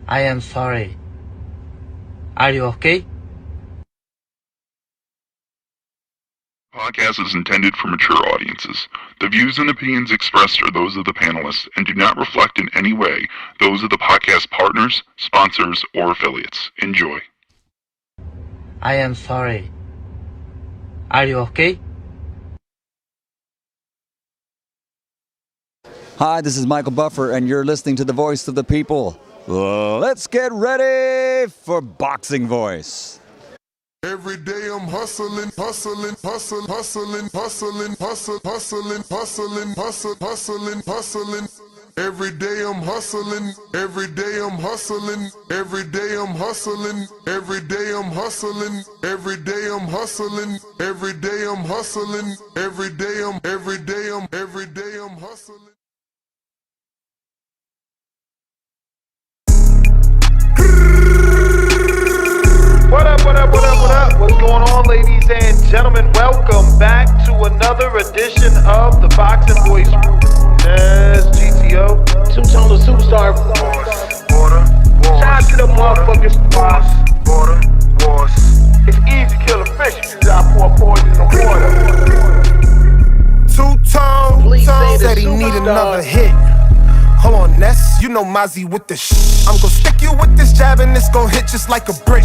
I am sorry. Are you okay? Podcast is intended for mature audiences. The views and opinions expressed are those of the panelists and do not reflect in any way those of the podcast partners, sponsors, or affiliates. Enjoy. I am sorry. Are you okay? Hi, this is Michael Buffer, and you're listening to the Voice of the People. Let's get ready for Boxing Voice. Every day I'm hustling, hustling, hustling, hustling, hustling, hustling, hustling, hustling, hustling, hustling, hustling. Every day I'm hustling, every day I'm hustling, every day I'm hustling, every day I'm hustling, every day I'm hustling, every day I'm hustling, every day I'm hustling. What up, what up, what up, what up? What's going on, ladies and gentlemen? Welcome back to another edition of the Boxing Voice. Yes, GTO. Two-tone superstar. Water. Shout out to the motherfuckers. Water. It's easy to kill a fish. You just gotta pour poison in the water. Two-tone. Please say the Said he need superstar. another hit. Hold on, Ness, you know Mozzie with the I'm gon' stick you with this jab and it's gon' hit just like a brick.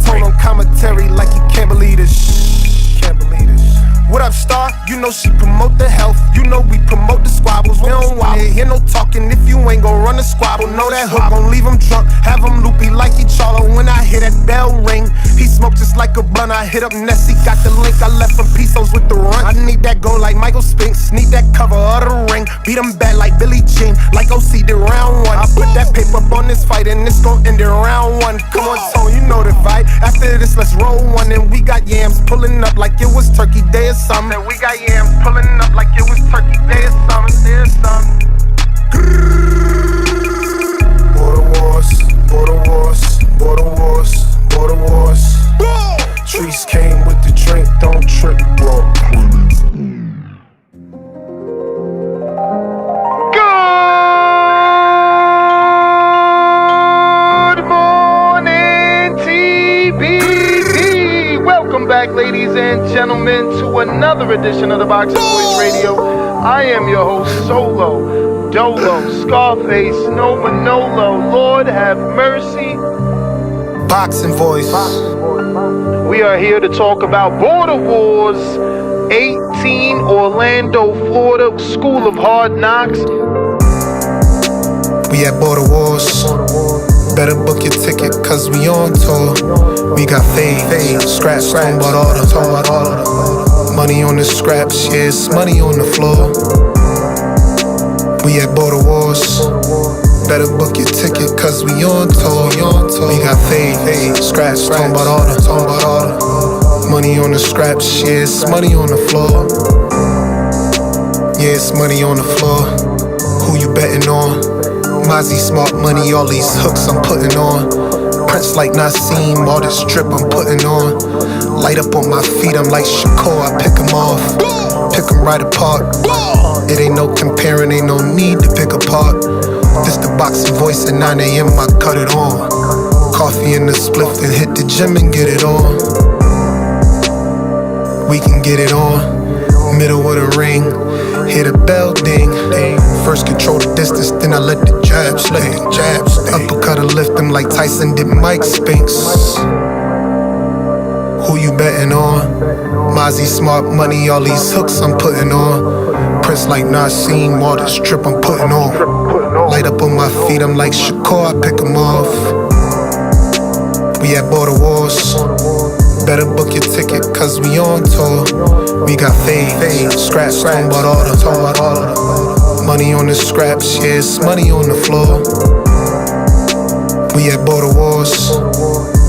Tone on commentary like you can't believe this. Can't believe this. What up, Star? You know she promote the health. You know we promote the squabbles. We don't wanna hear no talking if you ain't gon' run the squabble. Know that hook gon' leave him drunk, have him loopy like he Charlo. When I hear that bell ring, he smoke just like a blunt. I hit up Nessie, got the link. I left from Pesos with the run. I need that go like Michael Spinks, need that cover of the ring. Beat him back like Billie Jean, like OC did round one. I put that paper up on this fight and it's gon' end in round one. Come on, Tone, you know the vibe. After this, let's roll one. And we got yams pulling up like it was Turkey Day or something. We got yams pulling up like it was Turkey Day or something. There's something. Border wars, border wars, border wars, border wars. Trees came with the drink, don't trip, bro. Good morning, TBD. Welcome back, ladies and gentlemen, to another edition of the Boxing Voice Radio. I am your host, Solo, Dolo, Scarface, No Manolo. Lord have mercy. Boxing Voice. We are here to talk about Border Wars 18, Orlando, Florida, School of Hard Knocks. We at Border Wars. Better book your ticket, cause we on tour. We got fade, scratch, talking about order. Money on the scraps, yeah, it's money on the floor. We at Border Wars. Better book your ticket, cause we on tour. We got fade, scratch, talking about order. Money on the scraps, yeah, it's money on the floor. Yeah, it's money on the floor. Who you betting on? Mozzie smart money, all these hooks I'm putting on. Prince like Nassim, all this drip I'm putting on. Light up on my feet, I'm like Shakur, I pick 'em off. Pick 'em right apart. It ain't no comparing, ain't no need to pick apart. This the Boxing Voice at 9 a.m., I cut it on. Coffee in the spliff, then hit the gym and get it on. We can get it on. Middle of the ring, hear the bell ding. First control the distance, then I let the jabs lay. Uppercut or lift them like Tyson did Mike Spinks. Who you betting on? Mozzie smart money, all these hooks I'm putting on. Prince like Nassim, all this drip I'm putting on. Light up on my feet, I'm like Shakur, I pick 'em off. We at Border Wars. Better book your ticket, cause we on tour. We got fade, scratch, talking about order. Money on the scraps, yeah, it's money on the floor. We at Border Wars.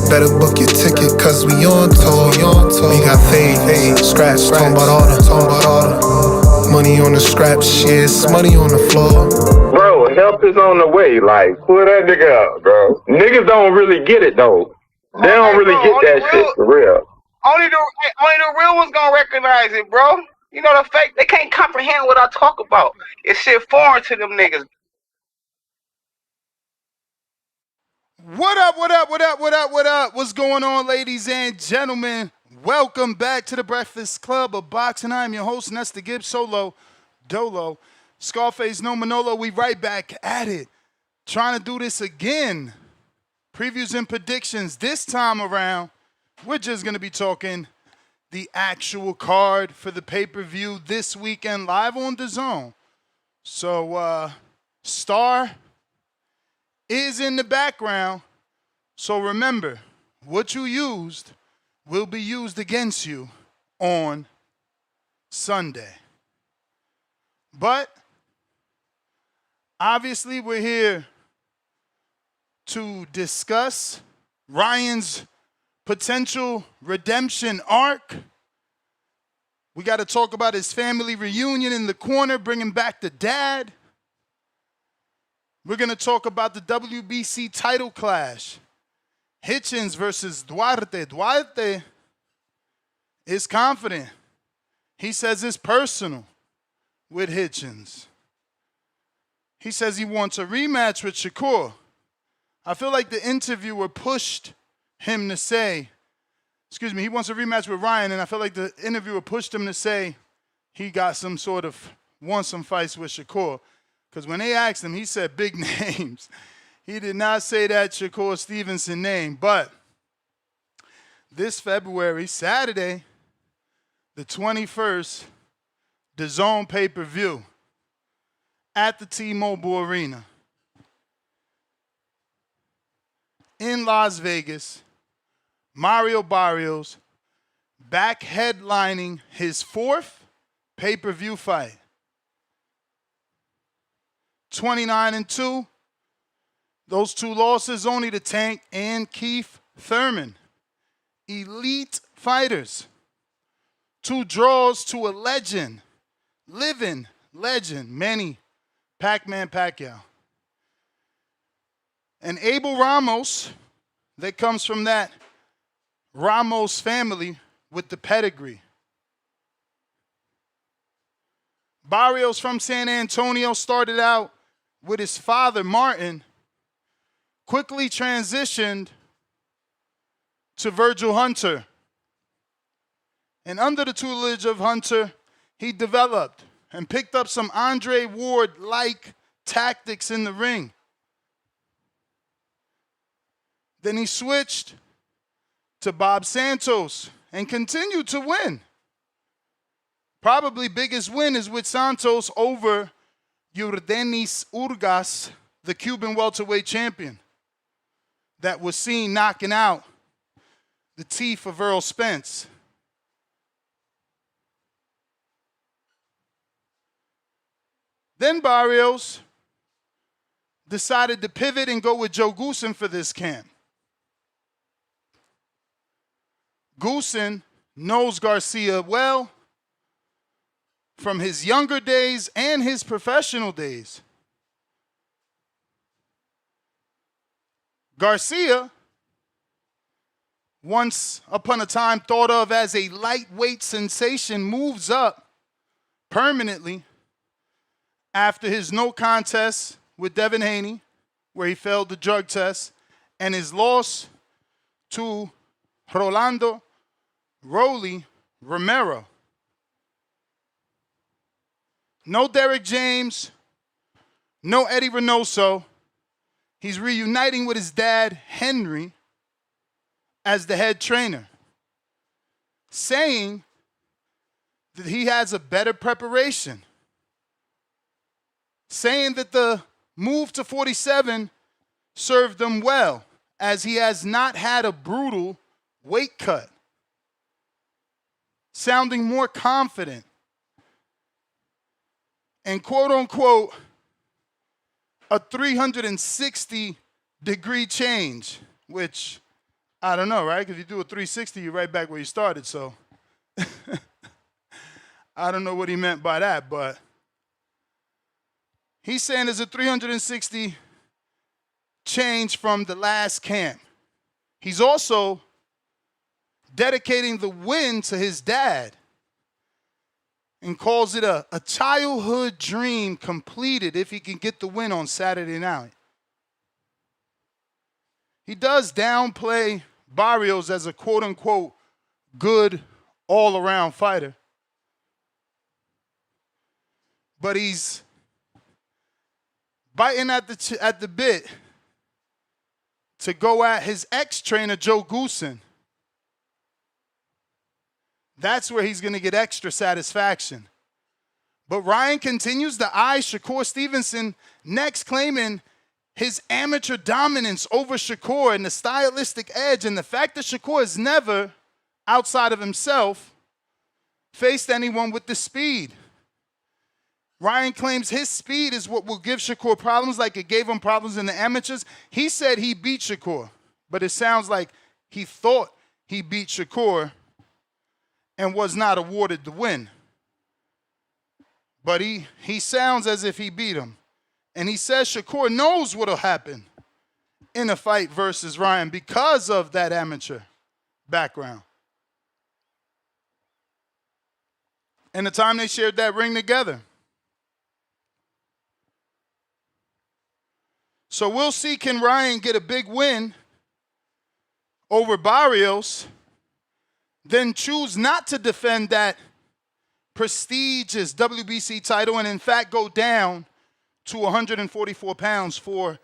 Better book your ticket, cause we on tour. We got fade, scratch, talking about order. Money on the scraps, yeah, it's money on the floor. Bro, help is on the way. Like, pull that nigga up, bro. Niggas don't really get it, though. They don't really get that shit, for real. Only the real ones gonna recognize it, bro. You know the fake, they can't comprehend what I talk about. It's shit foreign to them niggas. What up, what up, what up, what up, what up? What's going on, ladies and gentlemen? Welcome back to the Breakfast Club of Boxing. I'm your host, Nesta Gibbs, Solo, Dolo, Scarface, No Manolo. We right back at it. Trying to do this again. Previews and predictions. This time around, we're just going to be talking the actual card for the pay-per-view this weekend live on DAZN. So, Star is in the background. So remember, what you used will be used against you on Sunday. But obviously we're here to discuss Ryan's potential redemption arc. We got to talk about his family reunion in the corner, bringing back the dad. We're going to talk about the WBC title clash. Hitchins versus Duarte. Duarte is confident. He says it's personal with Hitchins. He says he wants a rematch with Shakur. I feel like the interviewer pushed him to say, he wants a rematch with Ryan, and I feel like the interviewer pushed him to say he got wants some fights with Shakur. Because when they asked him, he said big names. He did not say that Shakur Stevenson name. But this February, Saturday, the 21st, DAZN pay-per-view at the T-Mobile Arena in Las Vegas, Mario Barrios back headlining his 4th pay-per-view fight. 29-2. Those 2 losses only to Tank and Keith Thurman. Elite fighters. 2 draws to a legend. Living legend. Manny Pac-Man Pacquiao. And Abel Ramos, that comes from that Ramos family with the pedigree. Barrios from San Antonio started out with his father, Martin, quickly transitioned to Virgil Hunter. And under the tutelage of Hunter, he developed and picked up some Andre Ward-like tactics in the ring. Then he switched to Bob Santos and continued to win. Probably biggest win is with Santos over Yordenis Urgas, the Cuban welterweight champion, that was seen knocking out the teeth of Earl Spence. Then Barrios decided to pivot and go with Joe Goosen for this camp. Goosen knows Garcia well from his younger days and his professional days. Garcia, once upon a time thought of as a lightweight sensation, moves up permanently after his no contest with Devin Haney, where he failed the drug test, and his loss to Rolando Rolly Romero. No Derek James, no Eddie Reynoso. He's reuniting with his dad, Henry, as the head trainer, saying that he has a better preparation, saying that the move to 47 served him well, as he has not had a brutal weight cut, sounding more confident. And quote-unquote, a 360-degree change, which, I don't know, right? Because if you do a 360, you're right back where you started, so I don't know what he meant by that, but he's saying there's a 360 change from the last camp. He's also dedicating the win to his dad and calls it a childhood dream completed if he can get the win on Saturday night. he does downplay Barrios as a quote-unquote good all-around fighter. But he's biting at the bit to go at his ex-trainer, Joe Goosen. That's where he's going to get extra satisfaction. But Ryan continues to eye Shakur Stevenson next, claiming his amateur dominance over Shakur and the stylistic edge and the fact that Shakur has never, outside of himself, faced anyone with the speed. Ryan claims his speed is what will give Shakur problems like it gave him problems in the amateurs. He said he beat Shakur, but it sounds like he thought he beat Shakur and was not awarded the win. But he sounds as if he beat him. And he says Shakur knows what will happen in a fight versus Ryan because of that amateur background. And the time they shared that ring together. So we'll see, can Ryan get a big win over Barrios, then choose not to defend that prestigious WBC title and in fact go down to 144 pounds for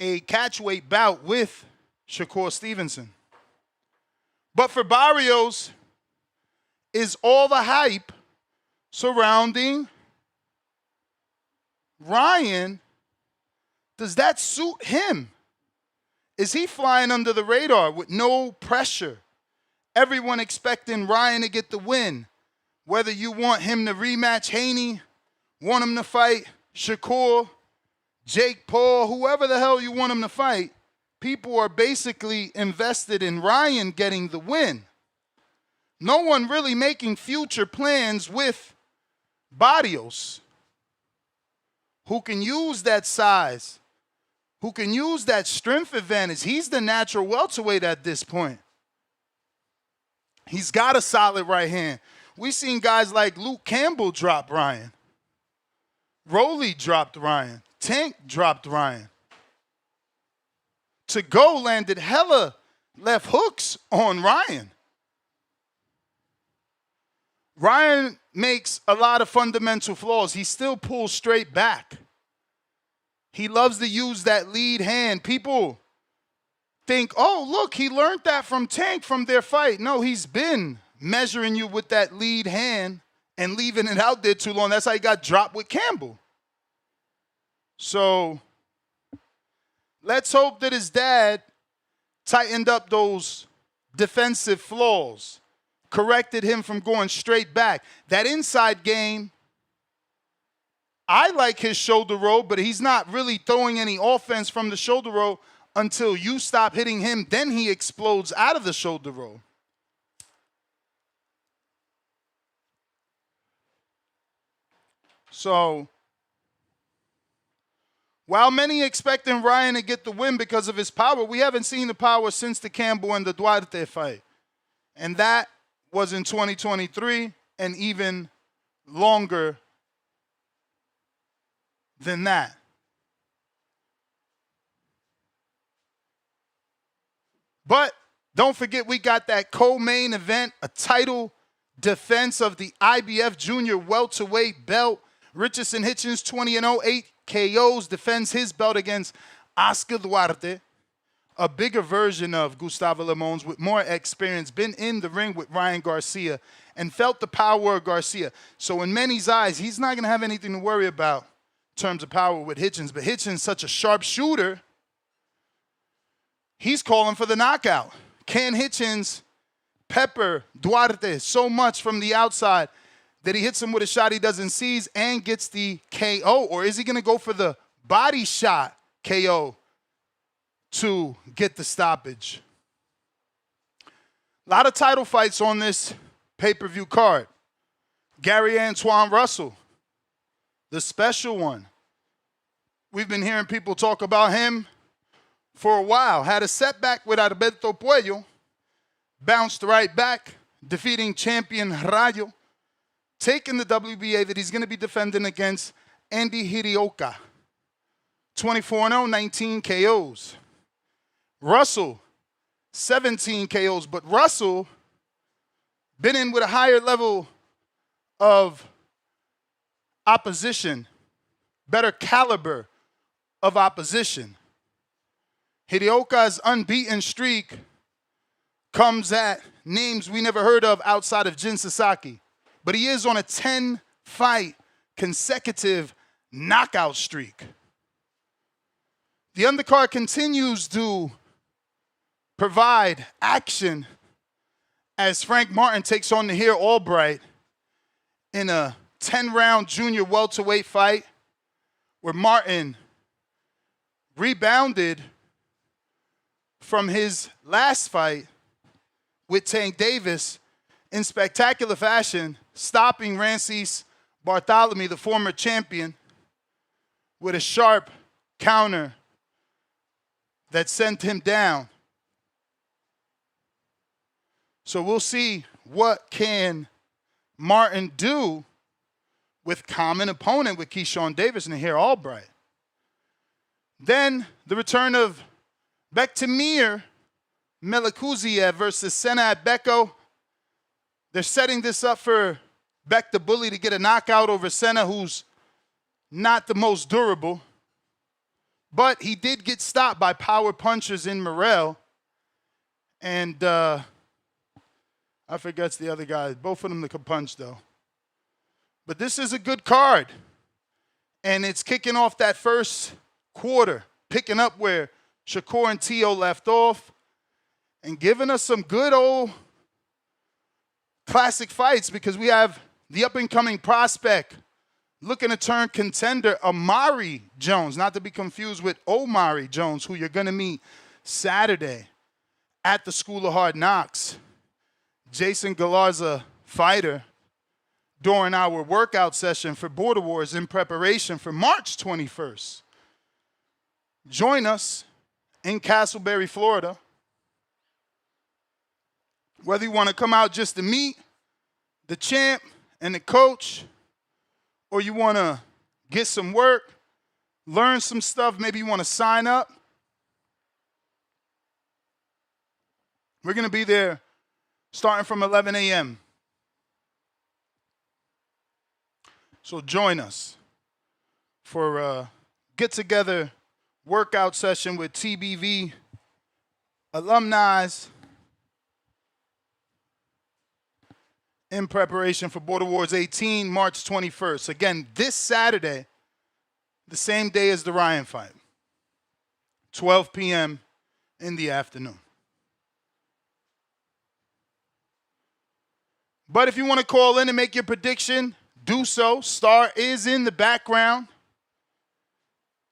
a catchweight bout with Shakur Stevenson. But for Barrios, is all the hype surrounding Ryan, does that suit him? Is he flying under the radar with no pressure? Everyone expecting Ryan to get the win. Whether you want him to rematch Haney, want him to fight Shakur, Jake Paul, whoever the hell you want him to fight, people are basically invested in Ryan getting the win. No one really making future plans with Barios, who can use that size, who can use that strength advantage. He's the natural welterweight at this point. He's got a solid right hand. We've seen guys like Luke Campbell drop Ryan. Rolly dropped Ryan. Tank dropped Ryan. To go landed hella left hooks on Ryan. Ryan makes a lot of fundamental flaws. He still pulls straight back. He loves to use that lead hand. People think, oh, look, he learned that from Tank from their fight. No, he's been measuring you with that lead hand and leaving it out there too long. That's how he got dropped with Campbell. So let's hope that his dad tightened up those defensive flaws, corrected him from going straight back. That inside game, I like his shoulder roll, but he's not really throwing any offense from the shoulder roll until you stop hitting him. Then he explodes out of the shoulder roll. So, while many expecting Ryan to get the win because of his power, we haven't seen the power since the Campbell and the Duarte fight. And that was in 2023 and even longer than that. But don't forget, we got that co-main event, a title defense of the IBF Junior welterweight belt. Richardson Hitchins, 20-0, 8 KOs, defends his belt against Oscar Duarte, a bigger version of Gustavo Limons with more experience, been in the ring with Ryan Garcia and felt the power of Garcia. So in many's eyes, he's not going to have anything to worry about in terms of power with Hitchins. But Hitchins, such a sharp shooter, he's calling for the knockout. Can Hitchins pepper Duarte so much from the outside that he hits him with a shot he doesn't seize and gets the KO? Or is he going to go for the body shot KO to get the stoppage? A lot of title fights on this pay-per-view card. Gary Antuanne Russell, the special one. We've been hearing people talk about him for a while. Had a setback with Alberto Puello. Bounced right back, defeating champion Rayo. Taking the WBA that he's going to be defending against Andy Hiraoka. 24-0, 19 KOs. Russell, 17 KOs, but Russell been in with a higher level of opposition, better caliber of opposition. Hiraoka's unbeaten streak comes at names we never heard of outside of Jin Sasaki, but he is on a 10-fight consecutive knockout streak. The undercard continues to provide action as Frank Martin takes on Nahir Albright in a 10-round junior welterweight fight where Martin rebounded from his last fight with Tank Davis in spectacular fashion, stopping Rancis Bartholomew, the former champion, with a sharp counter that sent him down. So we'll see what can Martin do with common opponent with Keyshawn Davis and Nahir Albright. Then the return of Bektemir Melikuziev versus Senad Beko. They're setting this up for Bek the Bully to get a knockout over Senna, who's not the most durable. But he did get stopped by power punchers in Morel. And I forget the other guy. Both of them that could punch, though. But this is a good card. And it's kicking off that first quarter, picking up where Shakur and Tio left off, and giving us some good old classic fights, because we have the up-and-coming prospect looking to turn contender, Amari Jones, not to be confused with Omari Jones, who you're going to meet Saturday at the School of Hard Knocks. Jason Galarza, fighter, during our workout session for Border Wars in preparation for March 21st. Join us in Castleberry, Florida. Whether you want to come out just to meet the champ and the coach, or you want to get some work, learn some stuff, maybe you want to sign up, we're going to be there starting from 11 a.m. So join us for a get-together workout session with TBV alumni in preparation for Border Wars 18, March 21st. Again, this Saturday, the same day as the Ryan fight, 12 p.m. in the afternoon. But if you want to call in and make your prediction, do so. Star is in the background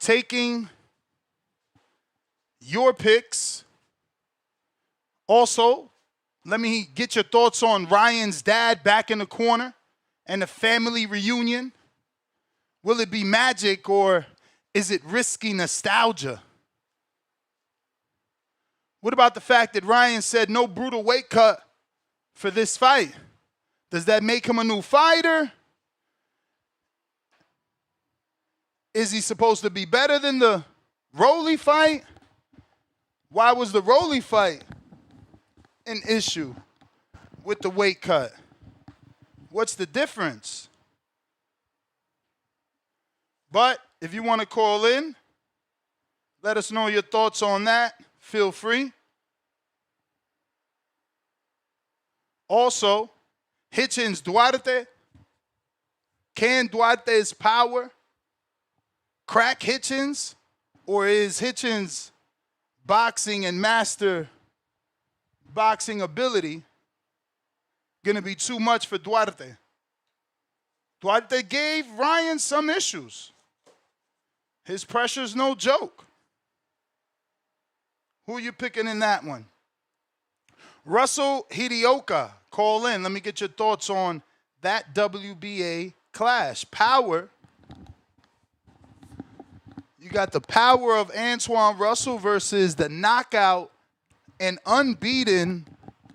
taking your picks. Also, let me get your thoughts on Ryan's dad back in the corner and the family reunion. Will it be magic, or is it risky nostalgia? What about the fact that Ryan said no brutal weight cut for this fight? Does that make him a new fighter? Is he supposed to be better than the Rolly fight? Why was the Rolly fight an issue with the weight cut? What's the difference? But if you want to call in, let us know your thoughts on that. Feel free. Also, Hitchins Duarte. Can Duarte's power crack Hitchins? Or is Hitchins' boxing and master boxing ability going to be too much for Duarte? Duarte gave Ryan some issues. His pressure's no joke. Who are you picking in that one? Russell Hiraoka, call in. Let me get your thoughts on that WBA clash. Power. You got the power of Antuanne Russell versus the knockout and unbeaten,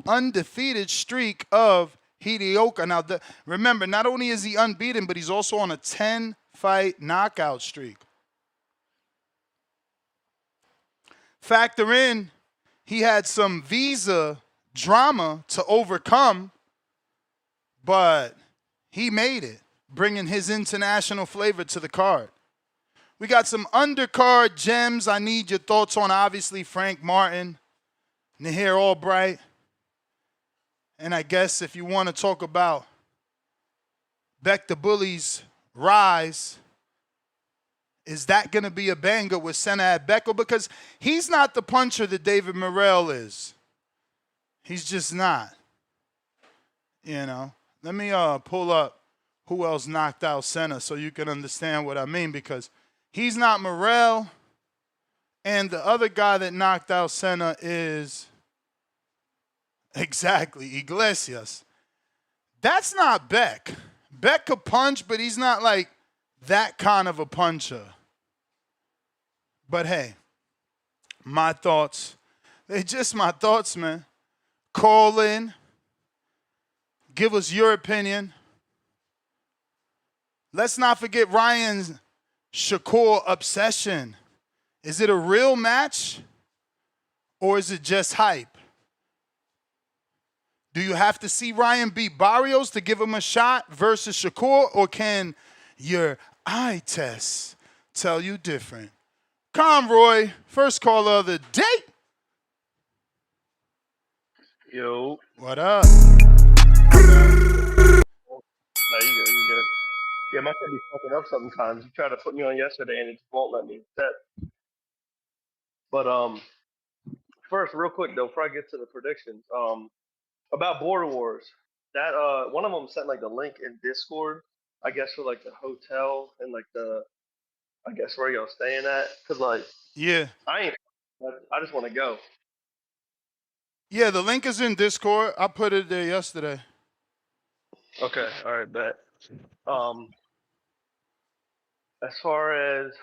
undefeated streak of Hiraoka. Now, remember, not only is he unbeaten, but he's also on a 10-fight knockout streak. Factor in he had some visa drama to overcome, but he made it, bringing his international flavor to the card. We got some undercard gems I need your thoughts on. Obviously, Frank Martin, Nahir Albright. And I guess if you want to talk about Beck the Bully's rise, is that going to be a banger with Senad Beckel? Because he's not the puncher that David Morrell is. He's just not. You know. Let me pull up who else knocked out Senna so you can understand what I mean, because he's not Morrell, and the other guy that knocked out Senna is exactly Iglesias. That's not Beck. Beck could punch, but he's not like that kind of a puncher. But hey, my thoughts. They're just my thoughts, man. Call in. Give us your opinion. Let's not forget Ryan's Shakur obsession. Is it a real match or is it just hype? Do you have to see Ryan beat Barrios to give him a shot versus Shakur, or can your eye test tell you different? Conroy, first caller of the day. Yo. What up? No, you good, you good. Yeah, my shit be fucking up sometimes. You tried to put me on yesterday and it just won't let me set. But first, real quick though, before I get to the predictions, about Border Wars. That one of them sent like the link in Discord, I guess for like the hotel and like the I guess where y'all staying at. Cause like Yeah. I just wanna go. Yeah, the link is in Discord. I put it there yesterday. Okay, alright, bet. As far as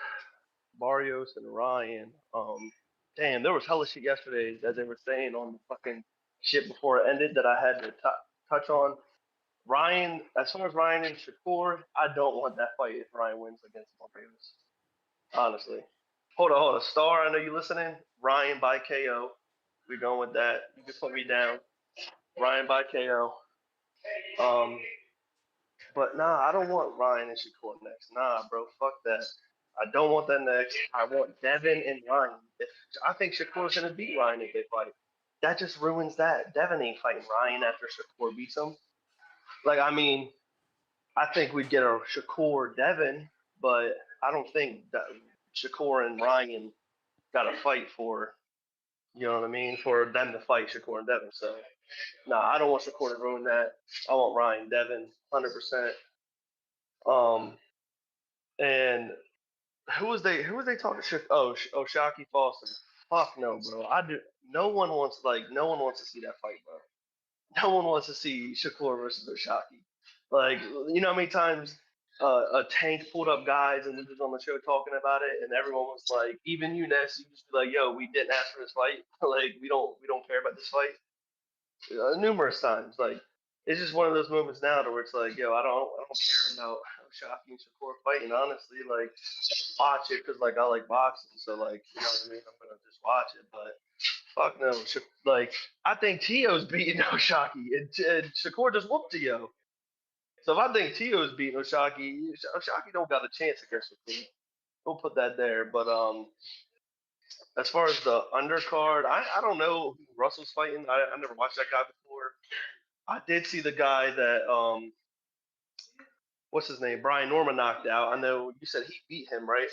Barrios and Ryan, damn, there was hella shit yesterday that they were saying on the fucking shit before it ended that I had to touch on. Ryan, as far as Ryan and Shakur, I don't want that fight if Ryan wins against Barrios. Honestly. Hold on. Star, I know you listening. Ryan by KO. We going with that. You can put me down. Ryan by KO. But nah, I don't want Ryan and Shakur next. Nah, bro, fuck that. I don't want that next. I want Devin and Ryan. I think Shakur's gonna beat Ryan if they fight. That just ruins that. Devin ain't fighting Ryan after Shakur beats him. Like, I mean, I think we'd get a Shakur Devin, but I don't think that Shakur and Ryan got to fight for, you know what I mean, for them to fight Shakur and Devin. So, nah, I don't want Shakur to ruin that. I want Ryan Devin, 100%. And who was they talking to? Oh, Shockey Foster. Fuck no, bro. No one wants to see that fight, bro. No one wants to see Shakur versus Oshaki. Like, you know how many times a tank pulled up guys and we was on the show talking about it, and everyone was like, even you, Ness, you just be like, yo, we didn't ask for this fight. Like, we don't care about this fight. Numerous times, like, it's just one of those moments now where it's like, yo, I don't care about Oshaki and Shakur fighting. Honestly, like, watch it because like I like boxing, so like, you know what I mean. I'm gonna just watch it, but fuck no. Like, I think Tio's beating Oshaki, and Shakur just whooped Tio. So if I think Tio's beating Oshaki don't got a chance against Shakur. We'll put that there. But as far as the undercard, I don't know who Russell's fighting. I never watched that guy before. I did see the guy that what's his name? Brian Norman knocked out. I know you said he beat him, right?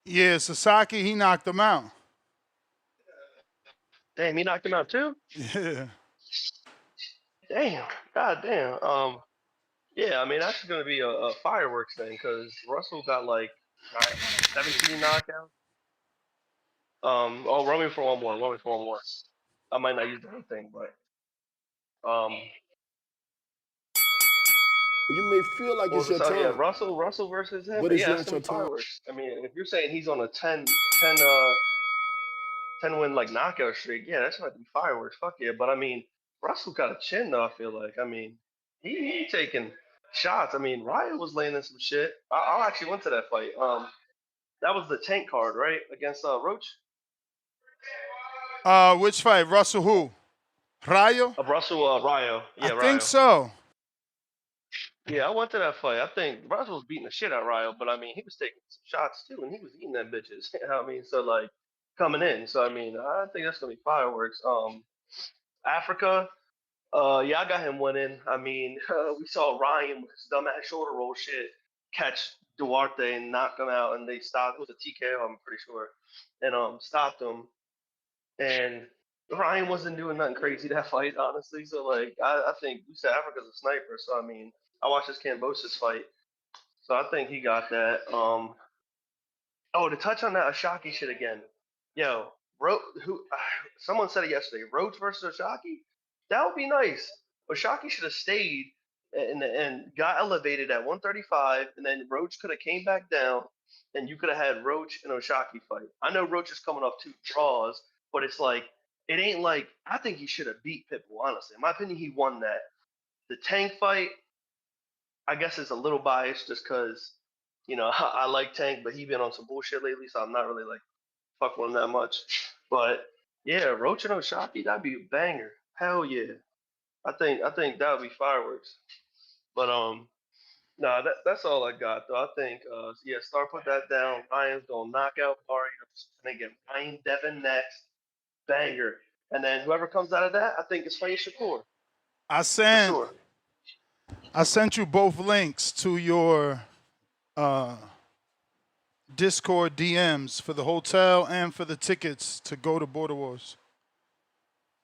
Yeah, Sasaki, he knocked him out. Damn, he knocked him out too? Yeah. Damn. God damn. Yeah, I mean, that's going to be a fireworks thing because Russell got like 17 knockouts. Run me for one more. I might not use the whole thing, but you may feel like it's your time. Yeah, Russell versus him. But it's yeah, not your time. Fireworks. I mean, if you're saying he's on a 10 win like knockout streak, yeah, that's going to be fireworks. Fuck yeah. But I mean, Russell got a chin though. I feel like. I mean, he taking shots. I mean, Ryan was laying in some shit. I actually went to that fight. That was the tank card, right, against Roach. Which fight? Russell who? Rayo? Russell Rayo. Yeah, I Rayo. think so. Yeah, I went to that fight. I think Russell was beating the shit out of Rayo, but I mean, he was taking some shots too, and he was eating them bitches. You know what I mean? So like coming in. So I mean, I think that's gonna be fireworks. Africa. Yeah, I got him winning. I mean, we saw Ryan with his dumbass shoulder roll shit catch Duarte and knock him out, and they stopped. It was a TKO, I'm pretty sure, and stopped him. And Ryan wasn't doing nothing crazy that fight, honestly. So like, I think we said Africa's a sniper. So I mean, I watched this Cambosis fight, so I think he got that. Oh, to touch on that Ashaki shit again, yo, someone said it yesterday. Roach versus Ashaki, that would be nice. Ashaki should have stayed and got elevated at 135, and then Roach could have came back down, and you could have had Roach and Oshaki fight. I know Roach is coming off 2 draws, but it's like it ain't like I think he should have beat Pitbull. Honestly, in my opinion, he won that. The Tank fight, I guess, is a little biased just because I like Tank, but he been on some bullshit lately, so I'm not really like fuck with him that much. But yeah, Roach and Oshaki, that'd be a banger. Hell yeah. I think that would be fireworks. But nah, that's all I got though. I think yeah, Star put that down. Ryan's gonna knock out Barrios and then get Ryan Devin next. Banger. And then whoever comes out of that, I think it's fighting Shakur. I sent you both links to your Discord DMs for the hotel and for the tickets to go to Border Wars.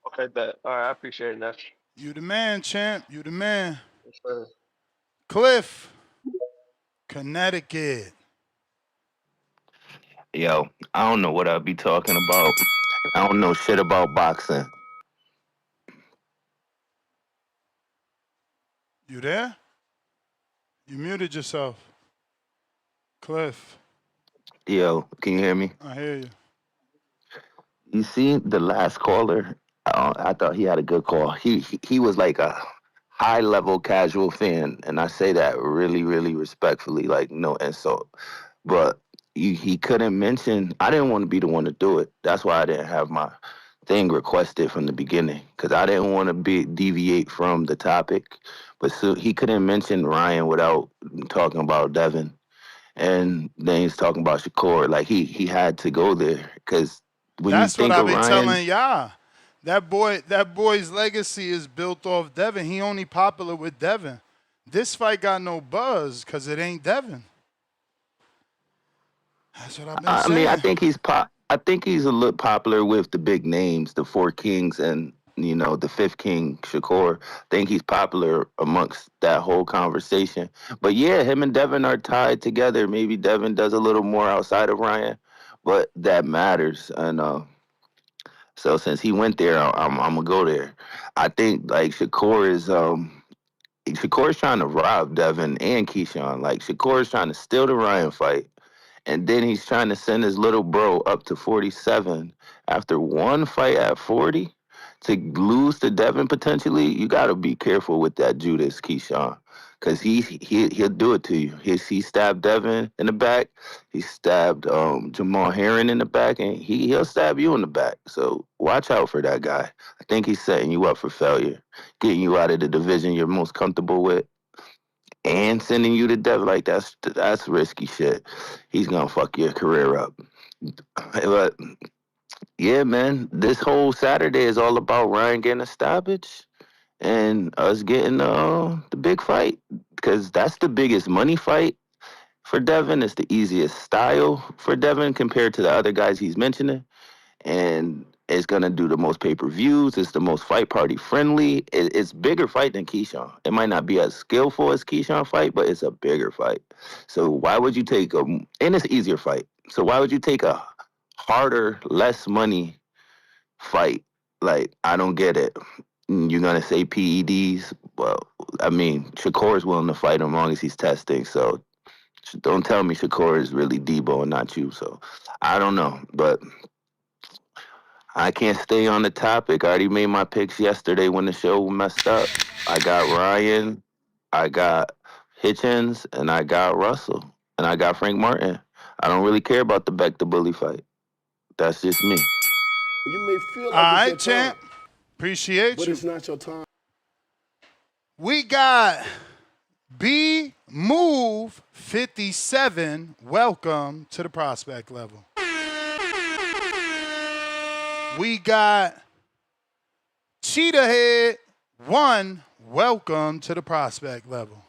Okay, bet. All right, I appreciate that. You the man, champ. You the man. Yes, sir. Cliff, Connecticut. Yo, I don't know what I'll be talking about. I don't know shit about boxing. You there? You muted yourself. Cliff. Yo, can you hear me? I hear you. You see the last caller? I thought he had a good call. He was like a high level casual fan, and I say that really, really respectfully, like no insult. But he couldn't mention. I didn't want to be the one to do it. That's why I didn't have my thing requested from the beginning, because I didn't want to deviate from the topic. But so he couldn't mention Ryan without talking about Devin. And then he's talking about Shakur. Like he had to go there because when that's you think what of I've been Ryan, telling y'all. That boy's legacy is built off Devin. He only popular with Devin. This fight got no buzz because it ain't Devin. That's what I've been saying. I mean, I think he's a little popular with the big names, the 4 kings, and the 5th king, Shakur. I think he's popular amongst that whole conversation. But yeah, him and Devin are tied together. Maybe Devin does a little more outside of Ryan, but that matters. And so since he went there, I'm gonna go there. I think like Shakur is trying to rob Devin and Keyshawn. Like Shakur is trying to steal the Ryan fight. And then he's trying to send his little bro up to 47 after one fight at 40 to lose to Devin potentially. You got to be careful with that Judas Keyshawn, because he'll do it to you. He stabbed Devin in the back. He stabbed Jamal Herron in the back, and he'll stab you in the back. So watch out for that guy. I think he's setting you up for failure, getting you out of the division you're most comfortable with, and sending you to death. Like that's risky shit. He's gonna fuck your career up. But yeah, man, this whole Saturday is all about Ryan getting a stoppage and us getting the big fight, because that's the biggest money fight for Devin. It's the easiest style for Devin compared to the other guys he's mentioning. And it's gonna do the most pay-per-views. It's the most fight party friendly. It's bigger fight than Keyshawn. It might not be as skillful as Keyshawn fight, but it's a bigger fight. So why would you take and it's an easier fight. So why would you take a harder, less money fight? Like, I don't get it. You're gonna say PEDs? Well, I mean, Shakur is willing to fight him as long as he's testing. So don't tell me Shakur is really Debo and not you. So I don't know, but I can't stay on the topic. I already made my picks yesterday when the show messed up. I got Ryan, I got Hitchins, and I got Russell, and I got Frank Martin. I don't really care about the Beck the Bully fight. That's just me. You may feel like All it's right, your champ. time, Appreciate but you. it's not your time. We got B Move 57. Welcome to the prospect level. We got Cheetah Head 1. Welcome to the prospect level.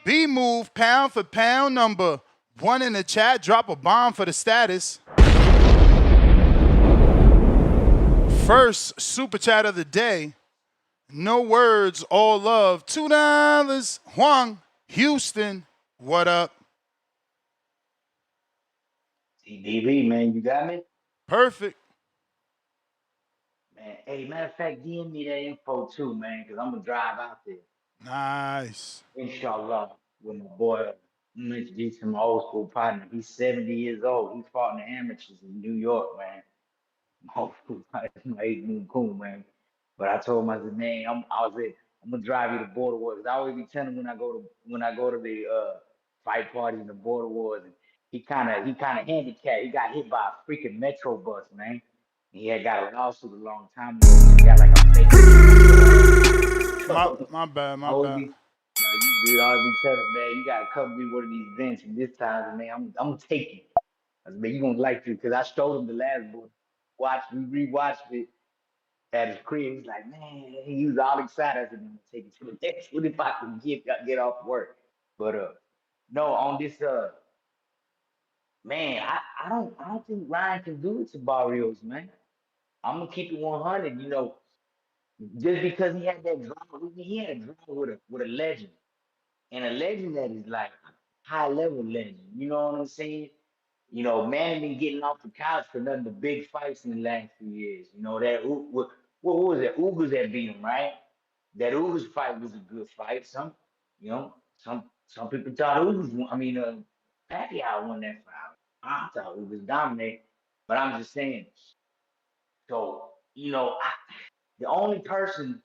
B Move pound for pound number 1 in the chat. Drop a bomb for the status. First super chat of the day. No words, all love. $2. Huang, Houston, what up? CDV, man, you got me? Perfect. Man, hey, matter of fact, DM me that info too, man, because I'm going to drive out there. Nice. Inshallah, with my boy. I'm going to introduce him, my old school partner. He's 70 years old. He fought in the amateurs in New York, man. My old school partner, my 8 cool, man. But I told him, I said, man, I'm gonna drive you to Border Wars. 'Cause I always be telling him when I go to the fight parties in the Border Wars, and he kinda handicapped. He got hit by a freaking Metro bus, man. He had got a lawsuit a long time ago. He got like a fake. My bad. I always be, no, you good. I always be telling him, man, you gotta come be one of these events, and this time, man, I'm gonna take you. I said, man, you gonna like it, because I showed him the last book. We rewatched it at his crib. He's like, man, he was all excited. I said, man, take it to the next one if I can get off work. But no, on this man, I don't think Ryan can do it to Barrios, man. I'm gonna keep it 100, just because he had that drama. He had a drama with a legend, and a legend that is like high level legend. You know what I'm saying? Man been getting off the couch for nothing but big fights in the last few years. What was it? Ugas that beat him, right? That Ugas fight was a good fight. Some people thought Ugas won. Pacquiao won that fight. I thought Ugas dominated, but I'm just saying. So, the only person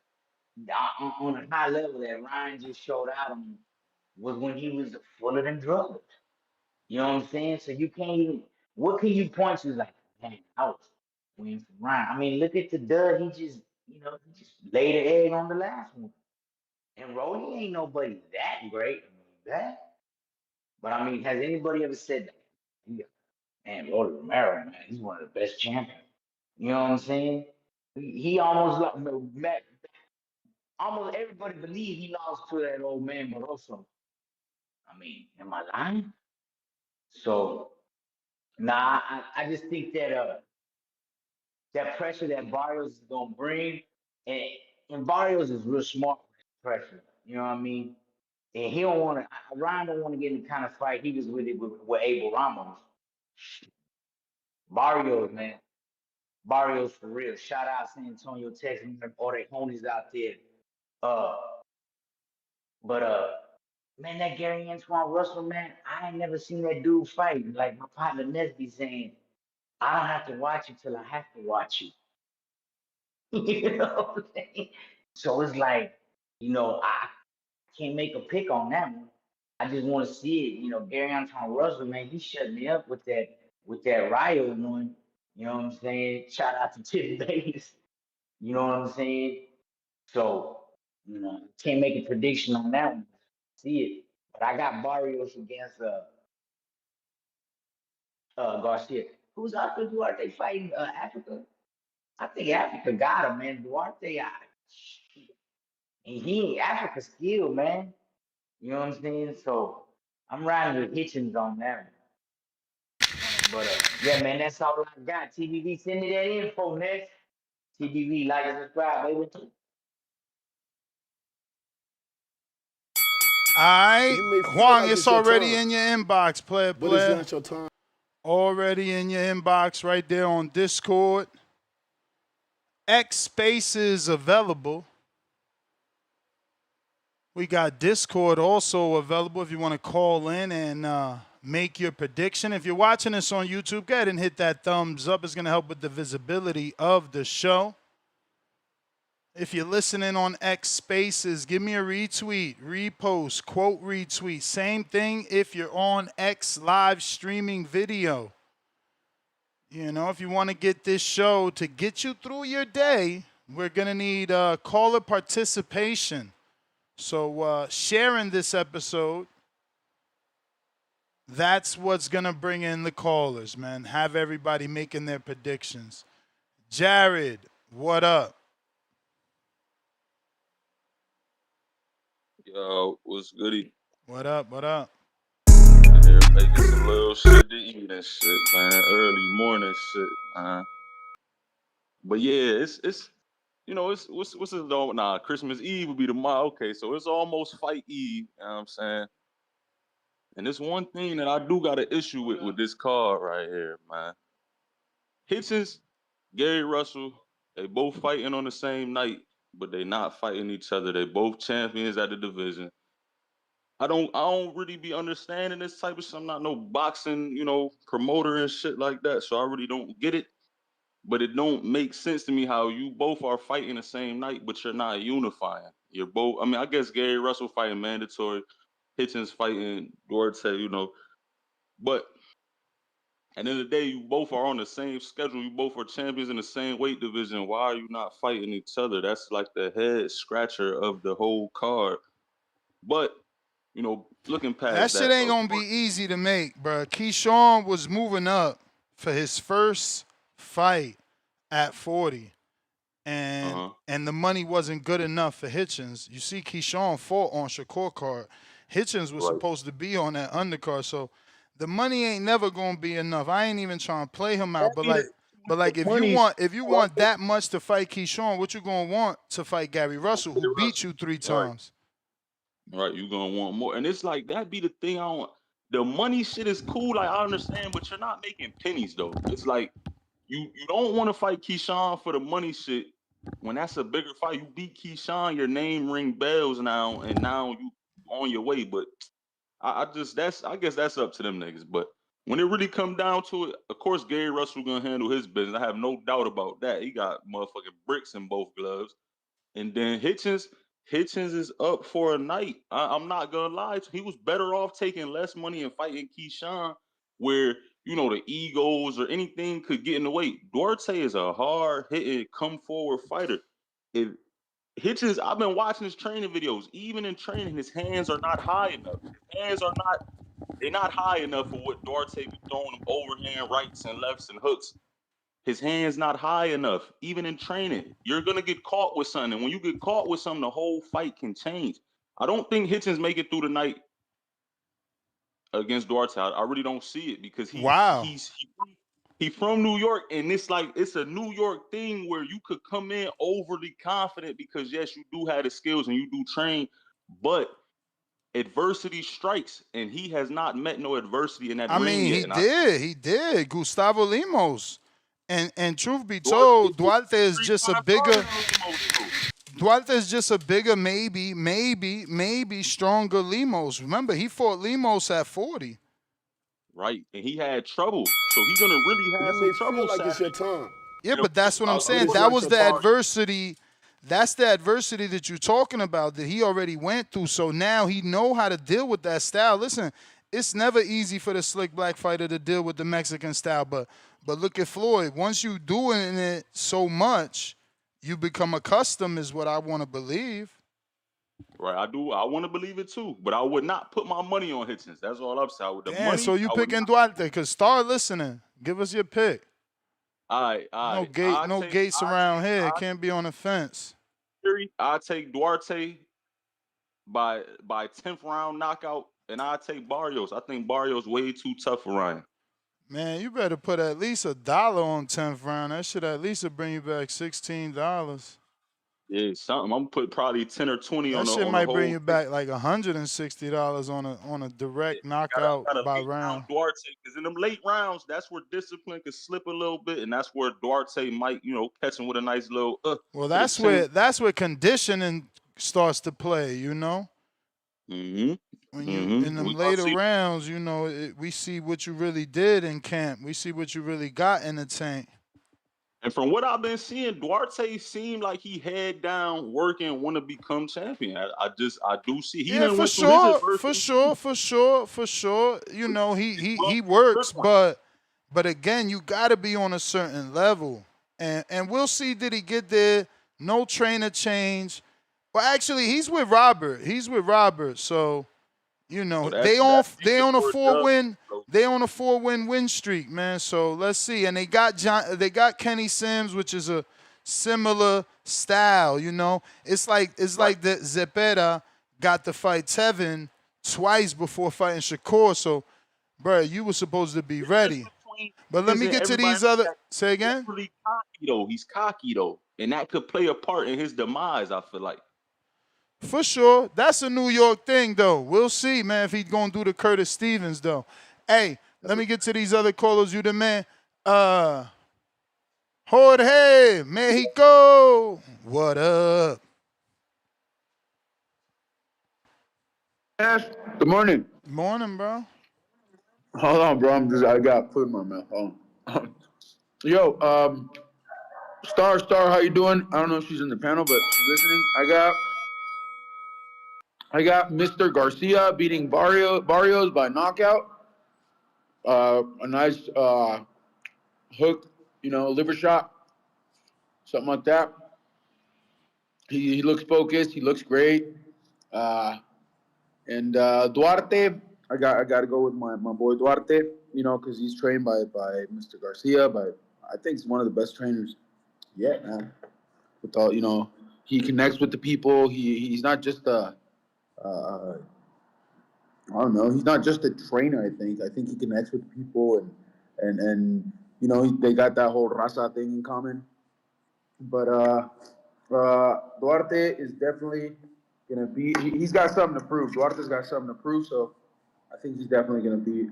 on a high level that Ryan just showed out on was when he was full of them drugs. You know what I'm saying? So you can't even. What can you point to? Like, man, I was winning from Ryan. I mean, look at the dud. He just laid an egg on the last one. And Rolly ain't nobody that great. But I mean, has anybody ever said that? Man, Rolly Romero, man, he's one of the best champions. You know what I'm saying? He almost almost everybody believe he lost to that old man Barroso. I mean, am I lying? So, nah, I just think that pressure that Barrios is gonna bring, and Barrios is real smart with pressure. You know what I mean? And he don't want to. Ryan don't want to get in the kind of fight he was with Abel Ramos. Barrios, man, Barrios for real. Shout out San Antonio, Texas, all the homies out there. Uh, but man, that Gary Antuanne Russell, man, I ain't never seen that dude fight. Like my partner Nesby saying, I don't have to watch you till I have to watch you. You know what I'm saying? So it's like, I can't make a pick on that one. I just want to see it. Gary Antuanne Russell, man, he shut me up with that Rio one. You know what I'm saying? Shout out to Tim Davis. You know what I'm saying? So, can't make a prediction on that one. See it. But I got Barrios against Garcia. Who's Oscar Duarte fighting Africa? I think Africa got him, man. Duarte, and he Africa skill, man. You know what I'm saying? So I'm riding with Hitchins on that one. But yeah, man, that's all I got. TBV, send me that info next. TBV, like and subscribe, baby. All right, Huang, like it's it's your already time, in your inbox, player. but it's not your time. Already in your inbox right there on Discord. X spaces available. We got Discord also available if you want to call in and make your prediction. If you're watching this on YouTube, go ahead and hit that thumbs up. It's going to help with the visibility of the show. If you're listening on X Spaces, give me a retweet, repost, quote retweet. Same thing if you're on X live streaming video. You know, if you want to get this show to get you through your day, we're going to need caller participation. So sharing this episode, that's what's going to bring in the callers, man. Have everybody making their predictions. Jared, what up? Yo, what's goody? What up? What up? I here making some little shit to eat and shit, man. Early morning shit, man. But yeah, it's you know, it's what's it though? Nah, Christmas Eve would be tomorrow. Okay, so it's almost fight Eve, you know what I'm saying? And there's one thing that I do got an issue with this card right here, man. Hitchins, Gary Russell, they both fighting on the same night, but they not fighting each other. They both champions at the division. I don't really be understanding this type of shit. I'm not no boxing, promoter and shit like that. So I really don't get it. But it don't make sense to me how you both are fighting the same night, but you're not unifying. You're both, I mean, I guess Gary Russell fighting mandatory, Hitchins fighting Duarte, But at the end of the day, you both are on the same schedule. You both are champions in the same weight division. Why are you not fighting each other? That's like the head scratcher of the whole card. But looking past that shit ain't gonna be easy to make, bro. Keyshawn was moving up for his first fight at 40, and the money wasn't good enough for Hitchins. You see, Keyshawn fought on Shakur card. Hitchins was supposed to be on that undercard, so the money ain't never gonna be enough. I ain't even trying to play him out, but like if you want that much to fight Keyshawn, what you gonna want to fight Gary Russell, who beat you 3 times? Right, you gonna want more, and it's like that be the thing. The money shit is cool, like I understand, but you're not making pennies though. It's like you don't want to fight Keyshawn for the money shit. When that's a bigger fight, you beat Keyshawn, your name ring bells now, and now you on your way. But I guess that's up to them niggas. But when it really come down to it, of course Gary Russell gonna handle his business. I have no doubt about that. He got motherfucking bricks in both gloves, and then Hitchins is up for a night. I'm not gonna lie. He was better off taking less money and fighting Keyshawn, where the egos or anything could get in the way. Duarte is a hard hitting, come forward fighter. If Hitchins, I've been watching his training videos. Even in training, his hands are not high enough. His hands are not high enough for what Duarte be throwing him overhand rights and lefts and hooks. His hand's not high enough, even in training. You're going to get caught with something. And when you get caught with something, the whole fight can change. I don't think Hitchins make it through the night against Duarte. I really don't see it because he's from New York, and it's a New York thing where you could come in overly confident because, yes, you do have the skills and you do train, but adversity strikes, and he has not met no adversity in that ring yet. He did. Gustavo Limos. And truth be told, Duarte is just a bigger, maybe stronger Limos. Remember, he fought Limos at 40. Right, and he had trouble, so he's gonna really have some trouble. Like it's your time. Yeah, but that's what I'm saying. That was the adversity. That's the adversity that you're talking about that he already went through. So now he know how to deal with that style. Listen, it's never easy for the slick black fighter to deal with the Mexican style, but look at Floyd. Once you doing it so much, you become accustomed, is what I want to believe. Right, I do. I want to believe it too, but I would not put my money on Hitchins. That's all I'm saying. With the money, so you picking Duarte? Because start listening. Give us your pick. All right. No gates around here. It can't be on the fence. I take Duarte by 10th round knockout, and I take Barrios. I think Barrios way too tough for Ryan. Man, you better put at least $1 on 10th round. That should at least bring you back $16. Yeah, something. I'm gonna put probably 10 or 20 on the whole. That shit might bring you back like $160 on a direct knockout by round. Duarte, because in them late rounds, that's where discipline could slip a little bit, and that's where Duarte might, catch him with a nice little. Well, that's where conditioning starts to play. Mm-hmm. When you in them later rounds, we see what you really did in camp. We see what you really got in the tank. And from what I've been seeing, Duarte seemed like he head down working, want to become champion. I do see. For sure. He works, but But again, you got to be on a certain level. And we'll see, did he get there? No trainer change. Well, actually, he's with Robert. So, you know, So they that's on a for a dub. 4-win. So They on a 4-win win streak, man. So let's see. And they got Kenny Sims, which is a similar style. You know, it's like the Zepeda got to fight Tevin twice before fighting Shakur. So, bro, you were supposed to be ready. But let me get to these other. Say again. really cocky though. He's cocky though, and that could play a part in his demise. I feel like. For sure. That's a New York thing, though. We'll see, man, if he's going to do the Curtis Stevens, though. Hey, let me get to these other callers. You the man. Jorge, Mexico. What up? Good morning. Morning, bro. Hold on, bro. I got food in my mouth. Hold on. Yo, Star, how you doing? I don't know if she's in the panel, but she's listening. I got Mr. Garcia beating Barrios by knockout. A nice hook, liver shot, something like that. He looks focused. He looks great. And Duarte, I got to go with my boy Duarte, because he's trained by Mr. Garcia, but I think he's one of the best trainers yet, man. With all, he connects with the people. He's not just I don't know. He's not just a trainer. I think he connects with people, and they got that whole raza thing in common. But Duarte is definitely gonna be. He's got something to prove. Duarte's got something to prove, so I think he's definitely gonna beat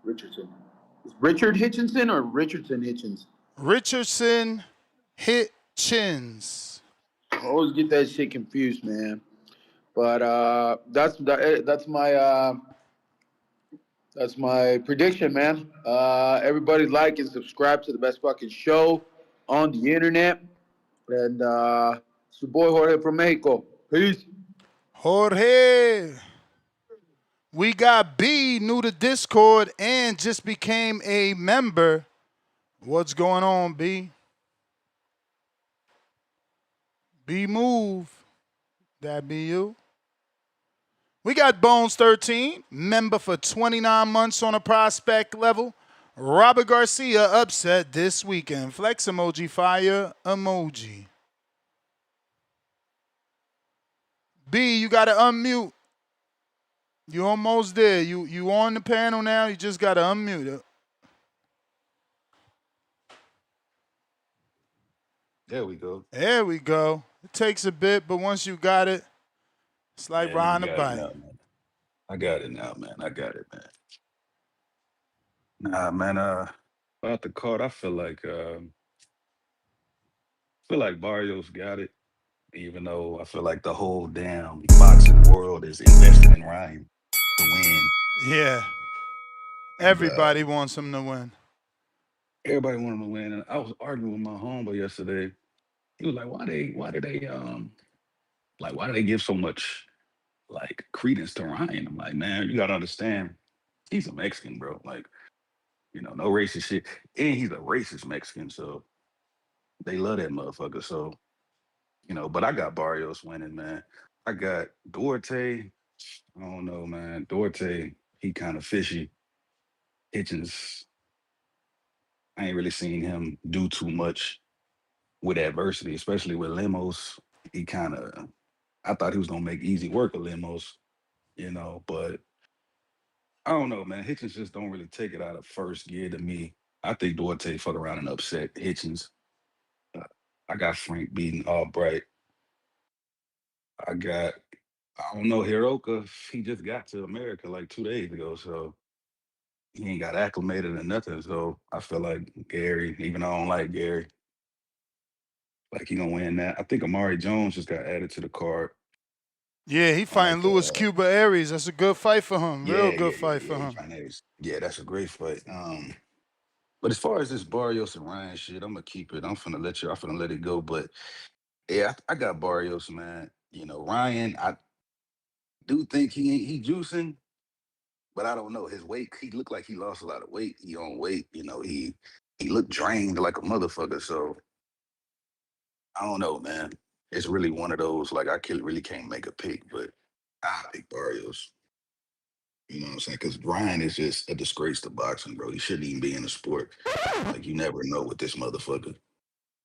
Richardson. Is Richard Hitchinson or Richardson Hitchins? Richardson Hitchins. I always get that shit confused, man. But that's my prediction, man. Everybody like and subscribe to the best fucking show on the internet. And it's your boy Jorge from Mexico. Peace. Jorge. We got B, new to Discord, and just became a member. What's going on, B? B move. That be you. We got Bones 13, member for 29 months on a prospect level. Robert Garcia upset this weekend. Flex emoji, fire emoji. B, you gotta unmute. You almost there. You on the panel now. You just gotta unmute it. There we go. There we go. It takes a bit, but once you got it, it's like riding a bike. I got it now, man. Nah, man. About the card, I feel like Barrios got it. Even though I feel like the whole damn boxing world is invested in Ryan to win. Yeah. Everybody wants him to win. Everybody wanted him to win, and I was arguing with my homeboy yesterday. He was like, "Why do they give so much credence to Ryan?" I'm like, "Man, you gotta understand, he's a Mexican, bro. No racist shit, and he's a racist Mexican, so they love that motherfucker. So, but I got Barrios winning, man. I got Duarte. I don't know, man. Duarte, he kind of fishy. Hitchins, I ain't really seen him do too much with adversity, especially with Limos. I thought he was gonna make easy work of Limos, but I don't know, man. Hitchins just don't really take it out of first gear to me. I think Duarte fuck around and upset Hitchins. I got Frank beating Albright. I don't know, Hiraoka, he just got to America like 2 days ago, so he ain't got acclimated or nothing. So I feel like Gary, even though I don't like Gary, like he gonna win that. I think Amari Jones just got added to the card. Yeah, he fighting Luis Cuba Aries. That's a good fight for him. Real good fight for him. Yeah, that's a great fight. But as far as this Barrios and Ryan shit, I'm gonna keep it. I'm finna let it go. But yeah, I got Barrios, man. Ryan, I do think he juicing, But I don't know his weight. He looked like he lost a lot of weight. He on weight, you know. He looked drained like a motherfucker. So I don't know, man. It's really one of those like really can't make a pick, but I pick Barrios. You know what I'm saying? Because Ryan is just a disgrace to boxing, bro. He shouldn't even be in the sport. Like you never know with this motherfucker.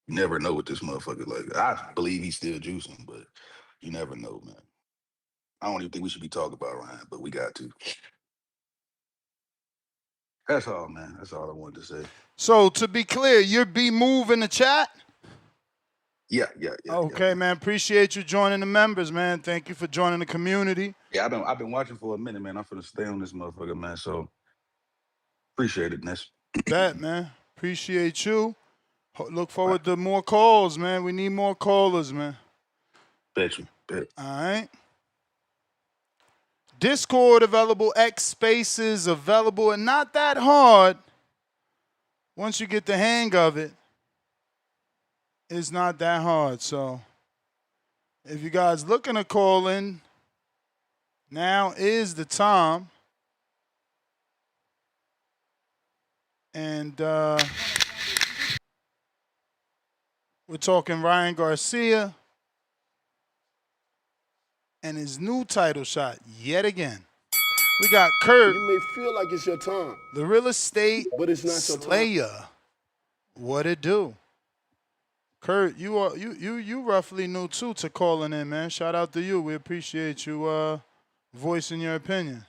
You never know with this motherfucker. Like I believe he's still juicing, but you never know, man. I don't even think we should be talking about Ryan, but we got to. That's all, man. That's all I wanted to say. So to be clear, you're B-Move in the chat? Yeah. Okay, man. Appreciate you joining the members, man. Thank you for joining the community. Yeah, I've been watching for a minute, man. I'm finna stay on this motherfucker, man. So appreciate it, Ness. Bet, man. Appreciate you. Look forward to more calls, man. We need more callers, man. Bet you. Bet. All right. Discord available, X Spaces available, and not that hard. Once you get the hang of it, it's not that hard. So if you guys looking to call in, now is the time. And we're talking Ryan Garcia and his new title shot yet again. We got Kurt. You may feel like it's your time, the real estate but it's not slayer. your time. What it do? Kurt, you roughly new too to calling in, man. Shout out to you. We appreciate you voicing your opinion.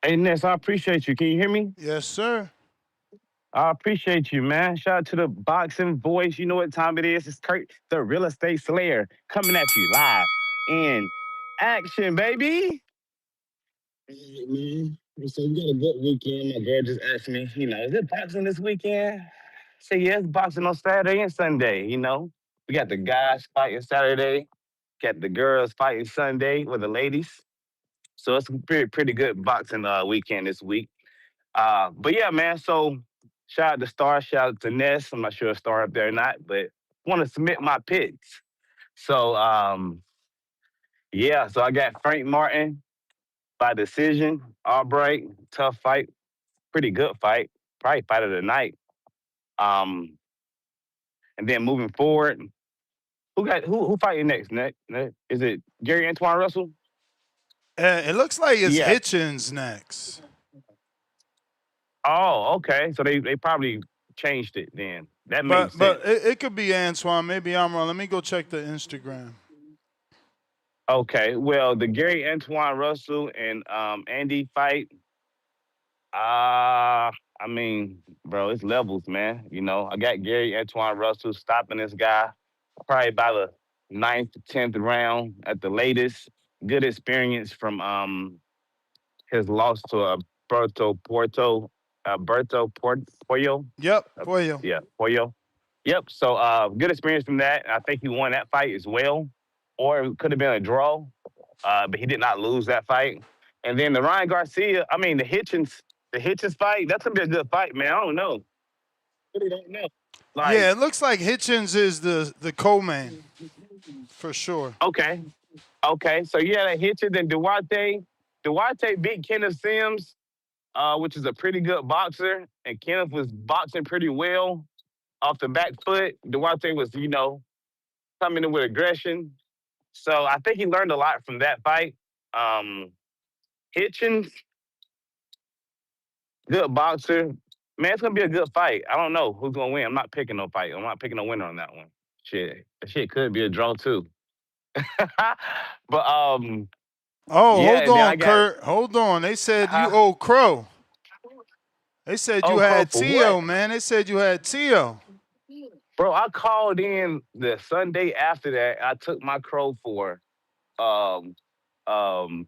Hey, Ness, I appreciate you. Can you hear me? Yes, sir. I appreciate you, man. Shout out to the boxing voice. You know what time it is. It's Kurt, the real estate slayer, coming at you live in action, baby. Hey, man. So we got a good weekend. My girl just asked me, is it boxing this weekend? I said, yeah, it's boxing on Saturday and Sunday, We got the guys fighting Saturday, got the girls fighting Sunday with the ladies. So it's a pretty good boxing weekend this week. But yeah, man, so shout out to Star, shout out to Ness. I'm not sure if Star up there or not, but want to submit my picks. So, yeah, so I got Frank Martin by decision. Albright, tough fight, pretty good fight, probably fight of the night. And then moving forward, who fighting next? Is it Gary Antuanne Russell? It looks like it's Hitchins next. Oh, okay. So they probably changed it then. That makes sense. But it could be Antoine. Maybe I'm wrong. Let me go check the Instagram. Okay. Well, the Gary Antuanne Russell and Andy fight. I mean, bro, it's levels, man. I got Gary Antuanne Russell stopping this guy probably by the 9th to 10th round at the latest. Good experience from his loss to Berto Pollo. Yep, Pollo. Yeah, Pollo. Yep. So good experience from that. I think he won that fight as well. Or it could have been a draw. But he did not lose that fight. And then the Ryan Garcia, the Hitchins fight, that's gonna be a good fight, man. I don't know. Really don't know. Yeah, it looks like Hitchins is the co-main for sure. Okay. So yeah, that Hitchins and Duarte. Duarte beat Kenneth Sims, which is a pretty good boxer, and Kenneth was boxing pretty well off the back foot. Duarte was, coming in with aggression. So I think he learned a lot from that fight. Hitchins, good boxer. Man, it's gonna be a good fight. I don't know who's gonna win. I'm not picking no fight. I'm not picking no winner on that one. Shit, that shit could be a draw too. But hold on, Kurt. Hold on. They said you owe Crow. They said you had Tio, man. They said you had Tio. Bro, I called in the Sunday after that. I took my Crow for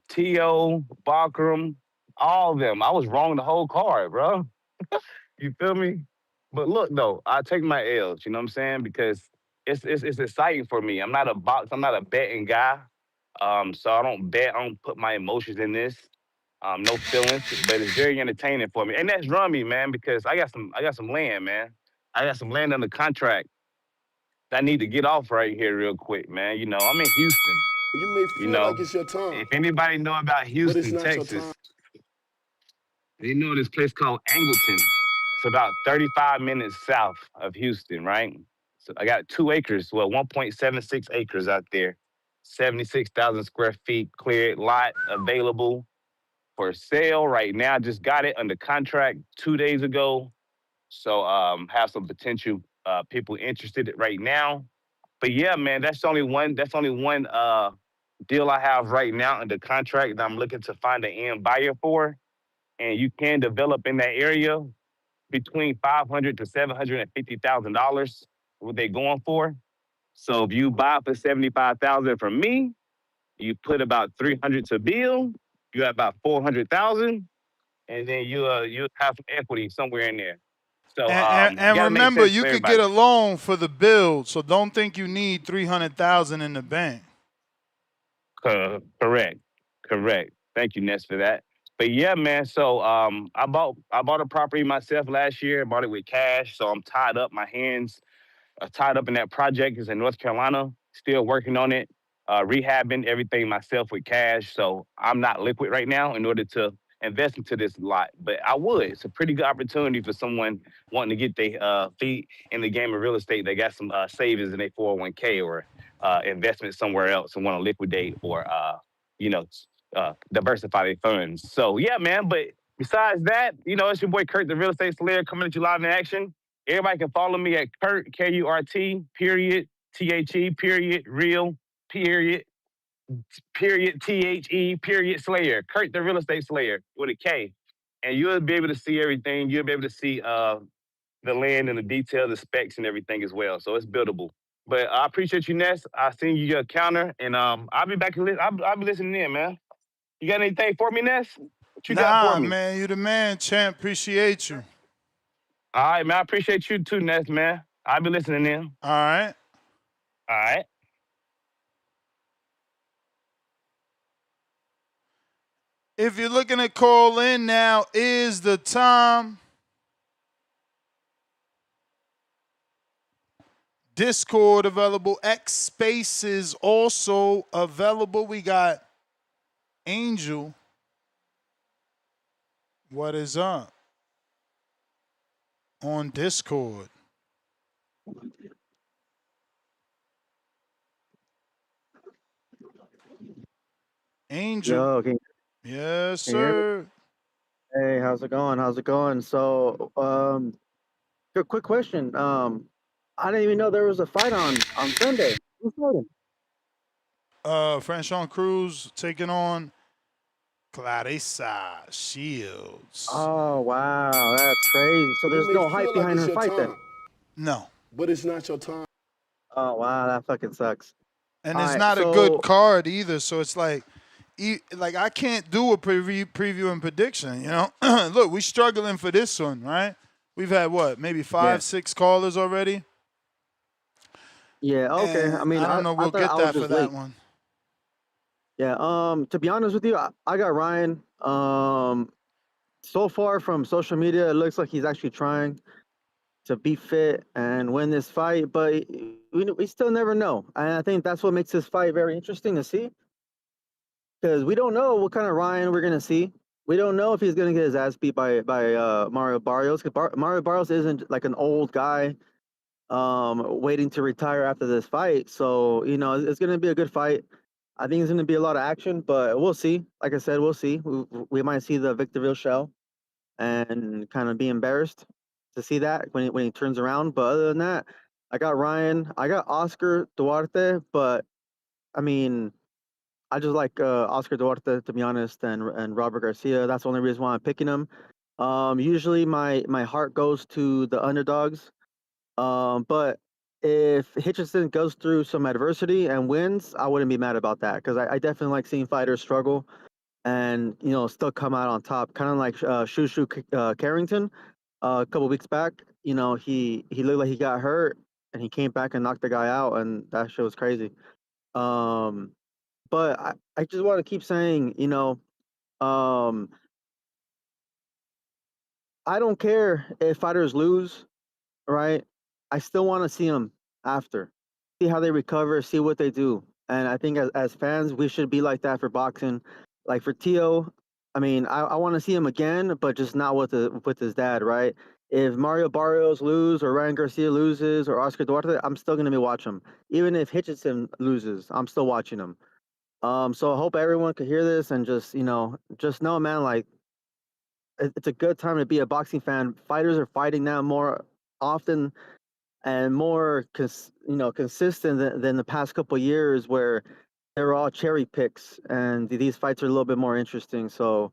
Tio, Bakram, all of them. I was wrong the whole card, bro. You feel me? But look, though, I take my L's, you know what I'm saying? Because it's exciting for me. I'm not a betting guy. So I don't bet. I don't put my emotions in this. No feelings, but it's very entertaining for me. And that's rummy, man, because I got some land, man. I got some land under contract that I need to get off right here real quick, man. I'm in Houston. You may feel like it's your time, if anybody know about but it's Houston, not Texas, your time. You know this place called Angleton. It's about 35 minutes south of Houston, right? So I got 2 acres, well, 1.76 acres out there, 76,000 square feet cleared lot available for sale right now. Just got it under contract 2 days ago. So have some potential people interested right now. But yeah, man, that's only one deal I have right now under contract that I'm looking to find an end buyer for. And you can develop in that area between $500 to $750,000. What they going for? So if you buy for $75,000 from me, you put about $300 to build. You have about $400,000, and then you have some equity somewhere in there. So And gotta make remember, sense you for could get everybody. a loan for the build, so don't think you need 300,000 in the bank. Correct. Thank you, Ness, for that. But yeah, man. So I bought a property myself last year. Bought it with cash, so I'm tied up. My hands are tied up in that project. It's in North Carolina. Still working on it, rehabbing everything myself with cash. So I'm not liquid right now in order to invest into this lot. But I would. It's a pretty good opportunity for someone wanting to get their feet in the game of real estate. They got some savings in their 401k or investment somewhere else and want to liquidate or you know diversify their funds. So yeah, man. But besides that, it's your boy Kurt, the real estate slayer, coming at you live in action. Everybody can follow me at Kurt, Kurt, period, THE, period, real, period, THE, period, slayer. Kurt, the real estate slayer with a K. And you'll be able to see everything. You'll be able to see the land and the detail, the specs and everything as well. So it's buildable. But I appreciate you, Ness. I'll send you your counter, and I'll be back. I'll be listening in, man. You got anything for me, Ness? What you got for Nah, me? man, you the man, champ. Appreciate you. All right, man. I appreciate you too, Ness, man. I'll be listening in. All right. All right. If you're looking to call in, now is the time. Discord available. X Spaces also available. We got Angel. What is up? On Discord. Angel. Yo, Yes, can you hear me? sir. Hey, how's it going? How's it going? So, quick question. I didn't even know there was a fight on Sunday. Who's fighting? Franchon Cruz taking on Clarissa Shields. Oh, wow, that's crazy. So there's You may no hype feel like behind it's her your fight then? time, No. but it's not your time. Oh, wow, that fucking sucks. And All it's right, not a good so card either, so it's like I can't do a preview and prediction, Look, we struggling for this one, right? We've had what, maybe 5, yeah, 6 callers already? yeah, okay. I And mean, I don't know, I we'll thought get I was that for just that late. one. Yeah, to be honest with you, I got Ryan. So far from social media, it looks like he's actually trying to be fit and win this fight, but we still never know. And I think that's what makes this fight very interesting to see, because we don't know what kind of Ryan we're gonna see. We don't know if he's gonna get his ass beat by Mario Barrios. Mario Barrios isn't like an old guy waiting to retire after this fight, so it's gonna be a good fight. I think it's gonna be a lot of action, but we'll see. Like I said, we'll see. We might see the Victorville shell and kind of be embarrassed to see that when he turns around. But other than that, I got Ryan. I got Oscar Duarte, but I mean, I just like Oscar Duarte, to be honest, and Robert Garcia. That's the only reason why I'm picking him. Usually my heart goes to the underdogs. But if Hitchison goes through some adversity and wins, I wouldn't be mad about that, because I definitely like seeing fighters struggle and still come out on top. Kind of like Shushu Carrington a couple weeks back. He looked like he got hurt and he came back and knocked the guy out, and that shit was crazy. Um, but I just want to keep saying, um, I don't care if fighters lose, right? I still want to see them after, see how they recover, see what they do. And I think as fans, we should be like that for boxing. Like for Tio, I mean, I want to see him again, but just not with his dad, right? If Mario Barrios lose or Ryan Garcia loses or Oscar Duarte, I'm still gonna be watching him. Even if Hitchison loses, I'm still watching him. So I hope everyone could hear this and just just know, man, like it's a good time to be a boxing fan. Fighters are fighting now more often and more consistent than the past couple of years where they were all cherry picks, and these fights are a little bit more interesting. So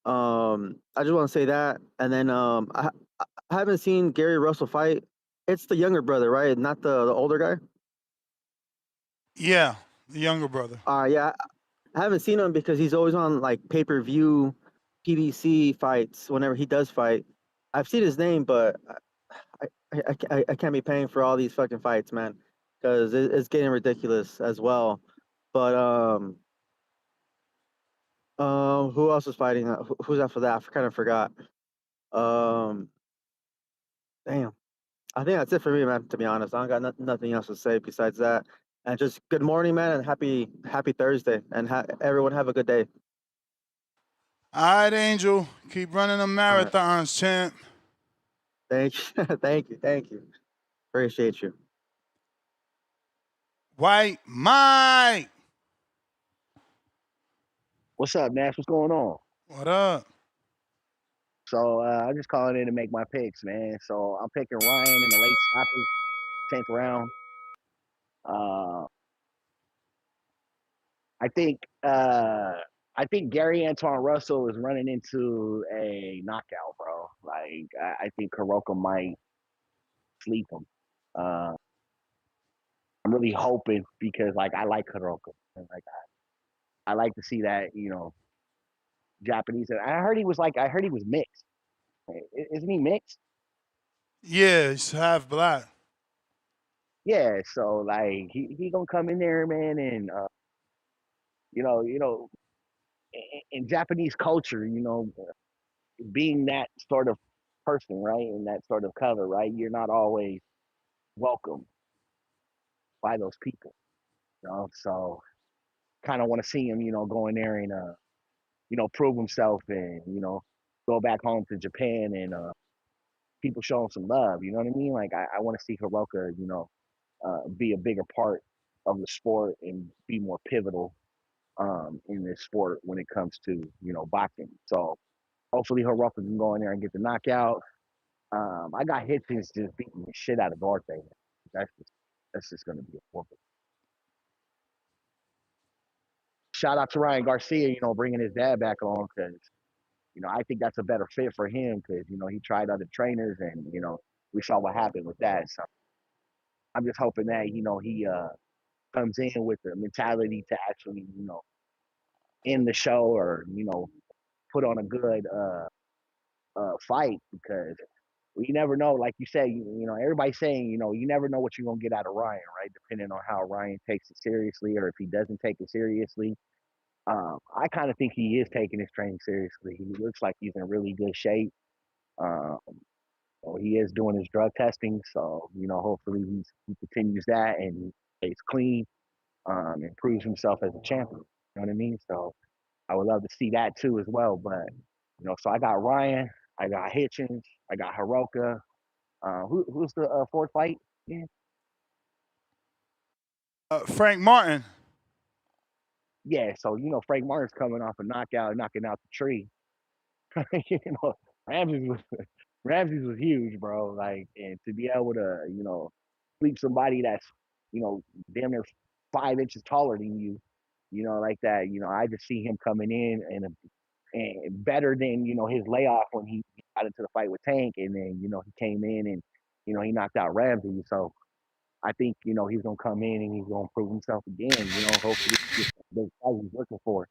I just want to say that, and then I haven't seen Gary Russell fight. It's the younger brother, right? Not the older guy. Yeah, the younger brother. Yeah, I haven't seen him because he's always on like pay-per-view PBC fights whenever he does fight. I've seen his name, but I can't be paying for all these fucking fights, man, because it's getting ridiculous as well. But who else is fighting? Who's after that? I kind of forgot. Um, damn. I think that's it for me, man. To be honest, I don't got nothing else to say besides that. And just good morning, man, and happy Thursday, and everyone have a good day. All right, Angel. Keep running the All right. marathons, champ. Thank you, thank you. Appreciate you. White Mike. What's up, Nash? What's going on? What up? So I'm just calling in to make my picks, man. So I'm picking Ryan in the late stoppage, 10th round. Uh, I think uh, I think Gary Antuanne Russell is running into a knockout, bro. Like I think Hiroka might sleep him. Uh, I'm really hoping because like I like Hiroka, and like I like to see that Japanese. And I heard he was mixed. Isn't he mixed? Yeah, he's half black. Yeah, so like he gonna come in there, man, and in Japanese culture, being that sort of person, right, and that sort of cover, right, you're not always welcome by those people, So kind of want to see him, go in there and prove himself and go back home to Japan and people show him some love. You know what I mean? Like I want to see Hiroka, be a bigger part of the sport and be more pivotal in this sport when it comes to boxing. So hopefully Hiroka can go in there and get the knockout. I got Hitchins just beating the shit out of Duarte. That's just gonna be a forfeit. Shout out to Ryan Garcia, bringing his dad back on because I think that's a better fit for him because he tried other trainers and we saw what happened with that. So I'm just hoping that he comes in with the mentality to actually end the show or put on a good fight because you never know. Like you said, everybody's saying, you never know what you're gonna get out of Ryan, right? Depending on how Ryan takes it seriously or if he doesn't take it seriously. I kind of think he is taking his training seriously. He looks like he's in really good shape. Um, he is doing his drug testing, so hopefully he continues that and stays clean, and proves himself as a champion. You know what I mean? So I would love to see that too as well. But so I got Ryan, I got Hitchins, I got Hiroka. Who's the fourth fight? Yeah. Frank Martin. Yeah, so Frank Martin's coming off a knockout, knocking out the tree. you know, Ramses was Ramses was huge, bro. Like, and to be able to, sleep somebody that's, damn near 5 inches taller than you, like that. I just see him coming in and better than his layoff when he got into the fight with Tank, and then he came in and he knocked out Ramsey. So I think he's gonna come in and he's gonna prove himself again. Hopefully he gets the fight he's looking for.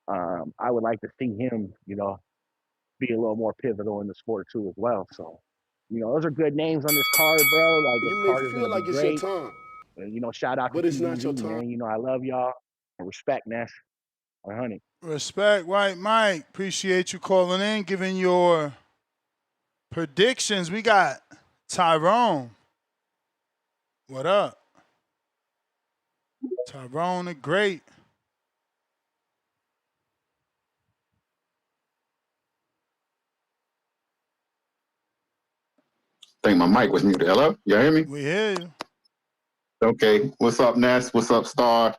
I would like to see him, be a little more pivotal in the sport too as well. So, those are good names on this card, bro. Like this You may card is feel gonna be like it's your great. time, And, shout out to but it's not your TBV, time. man. I love y'all. And respect, Ness. 100. Respect, White Mike. Appreciate you calling in, giving your predictions. We got Tyrone. What up? Tyrone the Great. think my mic was muted. Hello? Y'all hear me? We hear you. Okay. What's up, Ness? What's up, Star?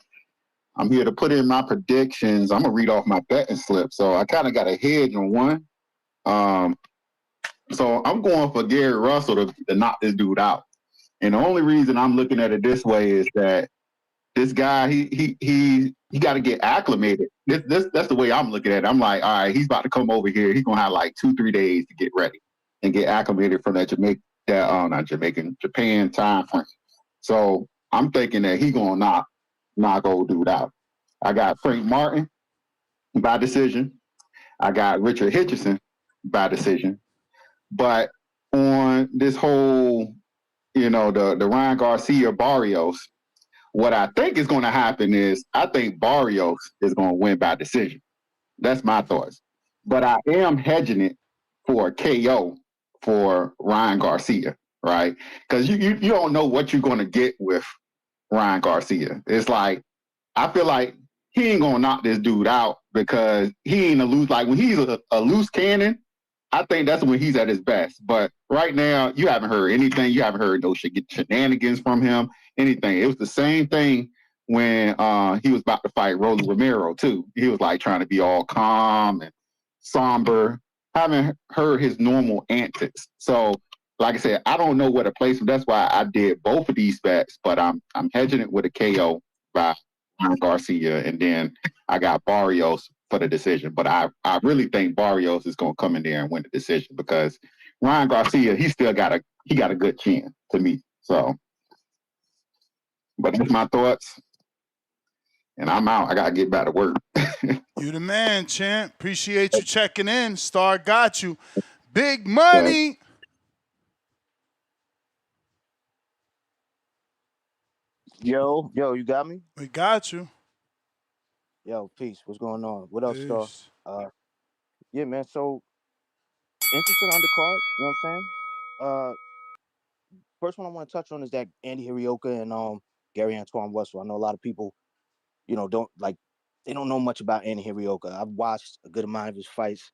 I'm here to put in my predictions. I'm going to read off my betting slip. So I kind of got a hedge on one. So I'm going for Gary Russell to knock this dude out. And the only reason I'm looking at it this way is that this guy, he got to get acclimated. That's the way I'm looking at it. I'm like, all right, he's about to come over here. He's gonna have like 2-3 days to get ready and get acclimated from that Japan time frame. So I'm thinking that he's gonna knock old dude out. I got Frank Martin by decision. I got Richard Hitchison by decision. But on this whole, the Ryan Garcia Barrios, what I think is going to happen is I think Barios is going to win by decision. That's my thoughts. But I am hedging it for a KO for Ryan Garcia, right? Because you don't know what you're going to get with Ryan Garcia. It's like, I feel like he ain't going to knock this dude out because he ain't a loose, like when he's a loose cannon, I think that's when he's at his best. But right now, you haven't heard anything. You haven't heard no shenanigans from him, anything. It was the same thing when he was about to fight Rolly Romero, too. He was like trying to be all calm and somber. Haven't heard his normal antics. So, like I said, I don't know where to place him. That's why I did both of these bets, but I'm hedging it with a KO by Ryan Garcia, and then I got Barrios for the decision. But I really think Barrios is going to come in there and win the decision because Ryan Garcia, he still got a good chin to me. So, but that's my thoughts, and I'm out. I got to get back to work. You the man, champ. Appreciate you checking in. Star got you. Big money. Yo, you got me? We got you. Yo, peace. What's going on? What else, Star? Peace. Yeah, man. So interesting undercard. You know what I'm saying? First one I want to touch on is that Andy Hiraoka and Gary Antuanne Russell. I know a lot of people, don't like. They don't know much about Andy Hiraoka. I've watched a good amount of his fights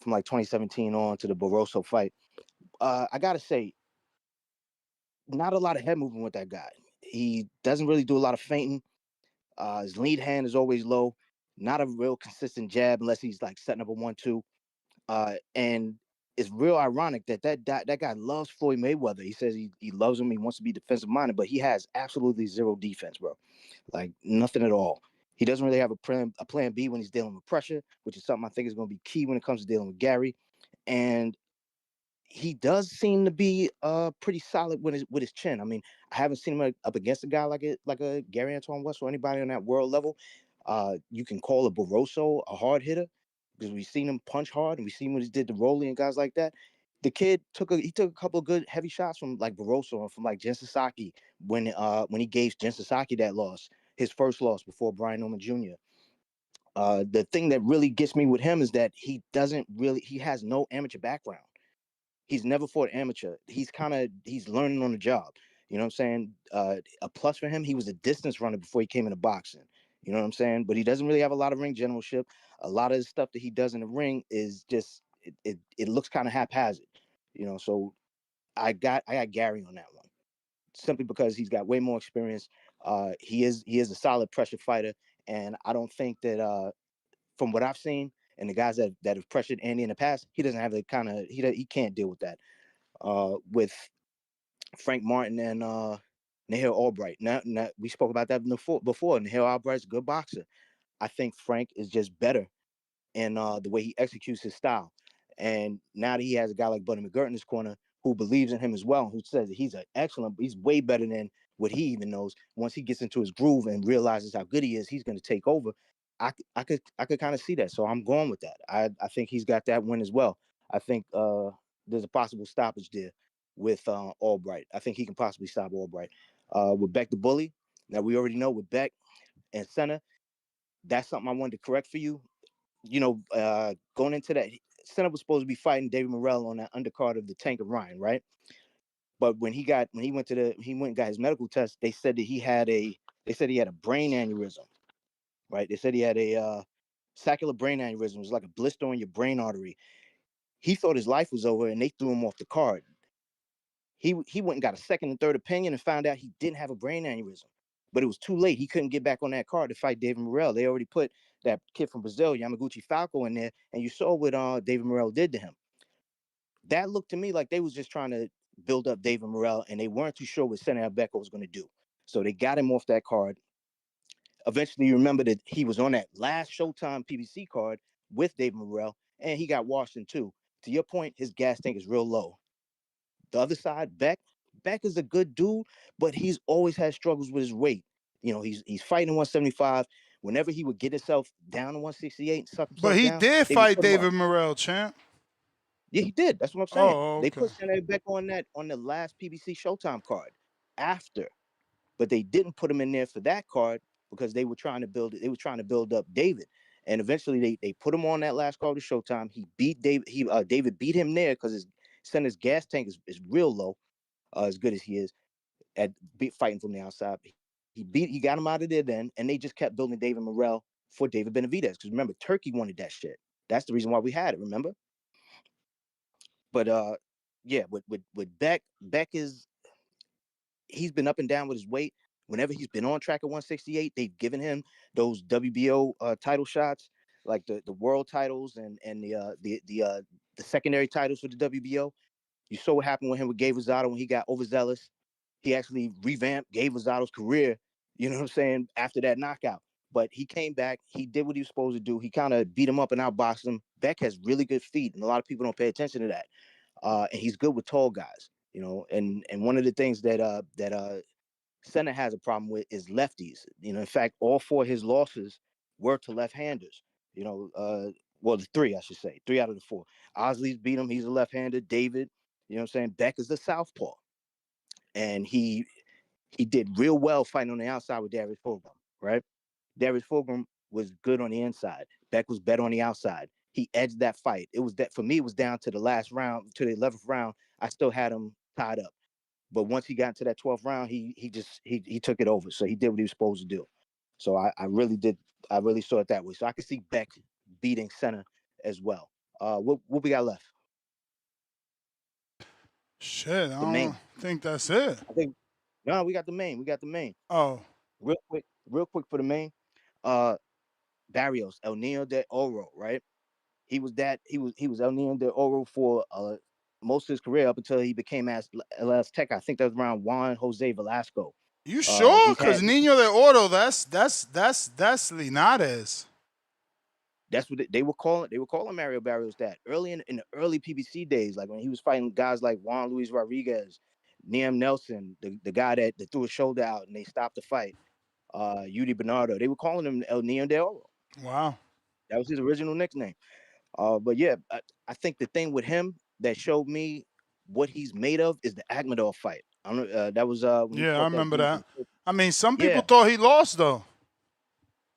from like 2017 on to the Barroso fight. I gotta say, not a lot of head movement with that guy. He doesn't really do a lot of feinting. His lead hand is always low. Not a real consistent jab unless he's like setting up a 1-2. And it's real ironic that guy loves Floyd Mayweather. He says he loves him. He wants to be defensive minded, but he has absolutely zero defense, bro. Like nothing at all. He doesn't really have a plan B when he's dealing with pressure, which is something I think is going to be key when it comes to dealing with Gary. And he does seem to be pretty solid with his chin. I mean, I haven't seen him up against a guy like a Gary Antuanne Russell or anybody on that world level. You can call a Barroso a hard hitter because we've seen him punch hard and we've seen what he did to Rolly and guys like that. The kid took a couple of good heavy shots from like Barroso and from like Jen Sasaki when he gave Jen Sasaki that loss, his first loss before Brian Norman Jr. The thing that really gets me with him is that he has no amateur background. He's never fought amateur. He's learning on the job. You know what I'm saying? A plus for him, he was a distance runner before he came into boxing. You know what I'm saying? But he doesn't really have a lot of ring generalship. A lot of the stuff that he does in the ring is just it looks kind of haphazard. So I got Gary on that one simply because he's got way more experience. He is a solid pressure fighter, and I don't think that from what I've seen and the guys that have pressured Andy in the past, he doesn't have the kind of he can't deal with that. With Frank Martin and Nahil Albright. Now, we spoke about that before. Nahil Albright's a good boxer. I think Frank is just better in the way he executes his style. And now that he has a guy like Buddy McGirt in his corner who believes in him as well, who says that he's way better than what he even knows. Once he gets into his groove and realizes how good he is, he's going to take over. I could kind of see that. So I'm going with that. I think he's got that win as well. I think there's a possible stoppage there with Albright. I think he can possibly stop Albright. With Beck the Bully, now we already know with Beck and center, that's something I wanted to correct for you. Going into that, Center was supposed to be fighting David Morrell on that undercard of the Tank of Ryan, right? But when he went and got his medical test, they said he had a brain aneurysm, right? They said he had a saccular brain aneurysm. It was like a blister on your brain artery. He thought his life was over, and they threw him off the card. He went and got a second and third opinion and found out he didn't have a brain aneurysm. But it was too late. He couldn't get back on that card to fight David Morrell. They already put that kid from Brazil, Yamaguchi Falco, in there, and you saw what David Morrell did to him. That looked to me like they was just trying to build up David Morrell, and they weren't too sure what Senator Becco was going to do. So they got him off that card. Eventually, you remember that he was on that last Showtime PBC card with David Morrell, and he got washed in two. To your point, his gas tank is real low. The other side, Beck is a good dude, but he's always had struggles with his weight. You know, he's fighting 175. Whenever he would get himself down to 168 and suck himself But he down, did they would fight put him up. David Morrell, champ. Yeah, he did. That's what I'm saying. Oh, They okay. put Senator Beck on the last PBC Showtime card after, but they didn't put him in there for that card because they were trying to build it. They were trying to build up David, and eventually they put him on that last card of Showtime. He beat David. David beat him there because his gas tank is real low, as good as he is at fighting from the outside. He got him out of there then, and they just kept building David Morrell for David Benavidez because remember Turkey wanted that shit. That's the reason why we had it. Remember. But yeah, with Beck he's been up and down with his weight. Whenever he's been on track at 168, they've given him those WBO title shots, like the world titles and the secondary titles for the WBO. You saw what happened with him with Gabe Rosado when he got overzealous. He actually revamped Gabe Rosado's career, you know what I'm saying, after that knockout. But he came back. He did what he was supposed to do. He kind of beat him up and outboxed him. Beck has really good feet, and a lot of people don't pay attention to that. And he's good with tall guys, you know. And one of the things that Senna has a problem with is lefties. You know, in fact, all four of his losses were to left-handers. You know, well, the three, I should say, 3 out of the 4. Osley's beat him. He's a left-hander. David, you know what I'm saying? Beck is a southpaw. And he did real well fighting on the outside with Darius Fulgham, right? Darius Fulgham was good on the inside. Beck was better on the outside. He edged that fight. It was that for me, it was down to the last round, to the 11th round. I still had him tied up. But once he got into that 12th round, he took it over. So he did what he was supposed to do. So I really saw it that way. So I could see Beck beating Senna as well. What we got left? Shit, I don't think that's it. I think no, we got the main. Oh. Real quick for the main. Barrios, El Niño de Oro, right? He was El Niño de Oro for most of his career up until he became Azteca. I think that was around Juan Jose Velasco. You sure? Because Niño de Oro, that's Linares. That's what they were calling. They were calling Mario Barrios that early in the early PBC days, like when he was fighting guys like Juan Luis Rodriguez, Liam Nelson, the guy that threw his shoulder out and they stopped the fight, Yudi Bernardo. They were calling him El Niño de Oro. Wow. That was his original nickname. But yeah, I think the thing with him that showed me what he's made of is the Akhmadov fight. That was when I remember that. I mean, some people thought he lost though.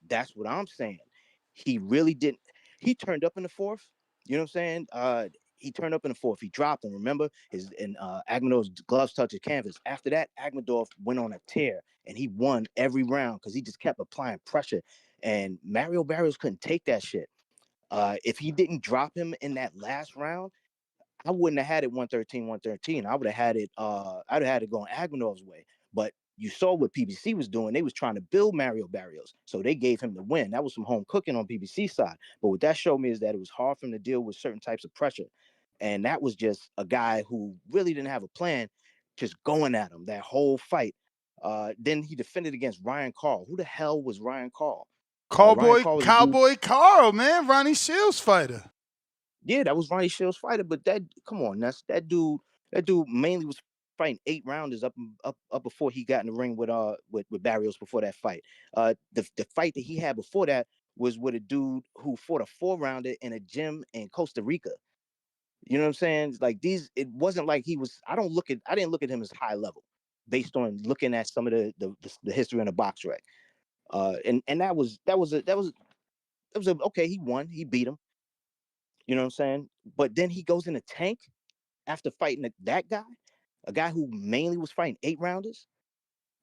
That's what I'm saying. He really didn't. He turned up in the 4th. You know what I'm saying? He turned up in the 4th. He dropped him. Remember Akhmadov's gloves touched his canvas. After that, Akhmadov went on a tear and he won every round because he just kept applying pressure. And Mario Barrios couldn't take that shit. If he didn't drop him in that last round, I wouldn't have had it 113. I would have had it. I'd have had it going Akhmadov's way. But you saw what PBC was doing. They was trying to build Mario Barrios, so they gave him the win. That was some home cooking on PBC side. But what that showed me is that it was hard for him to deal with certain types of pressure, and that was just a guy who really didn't have a plan, just going at him that whole fight. Then he defended against Ryan Carl. Who the hell was Ryan Carl? Cowboy Carl, man, Ronnie Shields fighter. Yeah, that was Ronnie Shields' fighter, but come on, that's that dude. That dude mainly was fighting 8 rounders up before he got in the ring with Barrios before that fight. The fight that he had before that was with a dude who fought a 4-rounder in a gym in Costa Rica. You know what I'm saying? Like it wasn't like he was. I didn't look at him as high level based on looking at some of the history in the box rec. And that was okay. He won. He beat him. You know what I'm saying? But then he goes in a tank after fighting that guy, a guy who mainly was fighting 8-rounders,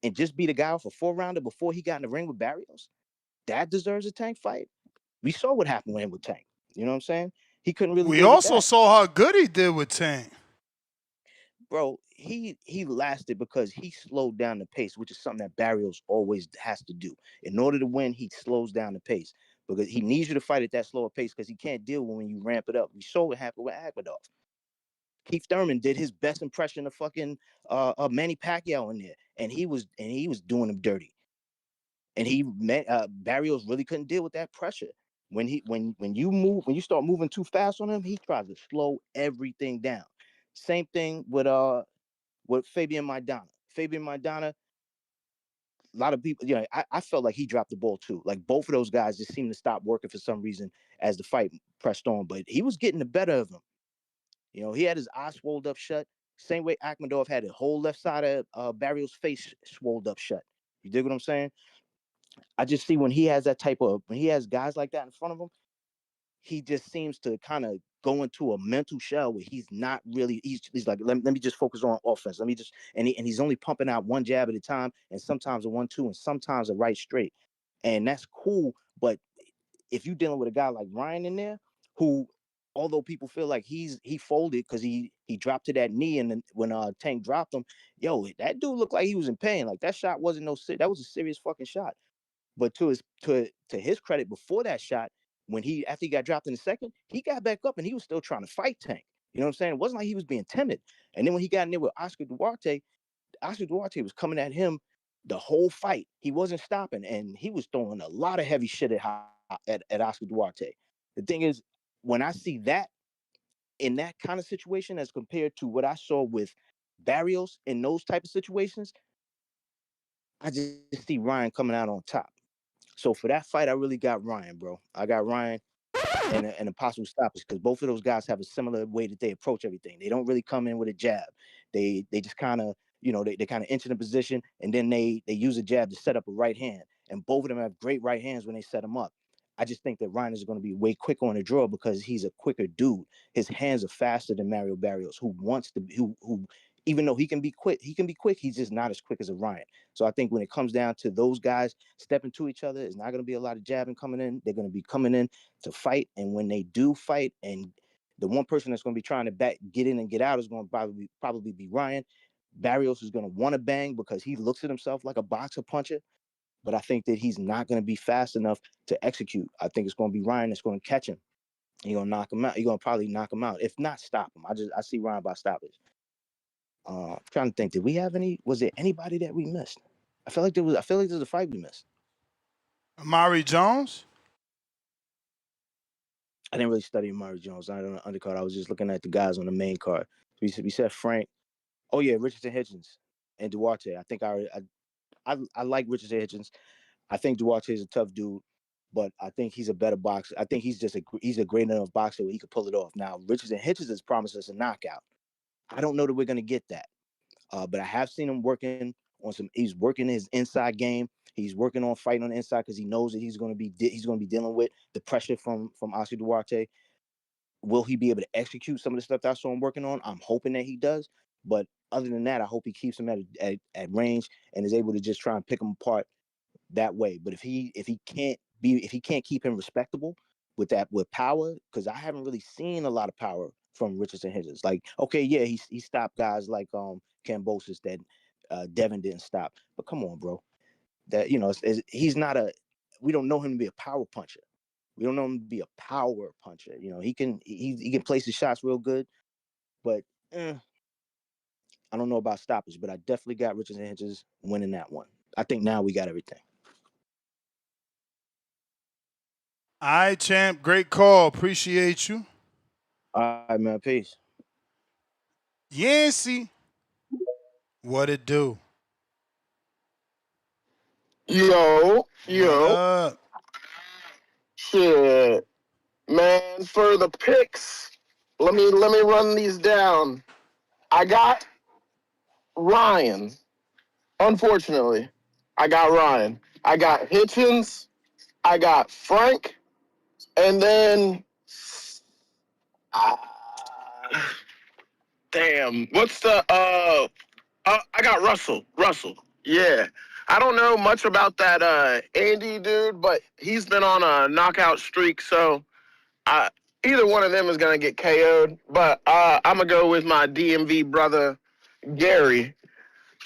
and just beat a guy off a 4-rounder before he got in the ring with Barrios. That deserves a Tank fight. We saw what happened with him with Tank. You know what I'm saying? He couldn't really. We also saw how good he did with Tank. Bro, he lasted because he slowed down the pace, which is something that Barrios always has to do. In order to win, he slows down the pace because he needs you to fight at that slower pace because he can't deal with when you ramp it up. We saw what happened with Akhmadov. Keith Thurman did his best impression of fucking Manny Pacquiao in there, and he was doing him dirty. And Barrios really couldn't deal with that pressure. When you start moving too fast on him, he tries to slow everything down. Same thing with Fabian Maidana. Fabian Maidana, a lot of people, I felt like he dropped the ball too. Like both of those guys just seemed to stop working for some reason as the fight pressed on, but he was getting the better of him. He had his eyes swolled up shut. Same way Akhmadov had the whole left side of Barrios' face swolled up shut. You dig what I'm saying? I just see when he has guys like that in front of him, he just seems to kind of go into a mental shell where he's not really, he's like, let me just focus on offense. Let me just, and he's only pumping out one jab at a time, and sometimes a 1-2, and sometimes a right straight. And that's cool. But if you're dealing with a guy like Ryan in there, who, although people feel like he folded because he dropped to that knee, and then when Tank dropped him, that dude looked like he was in pain. Like that shot wasn't that was a serious fucking shot. But to his credit, before that shot, after he got dropped in the second, he got back up and he was still trying to fight Tank. You know what I'm saying? It wasn't like he was being timid. And then when he got in there with Oscar Duarte was coming at him the whole fight. He wasn't stopping, and he was throwing a lot of heavy shit at Oscar Duarte. The thing is, when I see that in that kind of situation as compared to what I saw with Barrios in those type of situations, I just see Ryan coming out on top. So for that fight, I really got Ryan, bro. I got Ryan and a possible stoppage because both of those guys have a similar way that they approach everything. They don't really come in with a jab. They just kind of, they kind of enter the position, and then they use a jab to set up a right hand. And both of them have great right hands when they set them up. I just think that Ryan is going to be way quicker on the draw because he's a quicker dude. His hands are faster than Mario Barrios, who even though he can be quick, he's just not as quick as a Ryan. So I think when it comes down to those guys stepping to each other, it's not going to be a lot of jabbing coming in. They're going to be coming in to fight. And when they do fight, and the one person that's going to be trying to get in and get out is going to probably be Ryan. Barrios is going to want to bang because he looks at himself like a boxer puncher. But I think that he's not going to be fast enough to execute. I think it's going to be Ryan that's going to catch him. He's going to knock him out. He's going to probably knock him out, if not stop him. I see Ryan by stoppage. I'm trying to think. Was there anybody that we missed? I feel like there's a fight we missed. Amari Jones? I didn't really study Amari Jones. I don't know undercard. I was just looking at the guys on the main card. We said Frank. Oh yeah, Richardson Hitchins and Duarte. I think I like Richardson Hitchins. I think Duarte is a tough dude, but I think he's a better boxer. I think he's a great enough boxer where he could pull it off. Now, Richardson Hitchins has promised us a knockout. I don't know that we're going to get that, but I have seen him working on he's working his inside game. He's working on fighting on the inside because he knows that he's going to be dealing with the pressure from Oscar Duarte. Will he be able to execute some of the stuff that I saw him working on? I'm hoping that he does. But other than that, I hope he keeps him at range and is able to just try and pick him apart that way. But if he can't keep him respectable with power, because I haven't really seen a lot of power from Richardson Hitchins. Like, okay, yeah, he stopped guys like Kambosos that Devin didn't stop. But come on, bro. That he's not we don't know him to be a power puncher. We don't know him to be a power puncher. He can place his shots real good, but I don't know about stoppage. But I definitely got Richardson Hitchins winning that one. I think now we got everything. All right, champ. Great call. Appreciate you. All right, man. Peace. Yancey. What it do? Yo. What up? Shit. Man, for the picks, let me run these down. I got Ryan. Unfortunately, I got Ryan. I got Hitchins. I got Frank. And then damn, what's the I got Russell. Yeah. I don't know much about that Andy dude, but he's been on a knockout streak, so either one of them is gonna get KO'd. But I'm gonna go with my DMV brother, Gary.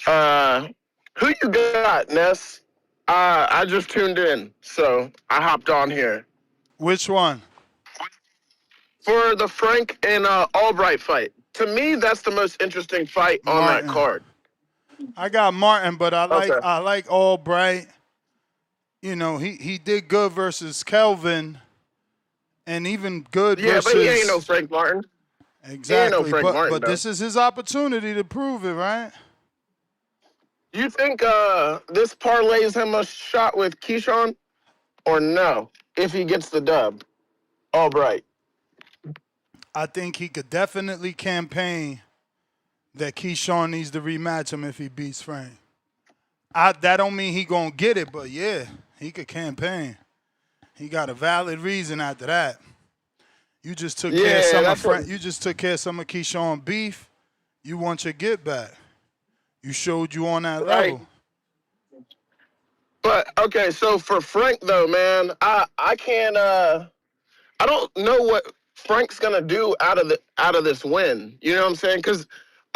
Who you got, Ness? I just tuned in, so I hopped on here. Which one? For the Frank and Albright fight. To me, that's the most interesting fight on that card. I got Martin, but I Okay. like Albright. You know, he did good versus Kelvin, and even good Yeah, versus. but he ain't no Frank Martin. Exactly, He ain't no Frank but Martin, though. this is his opportunity to prove it, right? You think this parlays him a shot with Keyshawn, or no? If he gets the dub, Albright. I think he could definitely campaign that Keyshawn needs to rematch him if he beats Frank. That don't mean he gonna get it, but yeah, he could campaign. He got a valid reason after that. You just took care of some of Frank. You just took care of some of Keyshawn beef. You want your get back. You showed you on that level. But okay, so for Frank though, man, I can't. I don't know what Frank's gonna do out of this win. You know what I'm saying? Because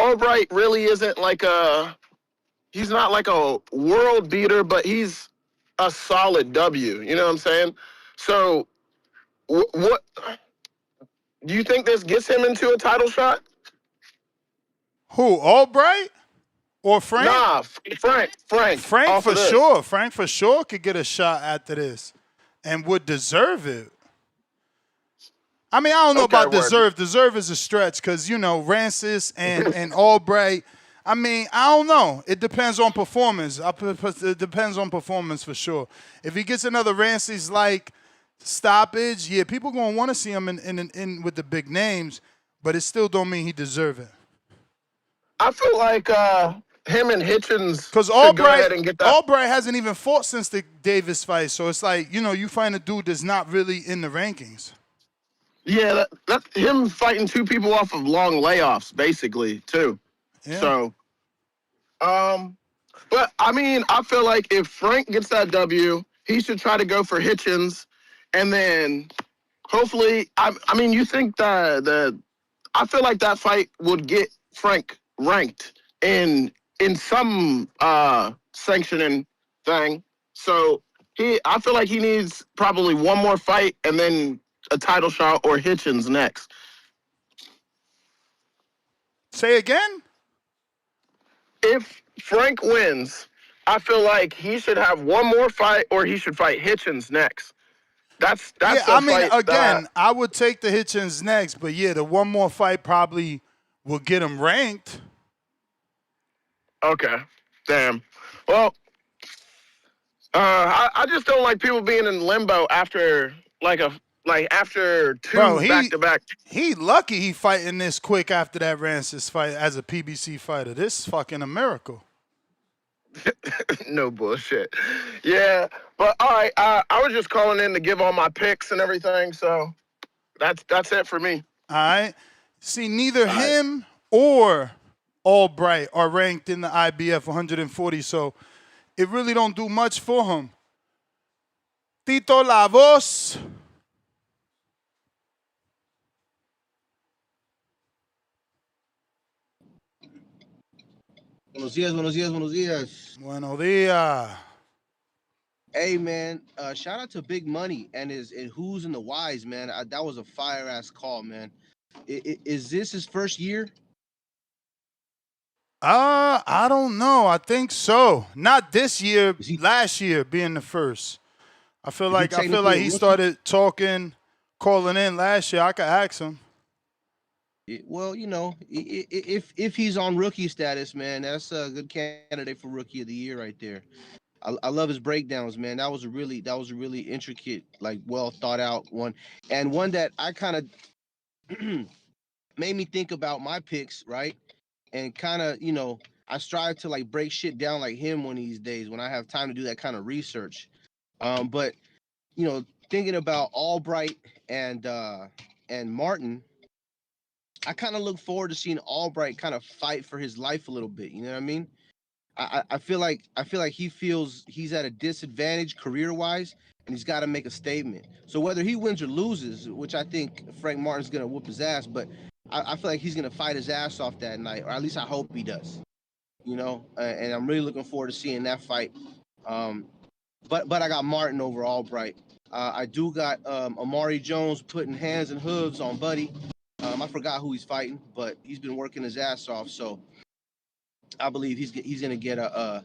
Albright really isn't like he's not like a world beater, but he's a solid W. You know what I'm saying? So what do you think this gets him into a title shot? Who, Albright or Frank? Nah, Frank. Frank for sure. Frank for sure could get a shot after this, and would deserve it. I mean, I don't know about deserve. Deserve is a stretch because, you know, Rancis and Albright. I mean, I don't know. It depends on performance. It depends on performance for sure. If he gets another Rancis-like stoppage, yeah, people going to want to see him in with the big names, but it still don't mean he deserve it. I feel like him and Hitchins because go ahead and get that. Albright hasn't even fought since the Davis fight, so it's like, you know, you find a dude that's not really in the rankings. Yeah, that's him fighting two people off of long layoffs, basically, too. Yeah. So, but I mean, I feel like if Frank gets that W, he should try to go for Hitchins, and then hopefully, I mean, you think I feel like that fight would get Frank ranked in some sanctioning thing. So I feel like he needs probably one more fight and then a title shot or Hitchins next. Say again? If Frank wins, I feel like he should have one more fight or he should fight Hitchins next. That's yeah, I mean, again, I would take the Hitchins next, but yeah, the one more fight probably will get him ranked. Okay. Damn. Well, I just don't like people being in limbo after after two back-to-back. He lucky he fighting this quick after that Rancis fight as a PBC fighter. This is fucking a miracle. No bullshit. Yeah, but all right. I was just calling in to give all my picks and everything, so that's it for me. All right. See, neither him or Albright are ranked in the IBF 140, so it really don't do much for him. Tito La Voz. Buenos días, buenos días, buenos días. Buenos días. Hey man, shout out to Big Money and who's in the wise, man. That was a fire ass call, man. Is this his first year? I don't know. I think so. Not this year. Last year being the first. I feel like he started calling in last year. I could ask him. Well, you know, if he's on rookie status, man, that's a good candidate for Rookie of the Year right there. I love his breakdowns, man. That was a really intricate, like well thought out one, and one that I kind of made me think about my picks, right? And kind of, you know, I strive to like break shit down like him one of these days when I have time to do that kind of research. But you know, thinking about Albright and Martin, I kind of look forward to seeing Albright kind of fight for his life a little bit. You know what I mean? I feel like he feels he's at a disadvantage career-wise, and he's got to make a statement. So whether he wins or loses, which I think Frank Martin's gonna whoop his ass, but I feel like he's gonna fight his ass off that night, or at least I hope he does. And I'm really looking forward to seeing that fight. Um, but I got Martin over Albright. I do got Amari Jones putting hands and hooves on Buddy. I forgot who he's fighting, but he's been working his ass off. So I believe he's gonna get a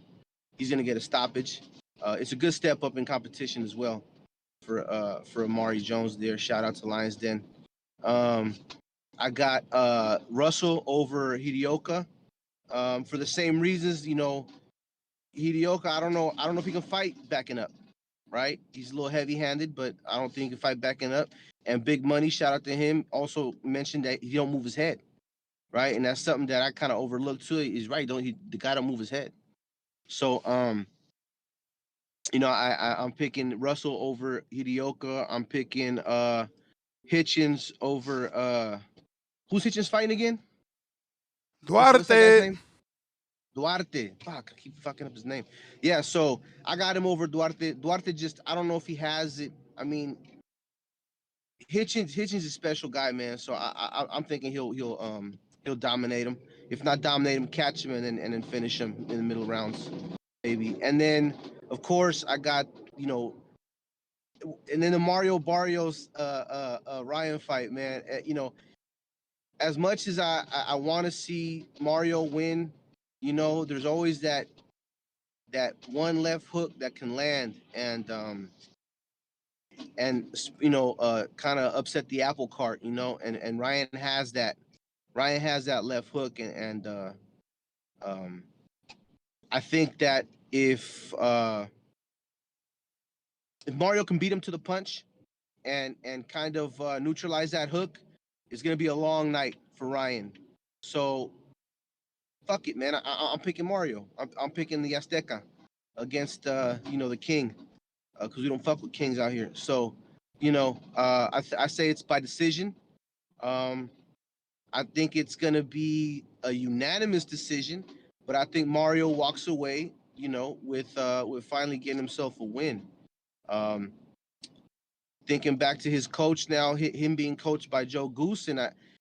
stoppage. It's a good step up in competition as well for Amari Jones there. Shout out to Lions Den. Um, I got Russell over Hiraoka for the same reasons. Hiraoka, I don't know if he can fight backing up. Right, he's a little heavy-handed, but I don't think he can fight backing up. And Big Money, shout out to him, also mentioned that he don't move his head. Right, and that's something that I kind of overlooked too. He's right, the guy don't move his head. So I'm picking Russell over Hiraoka. I'm picking Hitchins over who's Hitchins fighting again? What's that guy's Duarte. name? Duarte. Fuck, I keep fucking up his name. Yeah, so I got him over Duarte. Duarte just I don't know if he has it. I mean, Hitchins is a special guy, man. So I'm thinking he'll dominate him. If not dominate him, catch him and then finish him in the middle rounds, maybe. And then of course I got and then the Mario Barrios Ryan fight, man. As much as I want to see Mario win, there's always that one left hook that can land and kind of upset the apple cart, and Ryan has that. Ryan has that left hook, and um, I think that if Mario can beat him to the punch and kind of neutralize that hook, it's gonna be a long night for Ryan. So fuck it, man. I'm picking Mario. I'm picking the Azteca against the King because we don't fuck with kings out here. So I say it's by decision. Um, I think it's gonna be a unanimous decision, but I think Mario walks away, with finally getting himself a win. Um, Thinking back to his coach now, him being coached by Joe Goose, and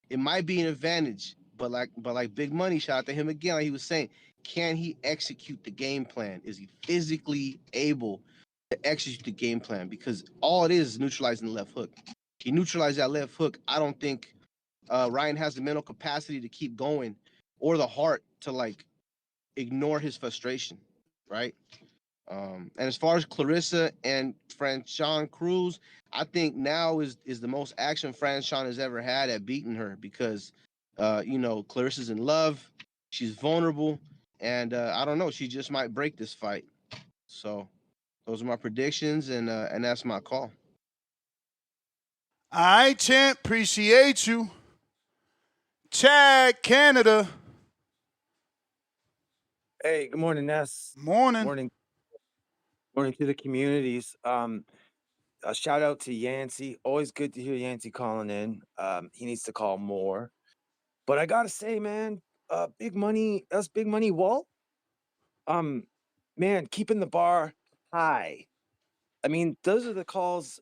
it might be an advantage. But like Big Money, shout out to him again. Like he was saying, can he execute the game plan? Is he physically able to execute the game plan? Because all it is neutralizing the left hook. He neutralized that left hook. I don't think Ryan has the mental capacity to keep going, or the heart to ignore his frustration, right? And as far as Clarissa and Franchon Cruz, I think now is the most action Franchon has ever had at beating her because, Clarissa's in love, she's vulnerable, and I don't know, she just might break this fight. So those are my predictions, and that's my call. All right, champ. Appreciate you. Chad, Canada. Hey, good morning, Ness. Morning. Morning to the communities. A shout out to Yancey. Always good to hear Yancey calling in. He needs to call more. But I gotta say, man, Big Money, that's Big Money Walt. Man, keeping the bar high. I mean, those are the calls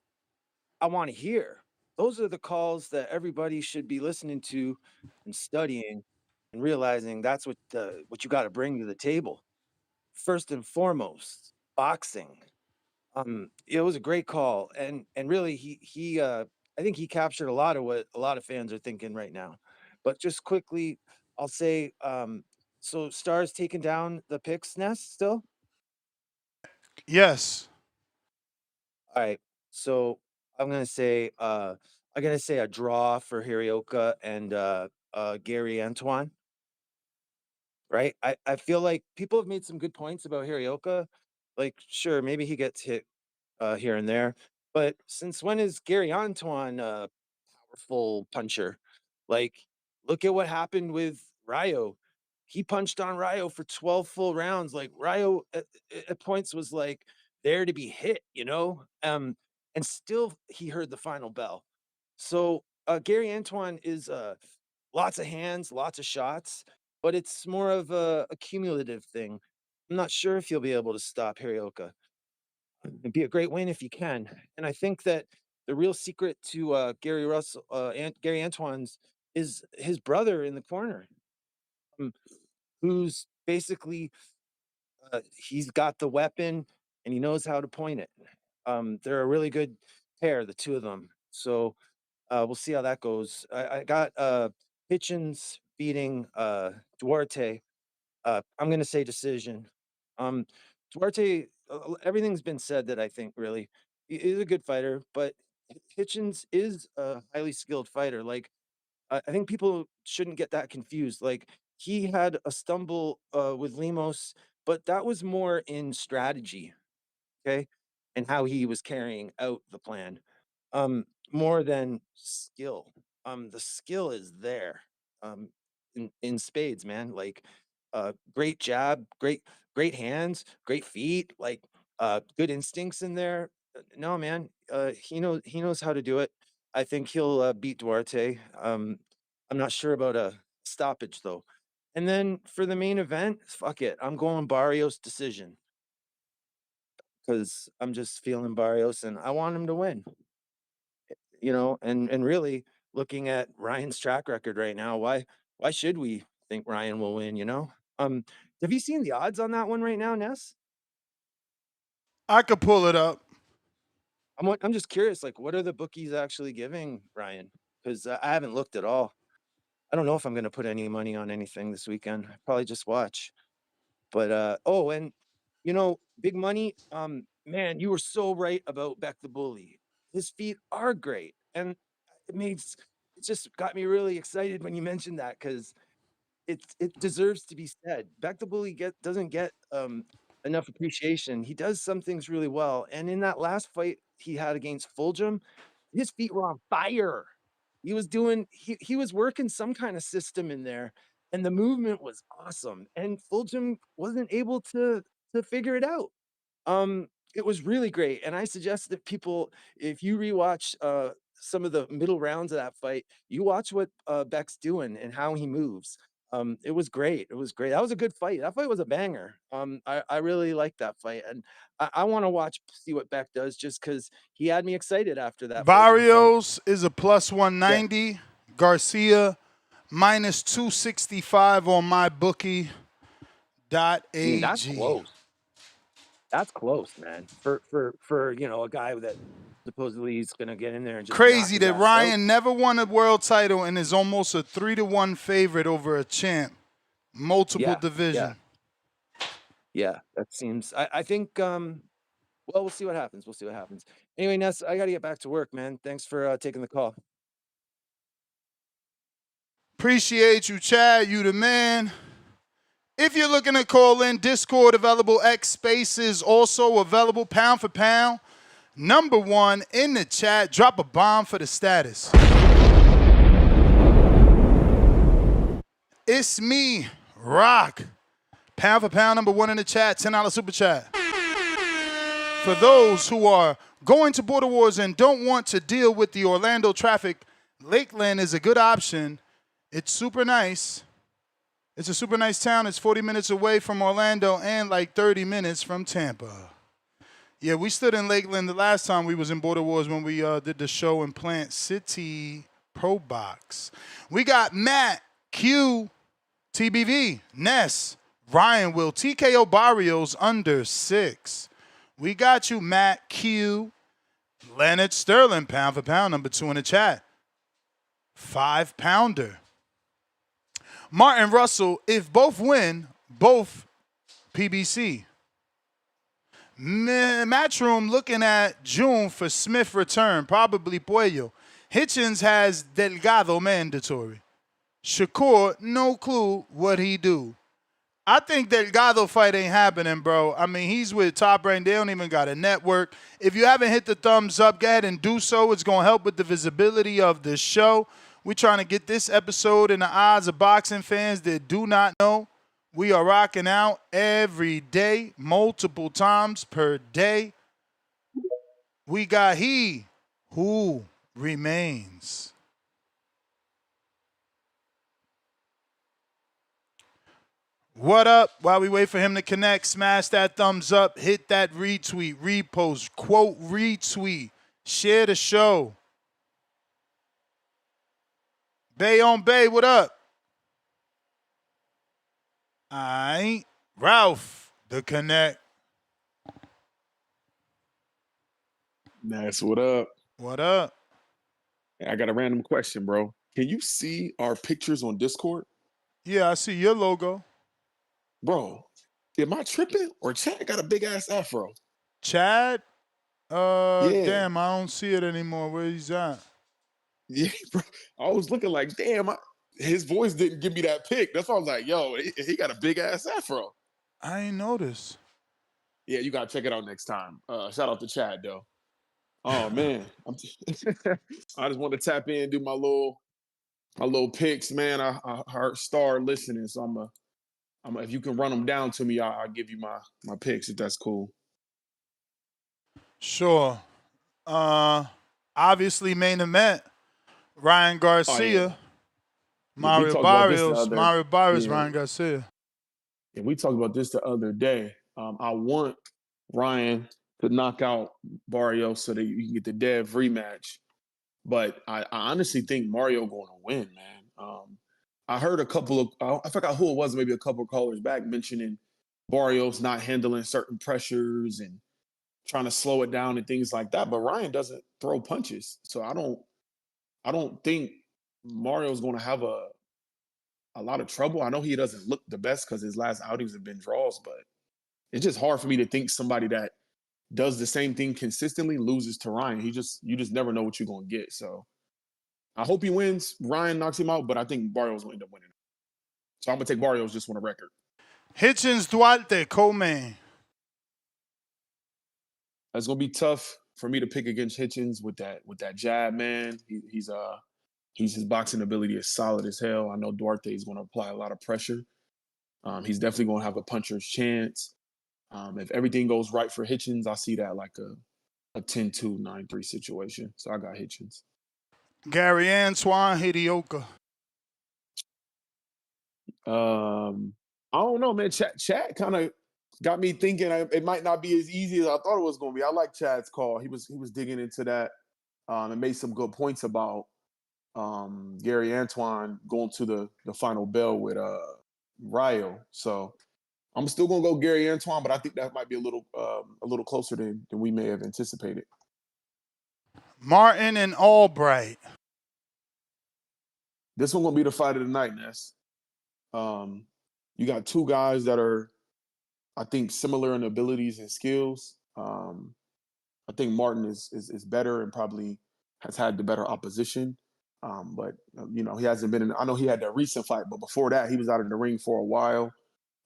I want to hear. Those are the calls that everybody should be listening to and studying and realizing that's what you got to bring to the table. First and foremost, boxing. It was a great call, and really, I think he captured a lot of what a lot of fans are thinking right now. But just quickly, I'll say, so Stars taking down the picks nest still. Yes. All right, so I'm gonna say a draw for Hirioka and Gary Antuanne. Right, I feel like people have made some good points about Hirioka. Like, sure, maybe he gets hit here and there. But since when is Gary Antoine a powerful puncher? Like, look at what happened with Ryo. He punched on Ryo for 12 full rounds. Like Ryo at points was like there to be hit. And still he heard the final bell. So Gary Antoine is lots of hands, lots of shots, but it's more of a cumulative thing. I'm not sure if you'll be able to stop Hirioka. It'd be a great win if you can. And I think that the real secret to Gary Antoine's is his brother in the corner, um, who's basically he's got the weapon and he knows how to point it. They're a really good pair, the two of them. So we'll see how that goes. I got Hitchins beating Duarte. I'm going to say decision. Um, Duarte, everything's been said that I think really is a good fighter, but Hitchins is a highly skilled fighter. Like I think people shouldn't get that confused. Like he had a stumble with Lemos, but that was more in strategy, okay, and how he was carrying out the plan, um, more than skill. The skill is there, in spades, man. Like, great jab, great hands, great feet, like, good instincts in there. No, man, he knows how to do it. I think he'll beat Duarte. I'm not sure about a stoppage though. And then for the main event, fuck it, I'm going Barrios decision because I'm just feeling Barrios and I want him to win. And really looking at Ryan's track record right now, why should we think Ryan will win? Have you seen the odds on that one right now, Ness? I could pull it up. I'm just curious, like, what are the bookies actually giving Ryan? Because I haven't looked at all. I don't know if I'm going to put any money on anything this weekend. Probably just watch. But oh, and big money. Man, you were so right about Beck the Bully. His feet are great, and it just got me really excited when you mentioned that because it deserves to be said. Beck the Bully doesn't get enough appreciation. He does some things really well, and in that last fight he had against Fulgham, his feet were on fire. He was working some kind of system in there, and the movement was awesome. And Fulgham wasn't able to figure it out. It was really great, and I suggest that people, if you rewatch some of the middle rounds of that fight, you watch what Beck's doing and how he moves. It was great. It was great. That was a good fight. That fight was a banger. I really liked that fight, and I want to see what Beck does just because he had me excited after that Fulgham fight. Barrios is a plus Yeah. 190. Garcia minus 265 on mybookie.ag. That's close. That's close, man. For a guy that supposedly he's gonna get in there and just knock Crazy his that ass Ryan out. never won a world title and is almost a 3-1 favorite over a champ. Multiple Yeah, division. yeah. That seems. I think. Well, we'll see what happens. We'll see what happens. Anyway, Ness, I got to get back to work, man. Thanks for taking the call. Appreciate you, Chad. You the man. If you're looking to call in, Discord available, X Spaces also available, pound for pound. Number one in the chat. Drop a bomb for the status. It's me, Rock. Pound for pound, number one in the chat. $10 super chat. For those who are going to Border Wars and don't want to deal with the Orlando traffic, Lakeland is a good option. It's super nice. It's a super nice town. It's 40 minutes away from Orlando and like 30 minutes from Tampa. Yeah, we stood in Lakeland the last time we was in Border Wars when we did the show in Plant City Pro Box. We got Matt, Q, TBV, Ness, Ryan Will, TKO Barrios under 6. We got you, Matt, Q, Leonard Sterling, pound for pound, number 2 in the chat. 5-pounder. Martin Russell, if both win, both PBC. Matchroom looking at June for Smith return, probably Puello. Hitchins has Delgado mandatory. Shakur, no clue what he do. I think Delgado fight ain't happening, bro. I mean, he's with Top Rank. They don't even got a network. If you haven't hit the thumbs up, go ahead and do so. It's going to help with the visibility of the show. We're trying to get this episode in the eyes of boxing fans that do not know. We are rocking out every day, multiple times per day. We got He Who Remains. What up? While we wait for him to connect, smash that thumbs up, hit that retweet, repost, quote, retweet, share the show. Bay on Bay, what up? All right. Ralph, the connect. That's what up. What up? I got a random question, bro. Can you see our pictures on Discord? Yeah, I see your logo. Bro, am I tripping? Or Chad got a big ass afro? Chad? Yeah. Damn, I don't see it anymore. Where he's at? Yeah, bro. I was looking like, damn, his voice didn't give me that pic. That's why I was like, yo, he got a big ass afro. I ain't noticed. Yeah, you gotta check it out next time. Shout out to Chad though. Oh man, I just want to tap in, do my little picks, man. I heard Star listening, so if you can run them down to me, I'll give you my picks if that's cool. Sure. Obviously main event. Ryan Garcia. Oh, yeah. Mario Barrios. Mario Barrios, Ryan Garcia. And we talked about this the other day. I want Ryan to knock out Barrios so that you can get the Dev rematch. But I honestly think Mario going to win, man. I heard a couple of, I forgot who it was, maybe a couple of callers back mentioning Barrios not handling certain pressures and trying to slow it down and things like that. But Ryan doesn't throw punches. So I don't think Mario's going to have a lot of trouble. I know he doesn't look the best because his last outings have been draws, but it's just hard for me to think somebody that does the same thing consistently loses to Ryan. You just never know what you're gonna get. So I hope he wins. Ryan knocks him out, but I think Barrios will end up winning. So I'm gonna take Barrios just on a record. Hitchins Duarte, co-main. It's gonna be tough for me to pick against Hitchins with that jab, man. He's his boxing ability is solid as hell. I know Duarte is gonna apply a lot of pressure. He's definitely gonna have a puncher's chance. If everything goes right for Hitchins, I see that like a 10-2, 9-3 situation. So I got Hitchins. Gary Antuanne Hiraoka. I don't know, man. Chad kind of got me thinking it might not be as easy as I thought it was going to be. I like Chad's call. He was digging into that and made some good points about Gary Antuanne going to the final bell with Rio. So I'm still gonna go Gary Antuanne, but I think that might be a little closer than we may have anticipated. Martin and Albright. This one gonna be the fight of the night, Ness. You got two guys that are, I think, similar in abilities and skills. I think Martin is better and probably has had the better opposition. But he hasn't been in. I know he had that recent fight, but before that, he was out of the ring for a while.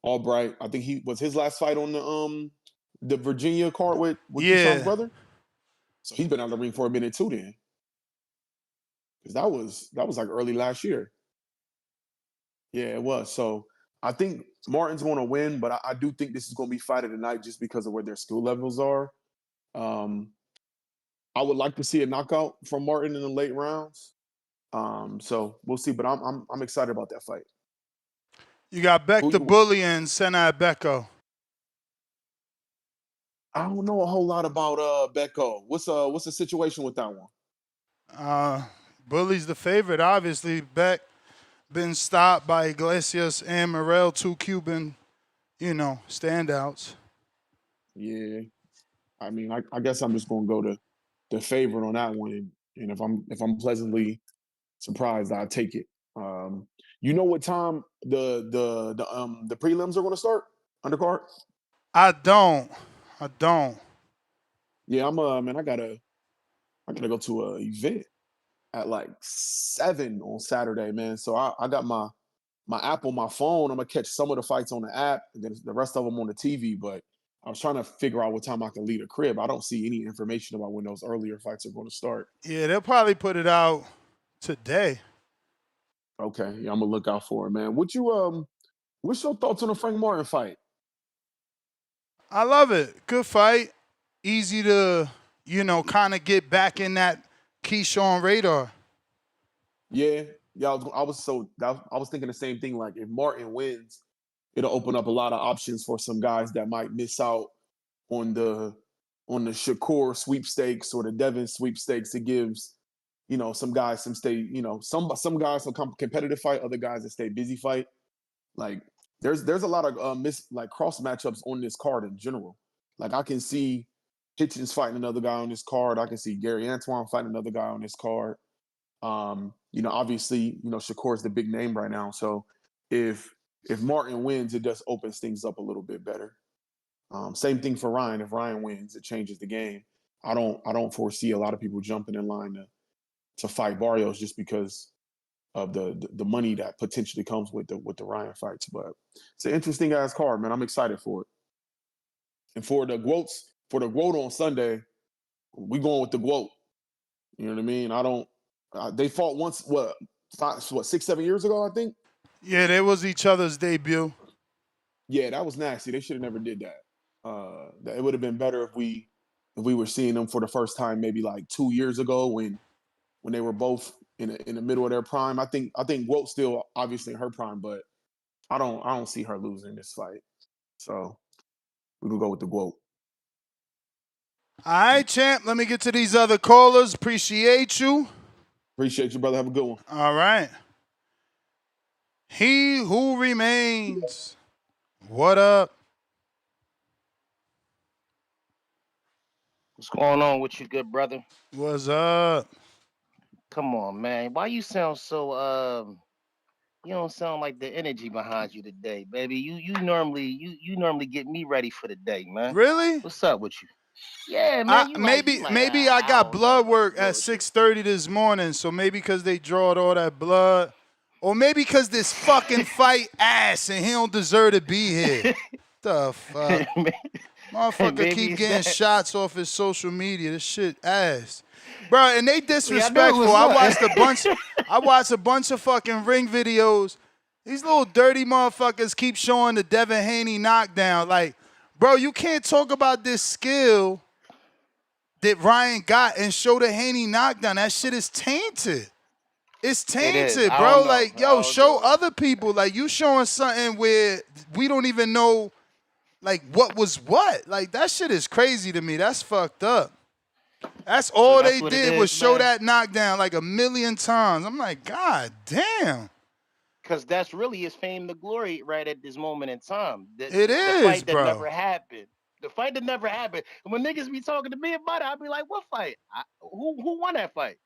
Albright, I think he was his last fight on the Virginia card with Keyshawn's brother. So he's been out of the ring for a minute too then. Because that was like early last year. Yeah, it was. So I think Martin's going to win, but I do think this is going to be fight of the night just because of where their skill levels are. I would like to see a knockout from Martin in the late rounds. So we'll see, but I'm excited about that fight. You got Beck the Bully and Senai Becko. I don't know a whole lot about Becko. What's the situation with that one? Bully's the favorite, obviously. Beck been stopped by Iglesias and Morel, two Cuban, standouts. Yeah. I mean, I guess I'm just gonna go to the favorite on that one. And if I'm pleasantly surprised, I'll take it. You know what time the prelims are gonna start? Undercard? I don't. Yeah, man, I gotta go to an event at like 7 on Saturday, man. So I got my app on my phone. I'm gonna catch some of the fights on the app and then the rest of them on the TV. But I was trying to figure out what time I can leave the crib. I don't see any information about when those earlier fights are going to start. Yeah, they'll probably put it out today. Okay, yeah, I'm gonna look out for it, man. What's your thoughts on the Frank Martin fight? I love it. Good fight. Easy to, kind of get back in that Keyshawn radar. Yeah, I was thinking the same thing. Like if Martin wins, it'll open up a lot of options for some guys that might miss out on the Shakur sweepstakes or the Devin sweepstakes. It gives some guys, some stay, some guys will come competitive fight, other guys that stay busy fight. Like there's a lot of cross matchups on this card in general. Like I can see Hitchins fighting another guy on this card. I can see Gary Antuanne fighting another guy on this card. Obviously, Shakur is the big name right now. So if Martin wins, it just opens things up a little bit better. Same thing for Ryan. If Ryan wins, it changes the game. I don't foresee a lot of people jumping in line to fight Barrios just because of the money that potentially comes with the Ryan fights. But it's an interesting ass card, man. I'm excited for it. And for the Guotes, on Sunday, we going with the Guote. You know what I mean? They fought once, 6, 7 years ago, I think? Yeah, they was each other's debut. Yeah, that was nasty. They should have never did that. It would have been better if we were seeing them for the first time maybe like 2 years ago when they were both in the middle of their prime. I think Guote's still obviously in her prime, but I don't see her losing this fight. So we will go with the Guote. All right, champ. Let me get to these other callers. Appreciate you. Appreciate you, brother. Have a good one. All right. He who remains. What up? What's going on with you, good brother? What's up? Come on, man. Why you sound so you don't sound like the energy behind you today, baby. You normally get me ready for the day, man. Really? What's up with you? Yeah, man. Maybe I got blood work at 6:30 this morning, so maybe because they drawed all that blood, or maybe because this fucking fight ass and he don't deserve to be here. The fuck, motherfucker keep getting shots off his social media. This shit ass, bro. And they disrespectful. I watched a bunch of fucking ring videos. These little dirty motherfuckers keep showing the Devin Haney knockdown. Like, bro, you can't talk about this skill that Ryan got and show the Haney knockdown. That shit is tainted. It's tainted, bro. Like, yo, show other people. Like, you showing something where we don't even know, like, what was what. Like, that shit is crazy to me. That's fucked up. That's all they did was show that knockdown like a million times. I'm like, God damn. Because that's really his fame to glory right at this moment in time. It is, the fight bro. That never happened. The fight that never happened. And when niggas be talking to me about it, I'll be like, what fight? Who won that fight?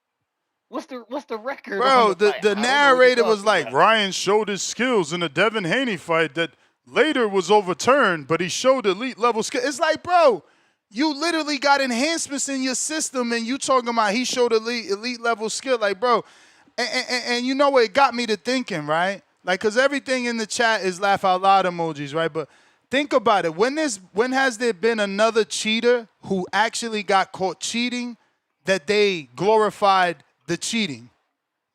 What's the record? Bro, the narrator was like, about. Ryan showed his skills in a Devin Haney fight that later was overturned, but he showed elite level skill. It's like, bro, you literally got enhancements in your system and you talking about he showed elite level skill. Like, bro, and you know what, it got me to thinking, right? Like, because everything in the chat is laugh out loud emojis, right? But think about it. When has there been another cheater who actually got caught cheating that they glorified the cheating?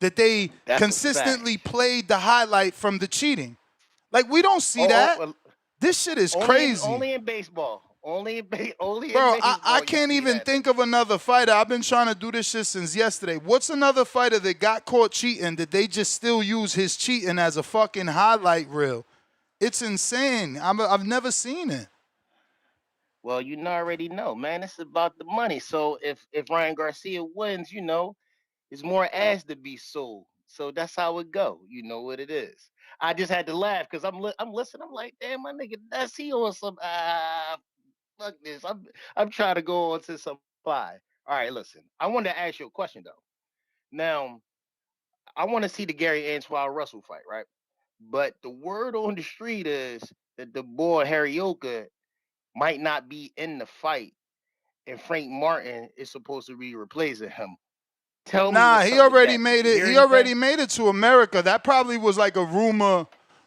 That they consistently played the highlight from the cheating? Like, we don't see that. This shit is crazy. Only in baseball. Only in Bro, baseball. I can't even think of another fighter. I've been trying to do this shit since yesterday. What's another fighter that got caught cheating that they just still use his cheating as a fucking highlight reel? It's insane. I've never seen it. Well, you already know, man. It's about the money. So if Ryan Garcia wins, it's more ass to be sold. So that's how it go. You know what it is. I just had to laugh because I'm listening. I'm like, damn, my nigga, that's he on some fuck this. I'm trying to go on to some fly. All right, listen. I wanted to ask you a question though. Now, I want to see the Gary Antuanne Russell fight, right? But the word on the street is that the boy Hiraoka might not be in the fight, and Frank Martin is supposed to be replacing him. Tell me. Nah, he already made it. He already made it to America. That probably was like a rumor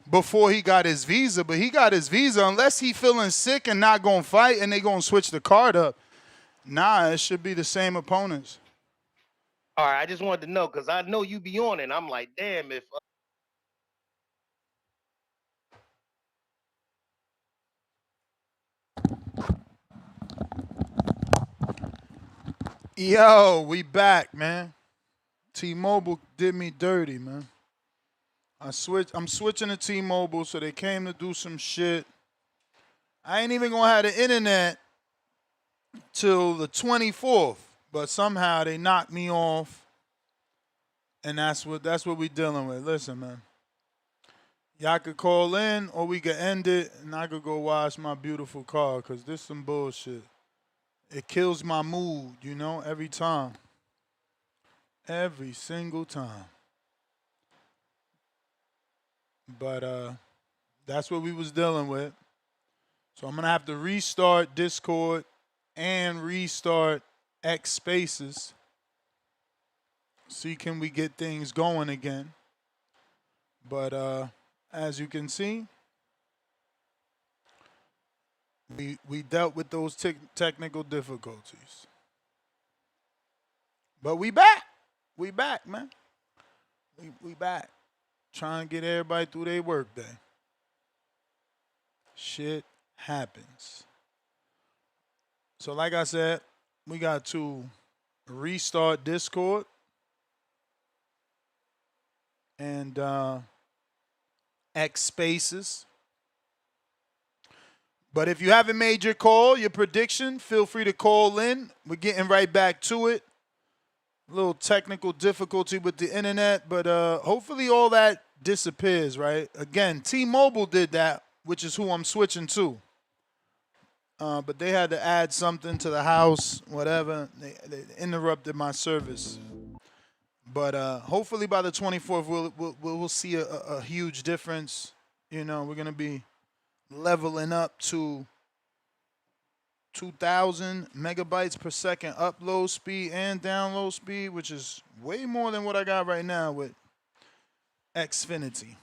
before he got his visa, but he got his visa. Unless he feeling sick and not gonna fight, and they gonna switch the card up. Nah, it should be the same opponents. All right, I just wanted to know because I know you be on it. And I'm like, damn, if. Yo, we back, man. T-Mobile did me dirty, man. I'm switching to T-Mobile, so they came to do some shit. I ain't even gonna have the internet till the 24th, but somehow they knocked me off And that's what we dealing with. Listen, man. Y'all could call in or we could end it and I could go wash my beautiful car because this some bullshit. It kills my mood, you know, every time. Every single time. But that's what we was dealing with. So I'm gonna have to restart Discord and restart X Spaces. See can we get things going again. But as you can see, we dealt with those technical difficulties. But we back. We back, man. We back. Trying to get everybody through their work day. Shit happens. So like I said, we got to restart Discord and X Spaces. But if you haven't made your call, your prediction, feel free to call in. We're getting right back to it. A little technical difficulty with the internet, but hopefully all that disappears, right? Again, T-Mobile did that, which is who I'm switching to. But they had to add something to the house, whatever. They interrupted my service. But hopefully by the 24th, we'll see a huge difference. You know, we're going to be leveling up to 2,000 megabytes per second upload speed and download speed, which is way more than what I got right now with Xfinity.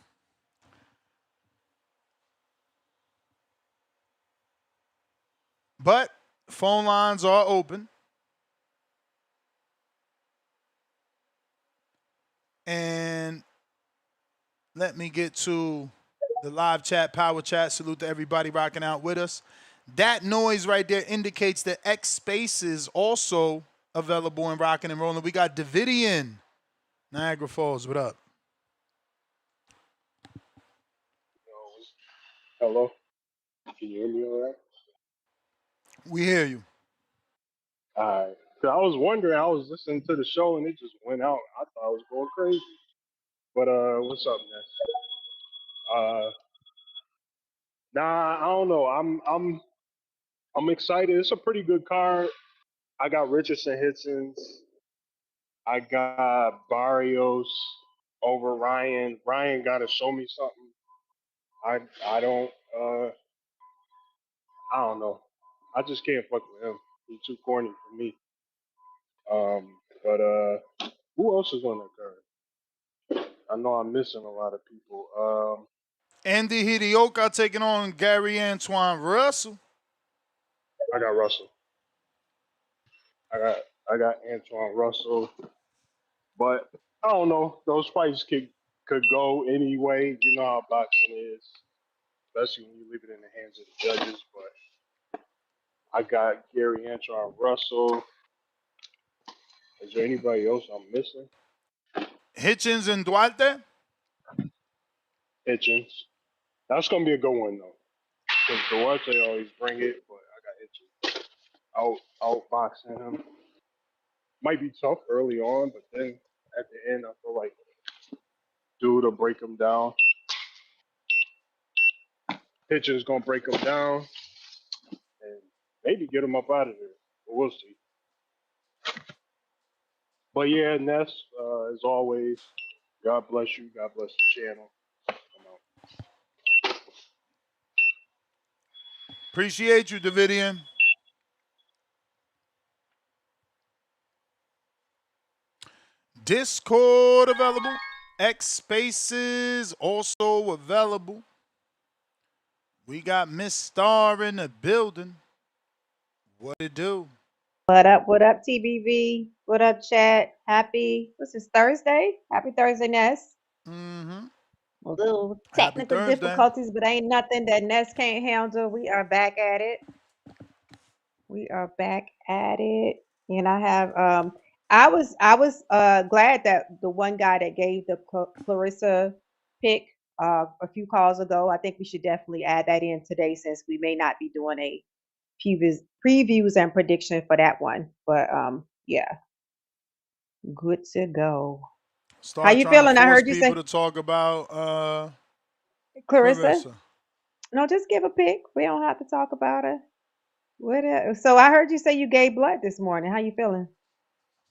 But phone lines are open. And let me get to the live chat, power chat. Salute to everybody rocking out with us. That noise right there indicates that X Spaces also available and rocking and rolling. We got Davidian, Niagara Falls. What up? Hello? Can you hear me all right? We hear you. All right. 'Cause I was wondering, I was listening to the show and it just went out. I thought I was going crazy. But what's up, Ness? Nah, I don't know. I'm excited. It's a pretty good card. I got Richardson Hitchins. I got Barrios over Ryan. Ryan gotta show me something. I don't I don't know. I just can't fuck with him. He's too corny for me. But who else is on that card? I know I'm missing a lot of people. Andy Hiraoka taking on Gary Antuanne Russell. I got Russell. I got Antoine Russell. But I don't know. Those fights could go any way. You know how boxing is, especially when you leave it in the hands of the judges. But I got Gary Antoine Russell. Is there anybody else I'm missing? Hitchins and Duarte? Hitchins. That's gonna be a good one though. Because Duarte always bring it, but I got Hitchins outboxing him. Might be tough early on, but then at the end I feel like dude will break him down. Hitchins gonna break him down and maybe get him up out of there. But we'll see. But yeah, Ness, as always, God bless you. God bless the channel. Appreciate you, Davidian. Discord available. X Spaces also available. We got Miss Star in the building. What it do? What up, TBV? What up, chat? Happy, what's this, Thursday? Happy Thursday, Ness. Mm-hmm. A little Happy technical Thursday. difficulties, but ain't nothing that Ness can't handle. We are back at it. And I have I was glad that the one guy that gave the Clarissa pick a few calls ago. I think we should definitely add that in today since we may not be doing a previews and prediction for that one. But yeah, good to go. Start you trying to feeling? I force heard you people say to talk about Clarissa. Clarissa. No, just give a pick. We don't have to talk about her. So I heard you say you gave blood this morning. How you feeling?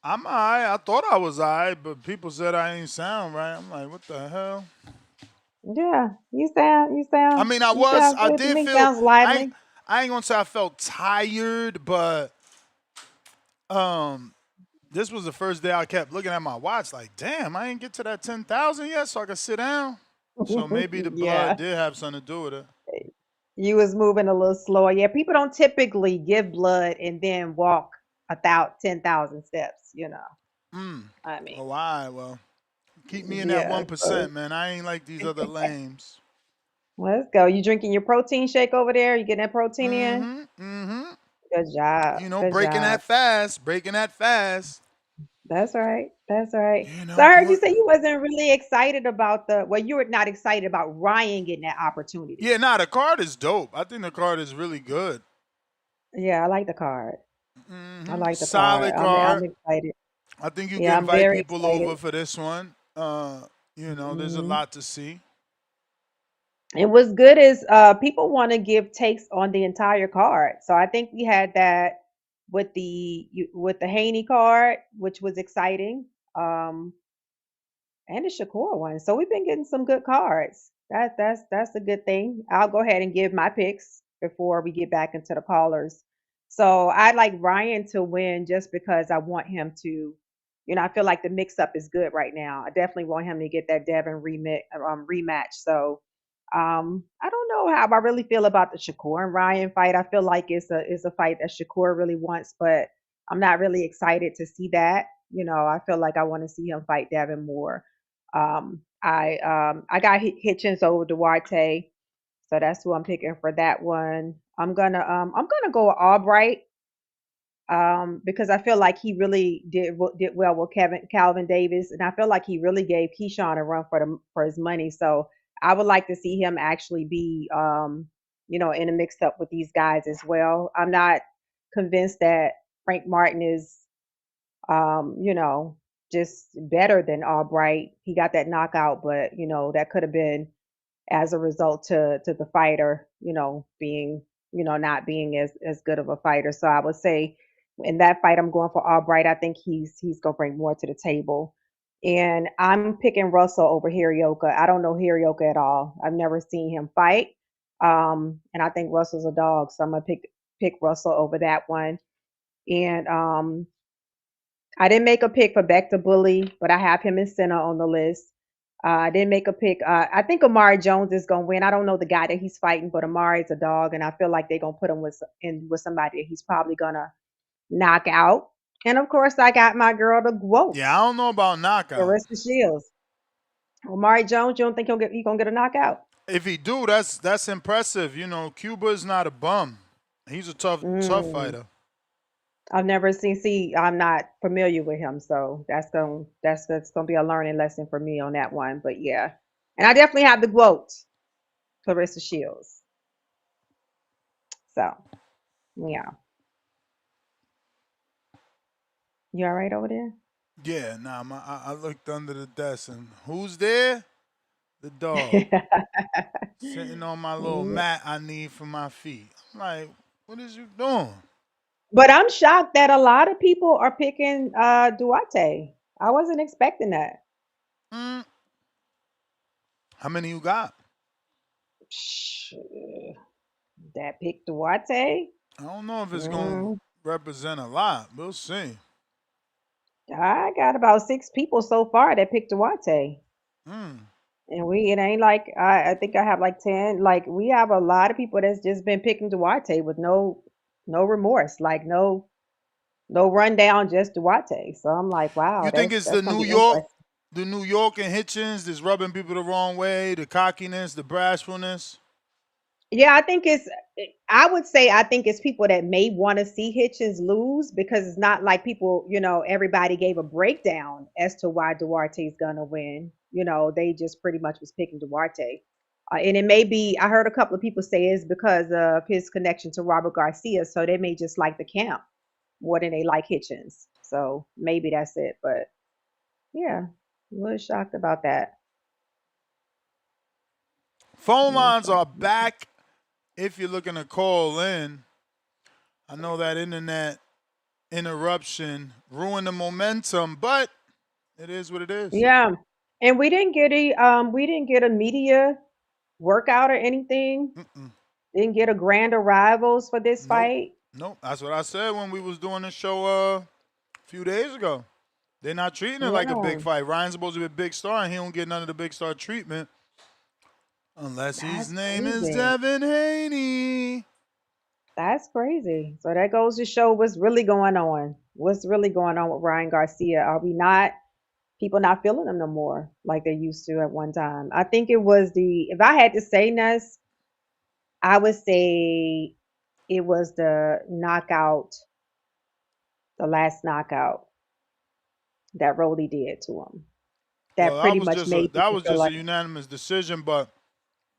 I'm alright. I thought I was alright, but people said I ain't sound right. I'm like, what the hell? Yeah, you sound I mean, I good to did me. feel. Sounds lively. I ain't gonna say I felt tired, but um, this was the first day I kept looking at my watch. Like, damn, I ain't get to that 10,000 yet, so I could sit down. So maybe the blood Yeah, did have something to do with it. you was moving a little slower. Yeah, people don't typically give blood and then walk 10,000 steps. I mean, Oh, all right. Well, keep me in that yeah. 1%, man. I ain't like these other lames. Let's go. You drinking your protein shake over there? You getting that protein in? Good job. You know, Good breaking job. that fast. Breaking that fast. That's right. That's right. You So know, I heard you doing. say you wasn't really excited about you were not excited about Ryan getting that opportunity. Yeah, nah, the card is dope. I think the card is really good. Yeah, I like the card. I like the card. Solid I'm card. excited. I think you Yeah, can I'm invite very people excited. over for this one. There's a Mhm. lot to see. And what's good is people want to give takes on the entire card. So I think we had that with the Haney card, which was exciting. Um, and the Shakur one. So we've been getting some good cards. That's a good thing. I'll go ahead and give my picks before we get back into the callers. So I'd like Ryan to win just because I want him to, I feel like the mix up is good right now. I definitely want him to get that Devin rematch. So I don't know how I really feel about the Shakur and Ryan fight. I feel like it's a fight that Shakur really wants, but I'm not really excited to see that. I feel like I want to see him fight Devin more. I got Hitchins over Duarte, so that's who I'm picking for that one. I'm gonna go with Albright because I feel like he really did well with Calvin Davis, and I feel like he really gave Keyshawn a run for his money. So I would like to see him actually be in a mix up with these guys as well. I'm not convinced that Frank Martin is just better than Albright. He got that knockout, but that could have been as a result to the fighter, being, not being as good of a fighter. So I would say in that fight, I'm going for Albright. I think he's gonna bring more to the table. And I'm picking Russell over Hiraoka. I don't know Hiraoka at all. I've never seen him fight. And I think Russell's a dog, so I'm gonna pick Russell over that one. And I didn't make a pick for Beck to Bully, but I have him in center on the list. I didn't make a pick. I think Amari Jones is gonna win. I don't know the guy that he's fighting, but Amari is a dog, and I feel like they're gonna put him with somebody that he's probably gonna knock out. And of course, I got my girl the GWOAT, Yeah, I don't know about knockout. Carissa Shields. Amari Jones, you don't think he gonna get a knockout? If he do, that's impressive. Cuba's not a bum. He's a tough Mm, fighter. I've never seen. See, I'm not familiar with him, so that's gonna be a learning lesson for me on that one. But yeah, and I definitely have the GWOAT, Clarissa Shields. So yeah, you all right over there? Yeah, nah, I looked under the desk and who's there? The dog. Sitting on my little Yeah. mat I need for my feet. I'm like, what is you doing? But I'm shocked that a lot of people are picking Duarte. I wasn't expecting that. Mm, how many you got? Psh, that pick Duarte. I don't know if it's going to Mm, represent a lot. We'll see. I got about 6 people so far that picked Duarte. Mm. And it ain't like I think I have like 10. Like we have a lot of people that's just been picking Duarte with no remorse, like no rundown, just Duarte. So I'm like, wow, You think it's that's the gonna New be York, interesting. and Hitchins that's rubbing people the wrong way, the cockiness, the bashfulness? Yeah, I would say I think it's people that may want to see Hitchens lose because it's not like people, everybody gave a breakdown as to why Duarte's gonna win. They just pretty much was picking Duarte. And it may be, I heard a couple of people say it's because of his connection to Robert Garcia. So they may just like the camp more than they like Hitchens. So maybe that's it. But yeah. Was shocked about that. Phone Was lines shocked. are back if you're looking to call in. I know that internet interruption ruined the momentum, but it is what it is. Yeah, and we didn't get a media workout or anything. Didn't get a grand arrivals for this Nope. fight. Nope. That's what I said when we was doing the show a few days ago. They're not treating it like a big Yeah, fight. Ryan's supposed to be a big star, and he don't get none of the big star treatment unless his that's name is crazy. Devin Haney. That's crazy. So that goes to show what's really going on. What's really going on with Ryan Garcia? Are we not people not feeling him no more like they used to at one time? I think it was if I had to say Ness, I would say it was the knockout, the last knockout that Rolly did to him. Well, That pretty much made that people was feel just a like, unanimous decision, but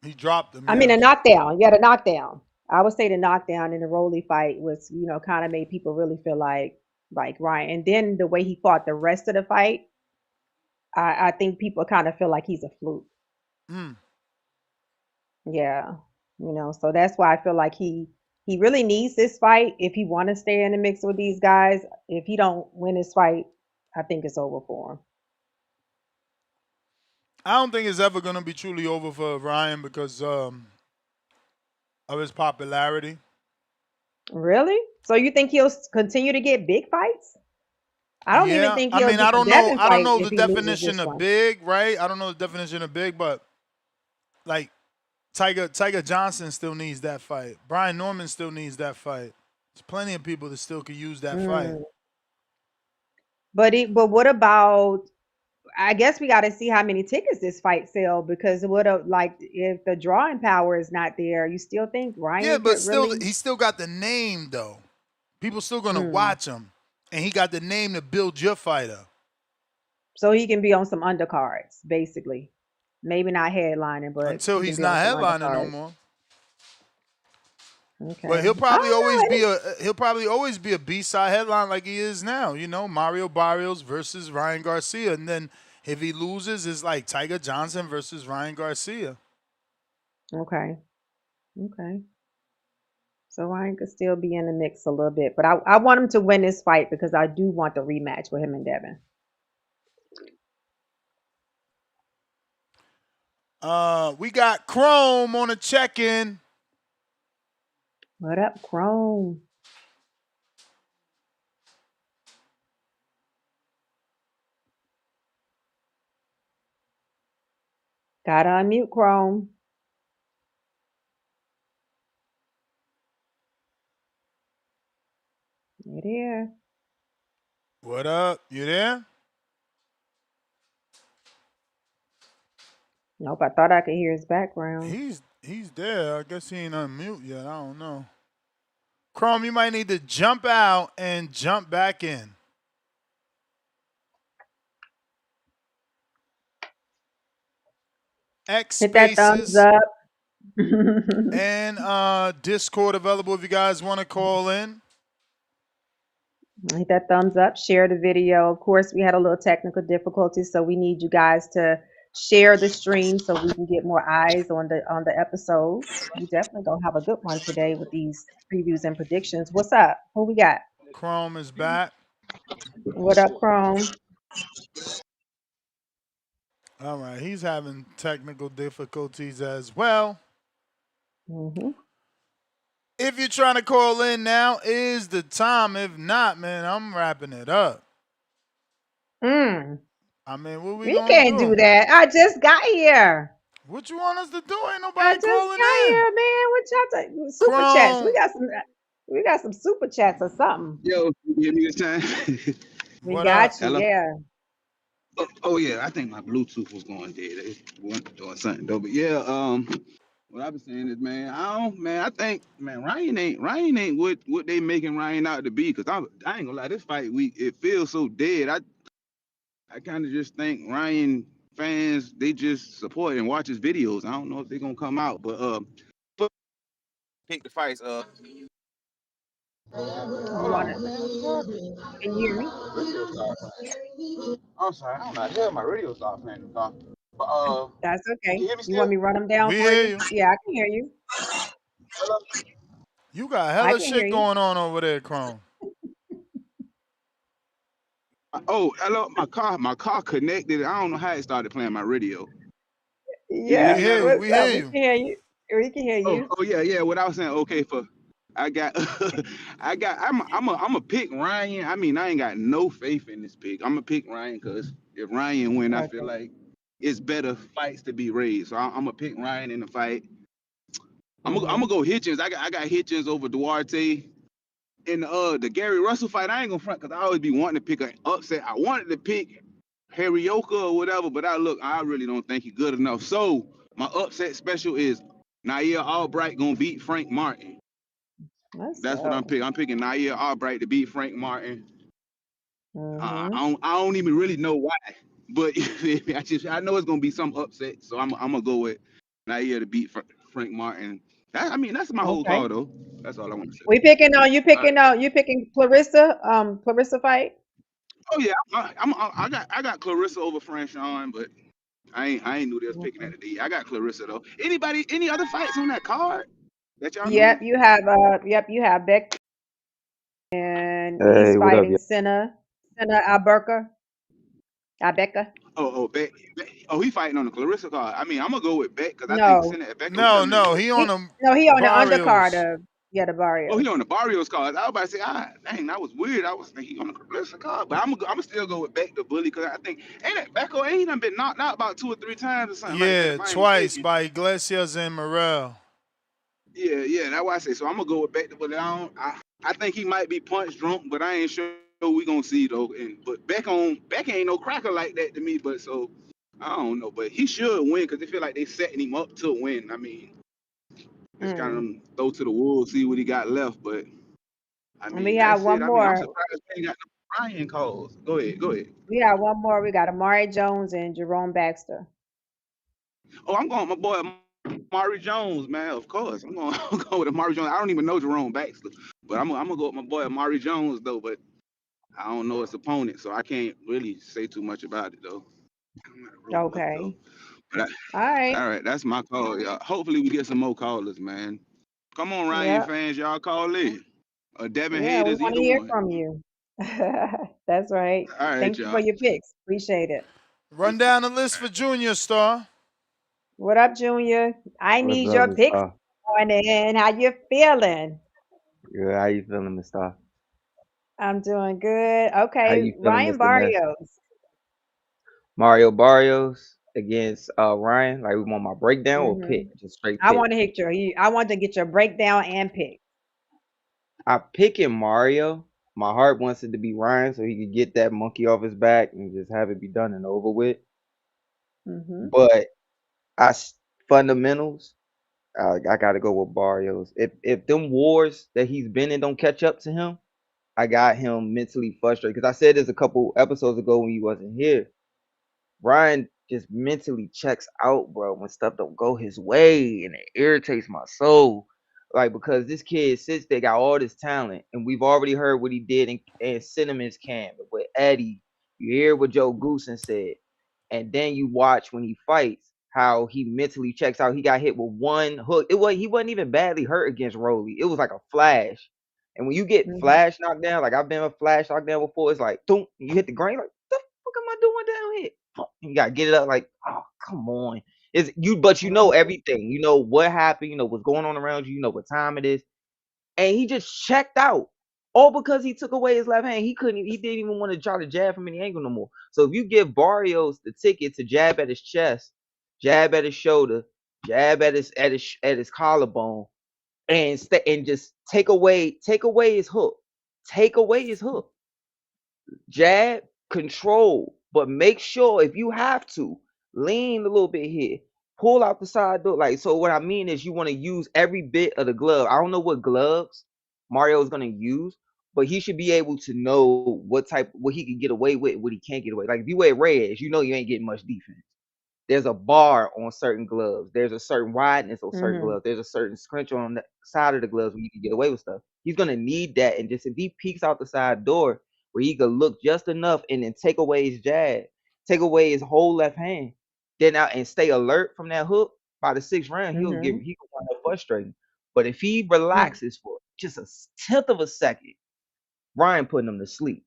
he dropped him. I mean, a Yes. knockdown. Yeah, the knockdown. I would say the knockdown in the Rolly fight was, kind of made people really feel like Ryan. And then the way he fought the rest of the fight, I think people kind of feel like he's a fluke. Mm. Yeah, so that's why I feel like he really needs this fight if he want to stay in the mix with these guys. If he don't win this fight, I think it's over for him. I don't think it's ever going to be truly over for Ryan because of his popularity. Really? So you think he'll continue to get big fights? I don't even Yeah, think I he'll mean, get the Devin I don't fight know if the he loses definition this of one. big, right? I don't know the definition of big, but like Tiger Johnson still needs that fight. Brian Norman still needs that fight. There's plenty of people that still could use that fight. Mm. But what about? I guess we got to see how many tickets this fight sell because if the drawing power is not there, you still think Yeah, Ryan but could still, really? he still got the name though. People still gonna Mm. watch him, and he got the name to build your fighter. So he can be on some undercards, basically. Maybe not headlining, but Until he can he's be on not some headlining no undercards. more. But Okay. he'll I probably don't always know. be a B-side headline like he is now. You know, Mario Barrios versus Ryan Garcia, and then if he loses, it's like Tiger Johnson versus Ryan Garcia. Okay. Okay. So Ryan could still be in the mix a little bit, but I want him to win this fight because I do want the rematch with him and Devin. We got Chrome on a check-in. What up, Chrome? Gotta unmute Chrome. You there? What up? You there? Nope, I thought I could hear his background. He's there. I guess he ain't unmute yet. I don't know. Chrome, you might need to jump out and jump back in. X Hit that thumbs Spaces up. and Discord available if you guys want to call in. Hit that thumbs up. Share the video. Of course, we had a little technical difficulty, so we need you guys to share the stream so we can get more eyes on the episodes. We definitely gonna have a good one today with these previews and predictions. What's up? Who we got? Chrome is back. What up, Chrome? All right, he's having technical difficulties as well. Mm-hmm. If you're trying to call in now, is the time. If not, man, I'm wrapping it up. Mm. I mean, what we We gonna can't do do? that. I just got here. What you want us to do? Ain't I nobody just calling got in. here, man. What y'all super chats? Chrome. We got some super chats or something. Yo, you hear me this time? We What up? got you, Hello? yeah. Oh yeah, I think my Bluetooth was going dead. It wasn't doing something though. But yeah, what I was saying is, man, I think, man, Ryan ain't what they making Ryan out to be. Cause I ain't gonna lie, this fight week it feels so dead. I kind of just think Ryan fans they just support and watch his videos. I don't know if they're gonna come out, but pick the fights. You Hold want to? on, man. What's happening? Can you hear me? Radio stop playing. I'm sorry. I don't know how the hell my radio stopped playing the car. But That's can okay. you hear me You want still? me to run them down We for hear you? you. Yeah, I can hear you. Hello? You got I hella can hear shit you. going on over there, Chrome. Oh, hello. My car connected. I don't know how it started playing my radio. You can hear Yeah. We me now hear though? you. What's We up? hear We you. can hear you. We can hear Oh, you. oh yeah, yeah. What I was saying. Okay, I got, I'm a pick Ryan. I mean, I ain't got no faith in this pick. I'm gonna pick Ryan because if Ryan win, I feel Okay. like it's better fights to be raised. So I'm gonna pick Ryan in the fight. I'm gonna Mhm. go Hitchins. I got Hitchins over Duarte. In the Gary Russell fight, I ain't gonna front because I always be wanting to pick an upset. I wanted to pick Hiraoka or whatever, but I really don't think he's good enough. So my upset special is Nair Albright gonna beat Frank Martin. Let's That's what I'm go. picking. I'm picking Nair Albright to beat Frank Martin. Mhm. I don't even really know why, but I know it's gonna be some upset. So I'm gonna go with Nair to beat Frank Martin. I mean that's my whole Okay. call though. That's all I want to say. We picking on you. All right. You picking Clarissa. Clarissa fight. Oh yeah, I got Clarissa over Franchon, but I ain't knew they was picking at Mhm. the D. I got Clarissa though. Any other fights on that card that y'all know Yep. of? You have. Yep. You have Beck, and he's Hey, what up, fighting y'all? Senna Alberca. Abeka. Oh, he fighting on the Clarissa card. I mean, I'm gonna go with Beck because I think No. Senate Becca was No, coming in no, good. he on He the no. He on the undercard Barrios. of the Oh, he Barrios. on the Barrios card. I was about to say, dang, that was weird. I was thinking he on the Clarissa card, but I'm still go with Beck the bully because I think ain't that Becco ain't done been knocked out about 2 or 3 times or something like that Yeah, if I ain't twice mistaken. by Iglesias and Morel. Yeah, yeah, that's why I say. So I'm gonna go with Beck, but I think he might be punch drunk, but I ain't sure we gonna see though. But Beck ain't no cracker like that to me. But so I don't know, but he should win because they feel like they setting him up to win. I mean, it's kind Mm. of throw to the wolves, see what he got left. But I And we mean, have that's it. one I mean, I'm more. surprised they ain't got no Ryan calls. Go ahead, go ahead. We got one more. We got Amari Jones and Jerome Baxter. Oh, I'm going with my boy Amari Jones, man. Of course, I'm going with Amari Jones. I don't even know Jerome Baxter, but I'm gonna go with my boy Amari Jones though. But I don't know his opponent, so I can't really say too much about it though. I'm not roll up though. Okay. But All right. all right, that's my call, y'all. Hopefully we get some more callers, man. Come on, Ryan Yep. fans, y'all call in. Or Devin Yeah, we haters, want to either hear one. from you. That's right. All right, Thank you for y'all. your picks. Appreciate it. Run down the list for Junior Star. What up, Junior? I What's need up, your Miss picks Star? morning. How you feeling? Good. How you feeling, Miss Star? I'm doing good. How Okay, you feeling, Ryan Mr. Ness? Barrios. Mario Barrios against Ryan. Like we want my breakdown or pick, hmm just straight I pick. want to hit I want to get your breakdown and pick. I picking Mario. My heart wants it to be Ryan so he could get that monkey off his back and just have it be done and over with. hmm But fundamentals, I gotta go with Barrios. If them wars that he's been in don't catch up to him, I got him mentally frustrated. Because I said this a couple episodes ago when he wasn't here. Ryan just mentally checks out, bro, when stuff don't go his way, and it irritates my soul. Like because this kid sits there, got all this talent, and we've already heard what he did in Cinnamon's camp with Eddie. You hear what Joe Goosen said, and then you watch when he fights how he mentally checks out. He got hit with one hook. He wasn't even badly hurt against Rolly. It was like a flash. And when you get hmm flash knocked down, like I've been a flash knocked down before, it's like boom, you hit the ground, like what the fuck am I doing down here? You gotta get it up like, oh come on. It's you, but you know hmm everything. You know what happened, you know what's going on around you, you know what time it is. And he just checked out. All because he took away his left hand. He didn't even want to try to jab from any angle no more. So if you give Barrios the ticket to jab at his chest, jab at his shoulder, jab at his collarbone, and just take away his hook. Take away his hook. Jab, control, but make sure if you have to, lean a little bit here. Pull out the side door. Like, so what I mean is you want to use every bit of the glove. I don't know what gloves Mario is gonna use, but he should be able to know what he can get away with, what he can't get away. Like if you wear reds, you know you ain't getting much defense. there's a bar on certain gloves. There's a certain wideness on certain Mm-hmm. gloves. There's a certain scrunch on the side of the gloves where you can get away with stuff. He's gonna need that, and just if he peeks out the side door where he could look just enough and then take away his jab, take away his whole left hand, then out and stay alert from that hook. By the 6th round, he gonna wind up frustrating. But if he relaxes for just a tenth of a second, Ryan putting him to sleep.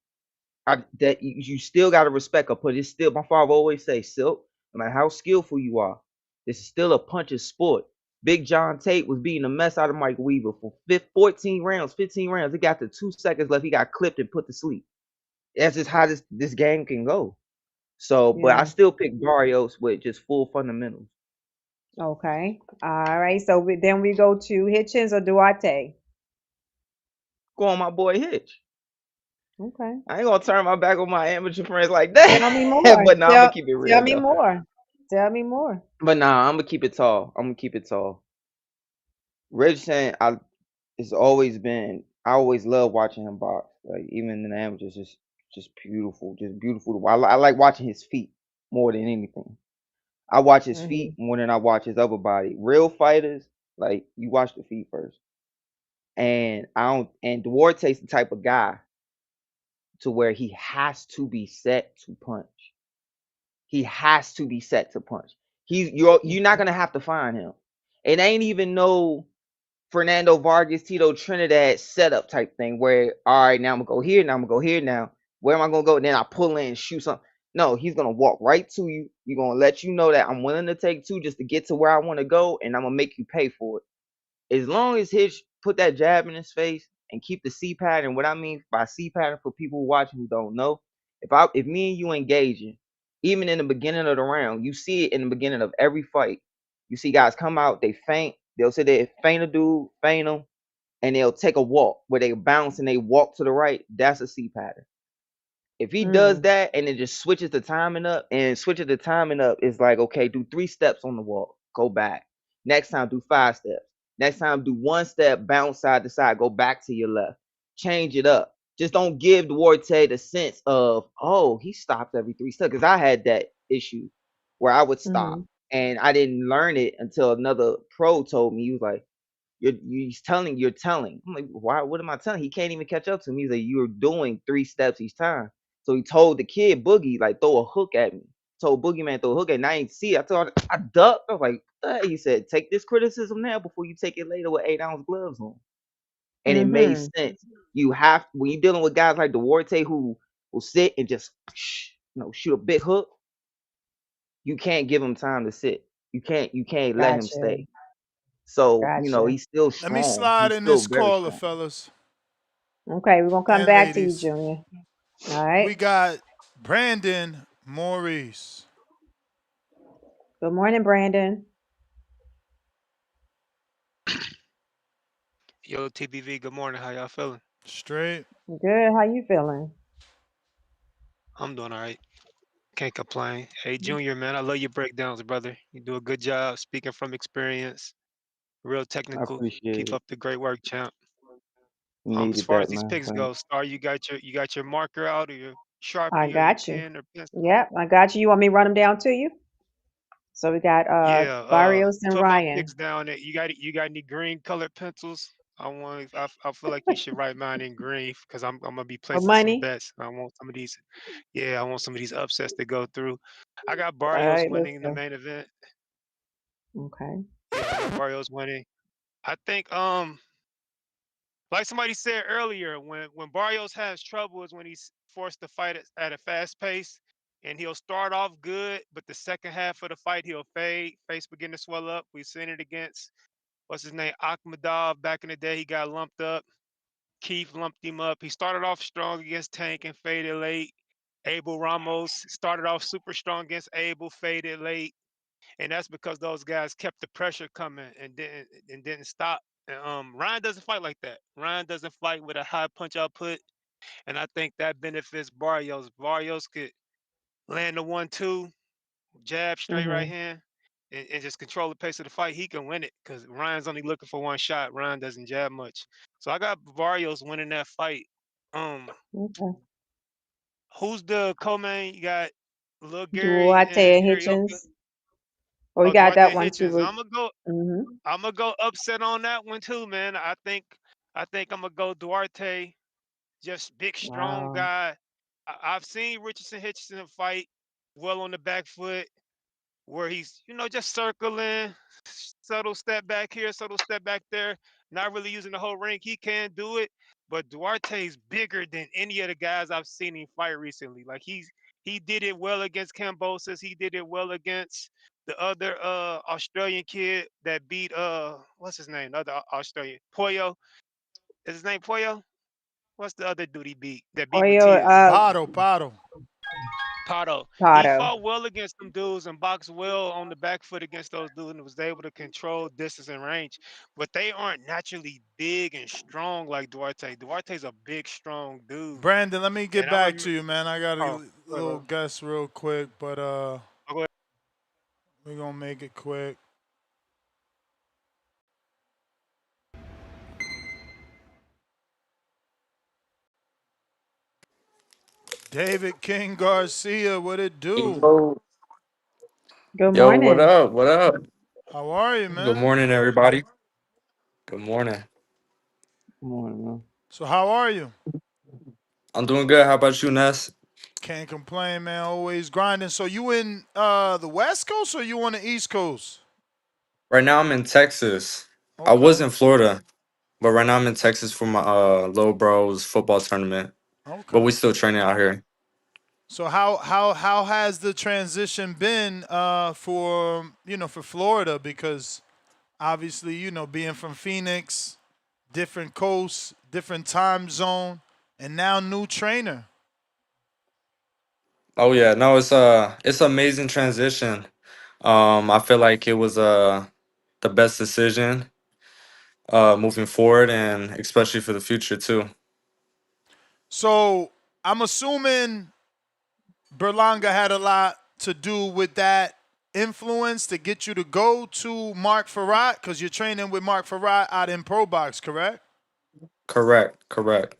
That you still got to respect her, but it's still, my father always say, Silk, no matter how skillful you are, this is still a puncher's sport. Big John Tate was beating the mess out of Mike Weaver for 14 rounds, 15 rounds. It got to 2 seconds left. He got clipped and put to sleep. That's just how this game can go. So, but I still pick Barrios with just full fundamentals. Okay. All right. So then we go to Hitchins or Duarte. Go on, my boy Hitch. Okay. I ain't gonna turn my back on my amateur friends like that. Tell me more. But nah, I'm gonna keep it real. Tell me more. Tell me more. But nah, I'm gonna keep it tall. Richardson, it's always been. I always love watching him box. Like even in the amateurs, just beautiful, I like watching his feet more than anything. I watch his feet more than I watch his upper body. Real fighters, like you watch the feet first. And I don't. And Duarte's the type of guy to where he has to be set to punch. He has to be set to punch. You're not gonna have to find him. It ain't even no Fernando Vargas, Tito Trinidad setup type thing where, all right, now I'm gonna go here, now I'm gonna go here now. Where am I gonna go? And then I pull in and shoot something. No, he's gonna walk right to you. He's gonna let you know that I'm willing to take 2 just to get to where I want to go, and I'm gonna make you pay for it. As long as Hitch put that jab in his face and keep the C pattern. What I mean by C pattern for people watching who don't know, if me and you engaging, even in the beginning of the round, you see it in the beginning of every fight. You see guys come out, they feint. They'll say they feint a dude, feint him, and they'll take a walk where they bounce and they walk to the right. That's a C pattern. If he does that and it just switches the timing up, it's like, okay, do 3 steps on the walk, go back. Next time, do 5 steps. Next time, do 1 step, bounce side to side, go back to your left. Change it up. Just don't give Duarte the sense of, oh, he stopped every 3 steps. Because I had that issue where I would stop and I didn't learn it until another pro told me. He was like, you're telling. I'm like, why? What am I telling? He can't even catch up to me. He's like, you're doing 3 steps each time. So he told the kid Boogie, like, throw a hook at me. Told Boogeyman throw a hook at me. I ain't see it. I ducked. I was like, he said, take this criticism now before you take it later with 8-ounce gloves on. And it made sense. When you're dealing with guys like Duarte who will sit and just shoot a big hook, you can't give him time to sit. You can't let him stay. So, he's still strong. Let me slide in this caller, fellas. Okay, we're gonna come and back ladies. to you, Junior. All right. We got Brandon Maurice. Good morning, Brandon. Yo, TPV, good morning. How y'all feeling? Straight. Good. How you feeling? I'm doing all right. Can't complain. Hey, Junior, man, I love your breakdowns, brother. You do a good job speaking from experience. Real I technical. appreciate Keep it. up the great work, champ. As Needed far that, as these man. picks go, Thanks. Star, you got your marker out or your I Sharpie or your got you. pen or pencil? Yep, I got you. You want me to run them down to you? So we got Yeah, Barrios and put my Ryan. picks down there. You got any green colored pencils? I feel like you should write mine in green because I'm gonna be For placing some money. bets. I want some of these, yeah, I want some of these upsets to go through. I got All Barrios right, let's winning in the go. main event. Okay. Yeah, I got Barrios winning. I think like somebody said earlier, when Barrios has trouble is when he's forced to fight at a fast pace, and he'll start off good, but the second half of the fight he'll fade, face begin to swell up. We've seen it against what's his name, Akhmadov. Back in the day, he got lumped up. Keith lumped him up. He started off strong against Tank and faded late. Abel Ramos started off super strong against Abel, faded late, and that's because those guys kept the pressure coming and didn't stop. And, Ryan doesn't fight like that. Ryan doesn't fight with a high punch output, and I think that benefits Barrios. Barrios could land the 1-2, jab straight right hand, and just control the pace of the fight. He can win it because Ryan's only looking for one shot. Ryan doesn't jab much, so I got Barrios winning that fight. Okay. Who's the co-main? You got Lil Gary Duarte and and Hiraoka. Hitchins. Oh, you Oh, got that Duarte one too, Hitchins. Rich. Mm-hmm. I'm gonna go upset on that one too, man. I think I'm gonna go Duarte. Just big, strong Wow. guy. I've seen Richardson Hitchins fight well on the back foot, where he's, just circling, subtle step back here, subtle step back there, not really using the whole ring. He can do it, but Duarte's bigger than any of the guys I've seen him fight recently. Like he did it well against Cambosis. He did it well against the other Australian kid that beat what's his name? The other Australian. Poyo. Is his name Poyo? What's the other dude he beat that beat Oyo, Matias? Pato. Pato. He Pato. fought well against them dudes and boxed well on the back foot against those dudes and was able to control distance and range. But they aren't naturally big and strong like Duarte. Duarte's a big, strong dude. Brandon, let me get And I back to remember. you, man. I got Oh, a little guess real quick, but go ahead. we're gonna make it quick. David King Garcia, what it do? Yo, Good yo, what morning. up? What up? How are you, Good man? morning, everybody. Good morning. Come on, man. So how are you? I'm doing good. How about you, Ness? Can't complain, man. Always grinding. So you in the West Coast or you on the East Coast? Right now, I'm in Texas. I was Okay. in Florida, but right now I'm in Texas for my little bro's football tournament. But Okay. we still training out here. So how has the transition been for for Florida? Because obviously, being from Phoenix, different coast, different time zone, and now new trainer. Oh yeah, no, it's amazing transition. I feel like it was the best decision moving forward, and especially for the future too. So I'm assuming Berlanga had a lot to do with that influence to get you to go to Mark Farrat because you're training with Mark Farrat out in Pro Box, correct? Correct, correct.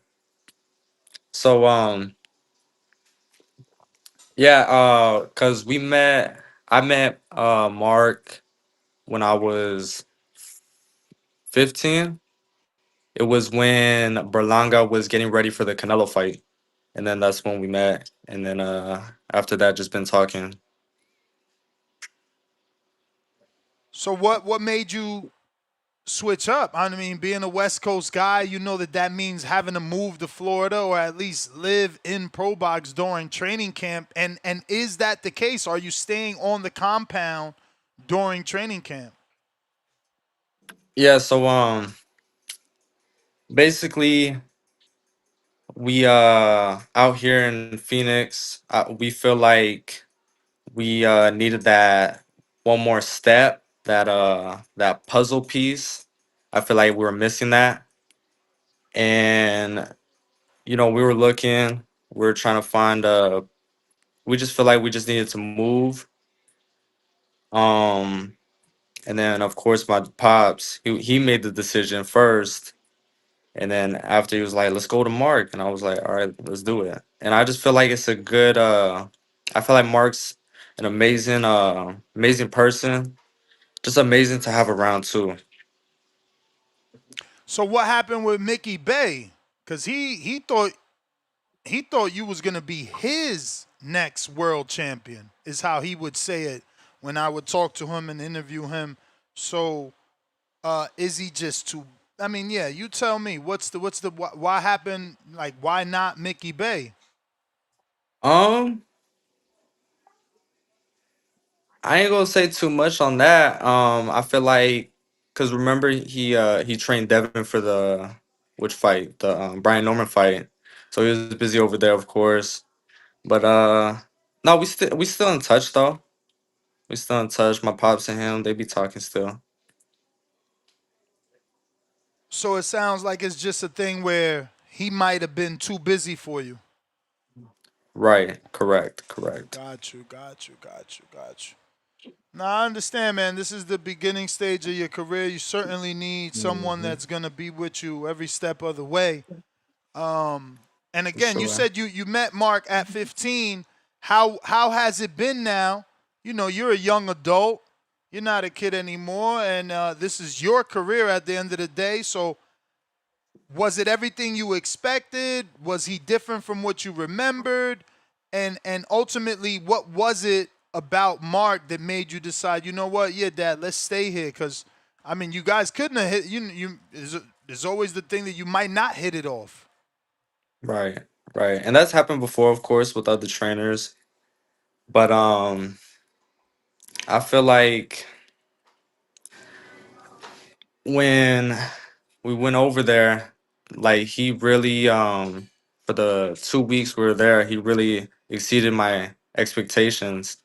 So yeah, cause I met Mark when I was 15. It was when Berlanga was getting ready for the Canelo fight. And then that's when we met. And then after that just been talking. So what made you switch up? I mean, being a West Coast guy, you know that means having to move to Florida or at least live in Pro Box during training camp. And is that the case? Are you staying on the compound during training camp? Yeah, so basically we out here in Phoenix, we feel like we needed that one more step, that puzzle piece. I feel like we were missing that. And we were looking, we were trying to find we just feel like we just needed to move. Um and then of course my pops, he made the decision first. And then after he was like, let's go to Mark. And I was like, all right, let's do it. And I just feel like it's a good I feel like Mark's an amazing person. Just amazing to have around too. So what happened with Mickey Bay? Because he thought you was gonna be his next world champion, is how he would say it when I would talk to him and interview him. So is he just too? I mean, yeah. You tell me. Why happened? Like, why not Mickey Bay? Um, I ain't gonna say too much on that. I feel like because remember he trained Devin for the which fight? The Brian Norman fight. So he was busy over there, of course. But no, we still in touch though. We still in touch. My pops and him, they be talking still. So it sounds like it's just a thing where he might have been too busy for you. Right. Correct. Correct. Got you. Now I understand, man. This is the beginning stage of your career. You certainly need someone Hmm. that's gonna be with you every step of the way. And For again, you sure. said you met Mark at 15. How has it been now? You're a young adult. You're not a kid anymore, and this is your career at the end of the day. So, was it everything you expected? Was he different from what you remembered? And ultimately, what was it about Mark that made you decide, you know what, yeah, Dad, let's stay here? Because I mean, you guys couldn't have hit. There's always the thing that you might not hit it off. Right, right, and that's happened before, of course, with other trainers. But I feel like when we went over there, like he really for the 2 weeks we were there, he really exceeded my expectations.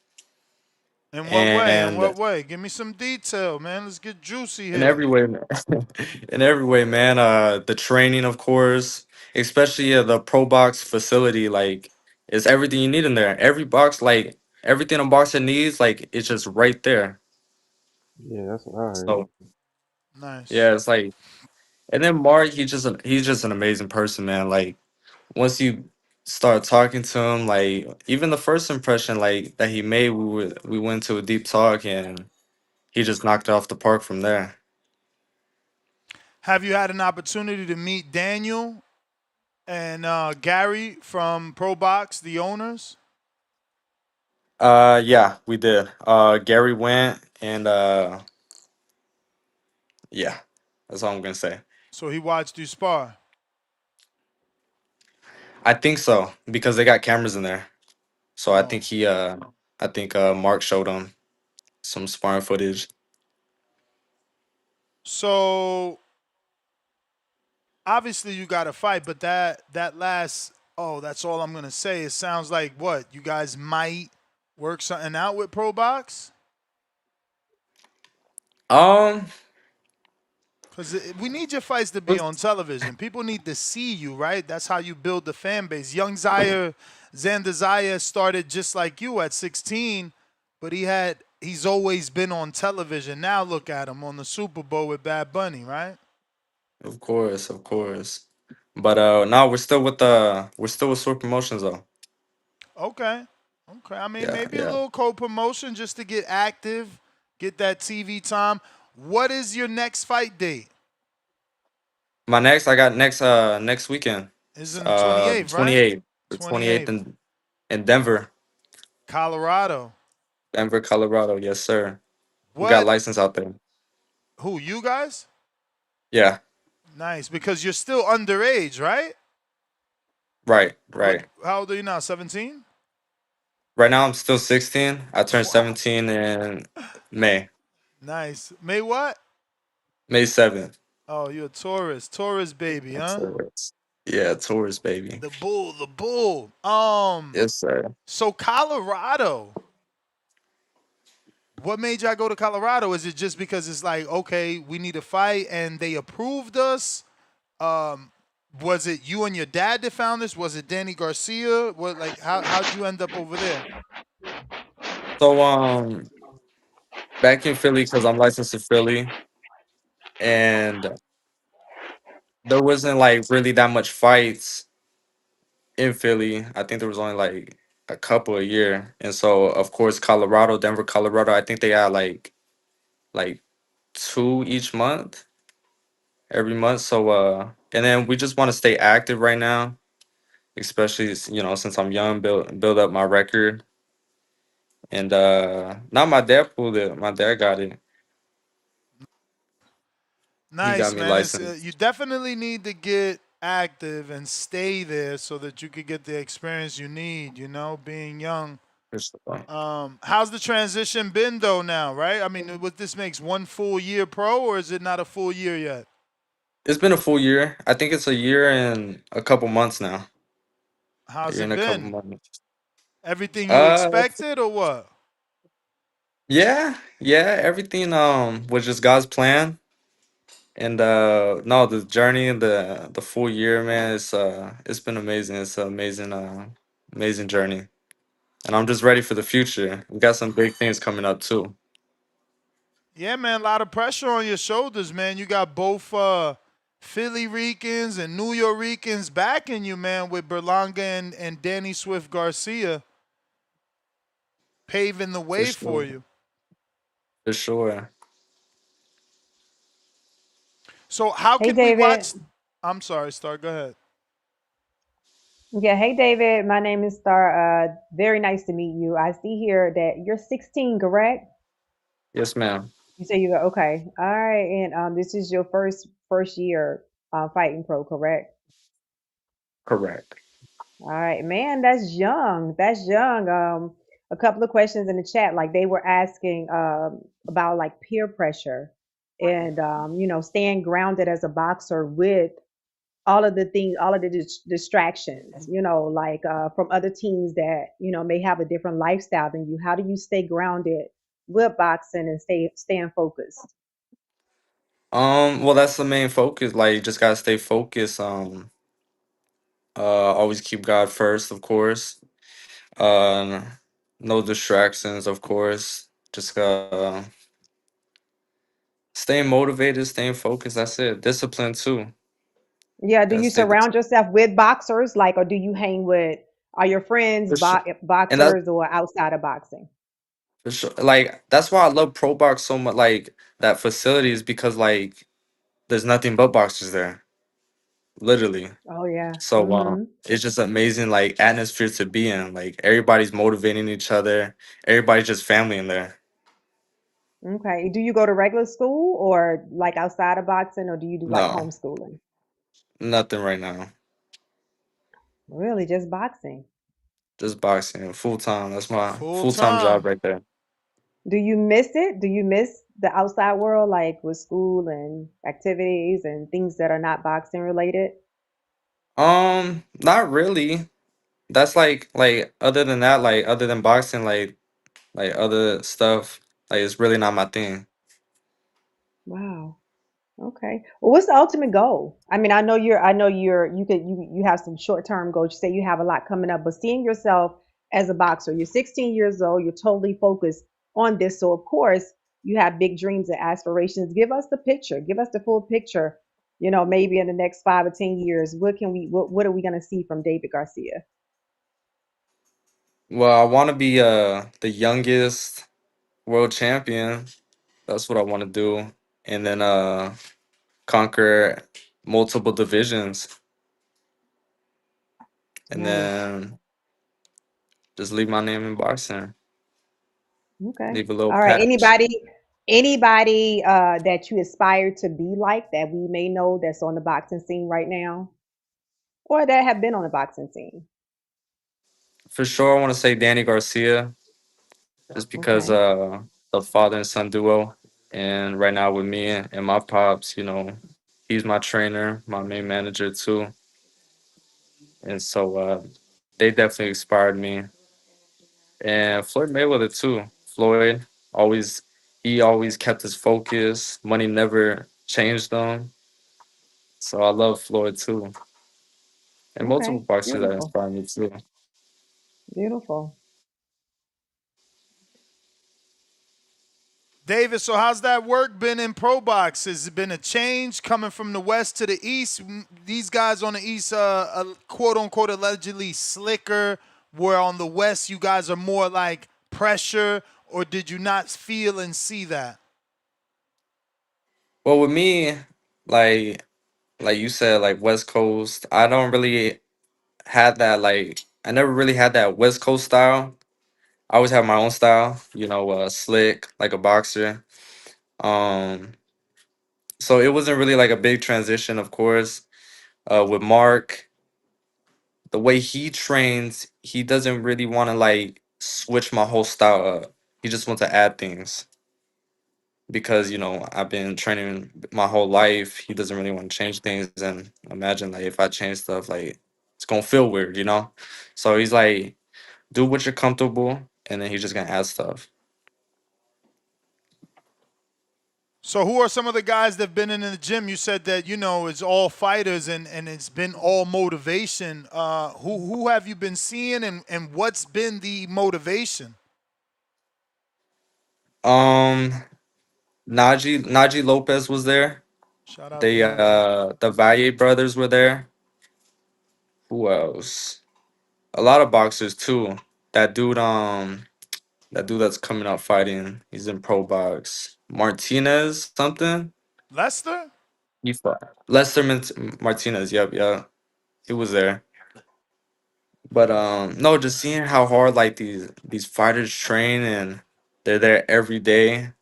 In what way? In And what way? Give me some detail, man. Let's get juicy in here. every way, man. In every way, man. The training, of course, especially the pro box facility, like it's everything you need in there. Every box, like everything a boxer needs, like it's just right there. Yeah, that's what I heard. So Nice. yeah, it's like, and then Mark, he's just an amazing person, man. Like once you start talking to him, like even the first impression like that he made, we went to a deep talk and he just knocked it off the park from there. Have you had an opportunity to meet Daniel and Gary from Pro Box, the owners? Yeah, we did. Gary went and yeah, that's all I'm gonna say. So he watched you spar. I think so because they got cameras in there. So Oh. I think Mark showed him some sparring footage. So obviously you got to fight, but that last, oh, that's all I'm gonna say. It sounds like what you guys might work something out with Pro Box. Um, Because we need your fights to be on television. People need to see you, right? That's how you build the fan base. Young Xander Zaya started just like you at 16, but he's always been on television. Now look at him on the Super Bowl with Bad Bunny, right? of course, of course. But no, we're still with Sword Promotions though. Okay. Okay. I mean, Yeah, maybe a yeah. little co-promotion just to get active, get that TV time. What is your next fight date? I got next weekend. Is in the 28th, right? 28th. The 28th 28th. in Denver. Colorado. Denver, Colorado. Yes, sir. We got What? license out there. Who, you guys? Yeah. Nice, because you're still underage, right? Right, What? right. How old are you now? 17? Right now I'm still 16. I turned Wow. 17 in May. Nice. May what? May 7th. Oh, you're a tourist. Tourist baby, That's huh? it. Yeah, tourist baby. The bull, the bull. Yes, sir. So Colorado. What made y'all go to Colorado? Is it just because it's like, okay, we need a fight and they approved us? Um, was it you and your dad that found this? Was it Danny Garcia? What, like, how'd you end up over there? So back in Philly because I'm licensed in Philly and there wasn't like really that much fights in Philly. I think there was only like a couple a year. And so of course Colorado, Denver, Colorado, I think they had like two each month, every month. So and then we just want to stay active right now, especially since I'm young, build up my record. And not my dad pulled it. My dad got it. He got Nice, me man. It's you licensed. definitely need to get active and stay there so that you could get the experience you need. You know, being young. For sure. How's the transition been though now? Right? I mean, what this makes one full year pro, or is it not a full year yet? It's been a full year. I think it's a year and a couple months now. A How's year it and a couple been? months. Everything you It's- expected, or what? yeah, yeah. Everything was just God's plan. And no, the journey and the full year, man, it's been amazing. It's an amazing journey. And I'm just ready for the future. We got some big things coming up too. Yeah, man. A lot of pressure on your shoulders, man. You got both Philly Ricans and New York Ricans backing you, man, with Berlanga and Danny Swift Garcia paving the For way for sure. you. For sure. So how Hey, can we David. watch? I'm sorry, Star. Go ahead. Yeah, hey, David. My name is Star. Very nice to meet you. I see here that you're 16, correct? Yes, ma'am. You say you go, okay. All right. And this is your first year fighting pro, correct? Correct. All right, man, that's young. That's young. A couple of questions in the chat, like they were asking about like peer pressure and staying grounded as a boxer with all of the things, all of the distractions, like from other teams that may have a different lifestyle than you. How do you stay grounded with boxing and staying focused? Well, that's the main focus. Like, you just gotta stay focused. Always keep God first, of course. Uh, no distractions, of course. Just staying motivated, staying focused. That's it. Discipline too. Yeah, do Gotta you stay surround disciplined. yourself with boxers, like, or do you hang with, are your friends For sure. And that's boxers or outside of boxing? for sure. Like, that's why I love Pro Box so much. Like, that facility is because like there's nothing but boxers there, literally. Oh yeah. So it's just amazing like atmosphere to be in. Like everybody's motivating each other. Everybody's just family in there. Okay. Do you go to regular school or like outside of boxing, or do you do like No, homeschooling? nothing right now. Really, just boxing. Just boxing full time. That's my Full full time job time. right there. Do you miss it? Do you miss the outside world, like with school and activities and things that are not boxing related? Not really. That's like other than that, like other than boxing, like other stuff, like it's really not my thing. Wow. Okay. Well, what's the ultimate goal? I mean, I know you have some short-term goals. You say you have a lot coming up, but seeing yourself as a boxer, you're 16 years old, you're totally focused on this. So of course, you have big dreams and aspirations. Give us the picture. Give us the full picture. Maybe in the next 5 or 10 years, what are we going to see from David Garcia? Well, I want to be the youngest world champion. That's what I want to do. And then conquer multiple divisions and Nice. then just leave my name in boxing. Okay. Leave a little All right. patch. Anybody that you aspire to be like that we may know that's on the boxing scene right now, or that have been on the boxing scene? For sure, I want to say Danny Garcia, just because Okay. the father and son duo, and right now with me and my pops, he's my trainer, my main manager too, and so they definitely inspired me. And Floyd Mayweather too. Floyd always he always kept his focus. Money never changed him. So I love Floyd too, and multiple Okay. boxers that Beautiful. inspire me too. Beautiful. David, so how's that work been in pro box? Has it been a change coming from the west to the east? These guys on the east, quote unquote, allegedly slicker, where on the west you guys are more like pressure, or did you not feel and see that? Well, with me, like like you said, like West Coast, I don't really had that. Like I never really had that West Coast style. I always have my own style. Slick like a boxer. Um, so it wasn't really like a big transition, of course. With Mark, the way he trains, he doesn't really want to like switch my whole style up. He just wants to add things because I've been training my whole life. He doesn't really want to change things, and imagine like if I change stuff, like it's gonna feel weird. So he's like, do what you're comfortable, and then he's just gonna add stuff. So who are some of the guys that've been in the gym? You said that it's all fighters and it's been all motivation. Who have you been seeing and what's been the motivation? Um, Najee Lopez was there. Shout out to Najee. The Valle brothers were there. Who else? A lot of boxers too. That dude, That dude that's coming out fighting. He's in pro box. Martinez something. Lester? He fought Lester Martinez. Yep, yeah, he was there. But no, just seeing how hard like these fighters train and they're there every day.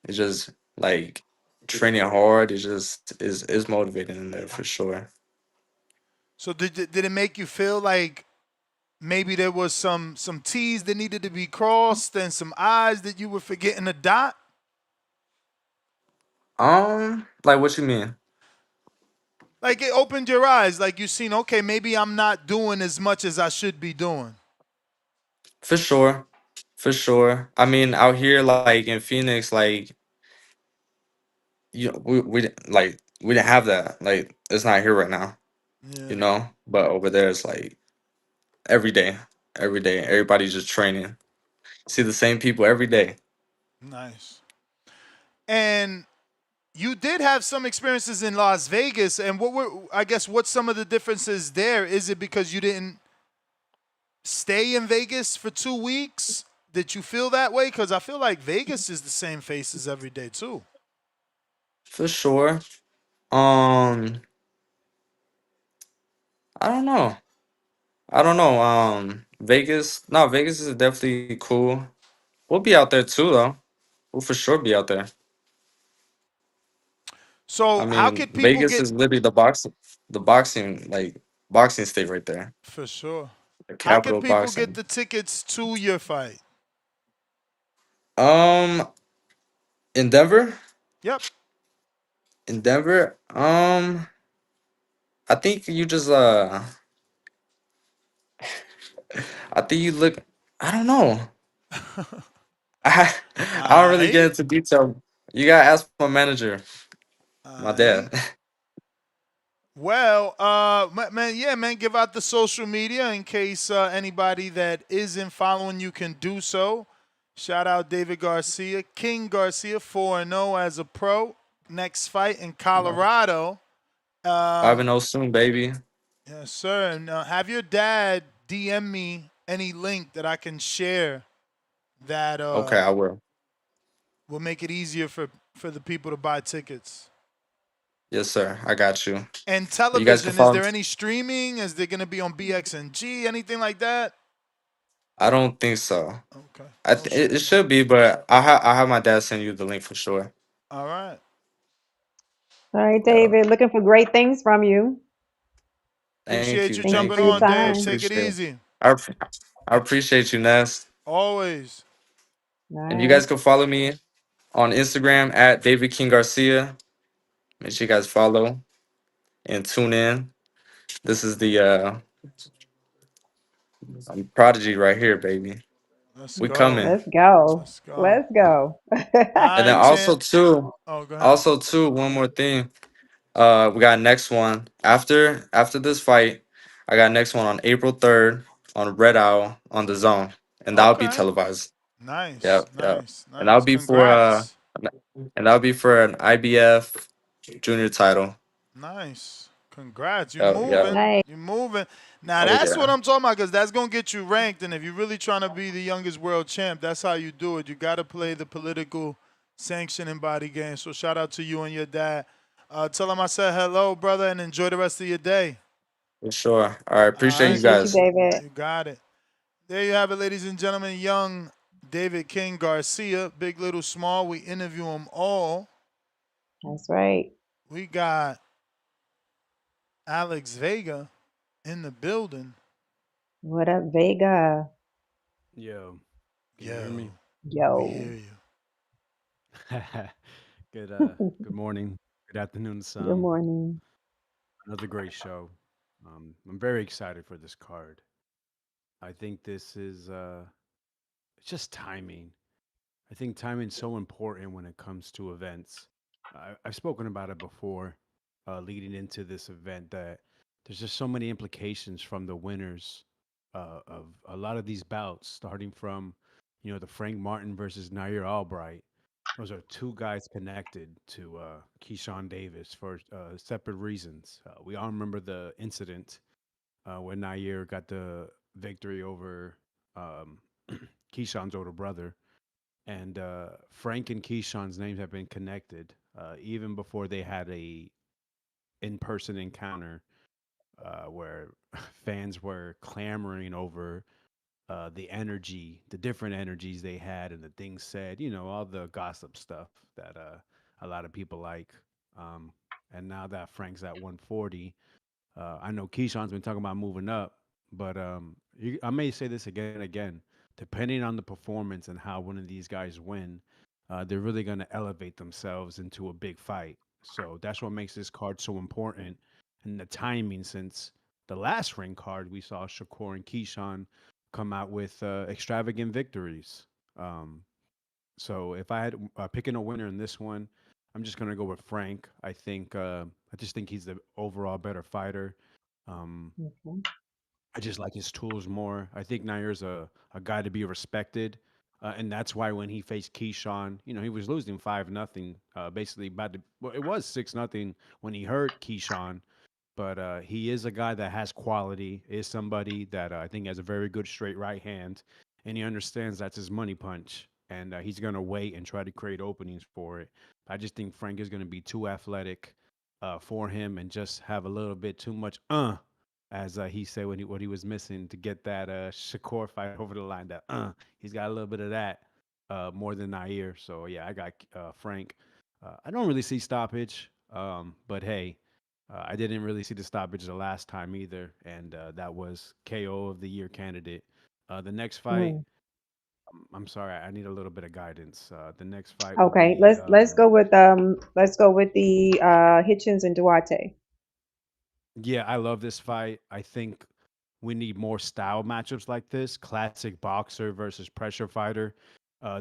It's just like training hard. It just is motivating in there for sure. So did it make you feel like maybe there was some T's that needed to be crossed and some I's that you were forgetting to dot? Like what you mean? Like it opened your eyes, like you seen, okay, maybe I'm not doing as much as I should be doing. For sure. For sure. I mean, out here, like in Phoenix, like we didn't have that. Like it's not here right now, Yeah, But over there, it's like every day, every day, everybody's just training. See the same people every day. nice. And you did have some experiences in Las Vegas, and I guess what's some of the differences there? Is it because you didn't stay in Vegas for 2 weeks? Did you feel that way? Because I feel like Vegas is the same faces every day too. For sure. Um, I don't know. I don't know. Vegas. No, Vegas is definitely cool. We'll be out there too, though. We'll for sure be out there. I So how mean, could people Vegas get is literally boxing state right there. for sure? The How could capital of people get boxing. the tickets to your fight? Um, in Denver, Yep. in Denver, I think you just I think you look. I don't know. I I don't really get Alright. into detail. You gotta ask my manager, my Alright. dad. Well, man, yeah, man, give out the social media in case anybody that isn't following you can do so. Shout out David Garcia, King Garcia, 4-0 as a pro. Next fight in Colorado. Five Um, and 0 soon, baby. yes, sir. And have your dad DM me any link that I can share that Okay, I will. will make it easier for the people to buy tickets. Yes, sir. I got you. And You guys can television, is follow. there any streaming? Is there going to be on BXNG, anything like that? I don't think so. Okay, no It streaming. should be, but I have my dad send you the link for sure. All right. All right, Yeah. David, looking for great things from you. Thank Appreciate you. you Thank you Thank jumping for your you. on, I Dave. time. Take it appreciate it. easy. I, I appreciate you, Ness. Always. All And you right. guys can follow me on Instagram at David King Garcia. Make sure you guys follow and tune in. This is the prodigy right here, baby. Let's We go. coming. Let's go. Let's go. Let's go. All And then right, champ. Oh, go ahead. one more thing. We got next one after this fight. I got next one on April 3rd on Red Owl on the Zone, and that'll be Okay. televised. Nice. Yep, yep. Nice. And that'll Nice. be for Congrats. an IBF junior title. Nice. Congrats. You Yep, yep. moving. Nice. You moving. Now Oh that's what yeah, I'm talking about, because that's gonna get you ranked. And if you're really trying to be the youngest world champ, that's how you do it. You gotta play the political sanctioning body game. So shout out to you and your dad. Tell him I said hello, brother, and enjoy the rest of your day. for sure. All right, All appreciate you right. Appreciate you, guys. David. You got it. There you have it, ladies and gentlemen. Young David King Garcia, big, little, small. We interview them all. That's right. We got Alex Vega in the building. What up, Vega? Yo, can you hear Yo, me? we Yo. hear you. Good morning, good afternoon, Good some. morning. Another great show. I'm very excited for this card. I think this is it's just timing. I think timing's so important when it comes to events. I've spoken about it before, leading into this event, that there's just so many implications from the winners of a lot of these bouts, starting from, the Frank Martin versus Nair Albright. Those are two guys connected to Keyshawn Davis for separate reasons. We all remember the incident when Nair got the victory over um, Keyshawn's older brother. And Frank and Keyshawn's names have been connected even before they had a in-person encounter where fans were clamoring over the energy, the different energies they had, and the things said. You know, all the gossip stuff that a lot of people like. Um, and now that Frank's at 140, I know Keyshawn's been talking about moving up, but I may say this again and again. Depending on the performance and how one of these guys win, they're really going to elevate themselves into a big fight. So that's what makes this card so important, and the timing. Since the last ring card, we saw Shakur and Keyshawn come out with extravagant victories. Um, so if I had picking a winner in this one, I'm just gonna go with Frank. I just think he's the overall better fighter. Um, Okay. I just like his tools more. I think Nair's a guy to be respected, and that's why when he faced Keyshawn, you know, he was losing 5-0, basically well, it was 6-0 when he hurt Keyshawn, but he is a guy that has quality. Is somebody that I think has a very good straight right hand, and he understands that's his money punch, and he's gonna wait and try to create openings for it. I just think Frank is gonna be too athletic for him and just have a little bit too much as he said when what he was missing to get that Shakur fight over the line. That he's got a little bit of that more than Nair. So yeah, I got Frank. I don't really see stoppage, but hey, I didn't really see the stoppage the last time either, and that was KO of the year candidate. The next fight, Mm. I'm sorry, I need a little bit of guidance. The next fight will Okay, be let's go with the Hitchins and Duarte. yeah, I love this fight. I think we need more style matchups like this, classic boxer versus pressure fighter.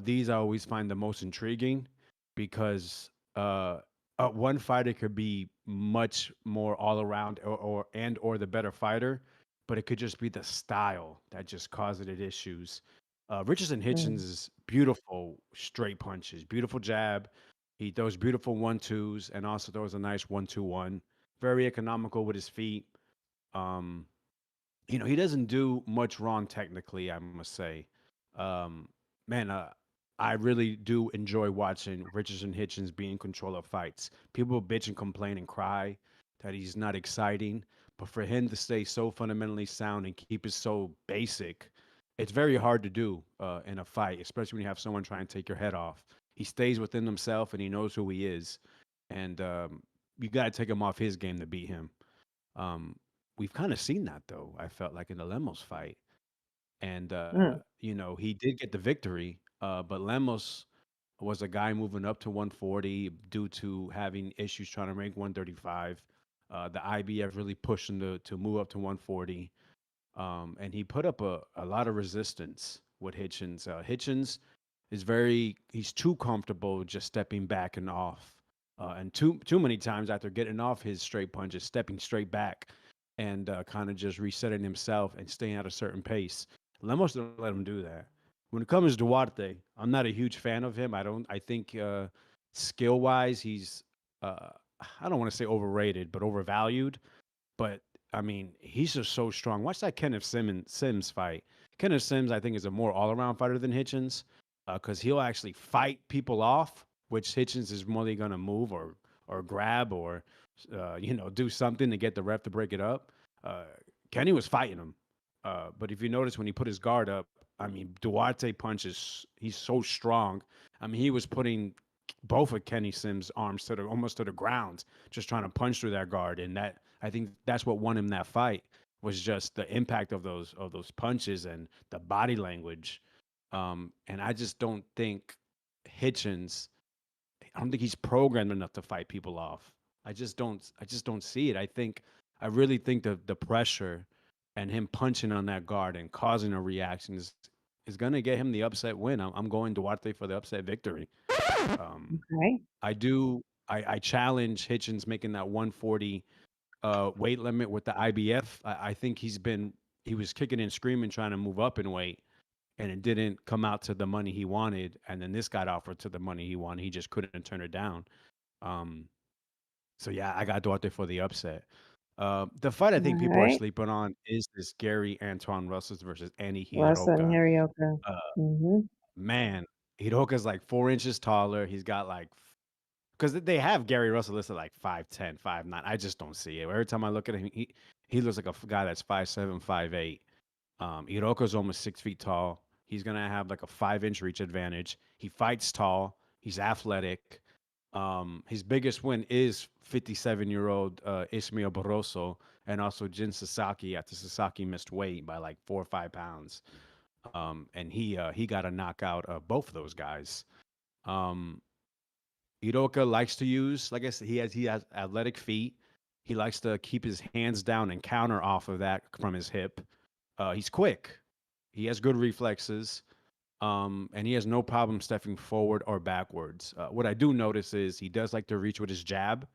These I always find the most intriguing because one fighter could be much more all around or the better fighter, but it could just be the style that just causes it issues. Richardson Hitchins Mm. is beautiful straight punches, beautiful jab. He throws beautiful 1-2s and also throws a nice 1-2-1. Very economical with his feet. Um, you know, he doesn't do much wrong technically, I must say. Um, man, I really do enjoy watching Richardson Hitchins be in control of fights. People bitch and complain and cry that he's not exciting, but for him to stay so fundamentally sound and keep it so basic, it's very hard to do in a fight, especially when you have someone trying to take your head off. He stays within himself and he knows who he is, and you got to take him off his game to beat him. Um, we've kind of seen that though. I felt like in the Lemos fight, and Mm. you know he did get the victory, but Lemos was a guy moving up to 140 due to having issues trying to make 135. The IBF really pushed him to move up to 140, and he put up a lot of resistance with Hitchins. Hitchins is he's too comfortable just stepping back and off. And too many times after getting off his straight punches, stepping straight back and kind of just resetting himself and staying at a certain pace. Lemos don't let him do that. When it comes to Duarte, I'm not a huge fan of him. I think skill wise, he's uh, I don't want to say overrated, but overvalued. But I mean, he's just so strong. Watch that Kenneth Sims fight. Kenneth Sims, I think, is a more all around fighter than Hitchins because he'll actually fight people off, which Hitchins is more going to move or grab or you know, do something to get the ref to break it up. Uh, Kenny was fighting him, but if you notice when he put his guard up, I mean, Duarte punches. He's so strong. I mean, he was putting both of Kenny Sims' arms to the almost to the ground, just trying to punch through that guard, and that I think that's what won him that fight was just the impact of those punches and the body language. And I just don't think Hitchins. I don't think he's programmed enough to fight people off. I just don't see it. I really think the pressure and him punching on that guard and causing a reaction is going to get him the upset win. I'm going Duarte for the upset victory. Um, Okay. I challenge Hitchens making that 140 weight limit with the IBF. I think he was kicking and screaming trying to move up in weight, and it didn't come out to the money he wanted. And then this got offered to the money he wanted. He just couldn't turn it down. Um, so yeah, I got Duarte for the upset. The fight I think All people are right. sleeping on is this Gary Antuanne Russell versus Andy Russell and Hiraoka. Hiraoka. Uh, Mm-hmm. man, Hiroka's like 4 inches taller. He's got like, because they have Gary Russell listed like 5'10", 5'9". I just don't see it. Every time I look at him, he looks like a guy that's 5'7", 5'8". Hiroka's almost 6 feet tall. He's gonna have like a 5-inch reach advantage. He fights tall. He's athletic. His biggest win is 57-year-old Ismael Barroso and also Jin Sasaki after Sasaki missed weight by like 4 or 5 pounds. And he got a knockout of both of those guys. Um, Hiroka likes to use, like I said, he has athletic feet. He likes to keep his hands down and counter off of that from his hip. He's quick. He has good reflexes. And he has no problem stepping forward or backwards. What I do notice is he does like to reach with his jab.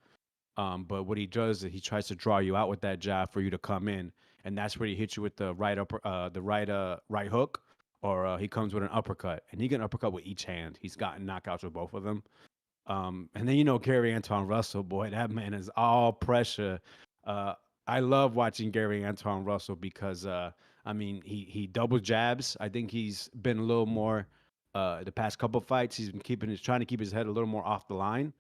But what he does is he tries to draw you out with that jab for you to come in, and that's where he hits you with the right hook, or he comes with an uppercut, and he can uppercut with each hand. He's gotten knockouts with both of them. And then Gary Antuanne Russell, boy, that man is all pressure. Uh, I love watching Gary Antuanne Russell because I mean he double jabs. I think he's been a little more the past couple fights. He's been trying to keep his head a little more off the line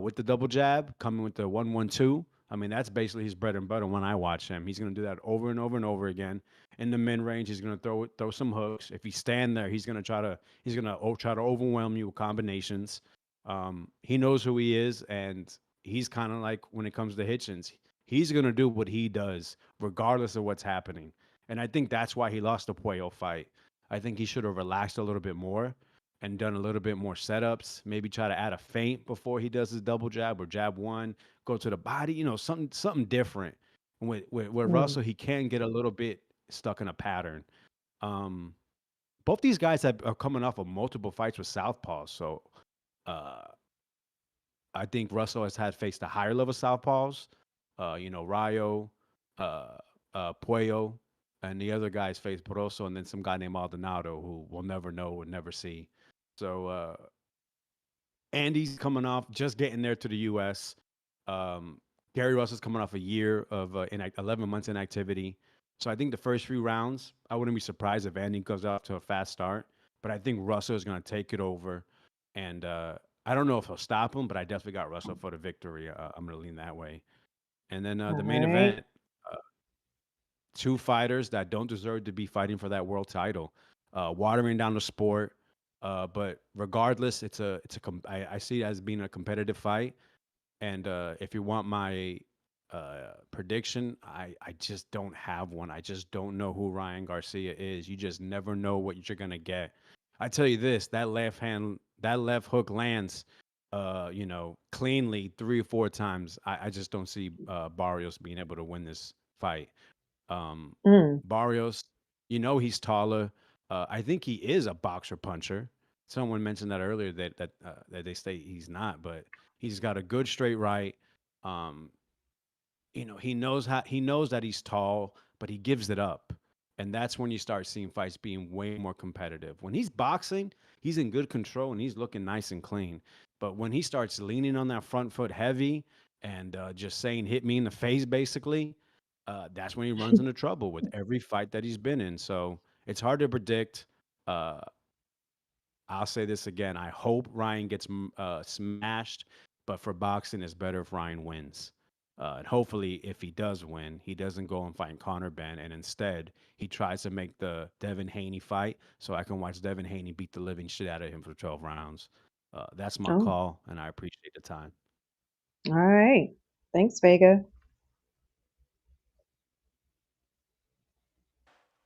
with the double jab, coming with the 1-1-2. I mean that's basically his bread and butter. When I watch him, he's going to do that over and over and over again. In the mid range, he's going to throw some hooks. If he stand there, he's going to try to overwhelm you with combinations. He knows who he is, and he's kind of like when it comes to Hitchins, he's gonna do what he does regardless of what's happening. And I think that's why he lost the Puello fight. I think he should have relaxed a little bit more and done a little bit more setups. Maybe try to add a feint before he does his double jab or jab one, go to the body. Something different. With Mm. Russell, he can get a little bit stuck in a pattern. Um, both these guys are coming off of multiple fights with southpaws, so uh, I think Russell has had faced the higher level southpaws, Rayo, uh, Puello, and the other guys faced Barroso, and then some guy named Maldonado who we'll never know or never see. So Andy's coming off just getting there to the U.S. Um, Gary Russell's coming off a year of 11 months inactivity. So I think the first few rounds, I wouldn't be surprised if Andy goes off to a fast start. But I think Russell is going to take it over, and I don't know if he'll stop him, but I definitely got Russell for the victory. I'm going to lean that way. And then All the main right. event, uh, two fighters that don't deserve to be fighting for that world title, watering down the sport. But regardless, I see it as being a competitive fight. And if you want my prediction, I just don't have one. I just don't know who Ryan Garcia is. You just never know what you're gonna get. I tell you this: that left hook lands, cleanly 3 or 4 times. I just don't see Barrios being able to win this fight. Um, Mm. Barrios, he's taller. I think he is a boxer puncher. Someone mentioned that earlier that they say he's not, but he's got a good straight right. Um, he knows that he's tall, but he gives it up. And that's when you start seeing fights being way more competitive. When he's boxing, he's in good control and he's looking nice and clean. But when he starts leaning on that front foot heavy and just saying "hit me in the face," basically, that's when he runs into trouble with every fight that he's been in. So it's hard to predict. Uh, I'll say this again. I hope Ryan gets smashed, but for boxing, it's better if Ryan wins. And hopefully, if he does win, he doesn't go and fight Conor Ben, and instead he tries to make the Devin Haney fight, so I can watch Devin Haney beat the living shit out of him for 12 rounds. That's my Oh, call, and I appreciate the time. all right. Thanks, Vega.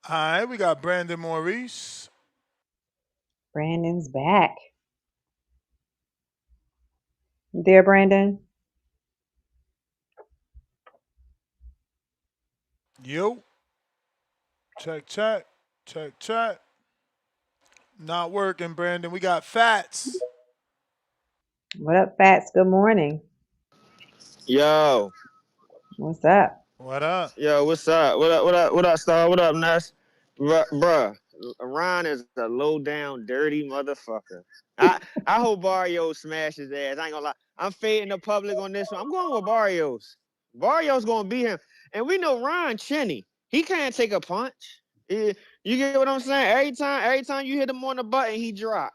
All right, we got Brandon Maurice. Brandon's back. You there, Brandon? Yo, check, check, check, check. Not working, Brandon. We got Fats. What up, Fats? Good morning. Yo, What's up? What up? yo, what's up? What up, Star? What up, Ness? Bruh, Ron is a low down, dirty motherfucker. I hope Barrios smash his ass. I ain't gonna lie. I'm fading the public on this one. I'm going with Barrios. Barrios gonna beat him, and we know Ron chinny. He can't take a punch. You get what I'm saying? Every time you hit him on the button, he drop.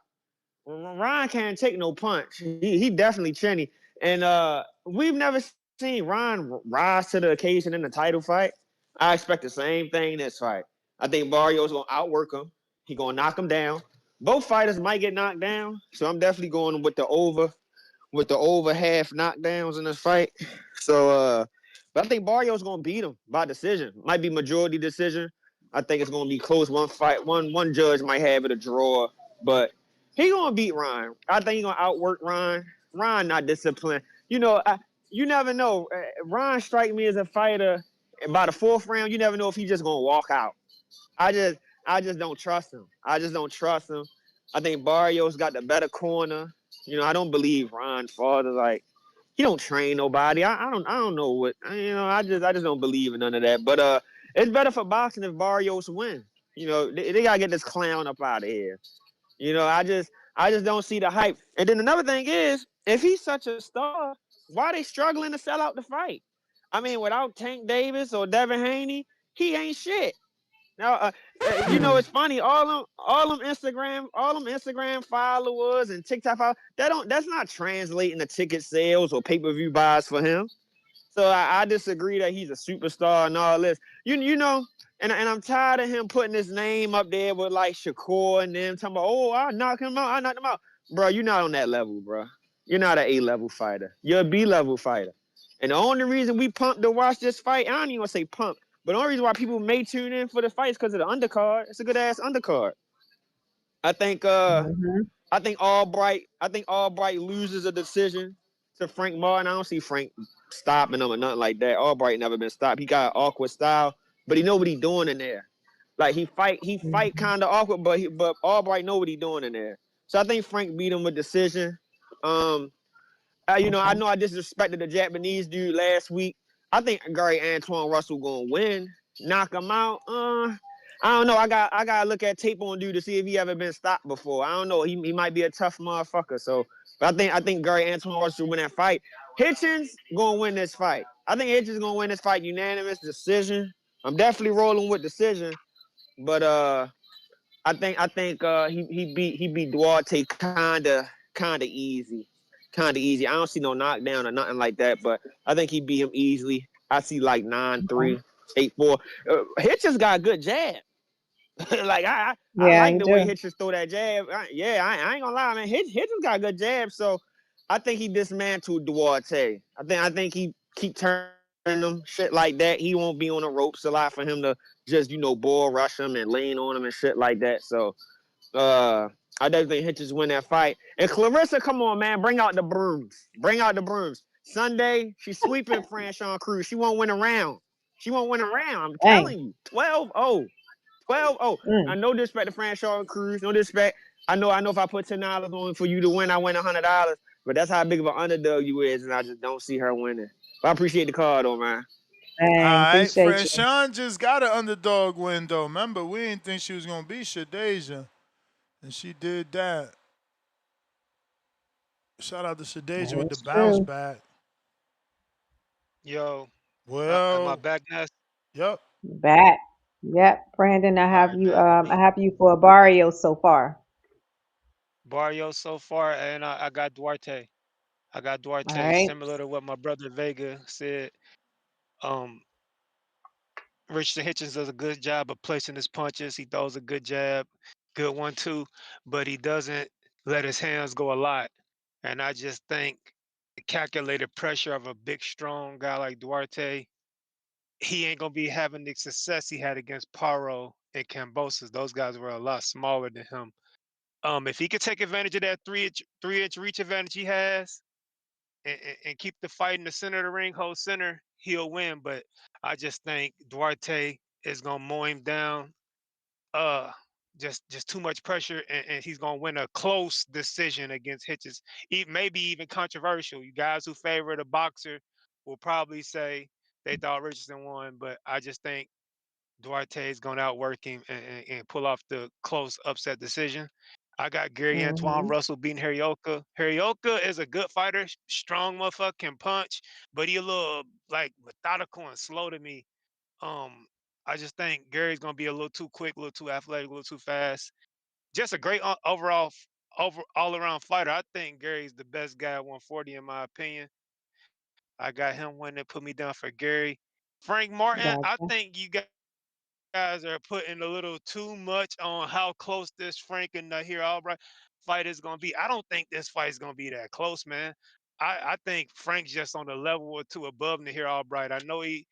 Ron can't take no punch. He definitely chinny, and we've never seen Ron rise to the occasion in the title fight. I expect the same thing in this fight. I think Barrios gonna outwork him. He gonna knock him down. Both fighters might get knocked down, so I'm definitely going with the over half knockdowns in this fight. So but I think Barrios gonna beat him by decision. Might be majority decision. I think it's gonna be close. One fight, one judge might have it a draw, but he gonna beat Ryan. I think he gonna outwork Ryan. Ryan not disciplined. You never know. Ryan strike me as a fighter. And by the fourth round, you never know if he just gonna walk out. I just I just don't trust him. I just don't trust him. I think Barrios got the better corner. I don't believe Ron's father. Like, he don't train nobody. I don't know what I just don't believe in none of that. But it's better for boxing if Barrios win. They gotta get this clown up out of here. I just don't see the hype. And then another thing is, if he's such a star, why are they struggling to sell out the fight? I mean, without Tank Davis or Devin Haney, he ain't shit. Now, it's funny. All them Instagram followers and TikTok followers, that's not translating to ticket sales or pay-per-view buys for him. So I disagree that he's a superstar and all this. And I'm tired of him putting his name up there with like Shakur and them talking about, oh, I knocked him out, I knocked him out. Bro, you're not on that level, bro. You're not an A-level fighter. You're a B-level fighter. And the only reason we pumped to watch this fight, I don't even want to say pump, but the only reason why people may tune in for the fight is because of the undercard. It's a good ass undercard. I think Albright loses a decision to Frank Martin. I don't see Frank stopping him or nothing like that. Albright never been stopped. He got an awkward style, but he know what he doing in there. Like, he fight kind of awkward, but Albright know what he doing in there. So I think Frank beat him with decision. I know I disrespected the Japanese dude last week. I think Gary Antuanne Russell gonna win, knock him out. I don't know. I gotta look at tape on dude to see if he ever been stopped before. I don't know. He might be a tough motherfucker. So, but I think Gary Antuanne Russell win that fight. Hitchins gonna win this fight. I think Hitchins gonna win this fight unanimous decision. I'm definitely rolling with decision, but I think he beat Duarte kinda easy. Kinda easy. I don't see no knockdown or nothing like that, but I think he beat him easily. I see like 9-3, 8-4. Hitchens got a good jab. Like, I Yeah, like you the way do. Hitchens throw that jab. I ain't gonna lie, man. Hitchens got a good jab, so I think he dismantled Duarte. I think he keep turning him shit like that. He won't be on the ropes a lot for him to just bull rush him and lean on him and shit like that. So I definitely think Hitchens win that fight. And Clarissa, come on, man, bring out the brooms. Bring out the brooms. Sunday, she's sweeping Franchon Cruz. She won't win a round. She won't win a round. I'm Dang. telling you. 12-0. 12-0. Mm. Now, no disrespect to Franchon Cruz. No disrespect. I know if I put $10 on for you to win, I win $100. But that's how big of an underdog you is, and I just don't see her winning. But I appreciate the card, though, man. All Dang, right, appreciate you. Franchon just got an underdog win though. Remember, we didn't think she was gonna beat Shadeja, and she did that. Shout out to Shadeja That with the is bounce true. back. Yo, am I Well, back now? yep. Back. Yep, Brandon, I All have right, you man. Let I me have you for Barrios so far. Barrios so far, and I got Duarte. I got All Duarte, right. similar to what my brother Vega said. Um, Richardson Hitchens does a good job of placing his punches. He throws a good jab, good one too, but he doesn't let his hands go a lot. And I just think the calculated pressure of a big, strong guy like Duarte, he ain't gonna be having the success he had against Paro and Cambosis. Those guys were a lot smaller than him. If he could take advantage of that three inch reach advantage he has, and keep the fight in the center of the ring, hold center, he'll win. But I just think Duarte is gonna mow him down. Uh, just too much pressure, and he's gonna win a close decision against Hitches. Maybe even controversial. You guys who favor the boxer will probably say they thought Richardson won, but I just think Duarte is gonna outwork him and pull off the close upset decision. I got Gary Antuanne Mm-hmm. Russell beating Hiraoka. Hiraoka is a good fighter, strong motherfucker, can punch, but he a little like methodical and slow to me. Um, I just think Gary's gonna be a little too quick, a little too athletic, a little too fast. Just a great overall, over all around fighter. I think Gary's the best guy at 140 in my opinion. I got him winning. Put me down for Gary. Frank Martin. I Gotcha. think you guys are putting a little too much on how close this Frank and Nahir Albright fight is going to be. I don't think this fight is going to be that close, man. I think Frank's just on a level or two above Nahir Albright. I know he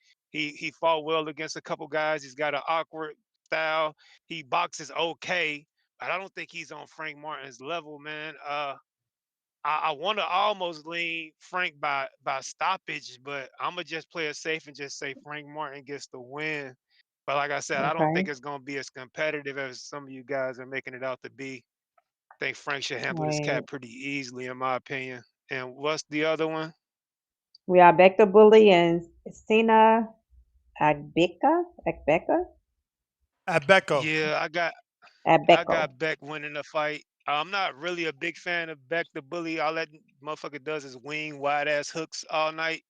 fought well against a couple guys. He's got an awkward style. He boxes okay, but I don't think he's on Frank Martin's level, man. I want to almost lean Frank by stoppage, but I'm gonna just play it safe and just say Frank Martin gets the win. But like I said, I don't Okay. think it's gonna be as competitive as some of you guys are making it out to be. I think Frank should handle this Right. cat pretty easily, in my opinion. And what's the other one? We are Bekta Bully and Sina Agbeka. At Becco. Yeah, I Agbeko. got Beck winning the fight. I'm not really a big fan of Beck the bully. All that motherfucker does is wing wide ass hooks all night.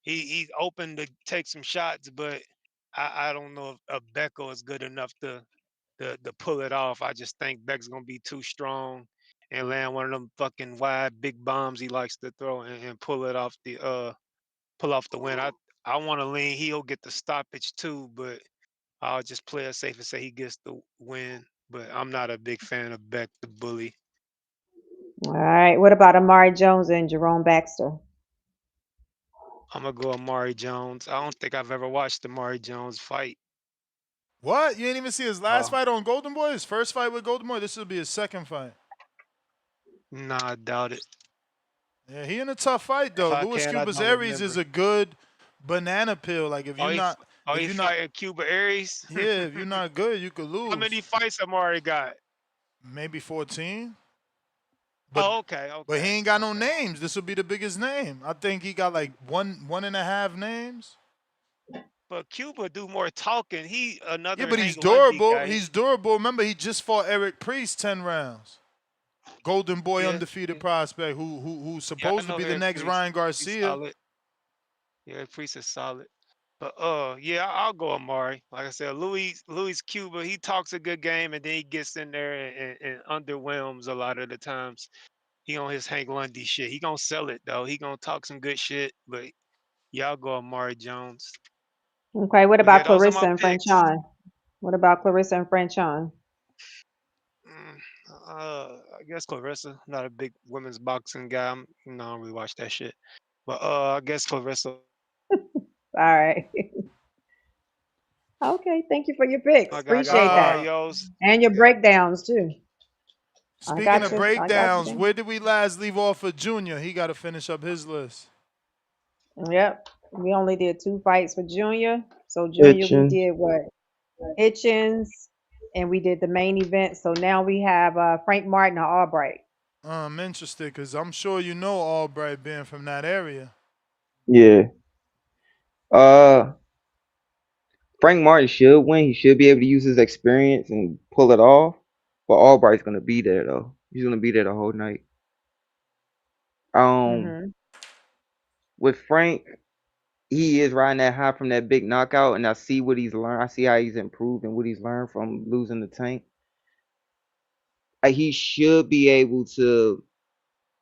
He's open to take some shots, but I don't know if Becko is good enough to pull it off. I just think Beck's gonna be too strong and land one of them fucking wide big bombs he likes to throw and pull off the win. I want to lean. He'll get the stoppage too, but I'll just play it safe and say he gets the win. But I'm not a big fan of Beck the bully. All right. What about Amari Jones and Jerome Baxter? I'm gonna go Amari Jones. I don't think I've ever watched Amari Jones fight. What? You ain't even see his last Uh, fight on Golden Boy? His first fight with Golden Boy? This will be his second fight. nah, I doubt it. Yeah, he in a tough fight If though. I Luis can, I Cubas don't Aries is remember. a good banana peel. Like Oh, if he you're not fighting Cuba Aries. yeah, if you're not good, you could How many lose. fights Amari got? Maybe 14. Oh, okay, But he okay, ain't got no okay. names. This will be the biggest name. I think he got like one and a half names. But Cuba do more talking. He Yeah, another but he's Hank Lundy durable. guy. He's durable. Remember, he just fought Eric Priest 10 rounds. Golden Boy Yeah, undefeated yeah, prospect who's yeah. I supposed to know be the Eric next Priest. Ryan He's Garcia. solid. Yeah, Eric Priest is solid. But yeah, I'll go Amari. Like I said, Louis Cuba, he talks a good game and then he gets in there and underwhelms a lot of the times. He on his Hank Lundy shit. He gonna sell it though. He gonna talk some good shit. But y'all go Amari Jones. Okay. What But yeah, about those are my Clarissa and picks. Franchon? What about Clarissa and Franchon? Mm, I guess Clarissa. Not a big women's boxing guy. I don't really watch that shit. But I guess Clarissa. All right. Okay. Thank you for your picks. I got Appreciate that. Barrios. And your Yeah. breakdowns too. I Speaking got of you. I got you breakdowns, there. where did we last leave off for Junior? He got to finish up his list. Yep. We only did 2 fights for Junior. So Junior, we Hitchens. did what? Hitchins, and we did the main event. So now we have Frank Martin or Albright. I'm interested because I'm sure you know Albright being from that area. Yeah. Uh, Frank Martin should win. He should be able to use his experience and pull it off. But Albright's gonna be there though. He's gonna be there the whole night. Um, Mm-hmm. with Frank, he is riding that high from that big knockout, and I see what he's learned. I see how he's improved and what he's learned from losing the tank. He should be able to.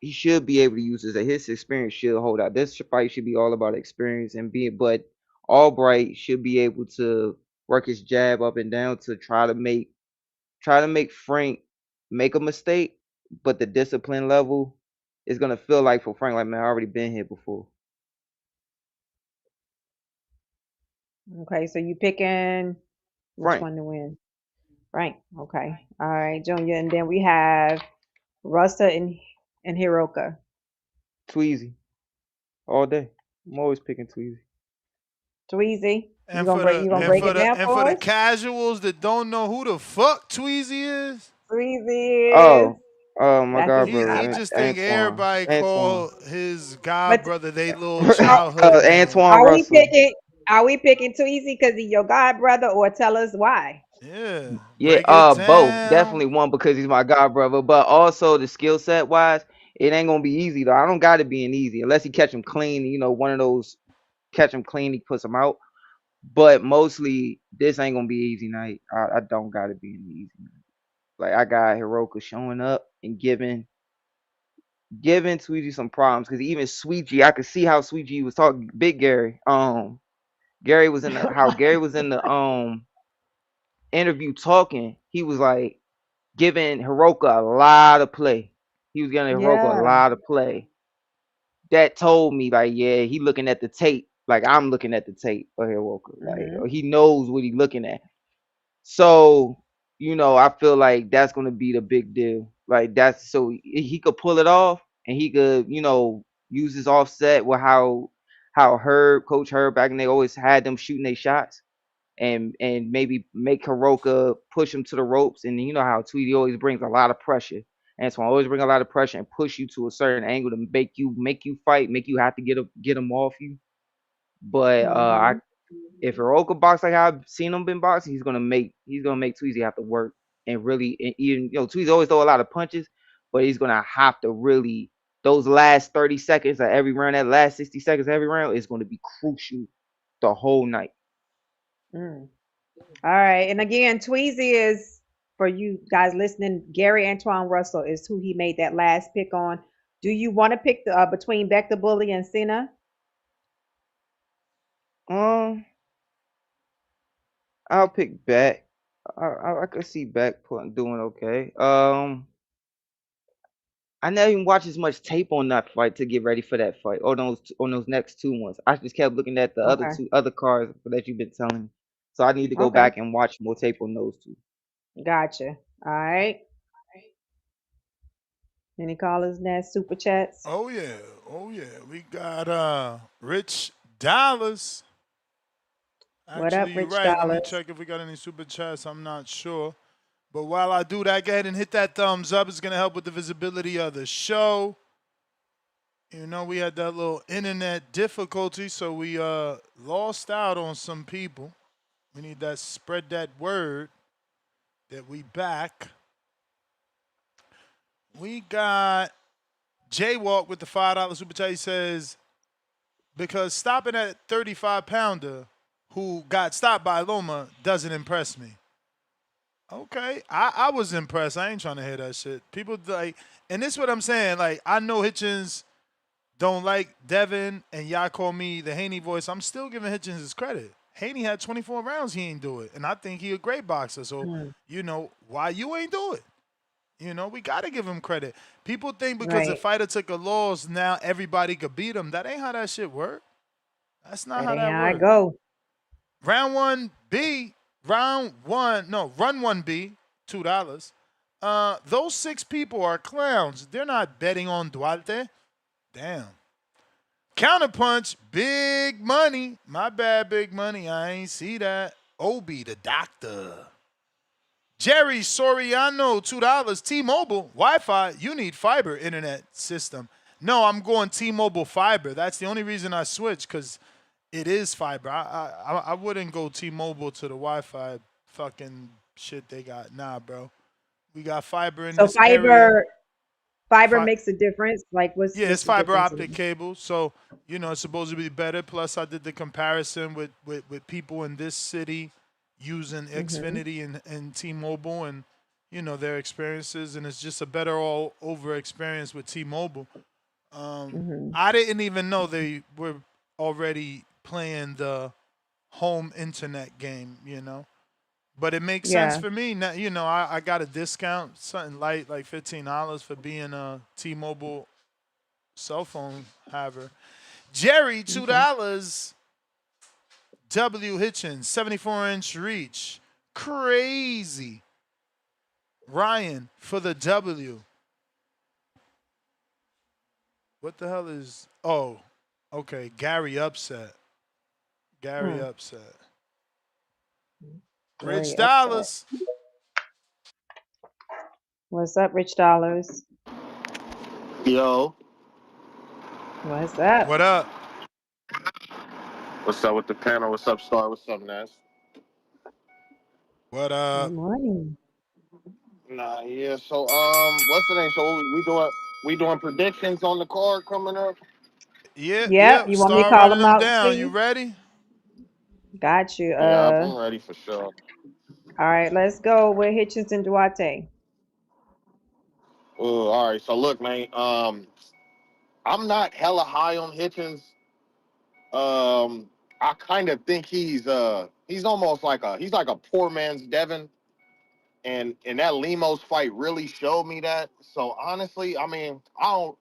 He should be able to use his experience should hold out. This fight should be all about experience and being. But Albright should be able to work his jab up and down to try to make Frank make a mistake. But the discipline level is gonna feel like for Frank, like man, I already been here before. Okay, so you picking which Frank, one to win? Frank. Okay. All right, Junior. And then we have Rusta and Hiroka. Tweezy, all day. I'm always picking Tweezy. Tweezy. And for the You gonna and break for it the down and for for the us? casuals that don't know who the fuck Tweezy is, Tweezy is Oh, my that's god, his he brother, just think Antoine, everybody Antoine. call his god but brother they little are, childhood man. Antoine are we Russell. picking Tweezy because he's your god brother, or tell us why? Yeah. Yeah, Break it both. down. Definitely one because he's my god brother, but also the skill set wise, it ain't gonna be easy though. I don't got it being easy unless he catch him clean. One of those catch him clean, he puts him out. But mostly, this ain't gonna be easy night. I don't got it being easy. Like I got Hiroka showing up and giving Sweetie some problems because even Sweetie, I could see how Sweetie was talking. Big Gary, Gary was in the interview talking. He was like giving Hiroka a lot of play. He was giving Hiroka a Yeah. lot of play. That told me like, yeah, he looking at the tape. Like I'm looking at the tape of Hiroka. Like Mhm. he knows what he's looking at. So, I feel like that's gonna be the big deal. Like that's so he could pull it off and he could, use his offset with how Coach Herb back then they always had them shooting their shots and maybe make Hiroka push him to the ropes. And you know how Tweety always brings a lot of pressure. And so I always bring a lot of pressure and push you to a certain angle to make you fight, make you have to get him off you. But Mhm. if Hiroka box like I've seen him been boxing, he's gonna make Tweezy have to work and really and even Tweezy always throw a lot of punches, but he's gonna have to really those last 30 seconds of every round, that last 60 seconds of every round is gonna be crucial the whole night. Mm. All right. And again, Tweezy is for you guys listening. Gary Antuanne Russell is who he made that last pick on. Do you want to pick between Beck the Bully and Cena? Um, I'll pick back. I could see back doing okay. I never even watched as much tape on that fight to get ready for that fight or those next two ones. I just kept looking at the other Okay. two other cards that you've been telling me. So I need to go Okay. back and watch more tape on those two. Gotcha. All right. Any callers, next super chats? Oh yeah. Oh yeah. We got Rich Dollars. What up, Actually, you're Rich right. Let me Dollars? check if we got any super chats. I'm not sure. But while I do that, go ahead and hit that thumbs up. It's gonna help with the visibility of the show. We had that little internet difficulty, so we lost out on some people. We need that spread that word that we back. We got Jaywalk with the $5 super chat. He says, because stopping at 35-pounder who got stopped by Loma doesn't impress me. Okay, I was impressed. I ain't trying to hear that shit. People like, and this is what I'm saying. Like, I know Hitchins don't like Devin, and y'all call me the Haney voice. I'm still giving Hitchins his credit. Haney had 24 rounds, he ain't do it, and I think he a great boxer. So, Mm. why you ain't do it? We got to give him credit. People think because the Right. fighter took a loss, now everybody could beat him. That ain't how that shit work. That's not That how ain't that how I work. go. Round 1B, run 1B, $2. Those 6 people are clowns. They're not betting on Duarte. Damn. Counterpunch, big money. My bad, big money. I ain't see that. Obi, the doctor. Jerry Soriano, $2. T-Mobile, Wi-Fi. You need fiber internet system. No, I'm going T-Mobile fiber. That's the only reason I switched, because it is fiber. I wouldn't go T-Mobile to the Wi-Fi fucking shit they got. Nah, bro. We got fiber in So this area. fiber makes a difference. Like Yeah, what's it's the fiber difference optic in cable, so it's supposed to be better. Plus, I did the comparison with people in this city using mm-hmm. Xfinity and T-Mobile, and their experiences, and it's just a better all over experience with T-Mobile. Mm-hmm. I didn't even know they were already playing the home internet game, But it makes sense Yeah. for me. Now, I got a discount, something light, like $15 for being a T-Mobile cell phone haver. Jerry, Okay. $2. W Hitchins, 74-inch reach. Crazy. Ryan for the W. What the hell is... Oh, okay. Gary upset. Gary Mm. upset. Rich Very upset. Dollars. What's up, Rich Dollars? Yo, What's up? What up? what's up with the panel? What's up, Star? What's up, Ness? What Good morning. Nah, yeah. So what's the name? So we doing predictions on the card coming up. Yep. You want me to Start call running them them out to down. You you? ready? Got you. Yeah, I'm ready for sure. All right. Let's go with Hitchins and Duarte. Oh, all right. So look, man. I'm not hella high on Hitchens. I kind of think he's almost like a poor man's Devin, and that Limos fight really showed me that. So honestly, I mean, I don't.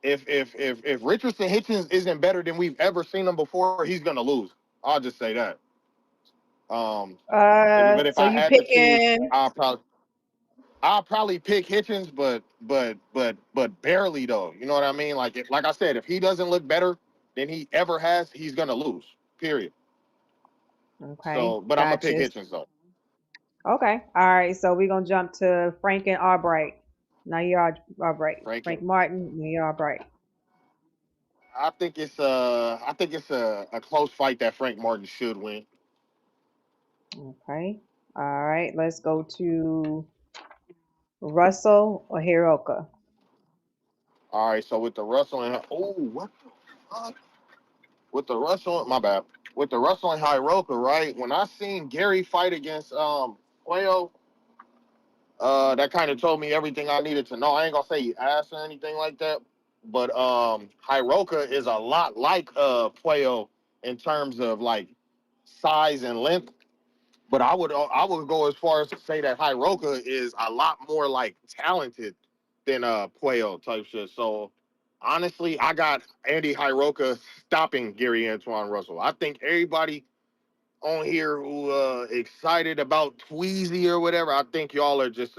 If Richardson Hitchens isn't better than we've ever seen him before, he's gonna lose. I'll just say that. But if So I you had to choose, picking? I'll probably pick Hitchens, but barely though. You know what I mean? Like I said, if he doesn't look better than he ever has, he's gonna lose. Period. Okay. So, but I'm gonna pick Gotcha. Hitchens though. Okay. All right. So we're gonna jump to Frank and Albright. Now you're Albright. Frank, Frank Martin. Now you're Albright. I think it's a close fight that Frank Martin should win. Okay. All right. Let's go to Russell or Hiraoka. All right. So with the Russell and what the fuck? With the Russell, my bad. With the Russell and Hiraoka, right? When I seen Gary fight against Cuello, that kind of told me everything I needed to know. I ain't gonna say he ass or anything like that, but Hiraoka is a lot like Cuello in terms of like size and length. But I would go as far as to say that Hiraoka is a lot more like talented than Cuello type shit. So honestly, I got Andy Hiraoka stopping Gary Antuanne Russell. I think everybody on here who excited about Tweezy or whatever, I think y'all are just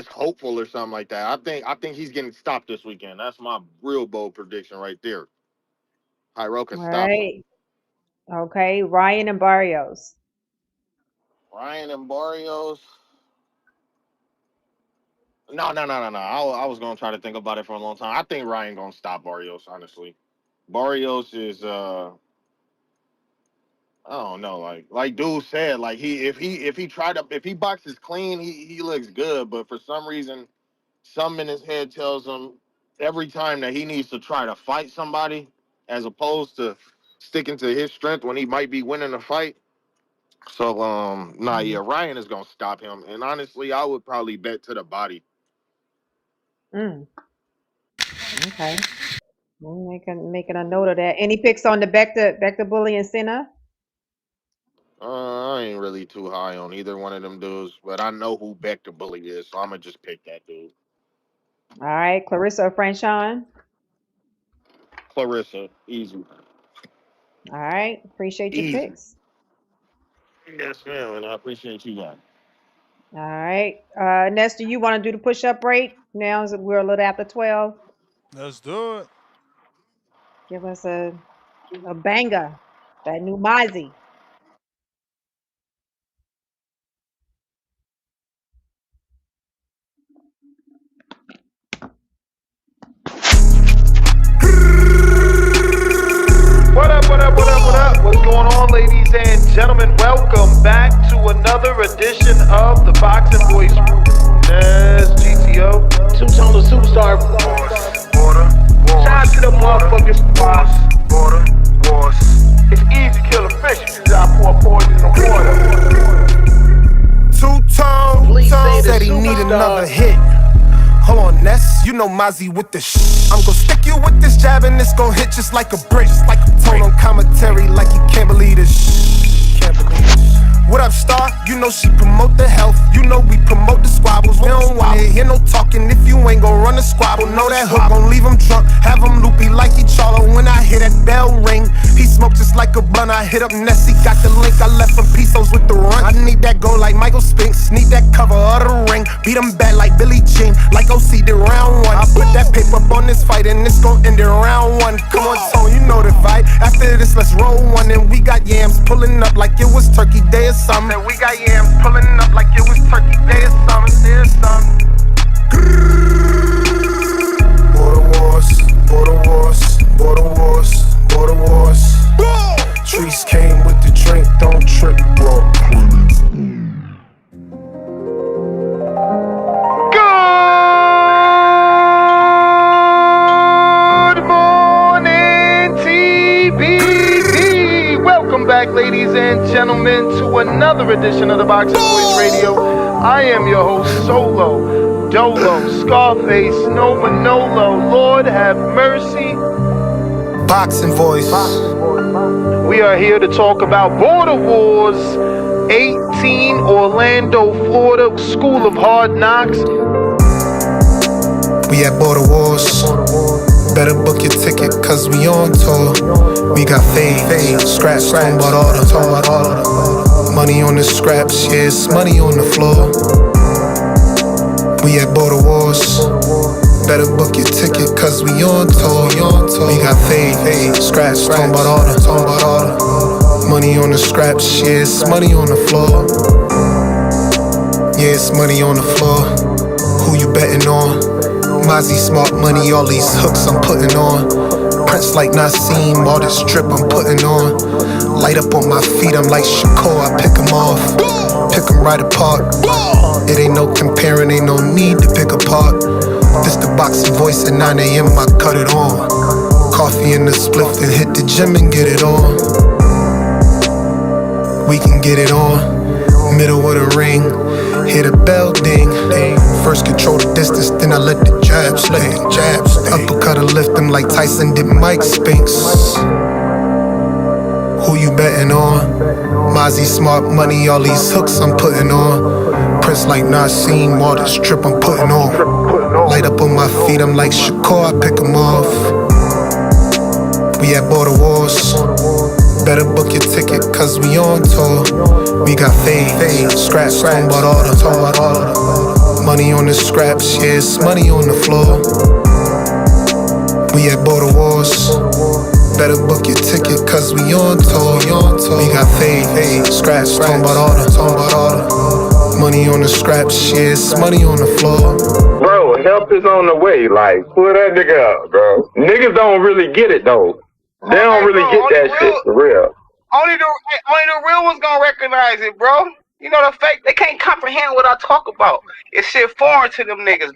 hopeful or something like that. I think he's getting stopped this weekend. That's my real bold prediction right there. Hiraoka All stops him. right. Okay. Ryan and Barrios. Ryan and Barrios. No. I was gonna try to think about it for a long time. I think Ryan gonna stop Barrios. Honestly, Barrios is I don't know. Like dude said, like if he boxes clean, he looks good. But for some reason, something in his head tells him every time that he needs to try to fight somebody as opposed to sticking to his strength when he might be winning a fight. So yeah, Ryan is gonna stop him. And honestly, I would probably bet to the body. Mm. Okay. I'm making a note of that. Any picks on the Bekta Bully and Senna? I ain't really too high on either one of them dudes, but I know who Bektemir Bully is, so I'm gonna just pick that dude. All right. Clarissa or Franchon? Clarissa, easy. All right. Appreciate your Easy. picks. Yes, ma'am, and I appreciate you guys. All right. Nestor, you want to do the push-up break? Now we're a little after 12. Let's do it. Give us a banger. That new Mozzie. What up, what up, what up, what up? What's going on, ladies and gentlemen? Welcome back to another edition of the Boxing Voice. Yes, GTO. Two-tone superstar. Border. Shout out to the motherfuckers. Border. It's easy to kill a fish. You just gotta pour poison in the water. Two-tone said he need another hit. Hold on, Ness, you know Mozzie with the I'm gon' stick you with this jab and it's gon' hit just like a brick. Told on commentary like you can't believe this. Can't believe this. What up, Star? You know she promote the health. You know we promote the squabbles. We don't wanna hear no talking if you ain't gon' run the squabble. Know that hook gon' leave him drunk, have him loopy like he Charlo. When I hear that bell ring, he smoke just like a blunt. I hit up Nessie, got the link. I left him pesos with the run. I need that go like Michael Spinks, need that cover of the ring. Beat him bad like Billie Jean, like OC did round one. I put that paper up on this fight and it's gon' end in round one. Come on, Tone, you know the fight. After this, let's roll one. And we got yams pulling up like it was Turkey Day or something. We got yams pulling up like it was Turkey Day or something. There's something. Border wars, border wars, border wars, border wars. Trees came with the drink, don't Welcome back, ladies and gentlemen, to another edition of the Boxing Voice Radio. I am your host, Solo, Dolo, Scarface, No Manolo. Lord have mercy. Boxing Voice. We are here to talk about Border Wars 18, Orlando, Florida, School of Hard Knocks. We at Border Wars. Better book your ticket, cause we on tour. We got fades, scraps, talking about all the money on the scraps, yeah, it's money on the floor. We at Border Wars. Better book your ticket, cause we on tour. We got fades, scraps, talking about all the money on the scraps, yeah, it's money on the floor. Yeah, it's money on the floor. Who you betting on? Mozzie, smart money, all these hooks I'm putting on. Prince like Nassim, all this drip I'm putting on. Light up on my feet, I'm like Shakur, I pick them off. Pick them right apart. It ain't no comparing, ain't no need to pick apart. This the Boxing Voice at 9 a.m., I cut it on. Coffee in the spliff, then hit the gym and get it on. We can get it on. Middle of the ring, hear the bell ding. First control the distance, then I let the jabs sting. Uppercut or lift them like Tyson did Mike Spinks. Who you betting on? Mozzie, smart money, all these hooks I'm putting on. Prince like Nassim, all this drip I'm putting on. Light up on my feet, I'm like Shakur, I pick them off. We at Border Wars. Better book your ticket, cause we on tour. We got fades, scraps, talking about all the money on the scraps, yeah, it's money on the floor. We at Border Wars. Better book your ticket, cause we on tour. We got fades, scraps, talking about all the money on the scraps, yeah, it's money on the floor. Bro, help is on the way, like, pull that nigga up, bro. Niggas don't really get it, though. They don't really get that shit, for real. Only the real ones gonna recognize it, bro. You know the fake, they can't comprehend what I talk about. It's shit foreign to them niggas.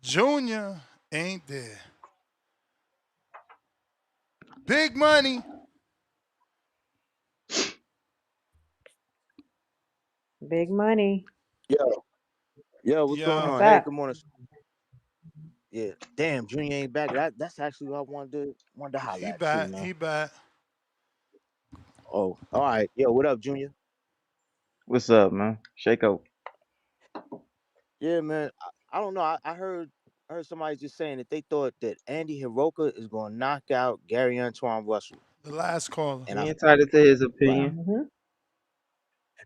Junior ain't there. Big money. Big money. Yo, what's going Yo, What's on? Hey, up? good morning. Yeah, damn, Junior ain't back. That's actually what I wanted to holler he at too, back. man. He back. Oh, all right. Yo, what up, Junior? What's up, man? Shake up. Yeah, man. I don't know. I heard somebody just saying that they thought that Andy Hiraoka is gonna knock out Gary Antuanne Russell, The last caller. and He entitled to his right. opinion. Mm-hmm.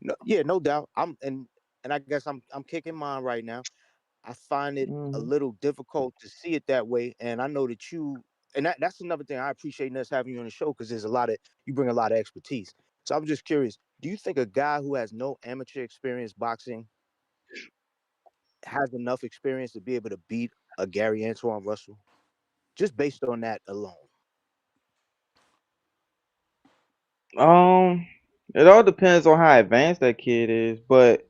No, yeah, no doubt. And I guess I'm kicking mine right now. I find it a Mm-hmm. little difficult to see it that way, and I know that that's another thing I appreciate us having you on the show because you bring a lot of expertise. So I'm just curious, do you think a guy who has no amateur experience boxing has enough experience to be able to beat a Gary Antuanne Russell? Just based on that alone. It all depends on how advanced that kid is, but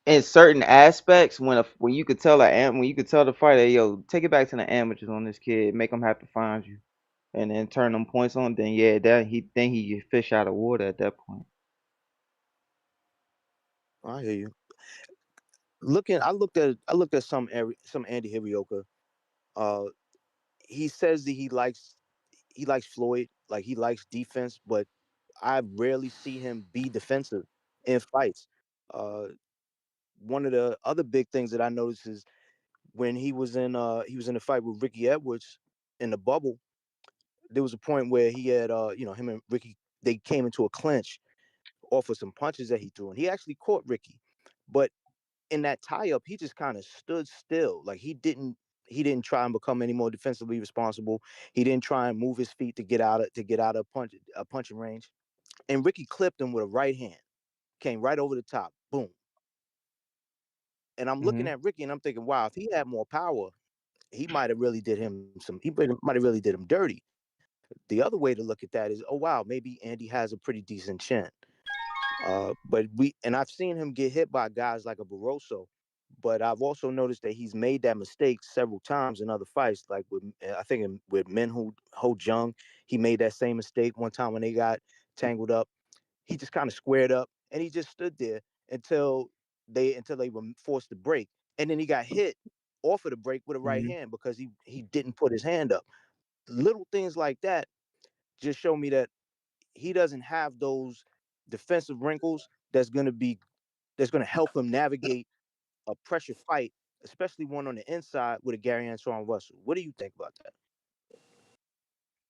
in certain aspects, when you could tell when you could tell the fighter, yo, take it back to the amateurs on this kid, make him have to find you, and then turn them points on, then yeah, he fish out of water at that point. I hear you. I looked at some Andy Hiraoka. Uh, he says that he likes Floyd, like he likes defense, but I rarely see him be defensive in fights. Uh, One of the other big things that I noticed is when he was in a fight with Ricky Edwards in the bubble. There was a point where he had him and Ricky, they came into a clinch off of some punches that he threw, and he actually caught Ricky, but in that tie up, he just kind of stood still. Like he didn't try and become any more defensively responsible. He didn't try and move his feet to get out of punching range. And Ricky clipped him with a right hand, came right over the top, boom. And I'm looking Hmm. at Ricky and I'm thinking, wow, if he had more power, he might have really did him might have really did him dirty. The other way to look at that is, oh wow, maybe Andy has a pretty decent chin. But I've seen him get hit by guys like a Barroso But I've also noticed that he's made that mistake several times in other fights, like with I think with Minho Ho Jung, he made that same mistake one time when they got tangled up. He just kind of squared up and he just stood there until they were forced to break, and then he got hit off of the break with a right Mhm. hand because he didn't put his hand up. Little things like that just show me that he doesn't have those defensive wrinkles that's gonna help him navigate a pressure fight, especially one on the inside with a Gary Antuanne Russell. What do you think about that?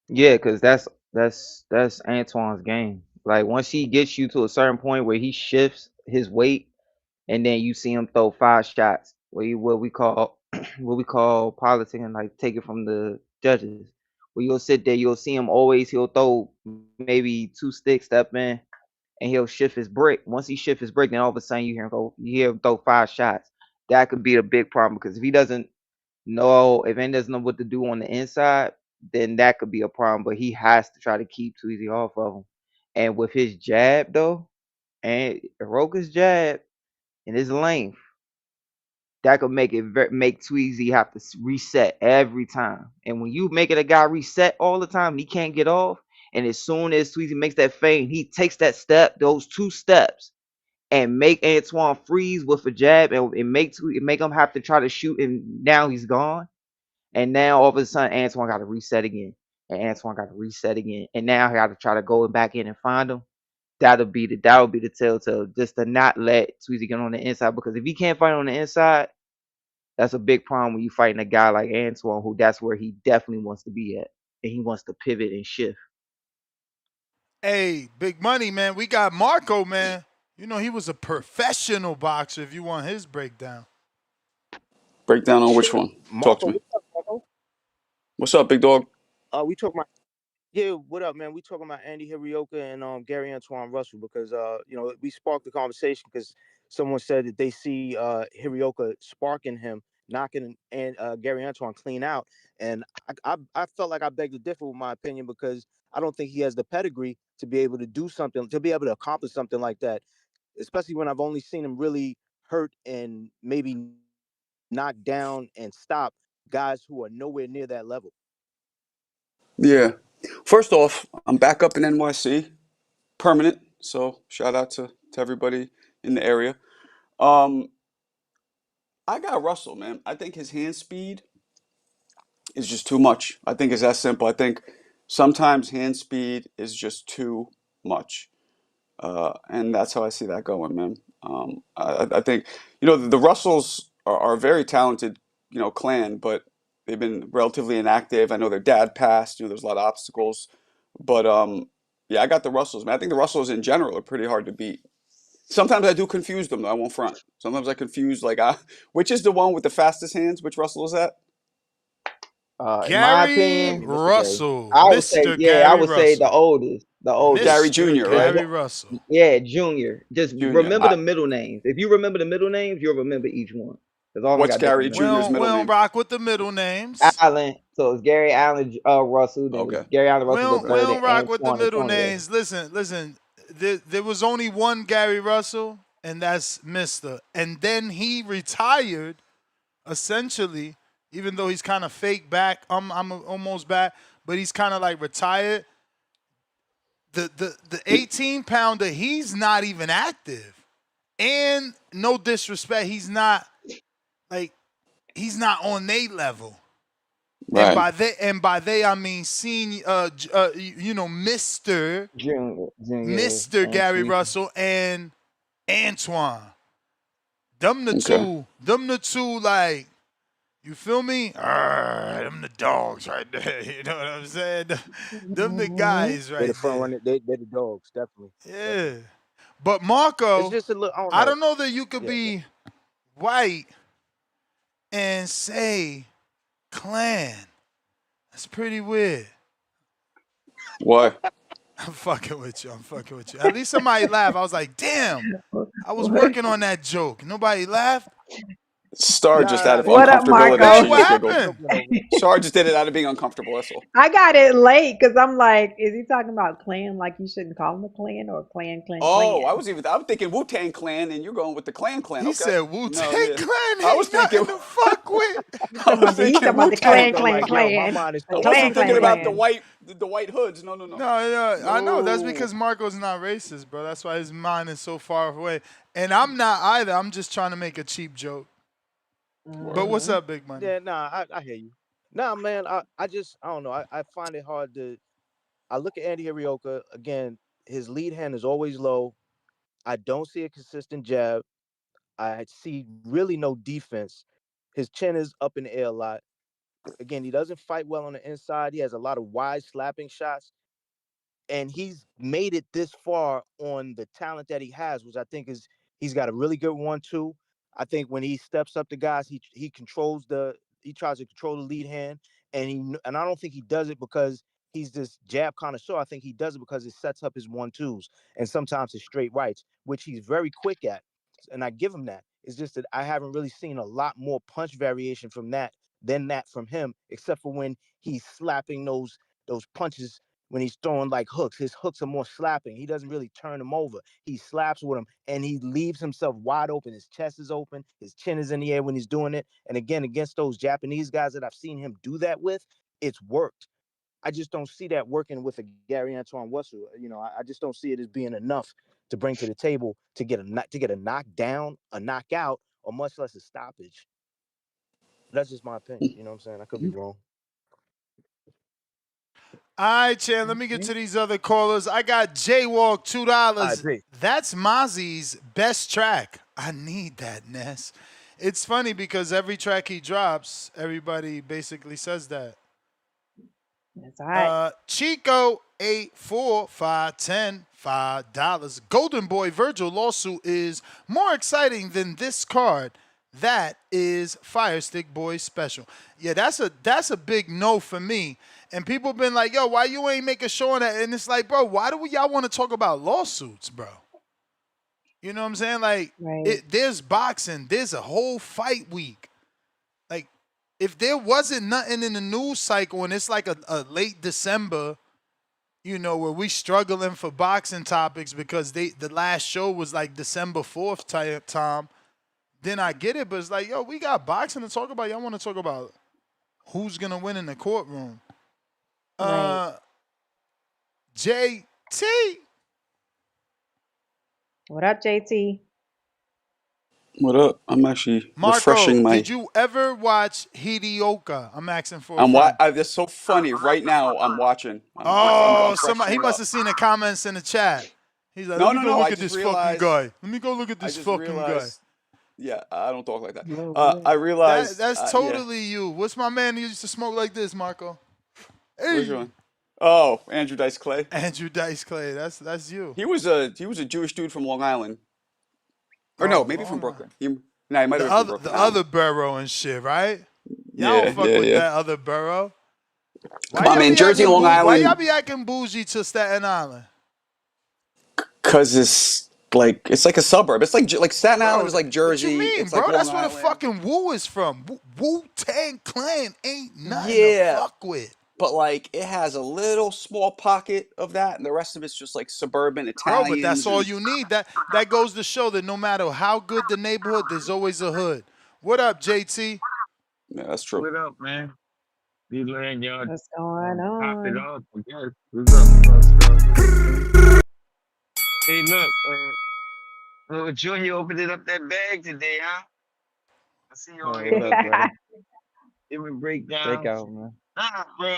Yeah, because that's Antoine's game. Like once he gets you to a certain point where he shifts his weight, and then you see him throw 5 shots, what we call what we call politicking, like take it from the judges. Where you'll sit there, you'll see him always. He'll throw maybe 2 sticks, step in, and he'll shift his brick. Once he shifts his brick, then all of a sudden you hear him throw 5 shots. That could be a big problem because if he doesn't if Andy doesn't know what to do on the inside, then that could be a problem. But he has to try to keep Tweezy off of him. And with his jab though, and Hiroka's jab and his length, that could make Tweezy have to reset every time. And when you making a guy reset all the time, he can't get off. And as soon as Tweezy makes that feint, he takes that step, those 2 steps, and make Antoine freeze with a jab, and make him have to try to shoot. And now he's gone. And now all of a sudden, Antoine got to reset again, and Antoine got to reset again, and now he got to try to go back in and find him. That'll be the telltale, just to not let Tweezy get on the inside, because if he can't fight on the inside, that's a big problem when you fighting a guy like Antoine, who that's where he definitely wants to be at, and he wants to pivot and shift. Hey, big money, man. We got Marco, man. You know, he was a professional boxer if you want his breakdown. Breakdown on which Sure. one? Talk Marco, to me. what's up, Marco? What's up, big dog? We talking about Yeah, what up, man? We talking about Andy Hiraoka and Gary Antuanne Russell because we sparked the conversation because someone said that they see Hiraoka sparking him, knocking and Gary Antuanne clean out, and I felt like I begged to differ with my opinion because I don't think he has the pedigree to be able to do something, to be able to accomplish something like that, especially when I've only seen him really hurt and maybe knock down and stop guys who are nowhere near that level. Yeah. First off, I'm back up in NYC, permanent. So shout out to everybody in the area. Um, I got Russell, man. I think his hand speed is just too much. I think it's that simple. I think sometimes hand speed is just too much. And that's how I see that going, man. I think the Russells are a very talented clan, but they've been relatively inactive. I know their dad passed. There's a lot of obstacles, but yeah, I got the Russells, man. I think the Russells in general are pretty hard to beat. Sometimes I do confuse them, though. I won't front. Sometimes I confuse which is the one with the fastest hands? Which Russell is that? In my Gary opinion, Mr. Gary. Russell, I would say, Mr. yeah, I Gary would say the Russell, oldest, Gary Mr. Jr., But right? Gary Russell. yeah, Junior. Just Junior. remember the middle names. If you remember the middle names, you'll remember each one. Because all of them What's got different Gary middle We Jr.'s don't, names. we middle don't name? rock with the middle names. Allen. So it's Gary Allen Russell. Then it's Okay. Gary Allen We Russell the don't, we third, don't rock and with the Antoine middle the 20th. names. Listen. There was only one Gary Russell, and that's Mr. And then he retired, essentially, even though he's kind of fake back. I'm almost back, but he's kind of like retired. The 18 pounder, he's not even active. And no disrespect, he's not on they level. And Right. by they I mean senior Junior Mr. and Gary Tweety. Russell and Antoine. Them the Okay. two, like, you feel me? Them the dogs right there. You know what I'm saying? Them the guys They're the right front there. runner. They're the dogs, definitely, Yeah. definitely. But It's Marco, just a little. I don't I know. don't know that you could Yeah, yeah. be white and say clan. That's pretty weird. Why? I'm fucking with you. At least somebody laughed. I was like, damn, I was What? working on that joke. Nobody laughed? Star just out Nah, of they What up, uncomfortability. Marco? Hey, She what just giggled. happened? joking over. Star just did it out of being uncomfortable. That's all. I got it late because I'm like, is he talking about clan like you shouldn't call him a clan or clan, clan, Oh, clan? I'm thinking Wu Tang Clan, and you're going with the Clan Clan. He Okay. said Wu No, Tang yeah. Clan I was ain't thinking. nothing to fuck with. I was He's talking thinking about Wu the Tang. clan, Marco, clan, like, yo, my clan. mind is The I so clan, wasn't thinking clan, occupied. about clan. the white hoods. No, no, no. No, I know. That's No. because Marco's not racist, bro. That's why his mind is so far away. And I'm not either. I'm just trying to make a cheap joke. But Word. what's Mm-hmm. up, Big Money? Yeah, nah, I hear you. Nah, man, I don't know. I find it hard to. I look at Andy Hiraoka again. His lead hand is always low. I don't see a consistent jab. I see really no defense. His chin is up in the air a lot. Again, he doesn't fight well on the inside. He has a lot of wide slapping shots, and he's made it this far on the talent that he has, which I think is he's got a really good 1-2. I think when he steps up to guys, he tries to control the lead hand, and I don't think he does it because he's this jab connoisseur. I think he does it because it sets up his 1-2s and sometimes his straight rights, which he's very quick at, and I give him that. It's just that I haven't really seen a lot more punch variation from that than that from him, except for when he's slapping those punches when he's throwing like hooks. His hooks are more slapping. He doesn't really turn them over. He slaps with them and he leaves himself wide open. His chest is open. His chin is in the air when he's doing it. And again, against those Japanese guys that I've seen him do that with, it's worked. I just don't see that working with a Gary Antuanne Russell. I just don't see it as being enough to bring to the table to get a knockdown, a knockout, or much less a stoppage. That's just my opinion. You know what I'm saying? I could be wrong. All right, Chan, let me get to these other callers. I got Jaywalk, All right, $2. peace. That's Mozzie's best track. I need that, Ness. It's funny because every track he drops, everybody basically says that. That's all right. Chico, 84510 $5. Golden Boy Virgil lawsuit is more exciting than this card. That is Fire Stick Boy special. Yeah, that's a big no for me. And people been like, yo, why you ain't make a show on that? And it's like, bro, why do y'all want to talk about lawsuits, bro? You know what I'm saying? Like, Right. there's boxing. There's a whole fight week. Like, if there wasn't nothing in the news cycle and it's like a late December, where we struggling for boxing topics because the last show was like December 4th type time, then I get it. But it's like, yo, we got boxing to talk about. Y'all want to talk about who's going to win in the courtroom. Right. JT. What up, JT? What up? I'm actually Marco, refreshing my. did you ever watch Hiraoka? I'm asking for a friend. It's so funny. Right now, I'm watching. Oh, I'm somebody, he freshening must up. have seen the comments in the chat. He's like, let No, me no, go no. look I at just this fucking realized. guy. Let me go look at I this just fucking guy. realized. Yeah, I don't talk like that. No, yeah. I realized. That's Yeah. totally you. What's my man who used to smoke like this, Marco? Where's Hey, one? Oh, Andrew Dice Clay. Andrew Dice Clay. That's you. He was a Jewish dude from Long Island, or no, Oh, maybe from Long Island. Brooklyn. He might have been from Brooklyn. The other borough and shit, right? Y'all Yeah, don't fuck yeah, with yeah. that other borough. Why Come on, y'all man. be Jersey and acting Long Why y'all Island, be acting bougie to Staten Island? cause it's like a suburb. It's like Staten Island Bro, is like what you Jersey. mean, It's like bro? Long That's where the Island. fucking Wu is from. Wu-Tang Clan ain't nothing to Yeah, fuck with. but like it has a little small pocket of that, and the rest of it's just like suburban Bro, but that's Italians all and. you need. That goes to show that no matter how good the neighborhood, there's always a hood. What up, JT? Yeah, that's true. What up, man? You learn y'all What's going pop it on? off, I guess. What's up, Oscar? What up, man? Hey, look, Junior opened it up that bag today, huh? I see you on Oh, here what up, brother? giving breakdowns. Breakout, man. Nah, bro,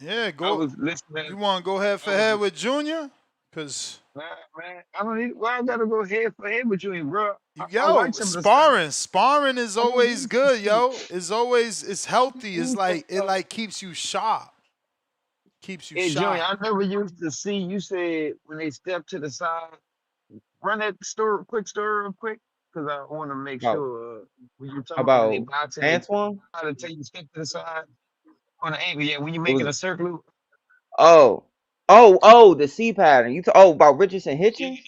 Yeah, I go. was listening. You want to go head I for was, head with Junior? Cause man, I don't need, why I gotta go head for head with Junior, bro? I yo, watch some of the stuff. sparring is I don't always need good, to. yo. It's healthy. It like keeps you sharp. Keeps you Hey, Junior, sharp. I never used to see, you said when they step to the side, run that story real quick, because I want to make About sure when you're talking about when they about boxing, they Antoine? try to take you step to the side on the angle. Yeah, when you're What was making a it? circle. Oh, the C pattern. About Richardson Yeah, Hitchins?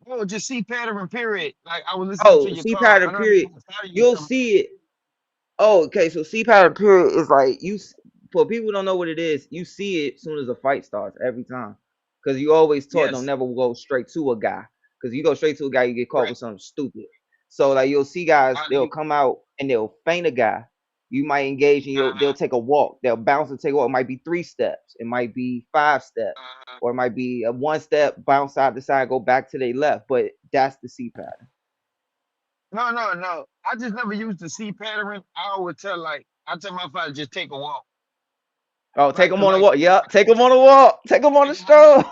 Oh, just see pattern period. Like I was listening to Oh, your C car. I pattern don't know period. how tired you You'll coming. see it. Oh, okay. So C pattern period is like for people who don't know what it is, you see it as soon as a fight starts every time. Because you always taught don't Yes. never go straight to a guy. Because you go straight to a guy, you get caught Right. with something stupid. So like you'll see guys, they'll You, come out and they'll feint a guy. You might engage and they'll take a walk. They'll bounce and take a walk. It might be 3 steps. It might be 5 steps. Or it might be a 1 step, bounce side to side, go back to their left. But that's the C pattern. no. I just never used the C pattern. I would I tell my father just take a walk. Oh, take Like, them cause on a like, walk. Yep, take them on a walk. Take them on a stroll.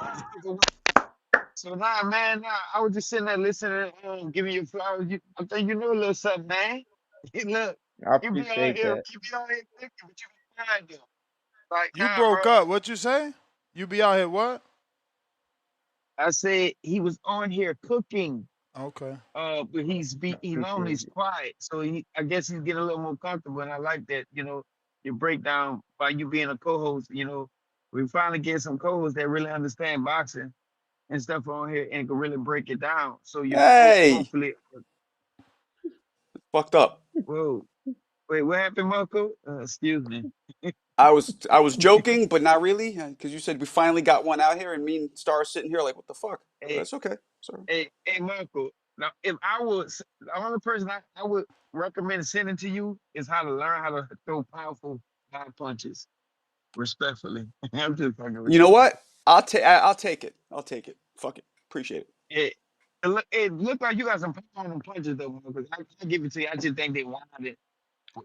so now, man, I was just sitting there listening and giving you flowers. I think you know a little something, man. Look, I you be out appreciate here, that. thinking, but you be fine though. Like, You nah, bro. broke up. What you say? You be out here what? I said he was on here cooking. Okay. But he normally Appreciate is it. quiet, so I guess he's getting a little more comfortable, and I like that. Your breakdown by you being a co-host. We finally get some co-hosts that really understand boxing and stuff on here and can really break it down. So Hey, hopefully, fucked up. whoa, wait, what happened, Marco? Excuse me. I was joking, but not really, because you said we finally got one out here, and me and Star are sitting here like, what the fuck? But Hey, that's okay. Sorry. hey, Marco. Now, if I was the only person I would recommend sending to you is how to learn how to throw powerful bad punches. Respectfully, I'm just fucking with You know you, man. what? I'll take it. I'll take it. Fuck it. Appreciate it. It look like you got some power on them punches though, because I give it to you. I just think they wanted it,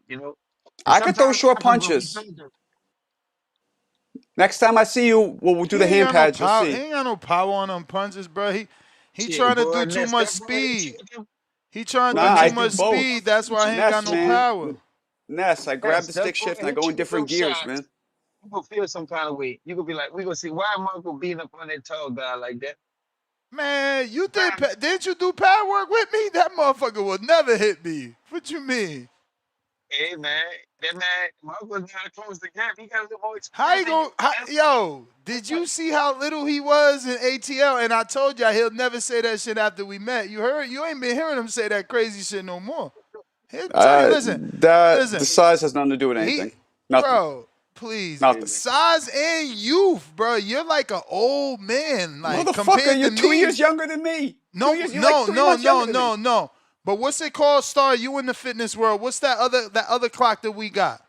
you know. And I could throw sometimes short pockets gonna be punches. faster. Next time I see you, we'll do He the ain't hand got no pads. You'll power. He see. ain't got no power on them punches, bro. He Shit, trying to boy, do too Ness, much that boy hit you speed. with them. He trying to Boy, do Nah, I too Ness, do much that boy both. speed. That's hit why he you ain't with got Ness, no man. power. Ness, I grab the that stick boy shift and I hit go you in with them different gears, shots. man. You gonna feel some kind of way. You gonna be like, we gonna see why Marco beating up on that tall guy like that. Man, Man, didn't you do pad work with me? That motherfucker will never hit me. What you mean? hey man, that man Marco's gotta close the gap. He got a little more How experience you than you, go? man. Yo, did you see how little he was in ATL? And I told you he'll never say that shit after we met. You heard? You ain't been hearing him say that crazy shit no more. He'll tell you, listen, The listen. size has nothing to do with He, anything. Nothing. bro, please, Hey Nothing. man. size and youth, bro. You're like an old man, like Motherfucker, compared you're to 2 years me. younger than me. No, You're like 3 months younger than me. no. But what's it called, Star? You in the fitness world? What's that other clock that we got?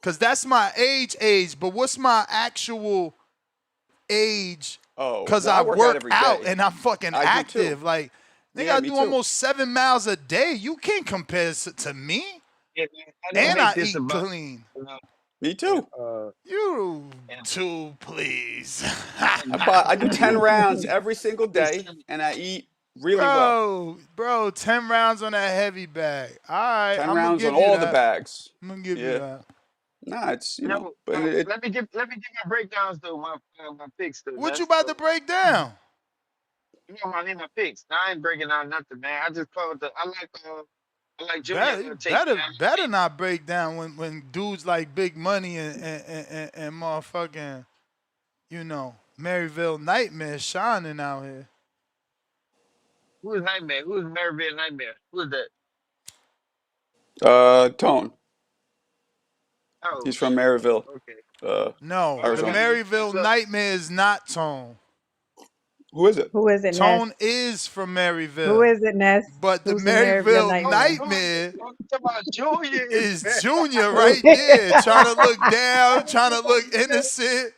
Cause that's my age. But what's my actual age? Oh, Cause well, I I work out work every out day. and I'm fucking I do too. active. Like, nigga, Yeah, I me do too. almost 7 miles a day. You can't compare to me. Yeah, man. I don't And make I this eat about clean. Me too. You and, too, please. I do 10 rounds every single day, and I eat really well. Bro, 10 rounds on that heavy bag. All right, 10 I'm gonna rounds on give you all the that. bags. I'm gonna give you Yeah. that. Nah, it's but let me give my breakdowns though, my picks though. What you That's about to break down? you know my picks. I ain't breaking down nothing, man. I just called I like Junior take Better not break down when dudes like Big Money and motherfucking, Maryville Nightmare shining out here. who's Nightmare? Who's Maryville Nightmare? Who's that? Tone. Oh He's from shit. Maryville, Okay. No, the Arizona. Maryville Nightmare is not Tone. Who is it? Who is it, Ness? Tone is from Who Maryville. is it, Ness? But the Who's the Maryville Maryville Nightmare? Nightmare I'm talking about Junior. is Junior right there, trying to look down, trying to look innocent.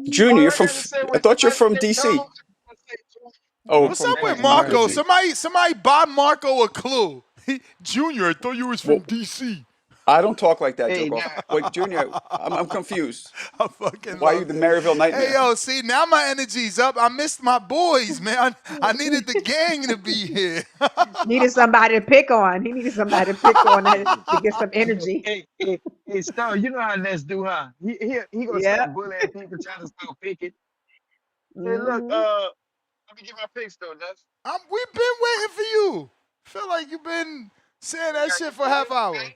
Junior, All you're I from. gotta say I when thought you're somebody from say Tone, DC. I say Junior. Oh, What's up with from New Marco? Jersey. Somebody buy Marco a clue. Junior, I thought you was from Well, DC. I don't talk like that, Hey, joke nah. off. Wait, Junior, I'm confused. I fucking Why are you love the it. Maryville Hey, Nightmare? yo, see, now my energy's up. I missed my boys, man. I needed the gang to be here. Needed somebody to pick on. He needed somebody to pick on to get some energy. Hey, Star, you know how Ness do, huh? He gonna Yep. start bullying people trying to start picking. Hey, look, Hmm. let me get my picks though, Ness. We've been waiting for you. Feel like you've been saying that shit for half hour.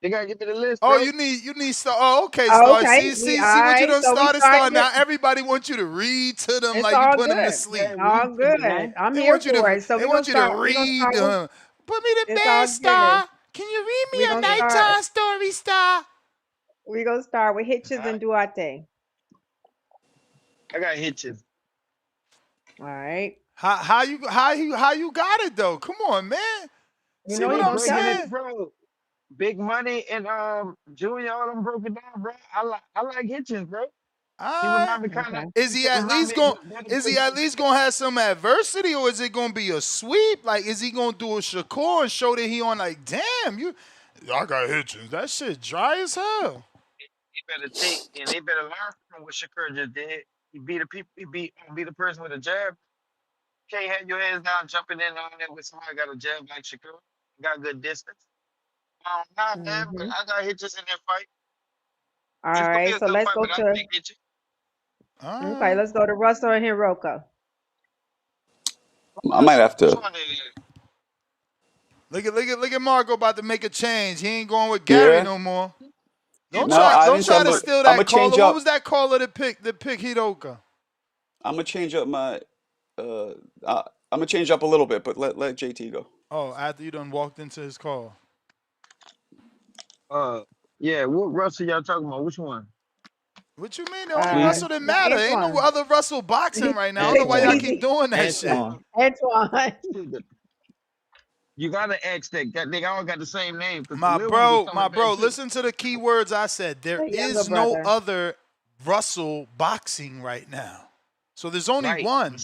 They gotta give me the list, Oh, bro. you need Star. Oh, okay, Oh, Star. okay. See All what you right. done So we started, starting Star. with. Now everybody wants you to read to them It's like you all put them to good. sleep. All Read to me, good. man. I'm They here want you for to. it. So They we're gonna want you to start. We're gonna read. start with. Put me to It's bed, all good. Star. Can you read me We're a gonna start. nighttime story, Star? We're gonna start with Hitchens and Duarte. I got Hitchens. All right. How you got it though? Come on, man. You See know what he I'm gonna tell Breaking us. it, saying? bro. Big Money and Junior, all them broke it down, bro. I like Hitchens, bro. All He right. remind me kind of. Is he at Remind least me going? better Is he at least gonna have some adversity, or is it gonna be a sweep? Like, is he gonna do a Shakur and show that he on? Like, damn, I got Hitchens. That shit dry as hell. They better take and they better learn from what Shakur just did. He beat the people. He beat the person with a jab. Can't have your hands down jumping in on there with somebody got a jab like Shakur. Got good distance. Nah, man, but Mm-hmm. I got Hitchens in that fight. All It's gonna be right. a So good let's fight, go but I to. take Hitchens. Okay. Let's go to Russell and Hiroka. I might have Which to. one is it? Look at Marco about to make a change. He ain't going with Gary Yeah. no more. He Don't No, try won. I don't didn't say try I'm to gonna. steal I'm that gonna caller. change What was up. that caller that pick Hidoka? I'm gonna change up my. Uh, I'm gonna change up a little bit, but let JT go. Oh, after you done walked into his call. Uh, yeah. What Russell y'all talking about? Which one? What you mean? The only Russell that The matter. Ain't no Antoine. ot's Russell boxing right now. I don't know why y'all Antoine. keep Easy. doing that shit. Antoine. Antoine. You gotta ask that. They all got the same name because the My little one was bro, coming back too. listen to the key words I said. There The younger is no brother. other Russell boxing right now. So there's only Right. one.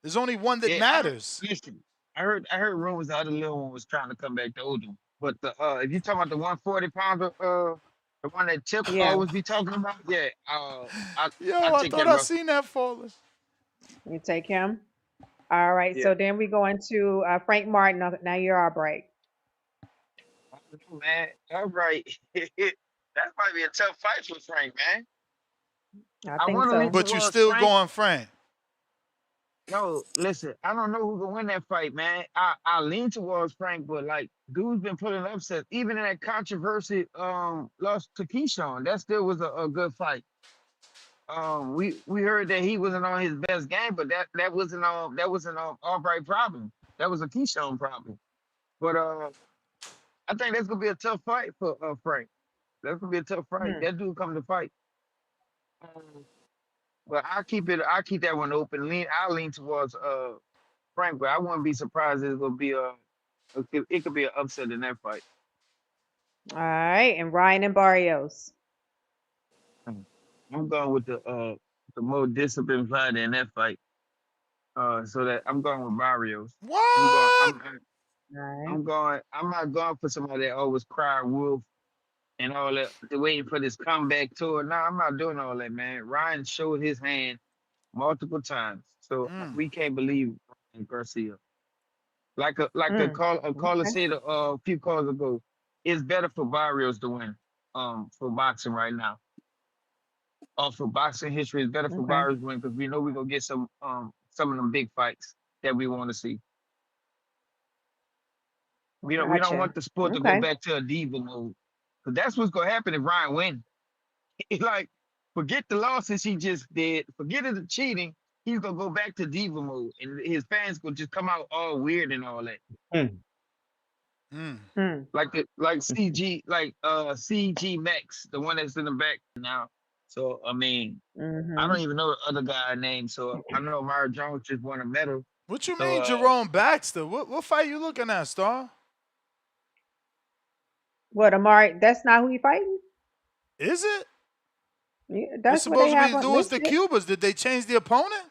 There's only one that Yeah. matters. Listen. I heard rumors the other little one was trying to come back to older. But the if you talking about the 140 pounder, the one that Tip Yeah. always be talking about, yeah. I Yo, I take thought that I Russell. seen that falling. You take him. All right. Yeah. So then we go into Frank Martin. Now you're our break. I don't know, man. All right. That might be a tough fight for Frank, man. I I think want to lean so. But you towards still Frank. going Frank. No, listen, I don't know who can win that fight, man. I lean towards Frank, but like dude's been putting upsets. Even in that controversy loss to Keyshawn, that still was a good fight. We heard that he wasn't on his best game, but that wasn't Albright problem. That was a Keyshawn problem. But I think that's gonna be a tough fight for Frank. That's gonna be a tough fight. Hmm. That dude come to fight. Um, but I keep that one open. I lean towards Frank, but I wouldn't be surprised if it's gonna be it could be an upset in that fight. All right. And Ryan and Barrios. I'm going with the more disciplined fighter in that fight. So that I'm going with Barrios. I'm going. What? All right. I'm going. I'm not going for somebody that always cry wolf and all that. They're waiting for this comeback tour. No, I'm not doing all that, man. Ryan showed his hand multiple times, so we can't believe Ryan Garcia. A caller Okay. said a few calls ago, it's better for Barrios to win. For boxing right now. For boxing history, it's better for Okay. Barrios to win because we know we're gonna get some of them big fights that we want to see. We don't Gotcha. want the sport to go Okay. back to a diva mode. Because that's what's gonna happen if Ryan wins. It's like, forget the losses he just did, forget the cheating, he's gonna go back to diva mode. And his fans gonna just come out all weird and all that. Like CG, CG Max, the one that's in the back now. So I mean, I don't even know the other guy name. So I know Mario Jones just won a medal. What you mean, So Jerome Baxter? What fight you looking at, Star? What, Amari? That's not who you fighting? Is it? Yeah, It's that's what they supposed to be have Louis the listed. Cubas. Did they change the opponent?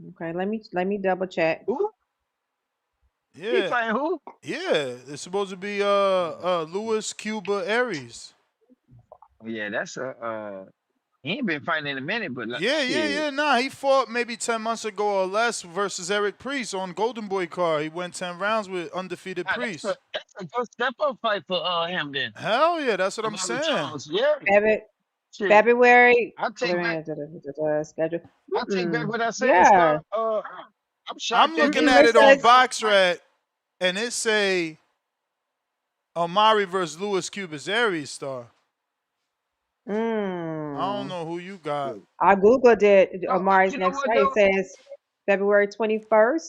Okay, let me double check. Who? He Yeah. fighting who? Yeah. It's supposed to be Louis Cuba Aries. Oh, yeah, that's he ain't been fighting in a minute, but like, shit. Nah, he fought maybe 10 months ago or less versus Eric Priest on Golden Boy card. He went 10 rounds with undefeated Nah, Priest. that's a good step up fight for him then. Hell yeah, that's what I'm Amari saying. Jones, yeah. Shit. February. I take back. Schedule. I take back what I said. Yeah. I'm shocked I'm that looking dude. at it on Box Rat, and it say Amari versus Louis Cubas Aries star. I don't Mm. know who you got. I googled it. No, Amari's you know next what fight. It though? says February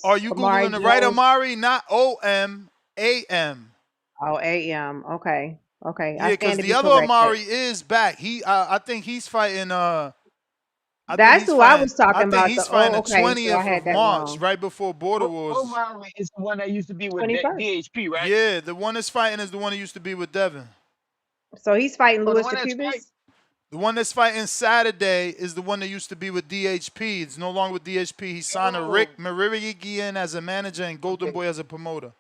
Are 21st. you Amari googling the right Jones. Amari? Not OM, AM. Oh, AM. Okay. Okay. I Yeah, because stand to the be other corrected. Amari is back. I think he's fighting. That's who I was I talking think about. he's fighting Oh, the okay. So I 20th had of that March, wrong. right before Border Wars. Omar is the one that used to be with 21st. DHP, right? Yeah, the one that's fighting is the one that used to be with Devin. So he's fighting Oh, the Louis one that's fight. DeCubas? The one that's fighting Saturday is the one that used to be with DHP. It's no longer with DHP. He signed a Oh, Rick Maririgian as a manager and Golden okay. Boy as a promoter.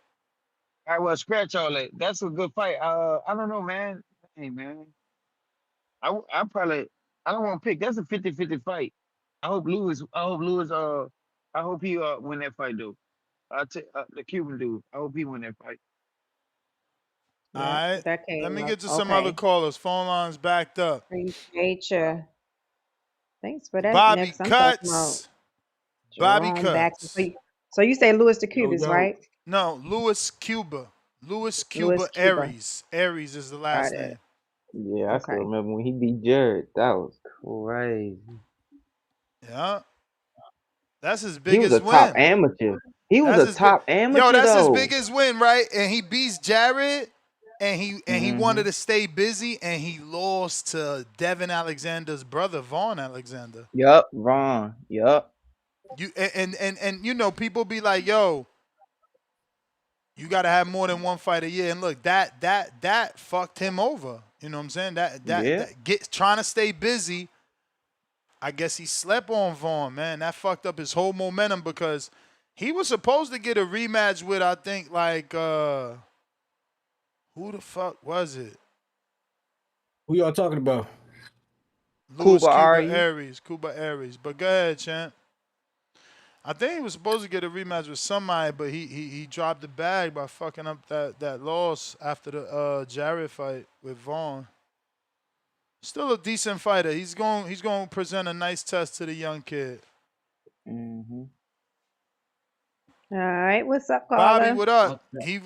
I will scratch all that. That's a good fight. I don't know, man. Hey, man. I probably I don't want to pick. That's a 50-50 fight. I hope Lewis. I hope he win that fight, though. I take the Cuban dude. I hope he win that fight. All Yep, right. that Let came me up. get to some other Okay. callers. Phone lines backed up. Appreciate you. Thanks for that. Bobby Next, I'm talking about Cuts. Bobby Jerome Baxter. Cuts. So you say Louis Yo, DeCubas, yo. right? No, Louis Cuba. Louis Louis Cuba Cuba. Aries. Aries is the Got last it. name. Yeah, I still Okay. remember when he beat Jared. That was crazy. Yeah. That's his He was a biggest top win. amateur. He was That's a his big. top Yo, amateur that's his though. biggest win, right? And he beats Jared, and he Mm-hmm. wanted to stay busy, and he lost to Devin Alexander's brother, Vaughn Alexander. Yup, Ron. Yup. You and you know, people be like, yo, you gotta have more than one fight a year. And look, that fucked him over. You know what I'm saying? Yeah. That get trying to stay busy. I guess he slept on Vaughn, man. That fucked up his whole momentum because he was supposed to get a rematch with, I think, like who the fuck was it? Who y'all talking about? Louis Cuba, are Cuba you? Aries. Cuba Aries. But go ahead, champ. I think he was supposed to get a rematch with somebody, but he dropped the bag by fucking up that loss after the Jarrett fight with Vaughn. Still a decent fighter. He's going to present a nice test to the young kid. Mm-hmm. All right. What's up, Bobby, caller? what up?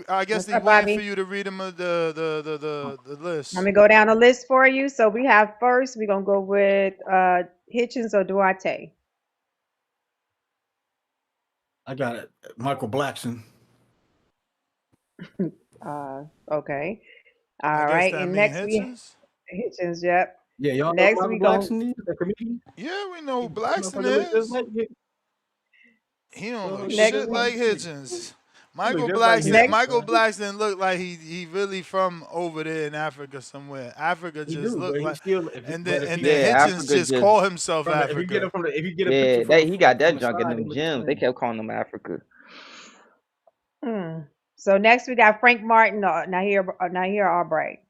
I guess What's he up, waiting for Bobby? you to read him the Let list. me go down the list for you. So we have first, we're gonna go with Hitchins or Duarte. I got it. Michael Blackson. Okay. I All guess right. that And mean next we Hitchens? Hitchins, yep. Yeah, y'all know Next Michael we gonna Blackson is the comedian. Yeah, we know who That Blackston motherfucker look just is. like it. He don't look He look next just shit like like Hitchens. Hitchens. He look Michael just like Blackston. Hitchens, next Michael bro. Blackston looked like he really from over there in Africa somewhere. Africa He just do, but looked he like, still. But if and he then Yeah, Hitchens Africa just just call himself from the, if you get Africa. him from the, if you get a yeah, picture from he got from that the junk in side, it them looks the gyms. They same. kept calling him Africa. So next we got Frank Martin or Nahir Albright.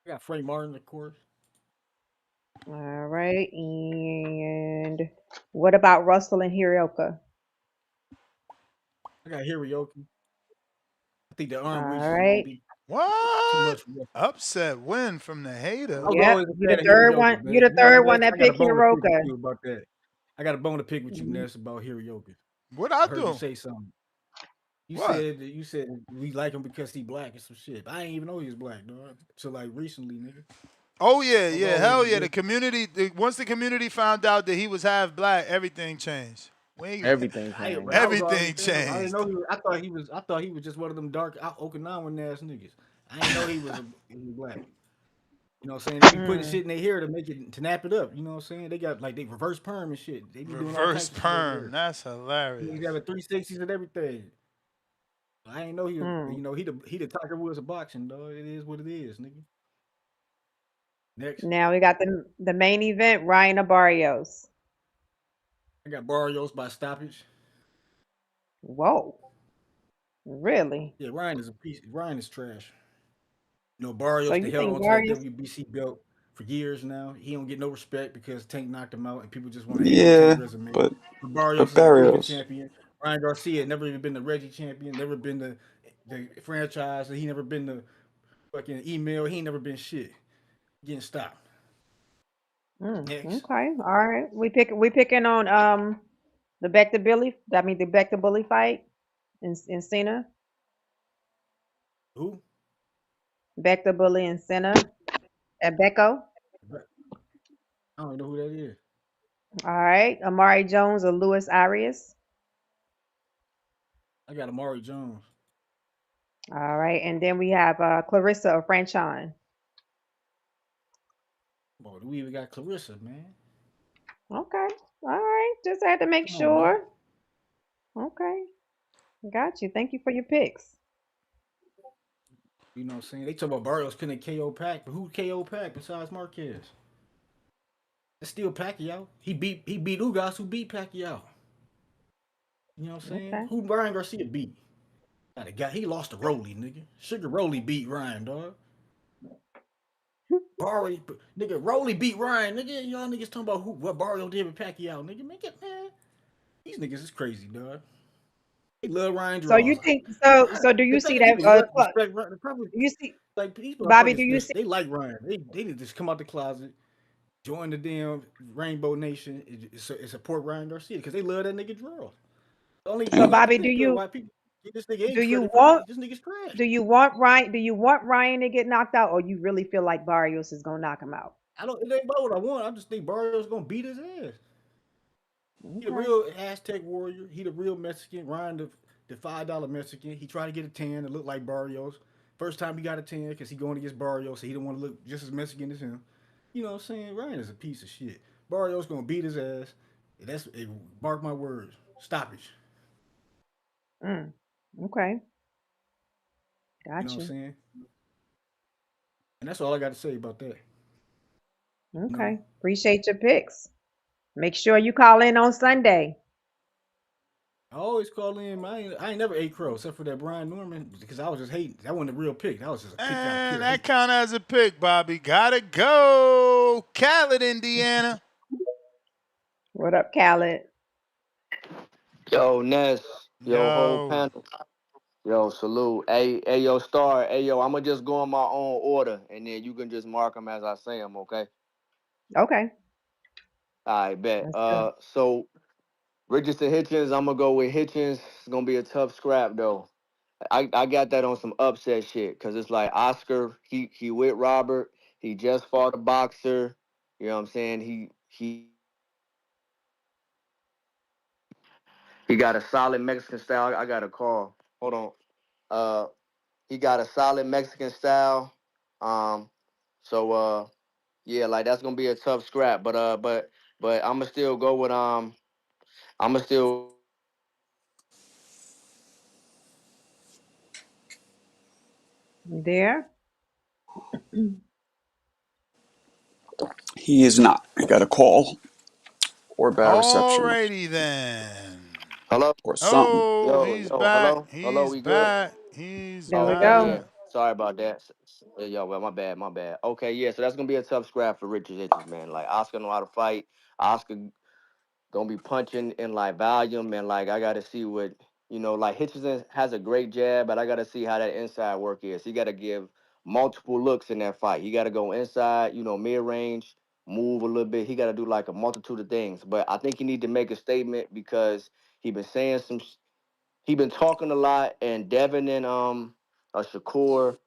I got Frank Martin, of course. All right. And what about Russell and Hiraoka? I got Hiraoka. I think the All arm reach is gonna right. be too What? much for Russell. Upset win from the I hater. was Yep. always a You're fan the of third Hiraoka, one. man. You're the You know, third Ness, one that I got a picked bone to pick with Hiraoka. you about that. I got a bone to pick with you, Mhm. Ness, about Hiraoka. What I I heard you do? say something. What? You said we like him because he black and some shit. I didn't even know he was black, dog. Till like recently, nigga. Oh yeah, I was yeah, always hell yeah. The community, once the community found out that he was half black, everything changed. Everything I changed. was always Everything saying, I didn't changed. know he was, I thought he was just one of them dark Okinawan ass niggas. I didn't know he was black. You know what I'm saying? They be putting shit in their hair to nap it up. You know what I'm saying? They got like they reverse perm and shit. They be doing all Reverse types of shit over perm. there. That's hilarious. He's having 360s and everything. I didn't know he was. Mm. You know he the Tiger Woods of boxing, dog. It is what it is, nigga. Next, Now we got the main event, Ryan or Barrios. I got Barrios by stoppage. Whoa. Really? Yeah, Ryan is a piece. Ryan is trash. You know, So Barrios, they you held think on to that Barrios? WBC belt for years now. He don't get no respect because Tank knocked him out, and people just want to hate on Yeah, Tank's resume. but Barrios is a proven Barrios. champion. Ryan Garcia had never even been the Reggie champion, never been the franchise, and he never been the fucking email. He ain't never been shit. Getting stopped. Next. Okay. All right. We picking on the Bekta Bully fight in Cena. Who? Vector Bully and Senna at Becco. I don't know who that is. All right. Amari Jones or Luis Arias. I got Amari Jones. All right. And then we have Clarissa or Franchon. Boy, we even got Clarissa, man. Okay. All right. Just had to make Come on, man. sure. Okay. Got you. Thank you for your picks. You know what I'm saying? They talk about Barrios pinning KO Pac, but who KO Pac besides Marquez? It's still Pacquiao. He beat Ugas who beat Pacquiao. You know what I'm saying? Okay. Who Ryan Garcia beat? He lost to Rolly, nigga. Sugar Rolly beat Ryan, dog. Barry, nigga, Rolly beat Ryan, nigga. Y'all niggas talking about what Barrio did with Pacquiao, nigga. Man. These niggas is crazy, dog. They love Ryan So you draws. think so? Do you see Kentucky that? people respect Ryan. Probably Do you see like these Bobby? Do motherfuckers. you see? They like Ryan. They need to just come out the closet, join the damn Rainbow Nation, and support Ryan Garcia because they love that nigga draws. The only So thing I can Bobby, think of why people give this nigga do any you credit for want this nigga's trash. do you want Ryan? Do you want Ryan to get knocked out, or you really feel like Barrios is gonna knock him out? I don't. It ain't about what I want. I just think Barrios gonna beat his ass. He the Okay. real Aztec warrior. He the real Mexican. Ryan the $5 Mexican. He tried to get a tan to look like Barrios. First time he got a tan because he going against Barrios, so he didn't want to look just as Mexican as him. You know what I'm saying? Ryan is a piece of shit. Barrios gonna beat his ass. Mark my words. Stoppage. Mm. Okay. You know Got what I'm you. saying? And that's all I got to say about that. You know, Okay. Appreciate your picks. Make sure you call in on Sunday. I always call in. I ain't never ate crow except for that Brian Norman because I was just hating. That wasn't a real pick. That was just a pick out of And pure that hate. count as a pick, Bobby. Gotta go. Khaled, Indiana. What up, Khaled? Yo, Ness. Yo, whole Yo. panel. Yo, salute. Hey, yo, Star. Hey, yo, I'ma just go in my own order, and then you can just mark them as I say them, okay? Okay. I bet. Let's go. So Richardson Hitchins, I'm gonna go with Hitchins. It's gonna be a tough scrap though. I got that on some upset shit, cause it's like Oscar. He with Robert. He just fought a boxer. You know what I'm saying? He got a solid Mexican style. I got a call. Hold on. Uh, he got a solid Mexican style. Um, so yeah, like that's gonna be a tough scrap. But I'ma still go with I'ma still You there? He is not. He got a call or bad reception Alrighty then. hello. or something. Oh, he's back. Hello, He's we good? back. He's There we Okay, go. yeah. back. Sorry about that. Yo, well, my bad. Okay, yeah. So that's gonna be a tough scrap for Richard Hitchens, man. Like Oscar know how to fight. Oscar gonna be punching in like volume, and like I gotta see what like Hitchens has a great jab, but I gotta see how that inside work is. He gotta give multiple looks in that fight. He gotta go inside, mid range, move a little bit. He gotta do like a multitude of things. But I think he need to make a statement because he been saying he been talking a lot, and Devin and Shakur,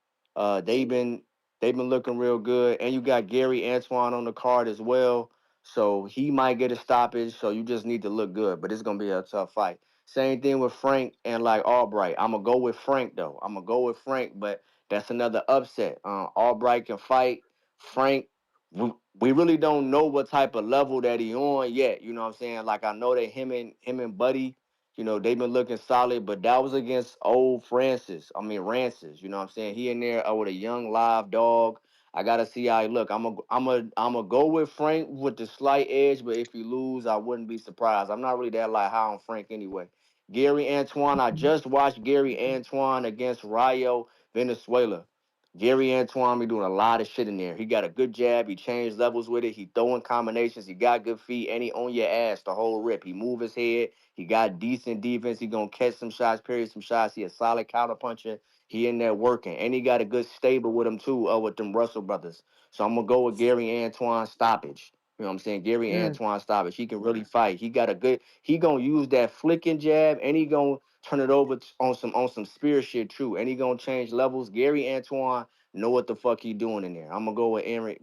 they've been looking real good, and you got Gary Antuanne on the card as well, so he might get a stoppage. So you just need to look good, but it's gonna be a tough fight. Same thing with Frank and like Albright. I'm gonna go with Frank though. I'm gonna go with Frank, but that's another upset. Albright can fight. Frank, we really don't know what type of level that he on yet. You know what I'm saying? Like I know that him and Buddy, they've been looking solid, but that was against old Rancis. You know what I'm saying? He in there with a young live dog. I gotta see how he look. I'm a go with Frank with the slight edge, but if he lose, I wouldn't be surprised. I'm not really that like high on Frank anyway. Gary Antuanne, I just watched Gary Antuanne against Rayo, Venezuela. Gary Antuanne be doing a lot of shit in there. He got a good jab. He changed levels with it. He throwing combinations. He got good feet, and he on your ass the whole rip. He move his head. He got decent defense. He gonna catch some shots, parry some shots. He a solid counter puncher. He in there working, and he got a good stable with him too. With them Russell brothers. So I'm gonna go with Gary Antuanne stoppage. You know what I'm saying? Gary Mm. Antuanne stoppage. He can really fight. He gonna use that flicking jab and he gonna turn it over on some spear shit too. And he gonna change levels. Gary Antuanne know what the fuck he doing in there. I'm gonna go with Gary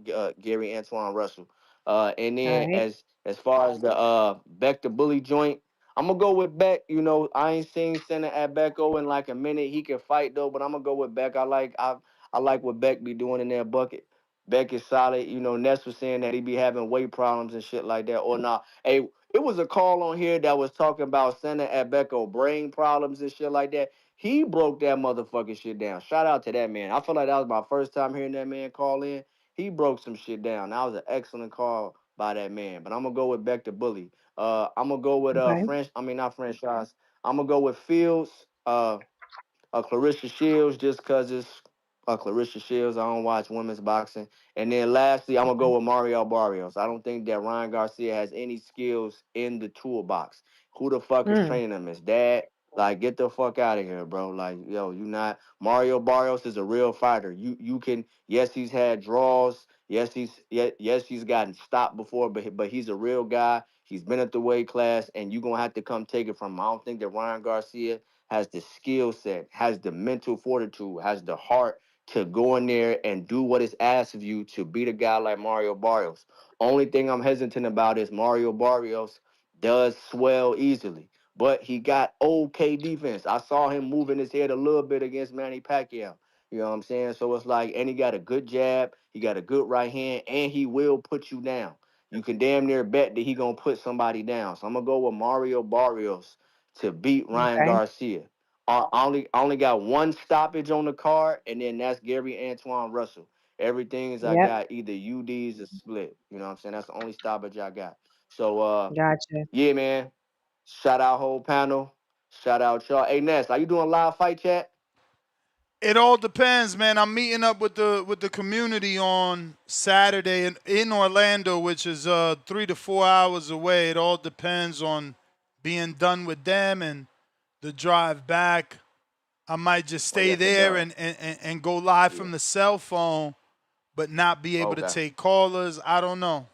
Antuanne Russell. And All then right. as far as the Beck the bully joint, I'm gonna go with Beck. You know, I ain't seen center at Becko in like a minute. He can fight though, but I'm gonna go with Beck. I like what Beck be doing in that bucket. Beck is solid. You know, Ness was saying that he be having weight problems and shit like that. Or not. Hey, it was a call on here that was talking about center at Becko brain problems and shit like that. He broke that motherfucking shit down. Shout out to that man. I feel like that was my first time hearing that man call in. He broke some shit down. That was an excellent call by that man. But I'm gonna go with Beck the bully. I'm gonna go with Okay. not franchise. I'm gonna go with Fields. Clarissa Shields, just because it's Clarissa Shields. I don't watch women's boxing. And then lastly, I'm going to go with Mario Barrios. I don't think that Ryan Garcia has any skills in the toolbox. Who the fuck is Mm. training him? His dad? Like, get the fuck out of here, bro. Like, yo, you not. Mario Barrios is a real fighter. You can, yes, he's had draws. Yes, he's gotten stopped before, but he's a real guy. He's been at the weight class, and you're going to have to come take it from him. I don't think that Ryan Garcia has the skill set, has the mental fortitude, has the heart to go in there and do what is asked of you to beat a guy like Mario Barrios. Only thing I'm hesitant about is Mario Barrios does swell easily, but he got okay defense. I saw him moving his head a little bit against Manny Pacquiao. You know what I'm saying? So it's like, and he got a good jab, he got a good right hand, and he will put you down. You can damn near bet that he gonna put somebody down. So I'm gonna go with Mario Barrios to beat Ryan Okay. Garcia. I only got one stoppage on the card, and then that's Gary Antuanne Russell. Everything is I Yep. got either UDs or split. You know what I'm saying? That's the only stoppage I got. So Gotcha. yeah, man. Shout out whole panel. Shout out y'all. Hey Ness, are you doing live fight chat? It all depends, man. I'm meeting up with the community on Saturday in Orlando, which is 3 to 4 hours away. It all depends on being done with them and the drive back. I might just Oh stay yes, it there does. and go live Yeah. from the cell phone, but not be able to Okay. take callers. I don't know.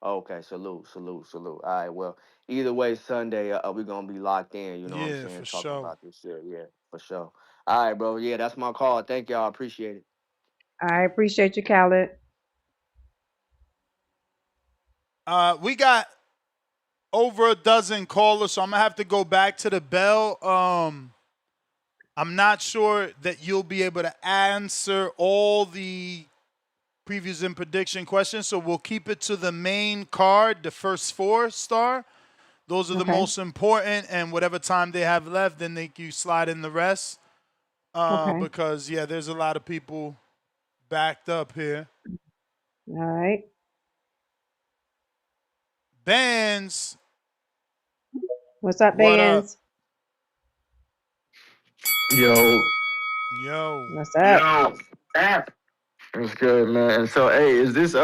Okay. Salute, salute, salute. All right. Well, either way, Sunday we're gonna be locked in. You know what I'm Yeah, saying? for Talking sure. about this shit. Yeah, for sure. All right, bro. Yeah, that's my call. Thank y'all. Appreciate it. I appreciate you, Khaled. We got over a dozen callers, so I'm gonna have to go back to the bell. I'm not sure that you'll be able to answer all the previews and prediction questions, so we'll keep it to the main card, the first 4-star. Those are the Okay. most important, and whatever time they have left, then you slide in the rest. Okay. Because yeah, there's a lot of people backed up here. All right. Bands, What's up, what up? Bands? Yo, Yo. What's up? yo, F. It's good, man. And so, hey, is this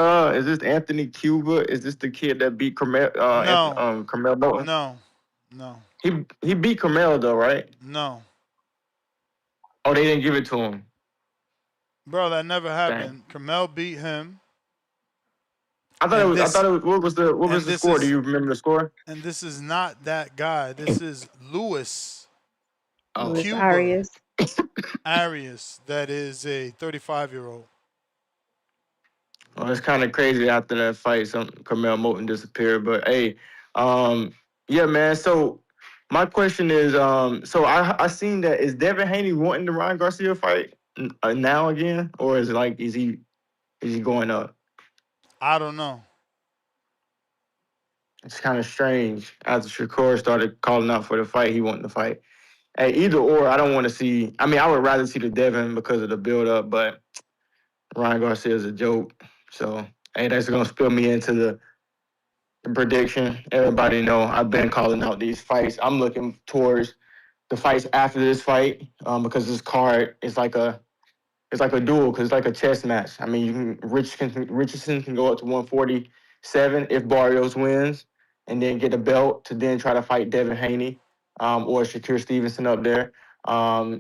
Anthony Cuba? Is this the kid that beat No, Carmel Bolton? no, no, He beat Carmel though, right? no. Oh, they didn't give it to him. Bro, that never Dang. happened. Carmel beat him. I thought it And was. I this thought it was. What was and the this score? Do is you remember the score? and this is not that guy. This is Luis Oh, Louis Cuba Arias. Arias. That is a 35-year-old. well, it's kind of crazy after that fight. Some Carmel Bolton disappeared, but hey, yeah, man. So my question is, so I seen that is Devin Haney wanting the Ryan Garcia fight now again, or is it like is he going up? I don't know. It's kind of strange. After Shakur started calling out for the fight, he wanted to fight. Hey, either or, I don't want to see. I mean, I would rather see the Devin because of the build up, but Ryan Garcia is a joke. So, hey, that's gonna spill me into the prediction. Everybody know I've been calling out these fights. I'm looking towards the fights after this fight because this card is like a duel because it's like a chess match. I mean, Richardson can go up to 147 if Barrios wins, and then get a belt to then try to fight Devin Haney or Shakur Stevenson up there.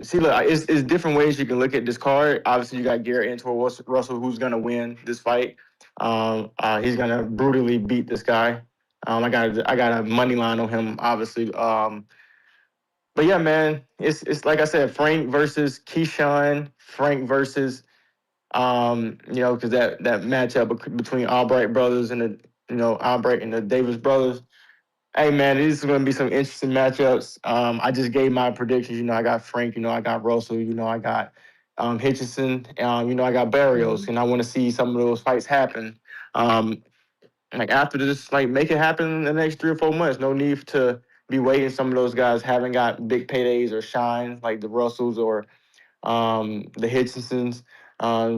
See, look, it's different ways you can look at this card. Obviously, you got Gary Antuanne Russell, who's gonna win this fight. He's gonna brutally beat this guy. I got a money line on him, obviously. But yeah, man, it's like I said, Frank versus Keyshawn, Frank versus because that matchup between Albright brothers and the Albright and the Davis brothers. Hey man, these is going to be some interesting matchups. I just gave my predictions. I got Frank. I got Russell. I got Hitchison. I got Barrios, and I want to see some of those fights happen. Like after this, like make it happen in the next 3 or 4 months. No need to be waiting. Some of those guys haven't got big paydays or shine like the Russells or the Hitchinsons.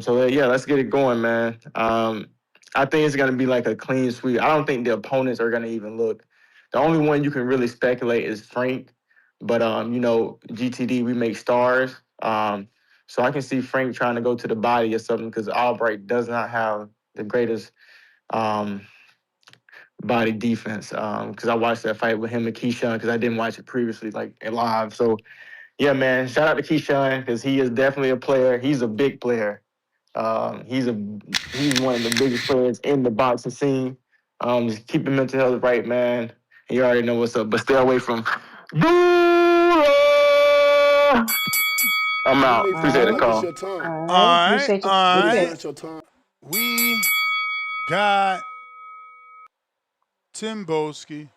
So yeah, let's get it going, man. I think it's gonna be like a clean sweep. I don't think the opponents are gonna even look. The only one you can really speculate is Frank, but GTD we make stars. So I can see Frank trying to go to the body or something because Albright does not have the greatest um, body defense. Because I watched that fight with him and Keyshawn because I didn't watch it previously like live. So yeah, man. Shout out to Keyshawn because he is definitely a player. He's a big player. He's one of the biggest players in the boxing scene. Just keep your mental health right, man. You already know what's up, but stay away from. I'm out. Appreciate the call. All All right. right, Appreciate all your right. feedback. We got Timboski.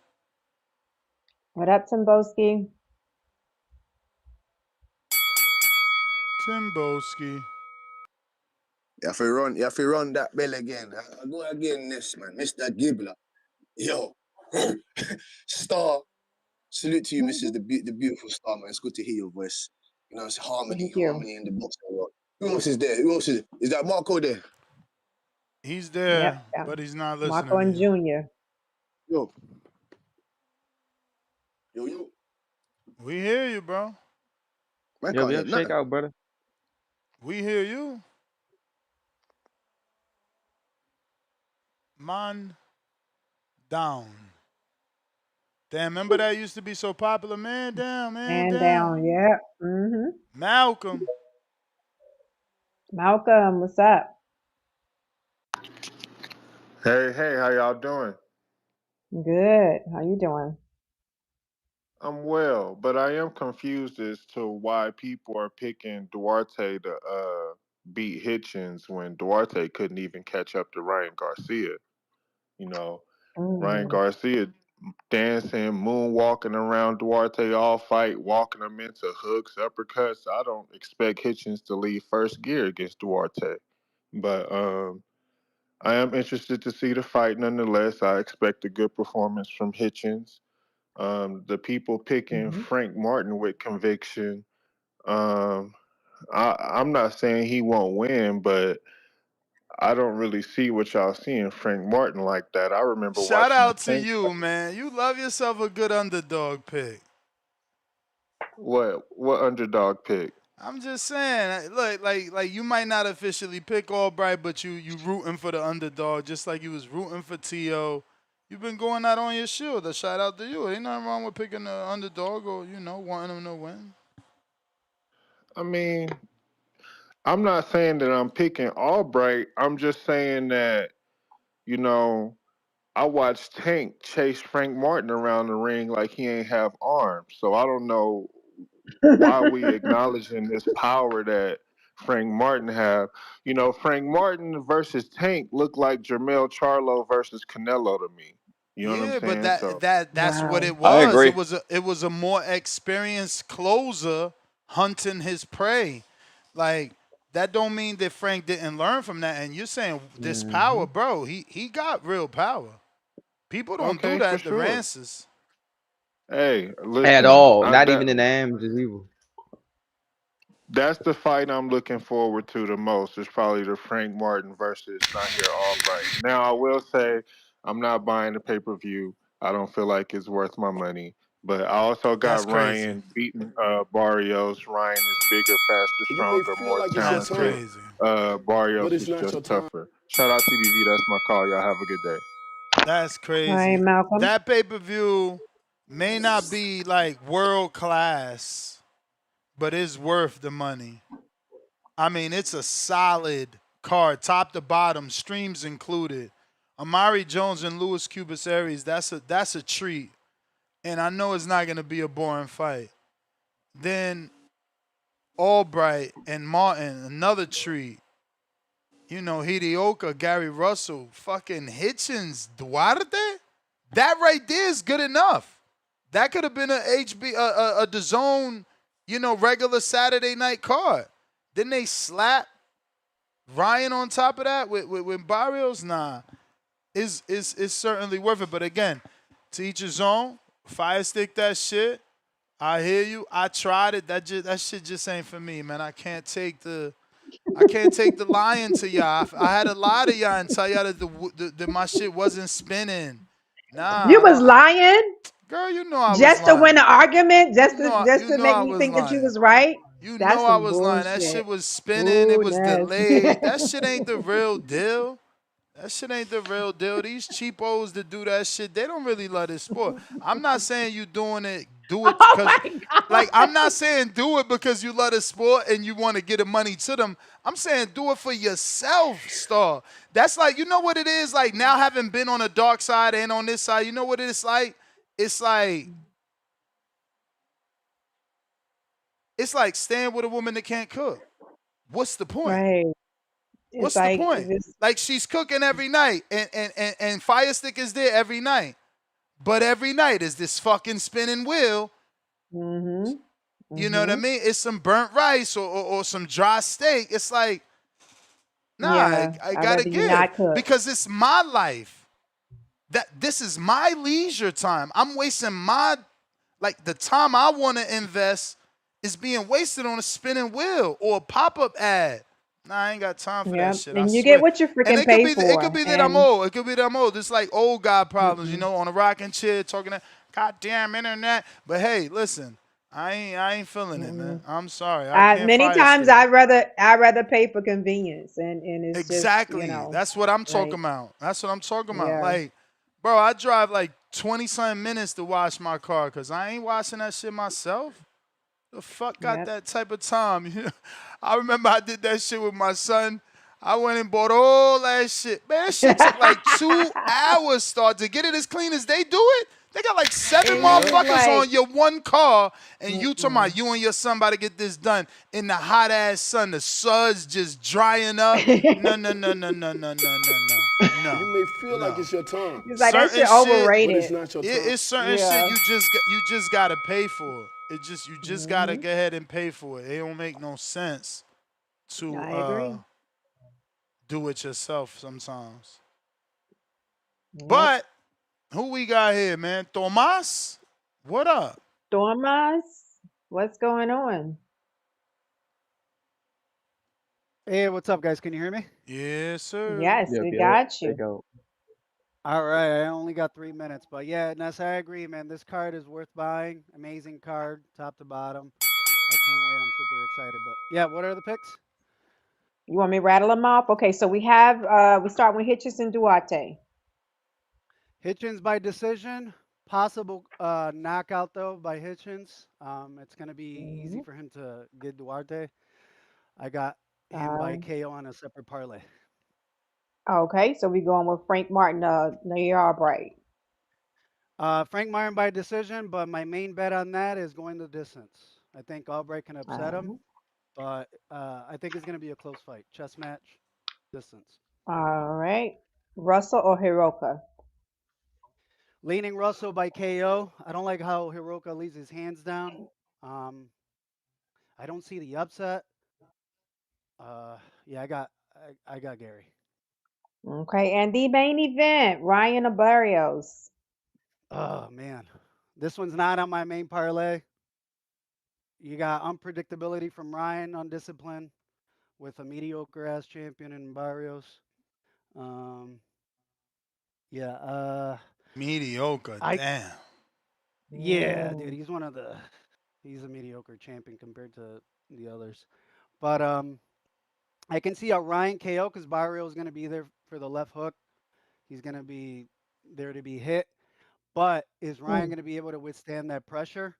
What up, Timboski? Timboski. You have to run that bell again. I go again next, man. Mr. Gibbler. Yo. Star. Salute to you, Mrs. The beautiful Star, man. It's good to hear your voice. It's harmony Thank you. in the box. Who else is there? Who else is there? Is that Marco there? He's there, Yep. but he's not Marco listening. and Junior. Yo. Yo. We hear you, bro. Man Yo, can't yo, hear shake nothing. out, brother. We hear you. Man down. Damn, remember that used to be so popular? Man down, man Man down. down. Yep. Mm-hmm. Malcolm. Malcolm, what's up? Hey, how y'all doing? Good. How you doing? I'm well, but I am confused as to why people are picking Duarte to beat Hitchins when Duarte couldn't even catch up to Ryan Garcia. Ryan Garcia dancing, moonwalking around Duarte all fight, walking him into hooks, uppercuts. I don't expect Hitchins to leave first gear against Duarte, but I am interested to see the fight nonetheless. I expect a good performance from Hitchins. The people picking Frank Martin with conviction. Um, I'm not saying he won't win, but I don't really see what y'all see in Frank Martin like that. I remember Shout watching the out to Tank you, fight. man. You love yourself a good underdog pick. What underdog pick? I'm just saying, look, like you might not officially pick Albright, but you rooting for the underdog, just like you was rooting for T.O. You've been going out on your shield. A shout out to you. Ain't nothing wrong with picking the underdog or wanting them to win. I mean, I'm not saying that I'm picking Albright. I'm just saying that I watched Tank chase Frank Martin around the ring like he ain't have arms. So I don't know why we acknowledging this power that Frank Martin have. Frank Martin versus Tank looked like Jermell Charlo versus Canelo to me. You know what I'm Yeah, but saying? So that's what it I was. agree. It was a more experienced closer hunting his prey. Like that don't mean that Frank didn't learn from that. And you're saying this power, bro. He got real power. People don't do okay, for that to sure. Rances. Hey, At listen, all. Not even in the amateurs either. that's the fight I'm looking forward to the most. It's probably the Frank Martin versus Nahir Albright. Now, I will say I'm not buying the pay per view. I don't feel like it's worth my money. But I also That's got crazy. Ryan beating Barrios. Ryan is bigger, faster, You may stronger, feel more like it's your That's talented. time, crazy. but Barrios it's is not your just time. tougher. Shout out TBV. That's my call. Y'all have a good day. That's All right, crazy. Malcolm. That pay-per-view may not be like world class, but it's worth the money. I mean, it's a solid card, top to bottom, streams included. Amari Jones and Louis Cubaseries, that's a treat. And I know it's not gonna be a boring fight. Then Albright and Martin, another treat. You know, Hiraoka, Gary Russell, fucking Hitchins, Duarte. That right there is good enough. That could have been a DAZN, regular Saturday night card. Then they slap Ryan on top of that with Barrios. Nah, is certainly worth it. But again, to each his own. Fire stick that shit. I hear you. I tried it. That shit just ain't for me, man. I can't take the lying to y'all. I had to lie to y'all and tell y'all that my shit wasn't spinning. Nah, You was lying? Girl, you know I was Just to lying. win an argument? Just You to know make I me was think that you lying. was right? You That's know I some was lying. That bullshit. shit was spinning. It Ooh, was nasty. delayed. That shit ain't the real deal. That shit ain't the real deal. These cheapos that do that shit, they don't really love this sport. I'm not saying you do it Oh because, my God. I'm not saying do it because you love the sport and you want to get the money to them. I'm saying do it for yourself, Star. That's like, you know what it is? Like now having been on the dark side and on this side, you know what it's like? It's like staying with a woman that can't cook. What's the point? Right. It's What's the like point? this. Like she's cooking every night and Fire Stick is there every night. But every night is this fucking spinning wheel. Mm-hmm. You know what I mean? It's some burnt rice or some dry steak. It's like, nah, Yeah. I I'd gotta rather you give not cook. because it's my life. This is my leisure time. I'm wasting the time I want to invest is being wasted on a spinning wheel or a pop-up ad. Nah, I ain't got time for that Yeah. shit. I And you get swear. what you And freaking it could pay be for. that I'm And old. It could be that I'm old. It's like old guy problems, mm-mm, on a rocking chair talking that goddamn internet. But hey, listen, I ain't feeling it, man. mm-mm. I'm sorry. I can't Many fire times stick. I'd rather pay for convenience, and it's just Exactly. That's what I'm talking like about. That's what I'm talking about. yeah, Like, bro, I drive like 20-something minutes to wash my car because I ain't washing that shit myself. The fuck got yep. that type of time? I remember I did that shit with my son. I went and bought all that shit. Man, that shit took like 2 hours start to get it as clean as they do it. They got like 7 And you was motherfuckers like, on your one car, and you talking mm-mm. about you and your son about to get this done in the hot ass sun. The suds just drying up. No, no, no, no, no, no, no, no, no, no, You may feel like no. it's your time, He's like that Certain shit shit, but it's overrated. not your time. it's certain shit Yeah. you just gotta pay for it. You just gotta Hmm. go ahead and pay for it. It don't make no sense to I agree. do it yourself sometimes. Yep. But who we got here, man? Tomas? What up? Dormas, what's going on? Hey, what's up, guys? Can you hear me? Yes, sir. Yes, Yep, we yep. got There you you. go. All right, I only got 3 minutes, but yeah, Ness, I agree, man. This card is worth buying. Amazing card, top to bottom. I can't wait. I'm super excited. But yeah, what are the picks? You want me to rattle them off? Okay, so we start with Hitchison Duarte. Hitchins by decision. Possible knockout though by Hitchins. It's gonna be easy Hmm. for him to get Duarte. I got him by Um, KO on a separate parlay. okay, so we going with Frank Martin, Nair Albright. Frank Martin by decision, but my main bet on that is going the distance. I think Albright can upset him, Um, but I think it's going to be a close fight. Chess match, distance. all right, Russell or Hiroka? Leaning Russell by KO. I don't like how Hiroka leaves his hands down. Um, I don't see the upset. Yeah, I got Gary. Okay, and the main event, Ryan or Barrios? Oh man, this one's not on my main parlay. You got unpredictability from Ryan, undisciplined, with a mediocre ass champion in Barrios. Um, yeah, Mediocre. I Damn. yeah, dude, Mm. he's a mediocre champion compared to the others. But I can see a Ryan KO because Barrio is going to be there for the left hook. He's going to be there to be hit. But is Ryan Mm. going to be able to withstand that pressure?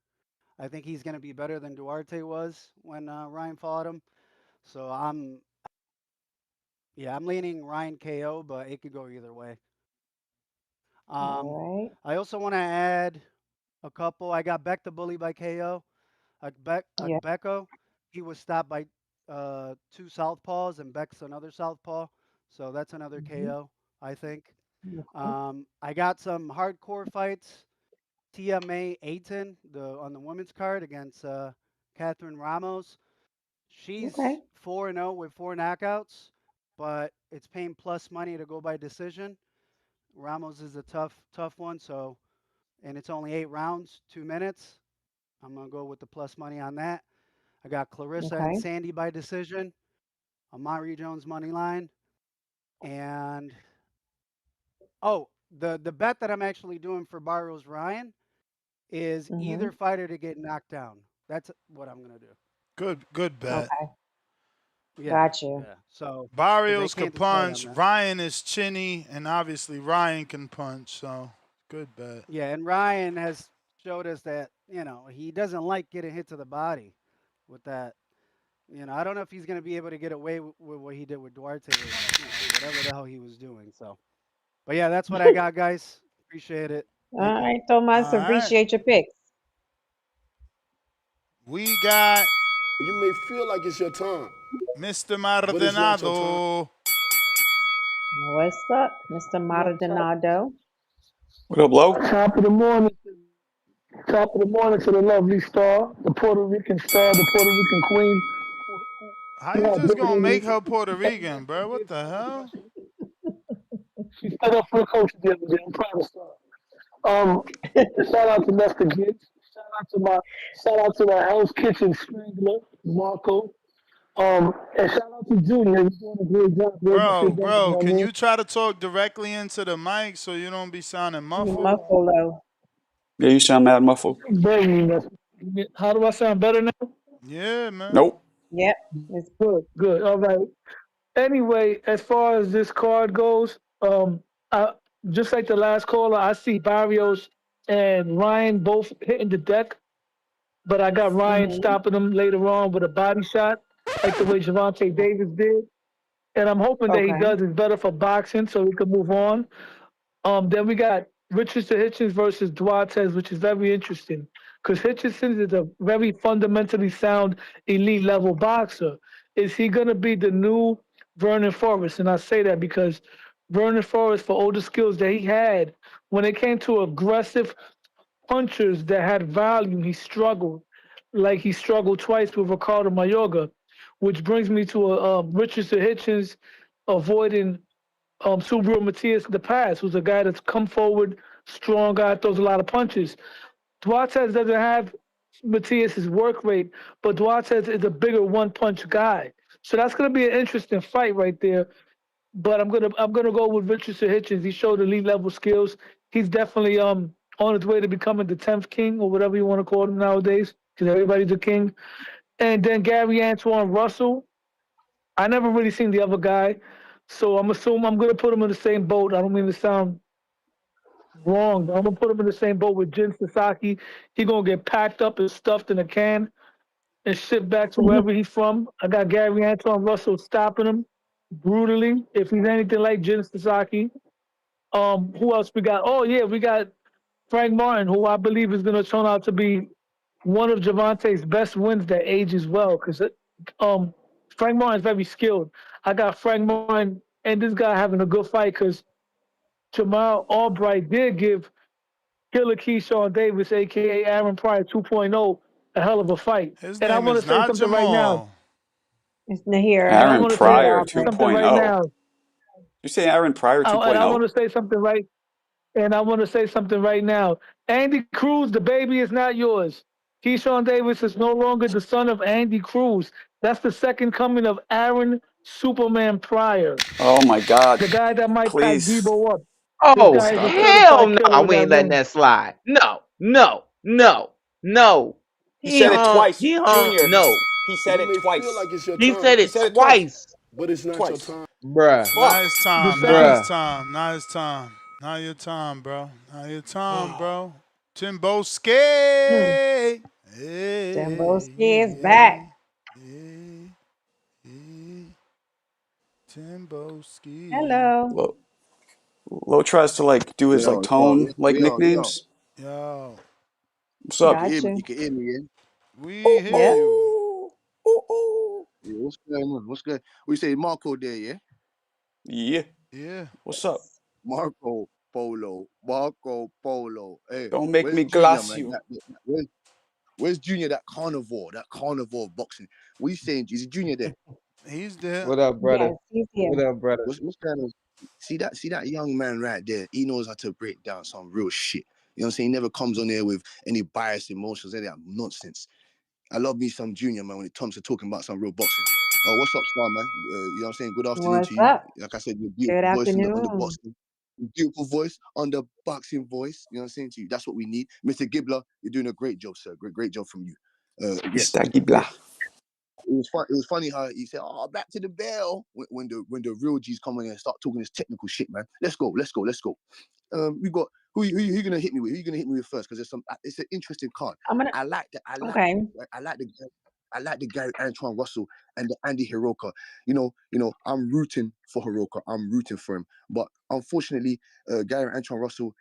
I think he's going to be better than Duarte was when Ryan fought him. So I'm leaning Ryan KO, but it could go either way. All right. I also want to add a couple. I got Beck the Bully by KO. Yeah. Becko, he was stopped by two southpaws, and Beck's another southpaw. So that's another Mm-hmm. KO, I think. Okay. I got some hardcore fights. Tia May Ayton on the women's card against Catherine Ramos. She's Okay. 4-0 with 4 knockouts, but it's paying plus money to go by decision. Ramos is a tough one, and it's only 8 rounds, 2 minutes. I'm gonna go with the plus money on that. I got Clarissa and Okay. Sandy by decision. Amari Jones money line, and the bet that I'm actually doing for Barrios Ryan is Mm-hmm. either fighter to get knocked down. That's what I'm gonna do. Good bet. Okay. Yeah, Gotcha. yeah. So because they Barrios can't could decide on punch. that. Ryan is chinny, and obviously Ryan can punch. So good bet. Yeah, and Ryan has showed us that he doesn't like getting hit to the body with that. I don't know if he's gonna be able to get away with what he did with Duarte with whatever the hell he was doing. So, but yeah, that's what I got, guys. Appreciate it. All Thank you. right, Thomas. All right. Appreciate your picks. We got You may feel like it's your time, Mr. but it's not your time. Maldonado. What's up, Mr. Yo, Maldonado? What up, Low? top of the morning. Top of the morning to the lovely star, the Puerto Rican star, the Puerto Rican queen. How She you got just bigger gonna than me. make her Puerto Rican, bro? What the hell? She stood up for the coach the other day. I'm proud of her. Shout out to Lester Gibbs. Shout out to my Hell's Kitchen Strangler, Marco. And shout out to Junior. He's doing a great job. Bro, can you try to talk directly into the mic so you don't be sounding You muffled? muffle low. Yeah, you sound mad muffled. How do I sound better now? Yeah, man. Nope. Yep. It's Good. All right. Anyway, as far as this card goes, I, just like the last caller, I see Barrios and Ryan both hitting the deck, but I got Ryan mm-hmm. stopping them later on with a body shot, like the way Javante Davis did. And I'm hoping that he Okay. does it better for boxing so we can move on. Then we got Richardson Hitchins versus Duarte, which is very interesting because Hitchison is a very fundamentally sound elite level boxer. Is he going to be the new Vernon Forrest? And I say that because Vernon Forrest, for all the skills that he had, when it came to aggressive punchers that had volume, he struggled. Like he struggled twice with Ricardo Mayorga, which brings me to Richardson Hitchins avoiding Subaru Matias in the past, who's a guy that's come forward, strong guy, throws a lot of punches. Duarte doesn't have Matias's work rate, but Duarte is a bigger one-punch guy. So that's going to be an interesting fight right there. But I'm gonna go with Richardson Hitchins. He showed elite level skills. He's definitely on his way to becoming the 10th king or whatever you want to call him nowadays, because everybody's a king. And then Gary Antuanne Russell. I never really seen the other guy, so I'm assuming I'm gonna put him in the same boat. I don't mean to sound wrong, but I'm gonna put him in the same boat with Jin Sasaki. He gonna get packed up and stuffed in a can and shipped back to wherever he's from. I got Gary Antuanne Russell stopping him brutally if he's anything like Jin Sasaki. Who else we got? Oh yeah, we got Frank Martin, who I believe is gonna turn out to be one of Javante's best wins that ages well, because Frank Martin's very skilled. I got Frank Martin and this guy having a good fight because Jamal Albright did give Killer Keyshawn Davis, aka Aaron Pryor 2.0, a hell of a fight. His And I name want is to say not something right now. Jamal. It's Nahir. And I Aaron want to say Pryor Albright. something right 2.0. now. You say Aaron Pryor And I want 2.0? to say something right. And I want to say something right now. Andy Cruz, the baby is not yours. Keyshawn Davis is no longer the son of Andy Cruz. That's the second coming of Aaron Superman Pryor, Oh my God. the guy that might pack Please Debo up. This Oh guy is a stop it. hell certified no, killer in we that ain't letting ring. that slide. No. He said it twice. Junior, No. he said You it may feel twice. like it's your He time, said He it said it twice. twice. but it's not your Twice. time. Bruh. Not Fuck. his The time. Not second, his Bruh. time. Not his time. Not your time, bro. Not your time, bro. Timboski. Timboski is back. Timboski. Hello. Lo tries to like do his like Yo, yo, tone like yo. nicknames. Yo. What's up? Gotcha. You can hear me, yeah? We hear Yep. you. Yeah, what's going on? What's good? We say Marco there, yeah? Yeah. Yeah. What's up? Marco Polo. Marco Polo. Hey, Don't make where's me Junior, glass man? you. Where's Junior, that carnivore of boxing? What are you saying? Is Junior there? He's there. What up, brother? Yes, he's here. What up, brother? What's going on? See that young man right there? He knows how to break down some real shit. You know what I'm saying? He never comes on there with any biased emotions, any of that nonsense. I love me some Junior, man, when it comes to talking about some real boxing. What's up, Star, man? You know what I'm saying? Good afternoon What's to you. up? Like I said, your Good beautiful voice on the afternoon. boxing. Beautiful voice on the boxing voice. You know what I'm saying to you? That's what we need. Mr. Gibbler, you're doing a great job, sir. Great job from you. Yes. Mr. Gibla. It was fun. It was funny how he said, "Oh, back to the bell." When the real G's come in and start talking this technical shit, man. Let's go. We got who you gonna hit me with? Who you gonna hit me with first? Because it's an interesting card. I'm gonna. I like that. Okay. I like the Gary Antuanne Russell and the Andy Hiraoka. You know, I'm rooting for Hiraoka. I'm rooting for him. But unfortunately, Gary Antuanne Russell,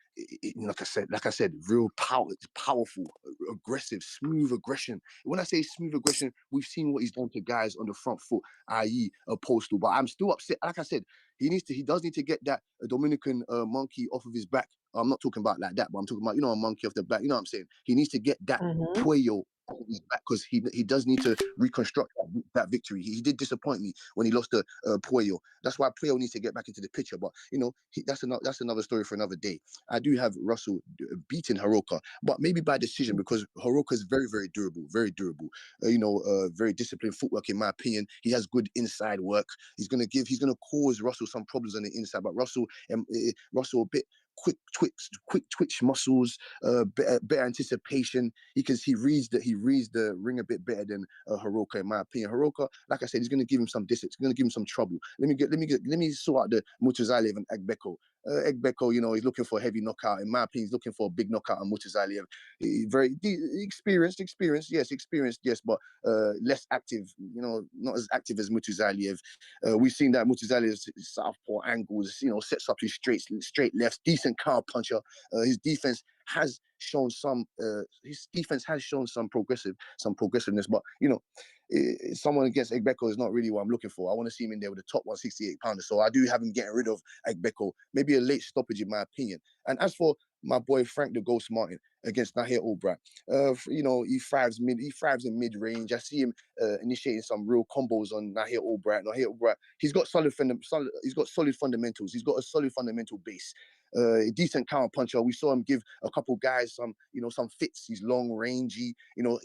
like I said, real power, powerful, aggressive, smooth aggression. When I say smooth aggression, we've seen what he's done to guys on the front foot, i.e., a Postal. But I'm still upset. Like I said, he does need to get that Dominican monkey off of his back. I'm not talking about like that, but I'm talking about, a monkey off the back. You know what I'm saying? He needs to get that Puello off of his back because he does need to reconstruct that victory. He did disappoint me when he lost to Puello. That's why Puello needs to get back into the picture. But that's another story for another day. I do have Russell beating Hiraoka, but maybe by decision because Hiraoka is very, very durable, very durable. Very disciplined footwork in my opinion. He has good inside work. He's gonna cause Russell some problems on the inside, but Russell a bit quick twitch muscles, better anticipation. He reads the ring a bit better than Hiraoka in my opinion. Hiraoka, like I said, he's gonna give him some distance. He's gonna give him some trouble. Let me sort out the Mutazalev and Egbeko. Egbeko, he's looking for a heavy knockout. In my opinion, he's looking for a big knockout on Mutazalev. Very experienced, yes, but less active. Not as active as Mutazalev. We've seen that Mutazalev's southpaw angles, sets up his straight lefts, decent counter puncher. His defense has shown some progressiveness, but someone against Egbeko is not really what I'm looking for. I want to see him in there with the top 168 pounder. So I do have him getting rid of Egbeko, maybe a late stoppage in my opinion. And as for my boy Frank the Ghost Martin against Nahir Albright, he thrives in mid range. I see him initiating some real combos on Nahir Albright. He's got solid fundamentals. He's got a solid fundamental base. A decent counter puncher. We saw him give a couple guys some fits. He's long rangy.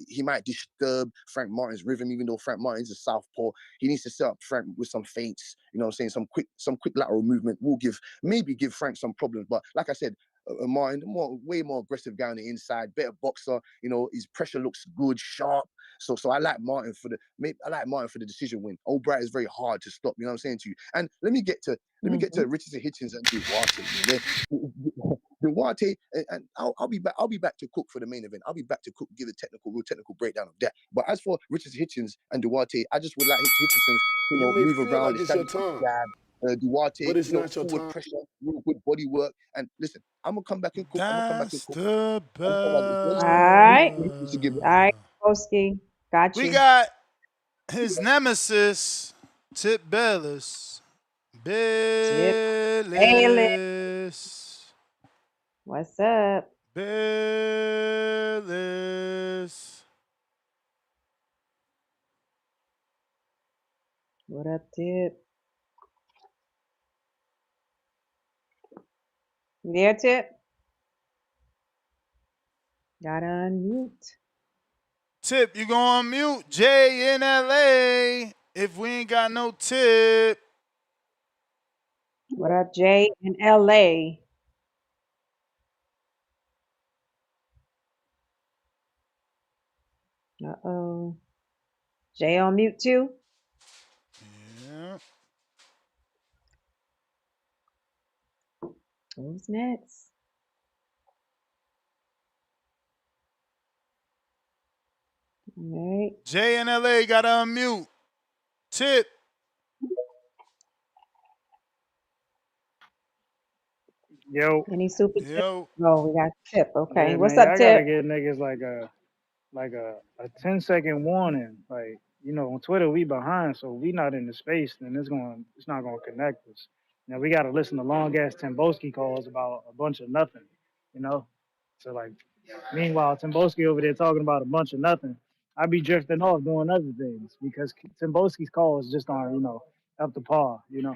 He might disturb Frank Martin's rhythm, even though Frank Martin's a southpaw. He needs to set up Frank with some feints. Some quick lateral movement will give Frank some problems. But like I said, Martin, way more aggressive guy on the inside, better boxer. His pressure looks good, sharp. So I like Martin for the decision win. Albright is very hard to stop. You know what I'm saying to you. And let me get to Richardson Hitchins and Duarte. Duarte, and I'll be back. I'll be back to cook for the main event. I'll be back to cook, give a real technical breakdown of that. But as for Richardson Hitchins and Duarte, I just would like Hitchinson's, You may move feel around, like it's your establish time, jab. Duarte, but it's not your forward time. pressure, real good body work. And listen, I'm gonna come back and cook. That's the All right. bell. All right, Timboski. Got We you. got his nemesis, Tip Bellis. Tip Bailey. Bellis. What's up? Bellis. What up, Tip? You there, Tip? Gotta unmute. Tip, you going on mute? Jay in LA. If we ain't got no tip. What up, Jay in LA? Uh-oh. Jay on mute too? Yeah. Who's next? Right. Jay in LA got to unmute. Tip. Any super tip? Yo. Oh, we got Tip. Okay. Yeah, What's man, up, y'all gotta Tip? give niggas like a 10-second warning. Like, you know, on Twitter we behind, so we not in the space, then it's not gonna connect us. Now we gotta listen to long ass Timboski calls about a bunch of nothing, you know? So like meanwhile Timboski over there talking about a bunch of nothing. I be drifting off doing other things because Timboski's calls just aren't, you know, up to par, you know.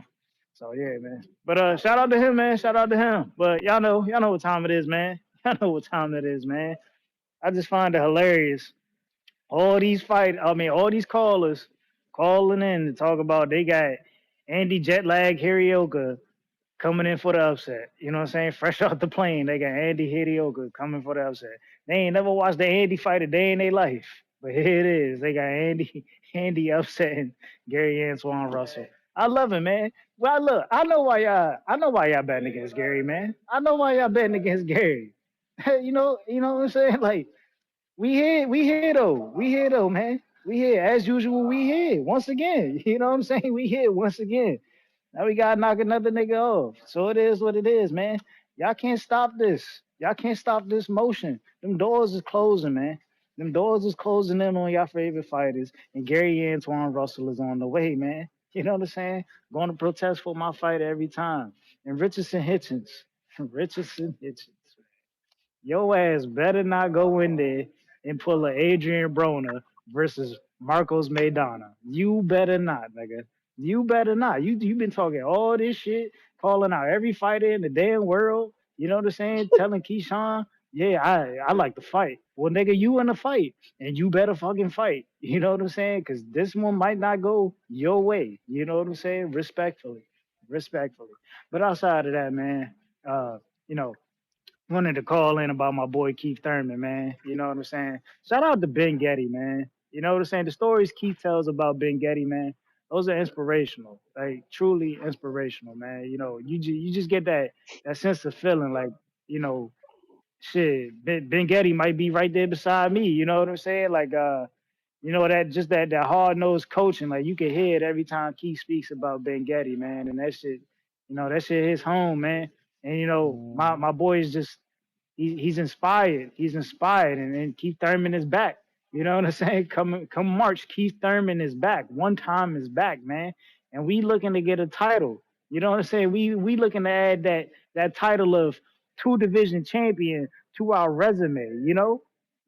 So yeah, man. But shout out to him, man. Shout out to him. But y'all know what time it is, man. Y'all know what time it is, man. I just find it hilarious. All these callers calling in to talk about they got Andy Jetlag Hiraoka coming in for the upset. You know what I'm saying? Fresh off the plane, they got Andy Hiraoka coming for the upset. They ain't never watched the Andy fight a day in their life. But here it is. They got Andy upsetting Gary Antuanne Russell. I love him, man. Well, look, I know why y'all betting against Gary, man. I know why y'all betting against Gary. you know what I'm saying? Like we here though. We here though, man. We here as usual. We here once again. You know what I'm saying? We here once again. Now we gotta knock another nigga off. So it is what it is, man. Y'all can't stop this. Y'all can't stop this motion. Them doors is closing, man. Them doors is closing in on y'all favorite fighters. And Gary Antuanne Russell is on the way, man. You know what I'm saying? Going to protest for my fighter every time. And Richardson Hitchins. Richardson Hitchins. Your ass better not go in there and pull a Adrian Broner versus Marcos Maidana. You better not, nigga. You better not. You been talking all this shit, calling out every fighter in the damn world. You know what I'm saying? Telling Keyshawn, yeah, I like to fight. Well, nigga, you in a fight, and you better fucking fight. You know what I'm saying? Because this one might not go your way. You know what I'm saying? Respectfully, respectfully. But outside of that, man, you know, wanted to call in about my boy Keith Thurman, man. You know what I'm saying? Shout out to Ben Getty, man. You know what I'm saying? The stories Keith tells about Ben Getty, man, those are inspirational, like truly inspirational, man. You know, you just get that sense of feeling like, you know, shit, Ben Getty might be right there beside me. You know what I'm saying? Like, you know, that hard nosed coaching, like you can hear it every time Keith speaks about Ben Getty, man. And that shit, you know, that shit hits home, man. And you know, my boy is just he's inspired. He's inspired, and Keith Thurman is back. You know what I'm saying? Come March, Keith Thurman is back. One time is back, man. And we looking to get a title. You know what I'm saying? We looking to add that title of two division champion to our resume.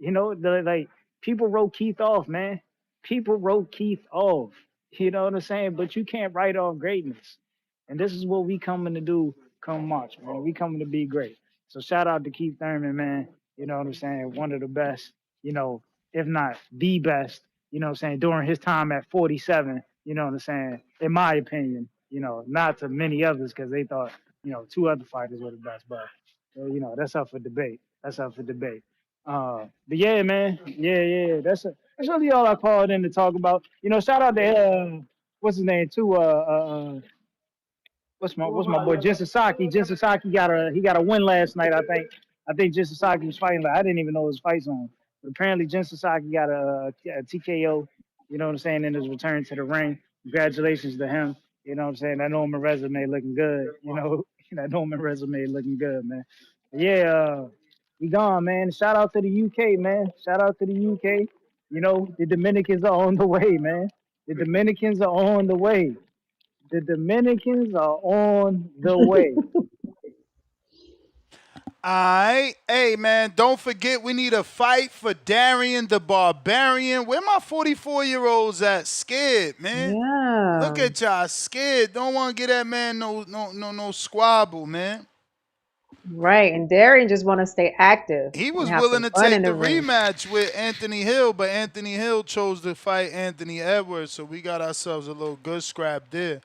Like people wrote Keith off, man. People wrote Keith off. You know what I'm saying? But you can't write off greatness. And this is what we coming to do come March, man. We coming to be great. So shout out to Keith Thurman, man. You know what I'm saying? One of the best, you know, if not the best, you know what I'm saying, during his time at 47, you know what I'm saying, in my opinion, you know, not to many others because they thought, you know, two other fighters were the best, but, you know, that's up for debate. That's up for debate. But yeah, man, yeah, that's really all I called in to talk about. You know, shout out to what's his name too, what's my boy Jin Sasaki. Jin Sasaki got a win last night. I think Jin Sasaki was fighting. Like, I didn't even know his fights on. But apparently Jin Sasaki got a TKO. You know what I'm saying? In his return to the ring. Congratulations to him. You know what I'm saying? That Norman resume looking good. You know that Norman resume looking good, man. But yeah, we gone, man. Shout out to the UK, man. Shout out to the UK. You know the Dominicans are on the way, man. The Dominicans are on the way. The Dominicans are on the way. Alright. Hey man, don't forget we need a fight for Darian the Barbarian. Where my 44-year-olds at? Scared, man. Look Yeah. at y'all scared. Don't want to get that man no squabble, man. Right. And Darian just want to stay active He and was have willing some to fun in take the the ring. rematch with Anthony Hill, but Anthony Hill chose to fight Anthony Edwards, so we got ourselves a little good scrap there.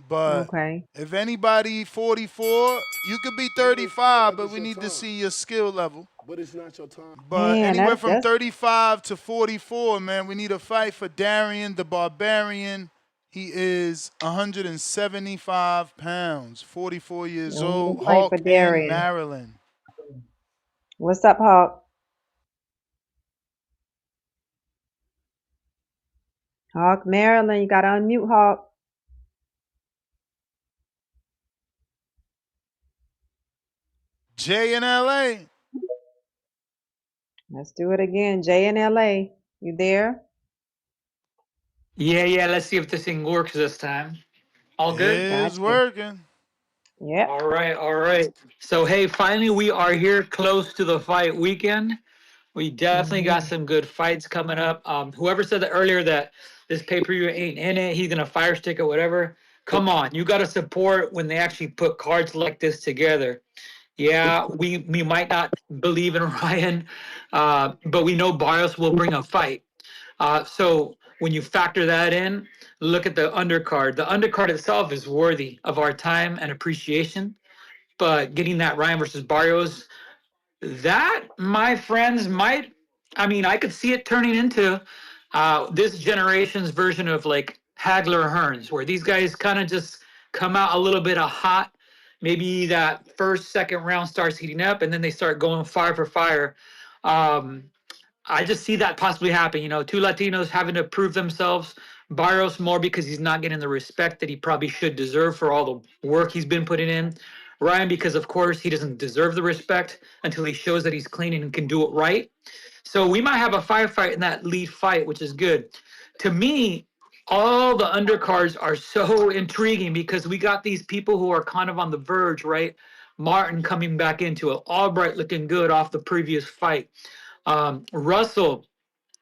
But Okay. if anybody 44, you could be 35, but we need to see your skill level. But it's not your time. But Man, anywhere from that's 35 to 44, man, we need a fight for Darian the Barbarian. He is 175 pounds, 44 years we need old, to fight for Hawk in Darian. Maryland. What's up, Hawk? Hawk Maryland, you got to unmute Hawk. Jay in LA. Let's do it again. Jay in LA, you there? Yeah. Let's see if this thing works this time. All good? It's working. Yep. All right. So, hey, finally, we are here close to the fight weekend. We definitely got some good fights coming up. Whoever said that earlier that this pay-per-view ain't in it, he's gonna fire stick or whatever. Come on, you gotta support when they actually put cards like this together. Yeah, we might not believe in Ryan, but we know Barrios will bring a fight. So when you factor that in, look at the undercard. The undercard itself is worthy of our time and appreciation. But getting that Ryan versus Barrios, that, my friends, I could see it turning into this generation's version of like Hagler Hearns, where these guys kind of just come out a little bit of hot. Maybe that first, second round starts heating up, and then they start going fire for fire. I just see that possibly happen. Two Latinos having to prove themselves. Barrios more because he's not getting the respect that he probably should deserve for all the work he's been putting in. Ryan, because of course he doesn't deserve the respect until he shows that he's clean and can do it right. So we might have a firefight in that lead fight, which is good. To me, all the undercards are so intriguing because we got these people who are kind of on the verge, right? Martin coming back into it, Albright looking good off the previous fight. Russell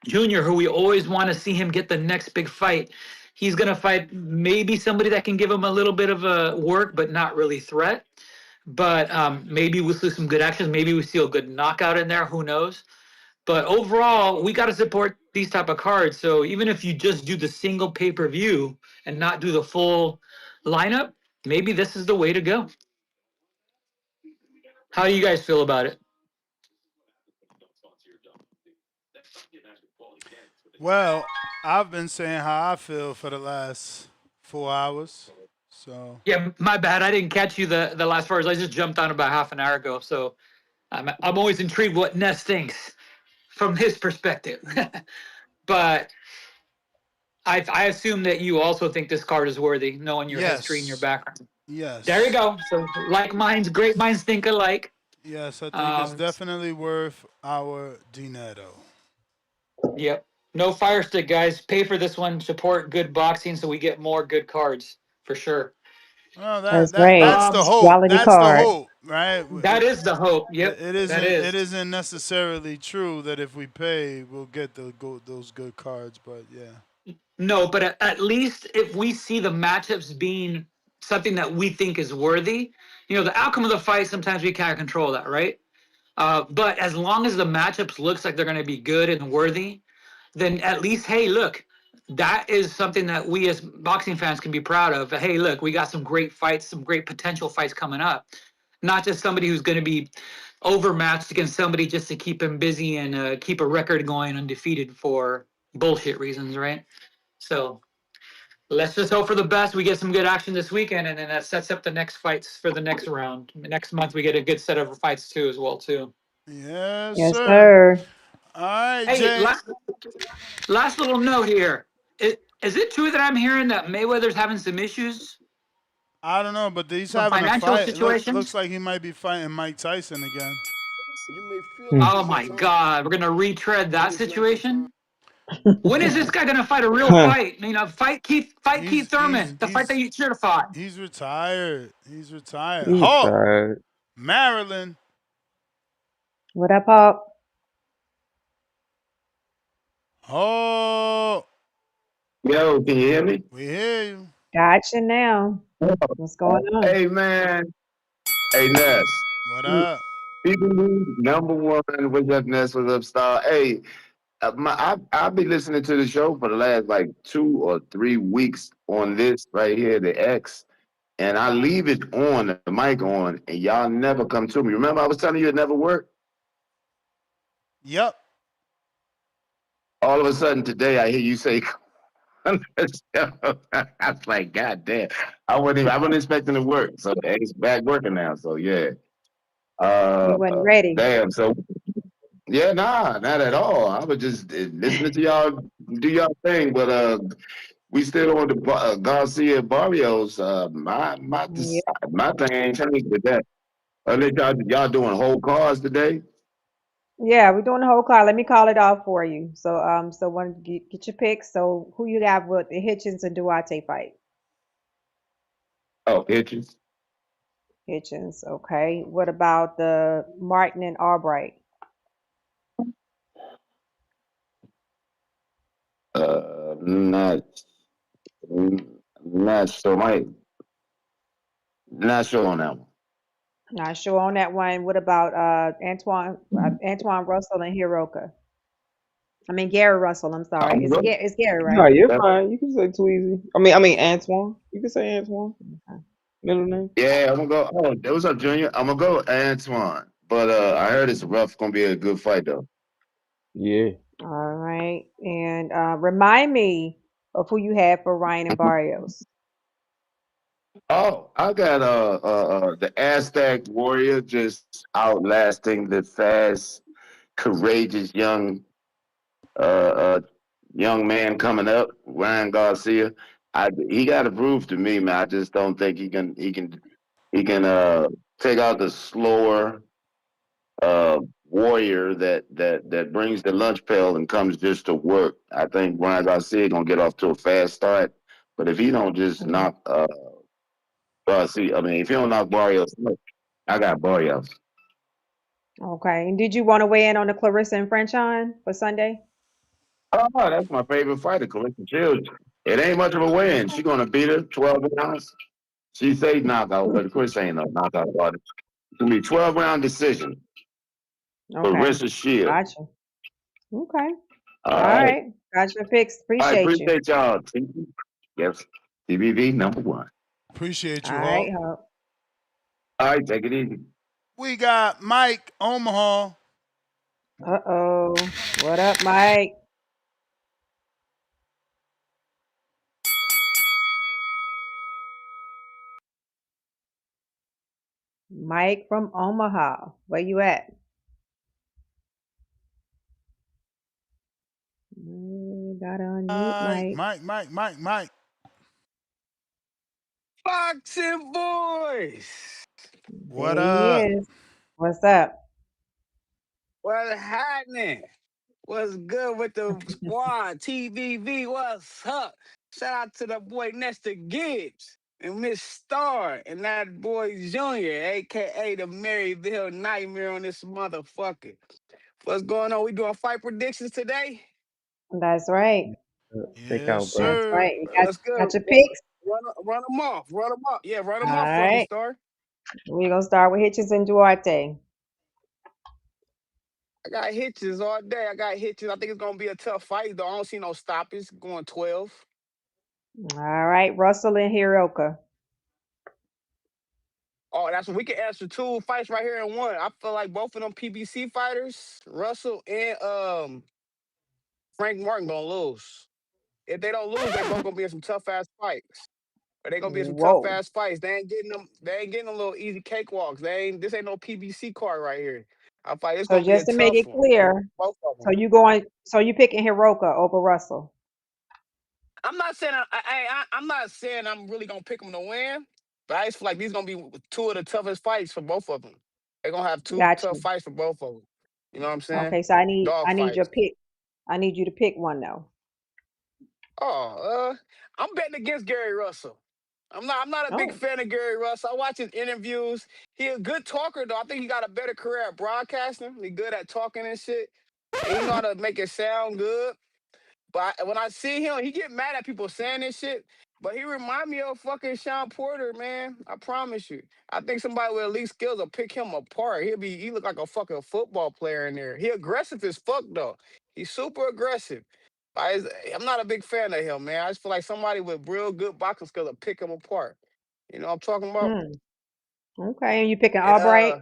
Jr., who we always want to see him get the next big fight. He's going to fight maybe somebody that can give him a little bit of a work, but not really threat. But maybe we'll see some good actions. Maybe we see a good knockout in there. Who knows? But overall, we got to support these type of cards. So even if you just do the single pay-per-view and not do the full lineup, maybe this is the way to go. How do you guys feel about it? Well, I've been saying how I feel for the last 4 hours. So Yeah, my bad. I didn't catch you the last part. I just jumped on about half an hour ago. So I'm always intrigued what Ness thinks from his perspective. But I assume that you also think this card is worthy, knowing your history and your yes, background. yes, There you go. So like minds, great minds think alike. yes. I think it's definitely worth our dinero. Yep. No fire stick, guys. Pay for this one. Support good boxing so we get more good cards for sure. Well, That's right. that's the hope. Quality That's the card. hope, right? That is the hope. Yep. It That isn't. is. It isn't necessarily true that if we pay, we'll get those good cards. But yeah. No, but at least if we see the matchups being something that we think is worthy, the outcome of the fight, sometimes we can't control that, right? But as long as the matchups looks like they're going to be good and worthy, then at least, hey, look, that is something that we as boxing fans can be proud of. Hey, look, we got some great fights, some great potential fights coming up. Not just somebody who's going to be overmatched against somebody just to keep him busy and keep a record going undefeated for bullshit reasons, right? So let's just hope for the best. We get some good action this weekend, and then that sets up the next fights for the next round. Next month we get a good set of fights too, as well too. Yes, Yes, sir. sir. All right, Hey, Jay. last little note here. Is it true that I'm hearing that Mayweather's having some issues? I don't know, but he's Some having a financial fight. situations? Looks like he might be fighting Mike Tyson again. You may feel like Oh it's your my time. God, we're gonna retread that It is not your time. situation. When is this guy gonna fight a real fight? Fight Keith Thurman, the fight that you should have fought. He's retired. He's retired. He's Hawk, tired. Maryland. What up, Hawk? Oh, Yo, can you hear me? we hear you. Gotcha now. What's going on? Hey, man. Hey, Ness. What up? People number one. What's up, Ness? What's up, Star? Hey, I've been listening to the show for the last like 2 or 3 weeks on this right here, the X, and I leave it on, the mic on, and y'all never come to me. Remember I was telling you it never worked? Yep. All of a sudden today I hear you say, I was like, God damn. I wasn't expecting it to work. So it's back working now. So yeah. You wasn't ready. Damn. So yeah, nah, not at all. I was just listening to y'all do y'all thing, but we still on the Garcia Barrios. Yeah. My thing ain't changed with that. Unless y'all doing whole cars today. Yeah, we're doing the whole call. Let me call it off for you. So one get your picks. So who you got with the Hitchins and Duarte fight? Oh, Hitchens. Hitchins, okay. What about the Martin and Albright? Not not sure. Not sure on that one. Not sure on that one. What about Antoine Russell and Hiroka? I mean Gary Russell. I'm sorry. I'm good. It's Gary, No, right? you're Yep. fine. You can say Tweezy. I mean Antoine. You can say Antoine. Okay. Middle name. Yeah, I'm gonna go. Oh, what's up, Junior? I'm gonna go Antoine. But I heard it's rough. Gonna be a good fight though. Yeah. All right. And remind me of who you had for Ryan and Barrios. Oh, I got the Aztec warrior just outlasting the fast, courageous uh, uh young man coming up, Ryan Garcia. He got to prove to me, man. I just don't think he can take out the slower warrior that brings the lunch pail and comes just to work. I think Ryan Garcia gonna get off to a fast start, but if he don't just Mhm. knock Garcia, I mean, if he don't knock Barrios, I got Barrios. Okay. And did you want to weigh in on the Clarissa and Franchon for Sunday? Oh, that's my favorite fighter, Clarissa Shields. It ain't much of a win. She gonna beat her 12 rounds. She say knockout, but Chris ain't no knockout artist. It's gonna be 12-round decision. Okay. Clarissa Shields. Gotcha. Okay. All All right. right. Got your picks. I Appreciate you. appreciate y'all. Yes. TBV #1. Appreciate All you, right, Hope. Hope. All right, take it easy. We got Mike Omaha. Uh-oh. What up, Mike? Mike from Omaha. Where you at? Gotta unmute Mike. Mike. Boxing boys. What There he up? is. What's up? What's happening? What's good with the squad? TVV, what's up? Shout out to the boy Nestor Gibbs and Miss Star and that boy Junior, aka the Maryville Nightmare on this motherfucker. What's going on? We doing fight predictions today? That's right. Check Yes, out, bro. That's sir. right. Let's go. Got your picks? Run them off. Run them up. Yeah, run All them off for me, right. Star. We're gonna start with Hitchens and Duarte. I got hitches all day. I got hitches. I think it's gonna be a tough fight, though. I don't see no stoppage going 12. All right, Russell and Hiroka. Oh, that's what we can answer two fights right here in one. I feel like both of them PBC fighters, Russell and Frank Martin, gonna lose. If they don't lose, they both gonna be in some tough ass fights. But they gonna be in some tough Whoa. ass fights. They ain't getting them. They ain't getting them little easy cakewalks. They ain't. This ain't no PBC card right here. I fight. It's So gonna be a just to make tough it one for clear, both of them. so you picking Hiroka over Russell. I'm not saying I'm not saying I'm really gonna pick them to win, but I just feel like these gonna be two of the toughest fights for both of them. They're gonna have two Got tough you. fights for both of them. You know what I'm saying? Okay, so Dog I need your fights. pick. I need you to pick one though. I'm betting against Gary Russell. I'm not a big Oh, fan of Gary Russell. I watch his interviews. He a good talker though. I think he got a better career at broadcasting. He good at talking and shit. And he know how to make it sound good. But when I see him, he get mad at people saying this shit. But he remind me of fucking Sean Porter, man. I promise you. I think somebody with elite skills will pick him apart. He look like a fucking football player in there. He aggressive as fuck though. He's super aggressive. I'm not a big fan of him, man. I just feel like somebody with real good boxing skills will pick him apart. You know what I'm talking about? hmm. Okay, and you picking And Albright?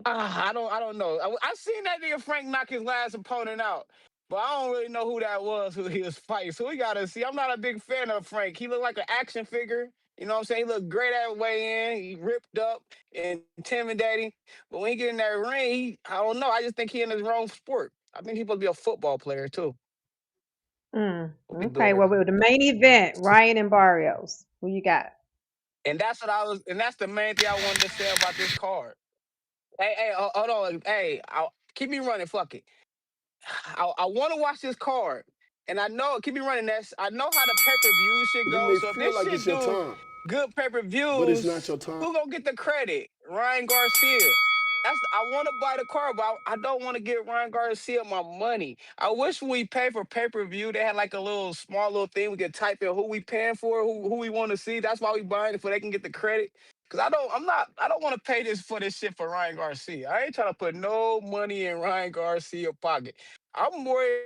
I don't know. I seen that nigga Frank knock his last opponent out, but I don't really know who that was, who he was fighting. So we gotta see. I'm not a big fan of Frank. He looked like an action figure. You know what I'm saying? He looked great at weigh in. He ripped up and intimidating. But when he get in that ring, I don't know. I just think he in his wrong sport. I think he's supposed to be a football player too. Okay, well, with the main event, Ryan and Barrios. Who you got? And that's the main thing I wanted to say about this card. Hey, hold on. Hey, keep me running. Fuck it. I want to watch this card, and I know keep me running. I know how the pay-per-view should You go. may So if feel this like it's shit your do time, good but it's not pay-per-views, your time. who gonna get the credit? Ryan Garcia. I want to buy the card, but I don't want to give Ryan Garcia my money. I wish when we pay for pay-per-view, they had like a small little thing we could type in who we paying for, who we want to see. That's why we buying it, so they can get the credit. Cause I don't want to pay this shit for Ryan Garcia. I ain't trying to put no money in Ryan Garcia pocket. I'm worried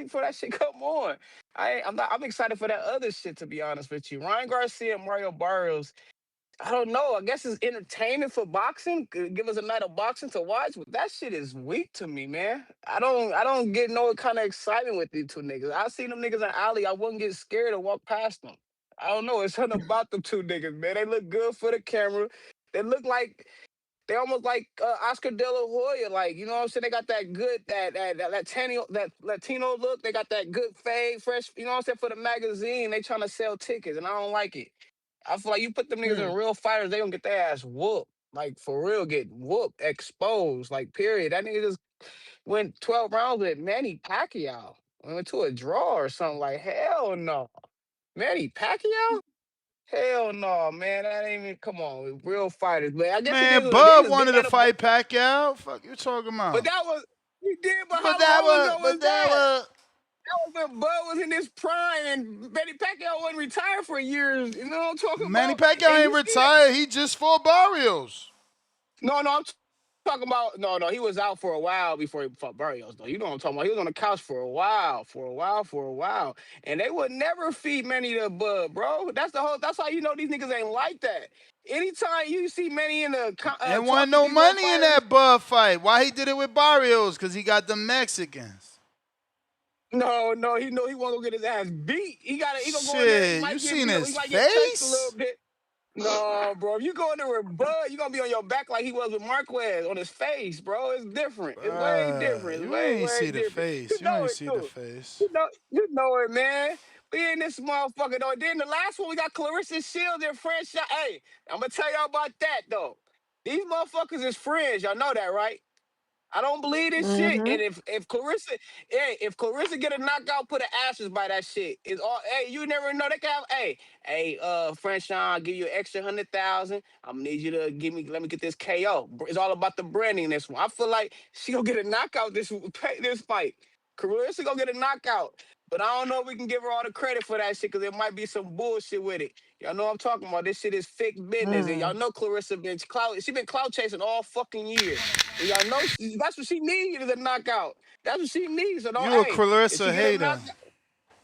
for that shit. Come on, I'm excited for that other shit. To be honest with you, Ryan Garcia and Mario Barrios. I don't know. I guess it's entertainment for boxing. Could give us a night of boxing to watch, but that shit is weak to me, man. I don't get no kind of excitement with these two niggas. I seen them niggas in the alley. I wouldn't get scared to walk past them. I don't know. It's something about them two niggas, man. They look good for the camera. They look like they almost like Oscar De La Hoya, like, you know what I'm saying? They got that good Latino look. They got that good fade, fresh. You know what I'm saying? For the magazine, they trying to sell tickets, and I don't like it. I feel like you put them niggas in real fighters, they gonna get their ass whooped. Like, for real, get whooped, exposed. Like, period. That nigga just went 12 rounds with Manny Pacquiao. Went to a draw or something. Like, hell no. Manny Pacquiao? Hell no, man. That ain't even, come on, real fighters. But I guess it is Man, what it Bud is. They wanted to got a, fight Pacquiao. Fuck you talking but about? that was, he did, but But how that long was, ago was but that that? was. That was when Bud was in his prime and Manny Pacquiao wasn't retired for years. You know what I'm talking Manny about? Pacquiao And ain't you see retired. He just fought Barrios. No, I'm talking about no. He was out for a while before he fought Barrios, though. You know what I'm talking about. He was on the couch for a while, and they would never feed Manny the Bud, bro. That's how you know these niggas ain't like that. Anytime you see Manny in the And talk wasn't with no these little money in fighters, that Bud fight. Why he did it with Barrios? Because he got the Mexicans. no, he know he won't go get his ass beat. He gonna go in there. He Shit, you might get, seen he his might get touched a face? little bit. No, bro. If you go in there with Bud, you gonna be on your back like he was with Marquez on his face, bro. It's different. It's way different. It's You way, ain't way see the different. face. You You know ain't it see the too. face. You know it, man. We in this motherfucker though. Then the last one we got Clarissa Shields and franchise. Hey, I'm gonna tell y'all about that though. These motherfuckers is friends. Y'all know that, right? I don't believe this shit. Mm-hmm. And if Clarissa get a knockout, put an asterisk by that shit. It's all hey, you never know. They can have French Sean, I'll give you an extra 100,000. I'm gonna need you to let me get this KO. It's all about the branding in this one. I feel like she gonna get a knockout this fight. Clarissa gonna get a knockout. But I don't know if we can give her all the credit for that shit because there might be some bullshit with it. Y'all know what I'm talking about. This shit is fake business. And y'all know Clarissa been clout chasing all fucking year. And y'all know that's what she needs is a knockout. That's what she needs. So You a if she Clarissa get a hater. knockout.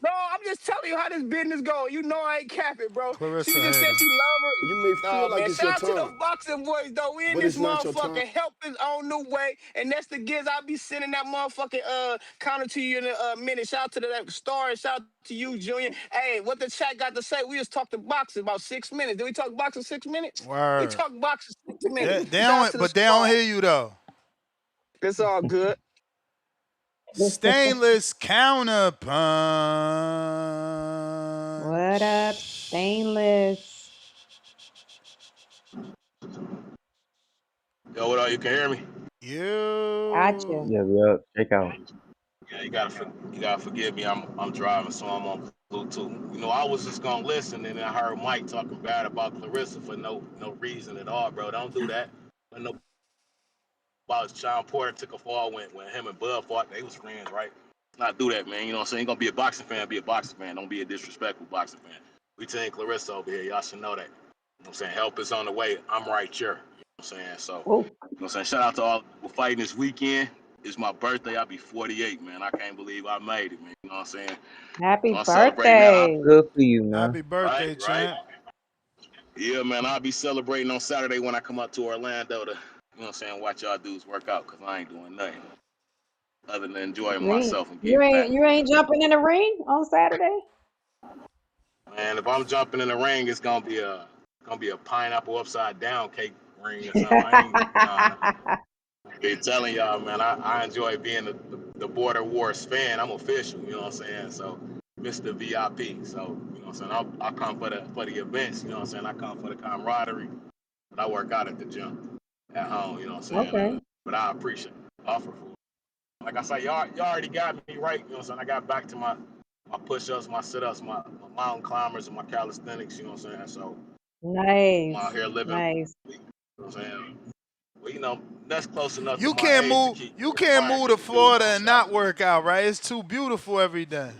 No, I'm just telling you how this business go. You know I ain't capping, bro. She Clarissa just said hater. she love her. You may feel No, like man. it's Shout your out to the time, boxing boys, though. We in but this it's not your time. motherfucker. Help is on the way. And that's the gives. I'll be sending that motherfucking counter to you in a minute. Shout out to that star and shout out to you, Junior. Hey, what the chat got to say? We just talked to boxing about 6 minutes. Did we talk boxing 6 minutes? We Word. talked boxing 6 They, minutes. they Shout out don't, to the but they don't star. hear you though. It's all good. Stainless counterpunch. What up, Stainless? Yo, what up? You can hear me? You. Gotcha. Yeah, check out. Yeah, you gotta forgive me. I'm driving, so I'm on Bluetooth. You know, I was just gonna listen, and I heard Mike talking bad about Clarissa for no reason at all, bro. Don't do that. When no about Sean Porter took a fall when him and Bud fought, they was friends, right? Not do that, man. You know what I'm saying? You gonna be a boxing fan, be a boxing fan. Don't be a disrespectful boxing fan. We team Clarissa over here. Y'all should know that. You know what I'm saying? Help is on the way. I'm right here. You know what I'm saying? So, you know Oh, what I'm saying? Shout out to all who fighting this weekend. It's my birthday. I'll be 48, man. I can't believe I made it, man. You know what I'm saying? happy I'm celebrating that. birthday. Good for you, man. Happy birthday, Right? champ. Yeah, man. I'll be celebrating on Saturday when I come up to Orlando to, you know what I'm saying, watch y'all dudes work out because I ain't doing nothing other than enjoying You ain't myself and you getting fat. ain't you ain't jumping in the ring on Saturday? Man, if I'm jumping in the ring, it's gonna be a pineapple upside down cake ring or something. I ain't nah. be telling y'all, man, I enjoy being the Border Wars fan. I'm official, you know what I'm saying? So, Mr. VIP. So, you know what I'm saying? I come for the events, you know what I'm saying? I come for the camaraderie, but I work out at the gym at home, you know what I'm saying? Okay. But I appreciate the offer for it. Like I said, y'all already got me right, you know what I'm saying? I got back to my push-ups, my sit-ups, my mountain climbers, and my calisthenics, you know what I'm saying? So, I'm out Nice. here living, Nice. you know what I'm saying? Well, you know, that's close enough to You my can't age to move. keep You can't inspiring move me to to do Florida more and shots. not work out, right? It's too beautiful every day.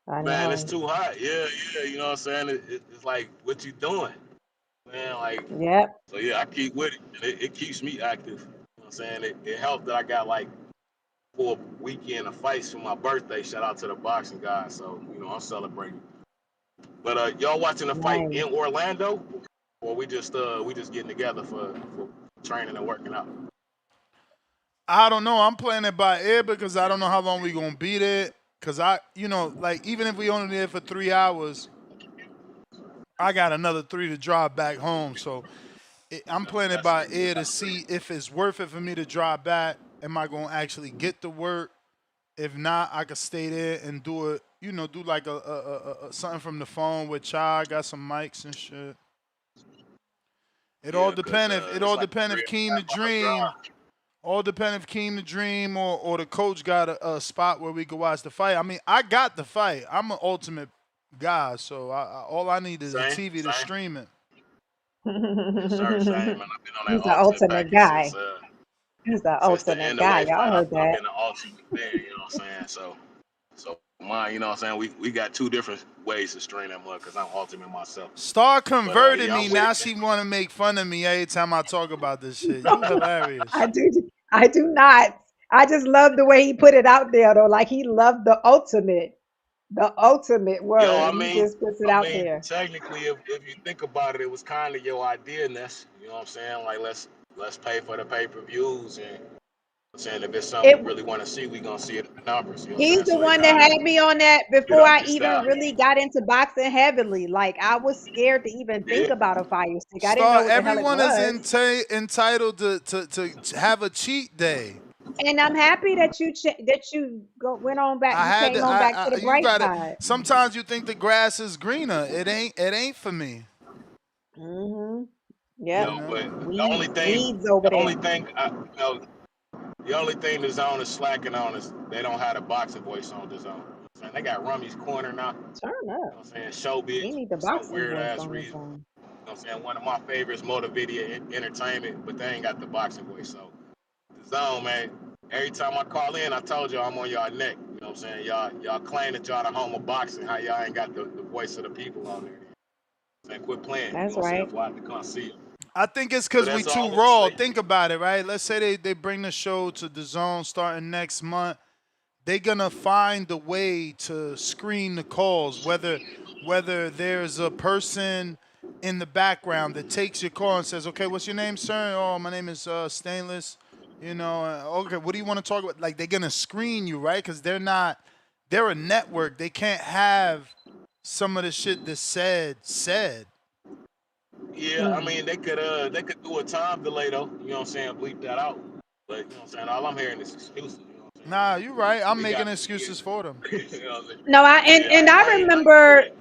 I Man, it's know. too hot. Yeah, you know what I'm saying? It's like, what you doing? Man, like, Yep. so yeah, I keep with it. And it keeps me active. You know what I'm saying? It helped that I got like 4 weekend of fights for my birthday. Shout out to the boxing guys. So, you know, I'm celebrating. But y'all watching the fight Nice. in Orlando? Or we just getting together for training and working out? I don't know. I'm playing it by ear because I don't know how long we gonna be there. Cause like even if we only there for 3 hours, I got another 3 to drive back home. So I'm playing it by ear to see if it's worth it for me to drive back. Am I gonna actually get to work? If not, I could stay there and do it. You know, do like a something from the phone with Chai. Got some mics and shit. It all Yeah, cause depend if it's like a if Keem the 3.5 hour Dream. drive. All depend if Keem the Dream or the coach got a spot where we could watch the fight. I mean, I got the fight. I'm an ultimate guy, so all I need is a Same, TV to same. stream it. Yes, sir, same. Man, I've been on that He's the ultimate ultimate package guy. He's the since the ultimate guy. NLA Y'all fight. heard I've that. been an ultimate fan. You know what I'm saying? So mine, you know what I'm saying? We got 2 different ways to stream that mug because I'm ultimate myself. Star But converted yeah, me. I'm with Now it. she want to make fun of me every time I talk about this shit. You hilarious. I do. I do not. I just love the way he put it out there, though. Like he loved the ultimate Yo, word. He just puts it I out mean, there. technically, if you think about it, it was kind of your idea, Ness. You know what I'm saying? Like let's pay for the pay-per-views and I'm saying if it's something It. we really want to see, we gonna see it in the numbers. You know what I'm He's saying? the So it one that kind of had me on that fit before off I your even style. really got into boxing heavily. Like I was scared to even Yeah. think about a fire stick. I didn't know Star, what the hell it everyone is was. entitled to have a cheat day. And I'm happy that went on back. I You had came to. on back to the You bright got to. side. Sometimes you think the grass is greener. It ain't. It ain't for me. Mhm. You Yep. Yo, know. but Weeds over the only there. thing, the only thing the zone is slacking on is they don't have a boxing voice on the zone. Man, they got Rummy's Corner now. Turn You know up. what I'm saying? Showbiz He need the for some boxing weird voice ass on his reason. own. You know what I'm saying? One of my favorites, Motivated Entertainment, but they ain't got the boxing voice. So the zone, man. Every time I call in, I told y'all I'm on y'all neck. You know what I'm saying? Y'all claim that y'all the home of boxing. How y'all ain't got the voice of the people on there? Saying quit playing. You know That's what I'm saying? right. Fly to come see you. I think it's But because we that's all too I'm gonna raw. say. Think about it, right? Let's say they bring the show to the zone starting next month. They're gonna find a way to screen the calls, whether there's a person in the background that takes your call and says, "Okay, what's your name, sir?" "Oh, my name is Stainless." You know, okay, what do you want to talk about? Like they're gonna screen you, right? Because they're a network. They can't have some of the shit that's said. Yeah, I Mm. mean they could do a time delay though. You know what I'm saying? Bleep that out. But you know what I'm saying? All I'm hearing is excuses. You know what I'm saying? Nah, you're right. I'm We making got excuses for them. you know what I'm saying? No, Yeah, and I I ain't with remember, that.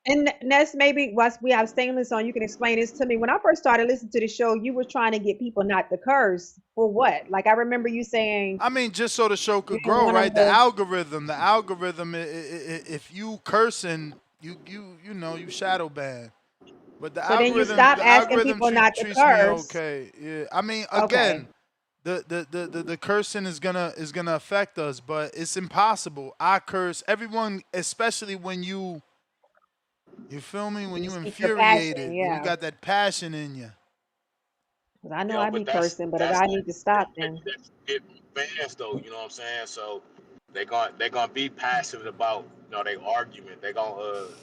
and that's maybe once we have Stainless on, you can explain this to me. When I first started listening to the show, you were trying to get people not to curse for what? Like I remember you saying I mean, just so the show you could didn't grow, want them right? to. The algorithm. If you cursing, you know you shadow ban. But So then you stop the asking algorithm people not to treats me curse. okay. Yeah, I mean, again, Okay. the cursing is gonna affect us, but it's impossible. I curse everyone, especially when you feel me when You you speak your passion, infuriated, when you yeah. got that passion in you. 'Cause I know Yo, I be but cursing, but that's I the need to stop then. that's get fans though, you know what I'm saying? So they gonna be passive about, you know, their argument. They gonna you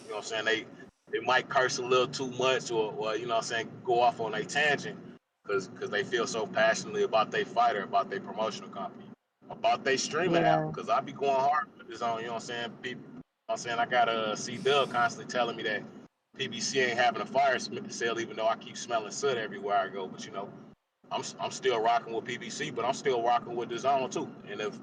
know what I'm saying, they might curse a little too much or you know what I'm saying, go off on a tangent because they feel so passionately about their fighter, about their promotional company, about their streaming app. Yeah. Because I be going hard with this on, you know what I'm saying? People, you know what I'm saying, I got a C Dub constantly telling me that PBC ain't having a fire sale, even though I keep smelling soot everywhere I go. But you know, I'm still rocking with PBC, but I'm still rocking with DAZN too. And if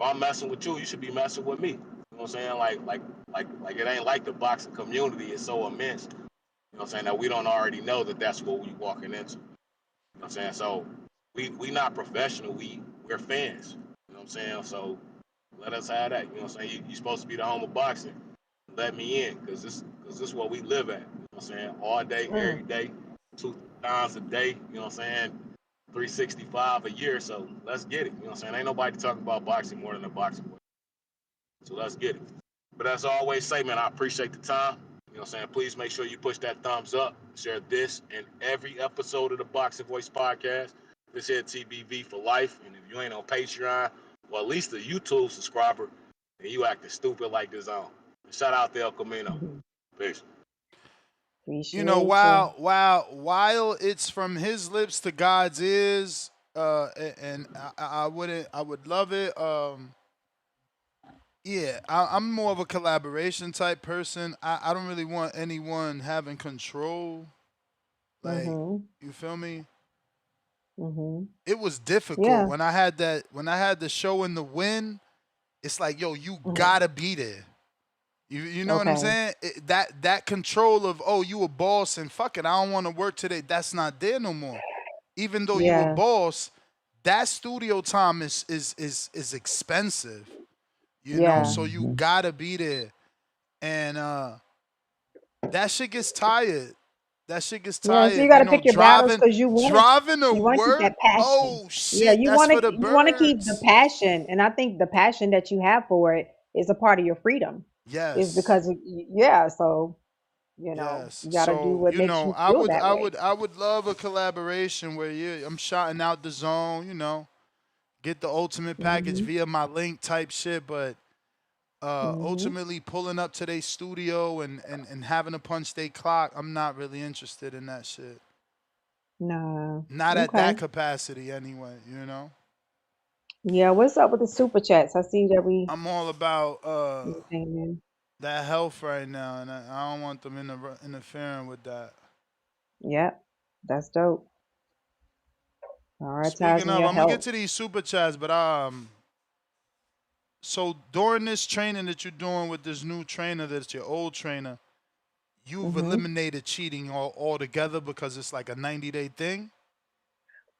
I'm messing with you, you should be messing with me. You know what I'm saying? Like it ain't like the boxing community is so immense. You know what I'm saying, that we don't already know that that's what we walking into. You know what I'm saying? So we not professional. We're fans. You know what I'm saying? So let us have that. You know what I'm saying? You supposed to be the home of boxing. Let me in, cause this is what we live at. You know what I'm saying? All day, every day, 2 times a day. You know what I'm saying? 365 a year. So let's get it. You know what I'm saying? Ain't nobody talking about boxing more than a boxing boy. So let's get it. But as I always say, man, I appreciate the time. You know what I'm saying? Please make sure you push that thumbs up. Share this and every episode of the Boxing Voice podcast. This here TBV for life. And if you ain't on Patreon, or at least a YouTube subscriber, then you acting stupid like DAZN. Shout out to El Camino. Peace. You know, Appreciate you. while it's from his lips to God's ears, and I would love it. Yeah, I'm more of a collaboration type person. I don't really want anyone having control. Like, Mhm. you feel me? Mhm. It was difficult Yeah. when I had the show in the win. It's like, yo, you Mhm. gotta be there. You know what I'm Okay. saying? That control of, oh, you a boss and fuck it, I don't want to work today. That's not there no more. Even though you a Yeah. boss, that studio time is expensive. You know, Yeah. so you gotta be there. And that shit gets tired. That shit gets Yeah. So you tired. got You to know, pick your battles driving because driving to you want to keep work. that passion. Oh Yeah. shit, that's for the You want to keep the birds. passion, and I think the passion that you have for it is a part of your freedom. Is Yes. because yeah. So Yes. you got to do So, what you makes know, you feel that way. I would love a collaboration where I'm shouting out the zone, get the ultimate package Mhm. via my link type shit, but Mhm. ultimately pulling up to their studio and having to punch their clock, I'm not really interested in that shit. Nah. Not at that Okay. capacity anyway. Yeah. What's up with the super chats? I see that I'm all about we came in. that health right now, and I don't want them interfering with that. Yep. That's dope. Speaking Prioritizing of, your I'm gonna get health. to these super chats, but so during this training that you're doing with this new trainer, that's your old trainer, you've Mhm. eliminated cheating altogether because it's like a 90-day thing.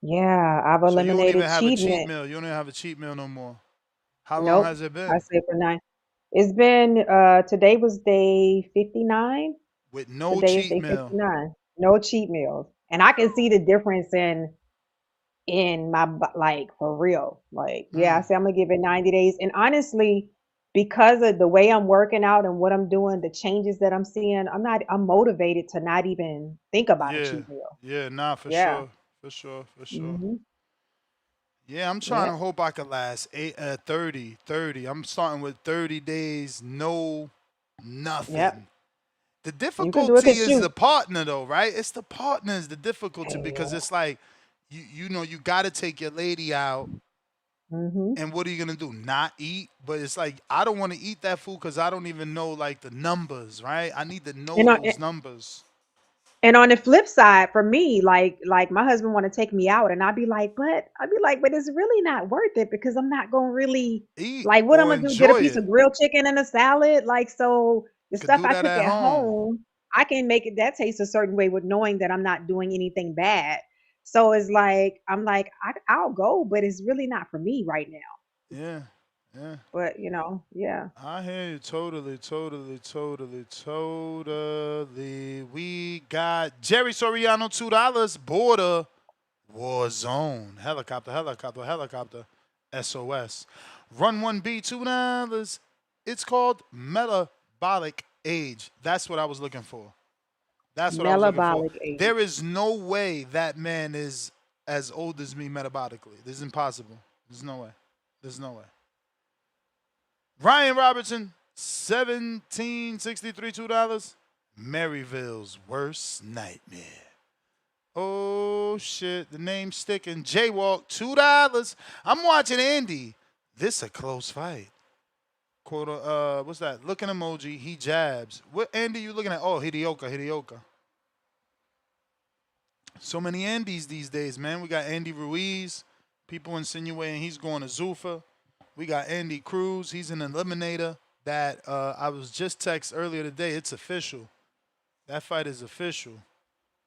Yeah. I've So you don't even eliminated have a cheat cheating. meal. You don't even have a cheat meal no more. How long Nope. has it I been? say for 9. It's been today was day 59. With no Today is cheat day meal. 59. No cheat meals. And I can see the difference in my like for real. Like, yeah, I say I'm gonna give it 90 days. And honestly, because of the way I'm working out and what I'm doing, the changes that I'm seeing, I'm motivated to not even think about a Yeah. cheat meal. Yeah, nah, for Yeah. sure. For sure. For sure. Mhm. Yeah, I'm trying to Yep. hope I could last 30. I'm starting with 30 days, no Yep. nothing. The You can do it difficulty cause is the shoot. partner though, right? It's the partner is the difficulty because Yeah. it's like you gotta take your lady out Mhm. and what are you gonna do? Not eat? But it's like I don't want to eat that food because I don't even know like the numbers, right? I need to know And those numbers. on the flip side, for me, like my husband want to take me out, and I'd be like, but it's really not worth it because I'm not gonna really Eat like what I'm or gonna do. Get a enjoy piece it. of grilled chicken and a salad, like so. The Could stuff do I that cook at at home. home, I can make it that taste a certain way with knowing that I'm not doing anything bad. So it's like I'm like I'll go, but it's really not for me right now. Yeah. Yeah. But yeah. I hear you totally. We got Jerry Soriano $2. Border War Zone. Helicopter. SOS. Run 1B $2. It's called Metabolic Age. That's what I was looking for. That's what I was looking for. Metabolic There age. is no way that man is as old as me metabolically. This is impossible. There's no way. There's no way. Ryan Robertson, 1763 $2. Maryville's worst nightmare. Oh shit, the name's sticking. Jaywalk, $2. I'm watching Andy. This a close fight. Quote what's that? Looking emoji, he jabs. What Andy you looking at? Oh, Hiraoka. So many Andys these days, man. We got Andy Ruiz. People insinuating he's going to Zuffa. We got Andy Cruz. He's an eliminator. That I was just text earlier today. It's official. That fight is official.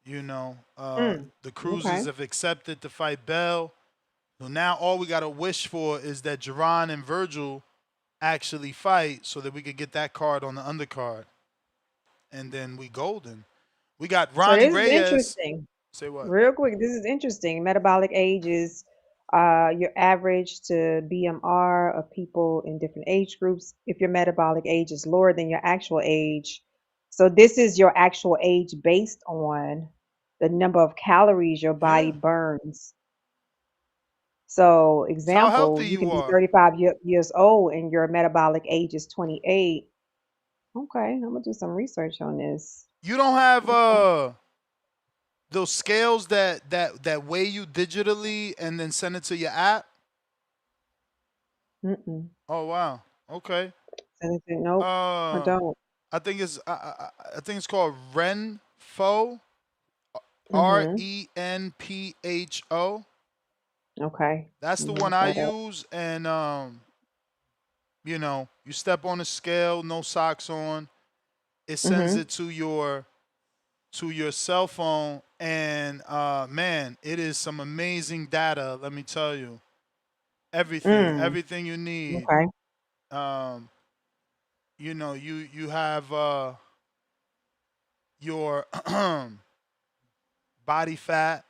You know, the Cruzes Okay. have accepted to fight Bell. So now all we got to wish for is that Jerron and Virgil actually fight so that we could get that card on the undercard. And then we golden. We got So Ronnie this is Reyes. interesting. Say what? Real quick, this is interesting. Metabolic age is your average to BMR of people in different age groups. If your metabolic age is lower than your actual age, so this is your actual age based on the number of calories your body Yeah. burns. So, It's how example, healthy you you can be are. 35 years old and your metabolic age is 28. Okay, I'm gonna do some research on this. You don't have Okay. those scales that weigh you digitally and then send it to your app. Mm-mm. Oh wow. Okay. Nope, I Uh, don't. I think it's called Renpho. Mm-hmm. Renpho. Okay. That's I'm the gonna one look I that up. use, and you know, you step on the scale, no socks on. It sends Mm-hmm. it to your cell phone, and man, it is some amazing data. Let me tell you, Mm. everything you need. Okay. Um, you know, you have your body fat,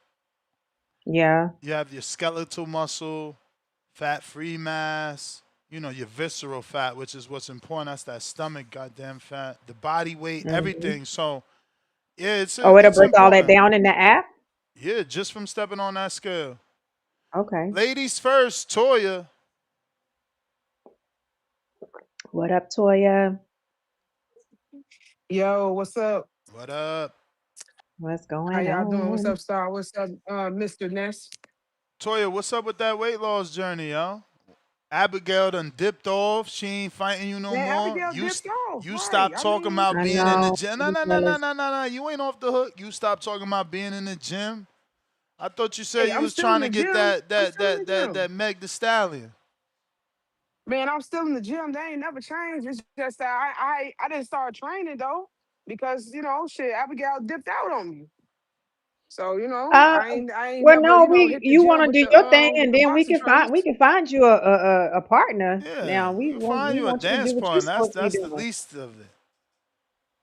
Yeah. you have your skeletal muscle, fat-free mass. You know, your visceral fat, which is what's important. That's that stomach, goddamn fat. The body weight, Mm-hmm. everything. So yeah, Oh, it'll it's break all that important. down in the app? Yeah, just from stepping on that scale. Okay. Ladies first, Toya. What up, Toya? Yo, what's up? What up? What's How going y'all doing? What's on? up, Star? What's up, Mr. Ness? Toya, what's up with that weight loss journey, yo? Abigail done dipped off. She ain't fighting you no Man, more. Abigail dipped off, You right? stopped I talking mean, about I being in the know. gym. No, no, no, Abigail no, is, no, no, no. You ain't off the hook. You stopped talking about being in the gym. I thought you said hey, you I'm was still in trying to the get gym. I'm still in the gym. that Meg the Stallion. Man, I'm still in the gym. They ain't never changed. It's just that I didn't start training though because shit, Abigail dipped out on me. So uh, I ain't well, never no, hit the you want gym to do your thing, with and the then boxing we trainers. can find you a partner. Yeah, Now we can find we you a want you to dance do what you're partner. supposed to be That's the doing. least of it.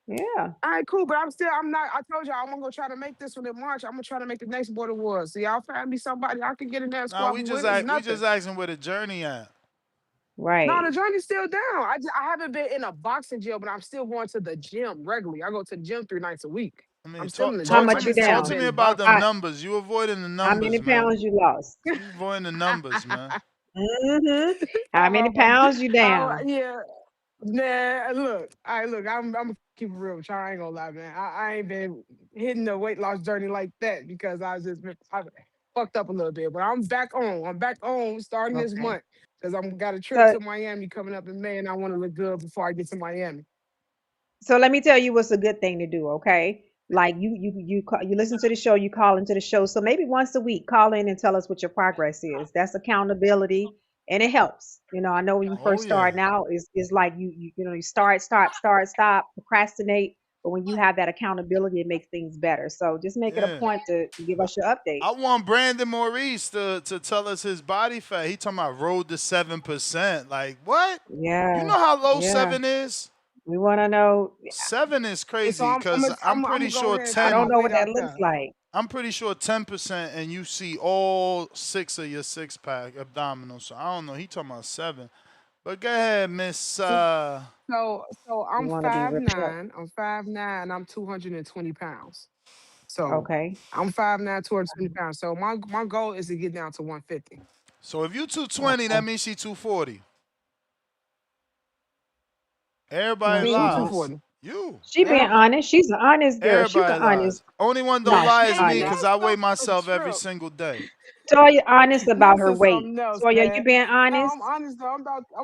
Yeah. All right, cool, but I'm not. I told y'all I'm gonna go try to make this one in March. I'm gonna try to make the next Border Wars. So y'all find me somebody I can get in there and Nah, squabble with. It's we nothing. just asking where the journey at. No, the Right. journey's still down. I haven't been in a boxing gym, but I'm still going to the gym regularly. I go to the gym 3 nights a week. I mean, I'm still in the How gym. much I you just talk haven't to down? me been about them I, boxing. numbers. You avoiding the how many numbers, man. pounds you lost? You avoiding the numbers, man. Mm-hmm. How many pounds you down? Yeah, man. Look, I'm gonna keep it real. With y'all. I ain't gonna lie, man. I ain't been hitting the weight loss journey like that because I fucked up a little bit. But I'm back on. I'm back on starting this Okay. month because I'm got a trip So to Miami coming up in May, and I want to look good before I get to Miami. So let me tell you what's a good thing to do, okay? Like you listen to the show, you call into the show. So maybe once a week, call in and tell us what your progress is. That's accountability, and it helps. I know when you Oh first yeah. start now, is like you stop, procrastinate. But when you have that accountability, it makes things better. So just make it a Yeah. point to give us your update. I want Brandon Maurice to tell us his body fat. He talking about road to 7%. Like what? You Yeah, know how low yeah. 7 is? We want to know. 7 is And so crazy because I'm I'm pretty gonna go sure ahead and I put my don't 10. know what weight that out looks there. like. I'm pretty sure 10%, and you see all 6 of your 6-pack abdominals. So I don't know. He talking about 7. But go ahead, Miss. So We I'm want to be five ripped up. nine. I'm 5'9". I'm 220 pounds. So Okay. I'm 5'9", 220 pounds. So my goal is to get down to 150. So if you 220, that Okay. means she 240. Everybody No, Me, she who don't. lies. 240? You. She being honest. She's an honest girl. She's an Everybody honest. lies. Only one don't No, lie she's is Man, me honest. because I weigh that's a myself every trip. single day. Toya honest about This her is weight. something else, Toya, you man. being No, honest? I'm honest though. I'm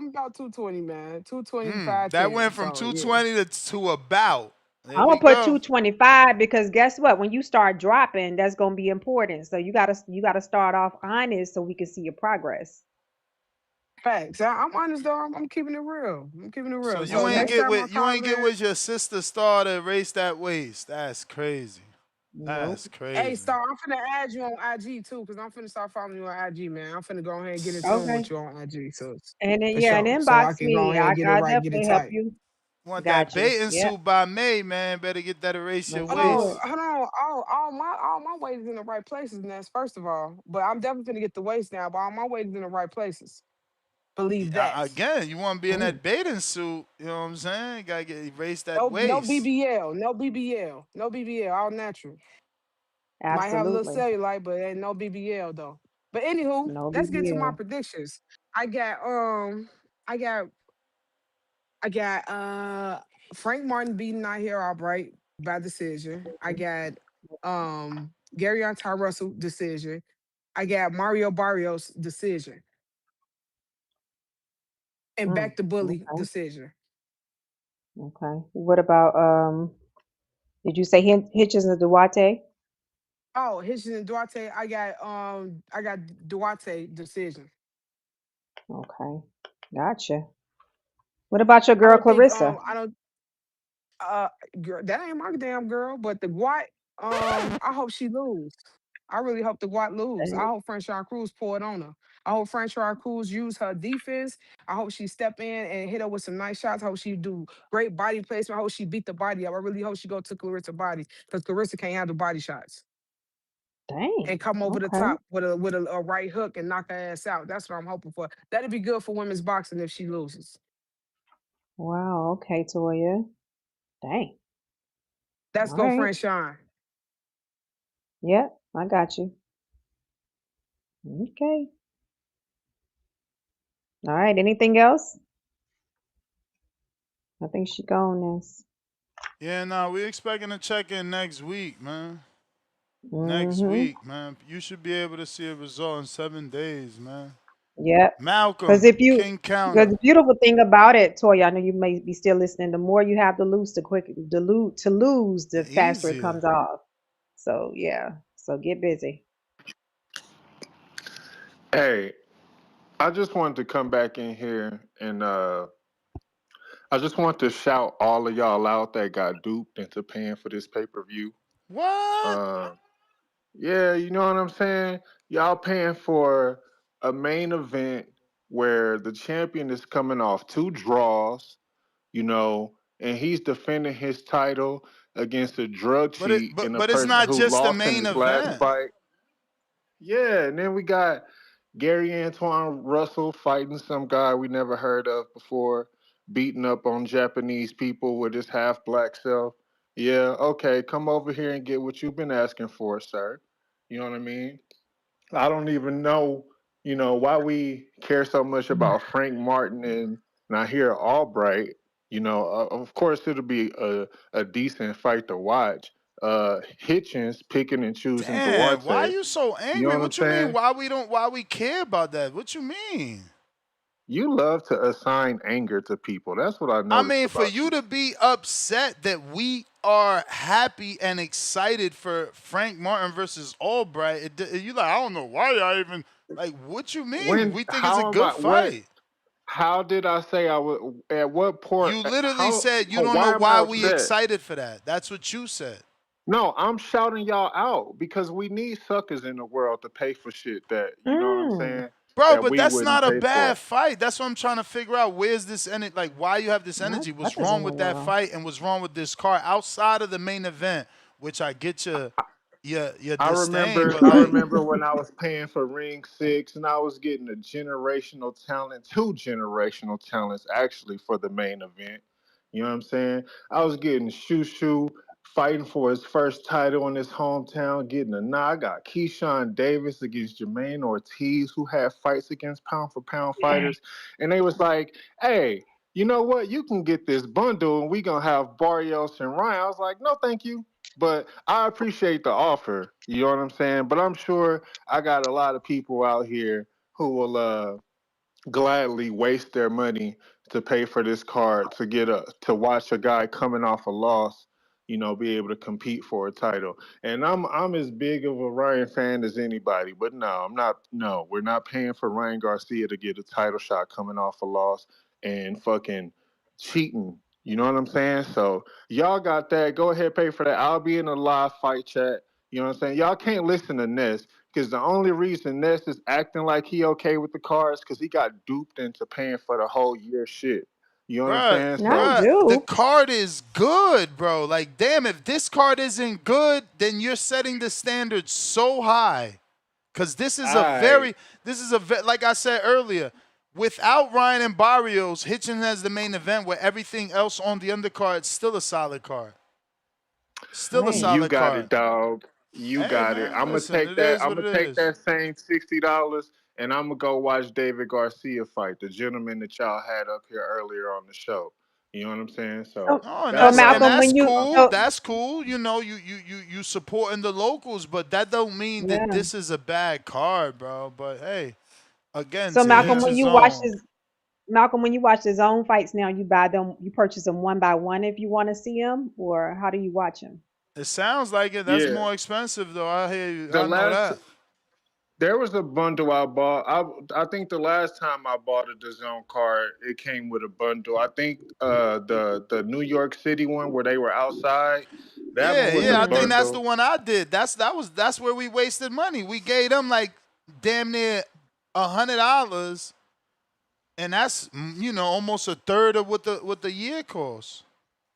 about 220, man. 220, That 5'10". went from So yeah. 220 to about. There I'm we gonna put go. 225 because guess what? When you start dropping, that's gonna be important. So you gotta start off honest so we can see your progress. Facts. I'm honest though. I'm keeping it real. I'm keeping it So real. So you ain't next Okay. get time I with call in, your sister Star to erase that waist. That's crazy. Nope. That's hey crazy. Star, I'm finna add you on IG too, cause I'm finna start following you on IG, man. I'm finna go ahead and get in tune Okay. with you on IG, so And then for yeah, and sure. So I inbox can go me. ahead and get it I right, get it definitely help tight. you. Want that Got you. bathing Yep. suit by May, man. Better get that erase your Let's Hold do on, it. waist. hold on. All my weight is in the right places, Ness, first of all. But I'm definitely gonna get the waist now, but all my weight is in the right places. Believe that. Again, you want to be in Mm, that bathing suit. You know what I'm saying? You gotta get erase that No waist. BBL, no BBL, no BBL, all natural. Might have a little absolutely. cellulite, but ain't no BBL though. But anywho, No let's get to my BBL. predictions. I got I got I got Frank Martin beating out here outright by decision. I got Gary Antuanne Russell decision. I got Mario Barrios decision. And Mm, back to Bully okay. decision. Okay. What about did you say Hitchens and Duarte? Oh, Hitchens and Duarte, I got Duarte decision. Okay. Gotcha. What about your I girl don't think Clarissa? I don't uh girl, that ain't my damn girl, but the Guat, I hope she lose. I really hope the Guat lose. I Dang. hope Franchon Cruz pour it on her. I hope Franchon Cruz use her defense. I hope she step in and hit her with some nice shots. I hope she do great body placement. I hope she beat the body up. I really hope she go to Clarissa body because Clarissa can't handle body shots Dang. and come over the Okay. top with a right hook and knock her ass out. That's what I'm hoping for. That'd be good for women's boxing if she loses. Wow. Okay, Toya. Dang. Let's All go, right. Franchon. Yep. I got you. Okay. All right. Anything else? I think she gone this. Yeah, nah, we expecting to check in next week, man. Next Mm-hmm. week, man. You should be able to see a result in 7 days, man. Yep. Because Malcolm, if you, King because Counter. the beautiful thing about it, Toya, I know you may be still listening. The more you have to lose, to lose, the The faster it easier. comes off. So yeah. So get busy. Hey, I just wanted to come back in here and I just want to shout all of y'all out that got duped into paying for this pay-per-view. What? Uh, yeah, you know what I'm saying? Y'all paying for a main event where the champion is coming off 2 draws, and he's defending his title against a drug But it cheat but and a but it's person not who just the lost in main his last event. fight. Yeah, and then we got Gary Antuanne Russell fighting some guy we never heard of before, beating up on Japanese people with his half black self. Yeah, okay, come over here and get what you've been asking for, sir. You know what I mean? I don't even know, why we care so much about Frank Martin and Nahir Albright. Of course, it'll be a decent fight to watch. Hitchins picking and choosing Damn, why are Duarte. you so You know angry? what I'm What you mean? saying? Why we care about that? What you mean? You love to assign anger to people. That's what I I noticed mean, for about you you. to be upset that we are happy and excited for Frank Martin versus Albright, you like, I don't know why y'all even like. What you mean? When, We think it's a how am good I, what, fight. how did I say I would, at what point, You literally how, said you don't know why am I why we upset? excited for that. That's what you said. No, I'm shouting y'all out because we need suckers in the world to pay for shit that, you know what I'm Mm. saying, Bro, that but we that's wouldn't not a pay bad for. fight. That's what I'm trying to figure out. Where's this energy? Like, why you have this Not energy? What's suckers in wrong the with that world. fight and what's wrong with this card outside of the main event? Which I get your I disdain, remember but I like, remember when I was paying for Ring 6 and I was getting a generational talent, 2 generational talents actually for the main event. You know what I'm saying? I was getting Shushu fighting for his first title in his hometown, getting a nod. I got Keyshawn Davis against Jermaine Ortiz, who had fights against pound for pound fighters. And they was like, hey, you know what? You can get this bundle and we gonna have Barrios and Ryan. I was like, no, thank you. But I appreciate the offer. You know what I'm saying? But I'm sure I got a lot of people out here who will gladly waste their money to pay for this card to get to watch a guy coming off a loss be able to compete for a title. And I'm as big of a Ryan fan as anybody, but no, I'm not. No, we're not paying for Ryan Garcia to get a title shot coming off a loss and fucking cheating. You know what I'm saying? So y'all got that. Go ahead, pay for that. I'll be in a live fight chat. You know what I'm saying? Y'all can't listen to Ness because the only reason Ness is acting like he okay with the cards because he got duped into paying for the whole year shit. You know what I'm Bruh, saying? Not So the do. card is good, bro. Like, damn, if this card isn't good, then you're setting the standard so high. Cause I like I said earlier, without Ryan and Barrios, Hitchins has the main event where everything else on the undercard is still a solid card. Still a Right. You solid got card. it, dog. You Hey got it. man, listen, it is I'm what gonna it take is. that same $60 and I'm gonna go watch David Garcia fight, the gentleman that y'all had up here earlier on the show. You know what I'm saying? So So, Oh, and so that's that's what and I'm Malcolm, that's when you cool. so That's cool. You know, you supporting the locals, but that don't mean that yeah. this is a bad card, bro. But hey, again, So to Malcolm, each when his you watch own. his Malcolm, when you watch his own fights now, you buy them, you purchase them one by one if you want to see them, or how do you watch them? It sounds like it. That's yeah. more expensive though. I hear you. The I know last that. There was a bundle I bought. I think the last time I bought a DAZN card, it came with a bundle. I think the New York City one where they were outside, that one Yeah, was a yeah. I think Mm. that's the bundle. one I did. That's where we wasted money. We gave them like damn near $100, and that's almost a third of what the year costs.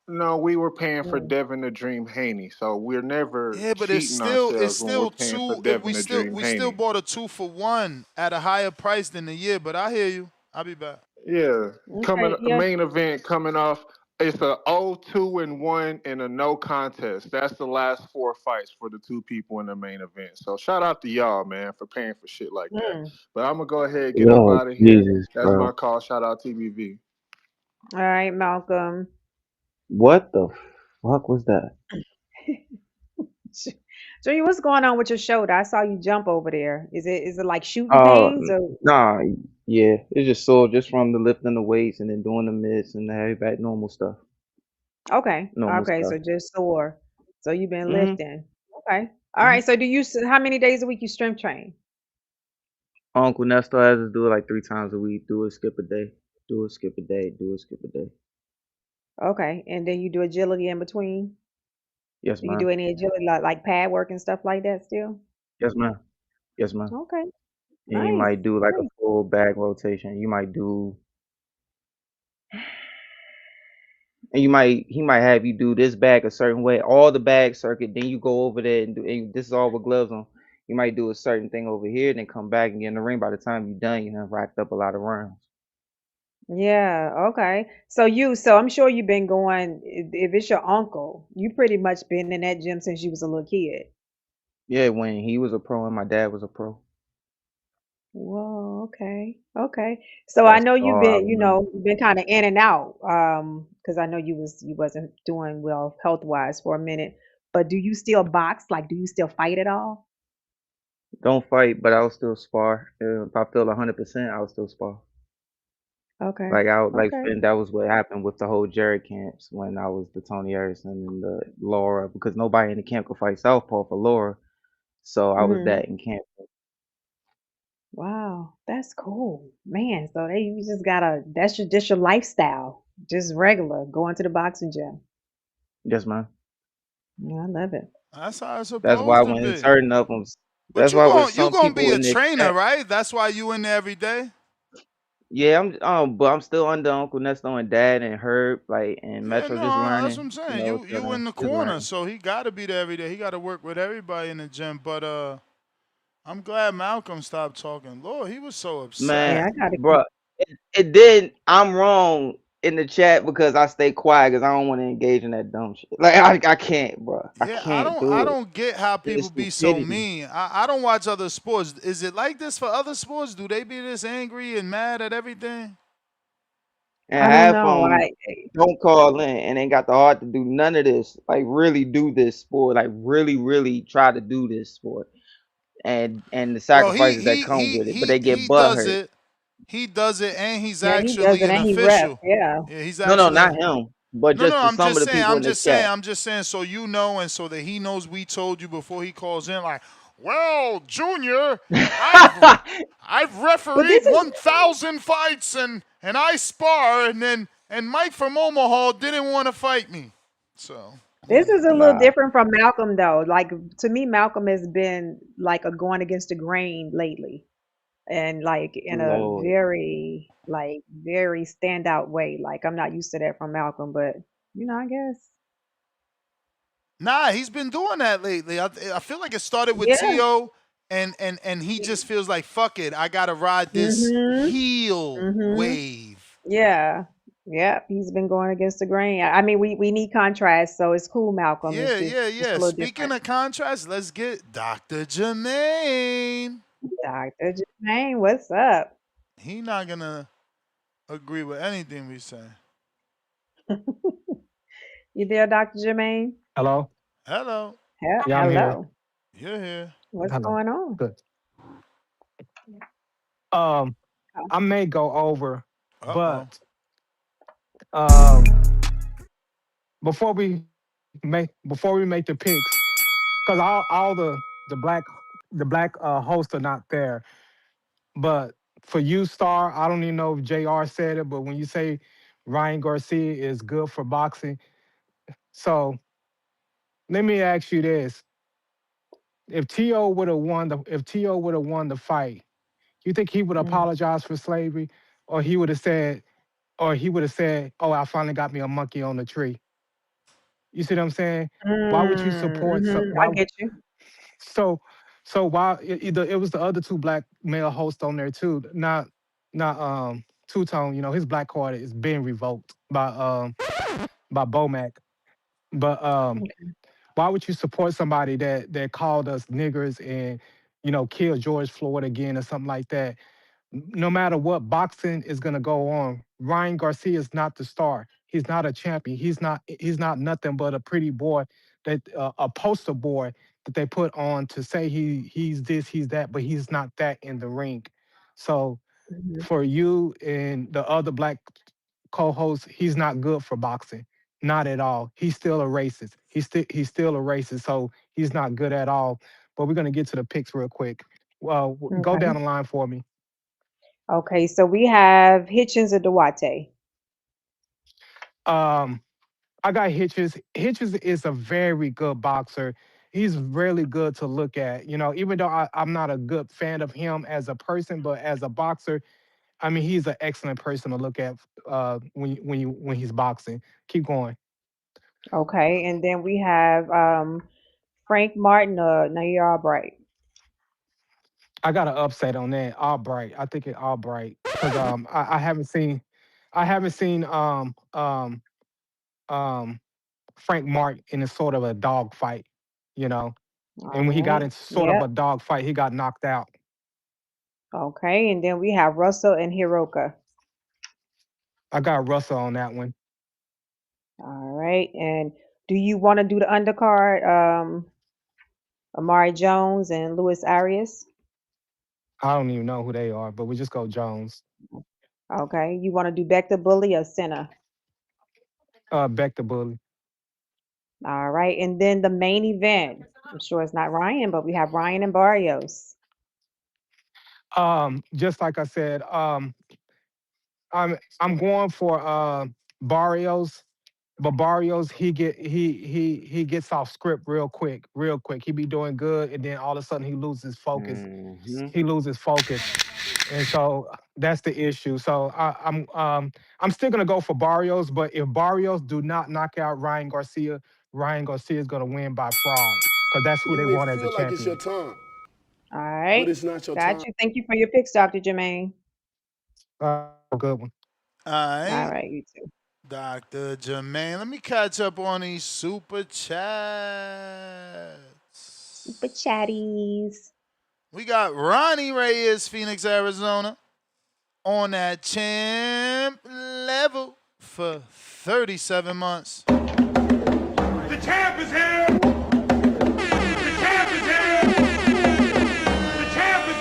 No, we were paying for Mm. Devin the Dream Haney, so we're never Yeah, but cheating it's ourselves when we're still paying for two. Devin the Dream We still Haney. bought a 2-for-1 at a higher price than the year. But I hear you. I'll be back. Yeah, coming Okay, yeah. main event coming off. It's a 0-2-1 and a no contest. That's the last four fights for the two people in the main event. So shout out to y'all, man, for paying for shit like that. Mm. But I'm gonna go ahead and get up Yo, out of here. Jesus, That's my bro. call. Shout out TBV. All right, Malcolm. What the fuck was that? Junior, what's going on with your shoulder? I saw you jump over there. Is it like shooting Oh, pains or nah, yeah. It's just sore just from the lifting the weights and then doing the mitts and the heavy back normal stuff. okay? Normal Okay, stuff. so just sore. So you've been Mm-hmm. lifting. Okay. All Mm-hmm. right. So how many days a week you strength train? Uncle Nestor has us do it like 3 times a week. Do it, skip a day. Do it, skip a day. Do it, skip a day. Okay, and then you do agility in between. Yes, Do you do ma'am. any agility like pad work and stuff like that still? Yes, ma'am. Yes, ma'am. Okay, And you nice, might do like a nice. full back rotation. You might do, and he might have you do this bag a certain way, all the bag circuit. Then you go over there and do. And this is all with gloves on. You might do a certain thing over here, then come back and get in the ring. By the time you're done, you have racked up a lot of rounds. Yeah, okay. So I'm sure you've been going. If it's your uncle, you pretty much been in that gym since you was a little kid. Yeah, when he was a pro and my dad was a pro. Whoa, okay, okay. So I That's know you've all I been, remember. you've been kind of in and out, because I know you wasn't doing well health wise for a minute. But do you still box? Like, do you still fight at all? Don't fight, but I'll still spar. If I feel 100%, I'll still spar. Okay, Like I would like okay. and that was what happened with the whole Jerry camps when I was the Tony Harrison and the Laura because nobody in the camp could fight Southpaw for Laura, so I was Hmm. that in camp. Wow, that's cool, man. So you just gotta that's just your lifestyle, just regular going to the boxing gym. Yes, man. Yeah, I love it. That's how it's That's why supposed to when be. certain of them, But that's you why with gon' you some gonna be people a in the trainer, chat, right? That's why you in there every day. yeah, but I'm still under Uncle Nesto and Dad and Herb, like and Yeah, Metro no, just that's what learning, I'm saying. still You in the just corner, learning. so he got to be there every day. He got to work with everybody in the gym. But I'm glad Malcolm stopped talking. Lord, he was so Man, Yeah, upset. I gotta bro, it did. I'm wrong in the chat because I stay quiet because I don't want to engage in that dumb shit. Like I can't, bro. I Yeah, I can't don't I do it. don't get how It's people be so stupidity. mean. I don't watch other sports. Is it like this for other sports? Do they be this angry and mad at everything? And I don't half know. of them don't call in and ain't got the heart to do none of this. Like really do this sport. Like really try to do this sport. And the Well, sacrifices that come with it. But they get he butt does hurt. it. He does it, and he's Yeah, he does actually it an and he ref. official. Yeah. Yeah, he's No, actually not a him. but No, just no, to some of the people in the chat. I'm just saying, so you know, and so that he knows we told you before he calls in, like, well, Junior, I've But refereed this is 1,000 fights and I spar, and Mike from Omaha didn't want to fight me, so yeah. this is a little Nah, different from Malcolm though. Like to me, Malcolm has been like a going against the grain lately, and like in a Lord. very standout way. Like I'm not used to that from Malcolm, but I guess Nah, he's been doing that lately. I feel like it started with yeah. T.O. and he just feels like fuck it, I gotta ride this Mhm. heel Mhm. wave. Yeah. Yeah. He's been going against the grain. I mean, we need contrast, so it's cool, Malcolm. It's Yeah, just yeah, just a yeah. little Speaking different. of contrast, let's get Dr. Jermaine. Dr. Jermaine, what's up? He not gonna agree with anything we say. You there, Dr. Jermaine? Hello? Hello. Yeah, I'm here. Hello. You're here. What's Hello. going on? Good. Um, Oh, I may go over, Uh-oh. but um, before we make the picks, because all the black hosts are not there. But for you, Star, I don't even know if JR said it, but when you say Ryan Garcia is good for boxing, so let me ask you this: if T.O. would have won the fight, you think he would mm, apologize for slavery, or he would have said, "Oh, I finally got me a monkey on the tree." You see what I'm saying? Why would you support so I why get you. so so why it was the other two black male hosts on there too, not Two Tone, his black card is being revoked by Bomac. But Okay. why would you support somebody that called us niggers and killed George Floyd again or something like that? No matter what boxing is going to go on, Ryan Garcia is not the star. He's not a champion. He's not nothing but a pretty boy, that a poster boy that they put on to say he's this, he's that, but he's not that in the ring. So Mhm. for you and the other black co-host, he's not good for boxing. Not at all. He's still a racist. He's still a racist. So he's not good at all. But we're gonna get to the picks real quick. Well, go down Okay. the line for me. Okay. So we have Hitchins or Duarte. Um, I got Hitches. Hitches is a very good boxer. He's really good to look at. Even though I'm not a good fan of him as a person, but as a boxer, I mean, he's an excellent person to look at when he's boxing. Keep going. Okay. And then we have Frank Martin or Nair Albright. I got an upset on that. Albright. I think it Albright because I haven't seen um Frank Martin in a sort of a dog fight, you know. All And when he got right. in sort of Yep. a dog fight, he got knocked out. Okay. And then we have Russell and Hiroka. I got Russell on that one. All right. And do you want to do the undercard? Amari Jones and Luis Arias. I don't even know who they are, but we just go Jones. Okay. You want to do Bekta Bully or Senna? Beck the bully. All right. And then the main event. I'm sure it's not Ryan, but we have Ryan and Barrios. Just like I said, I'm going for Barrios, but Barrios he gets off script real quick, real quick. He be doing good, and then all of a sudden he loses focus. Mm-hmm. He loses focus, and so that's the issue. So I'm still gonna go for Barrios, but if Barrios do not knock out Ryan Garcia is gonna win by fraud because that's who You they may want as a feel like it's your champion. time, All but right. it's not your Got time. you. Thank you for your picks, Dr. Jermaine. Good one. All All right. right, you too. Dr. Jermaine. Let me catch up on these super chats. Super chatties. We got Ronnie Reyes, Phoenix, Arizona, on that champ level for 37 months. The champ is here! The champ is here! The champ is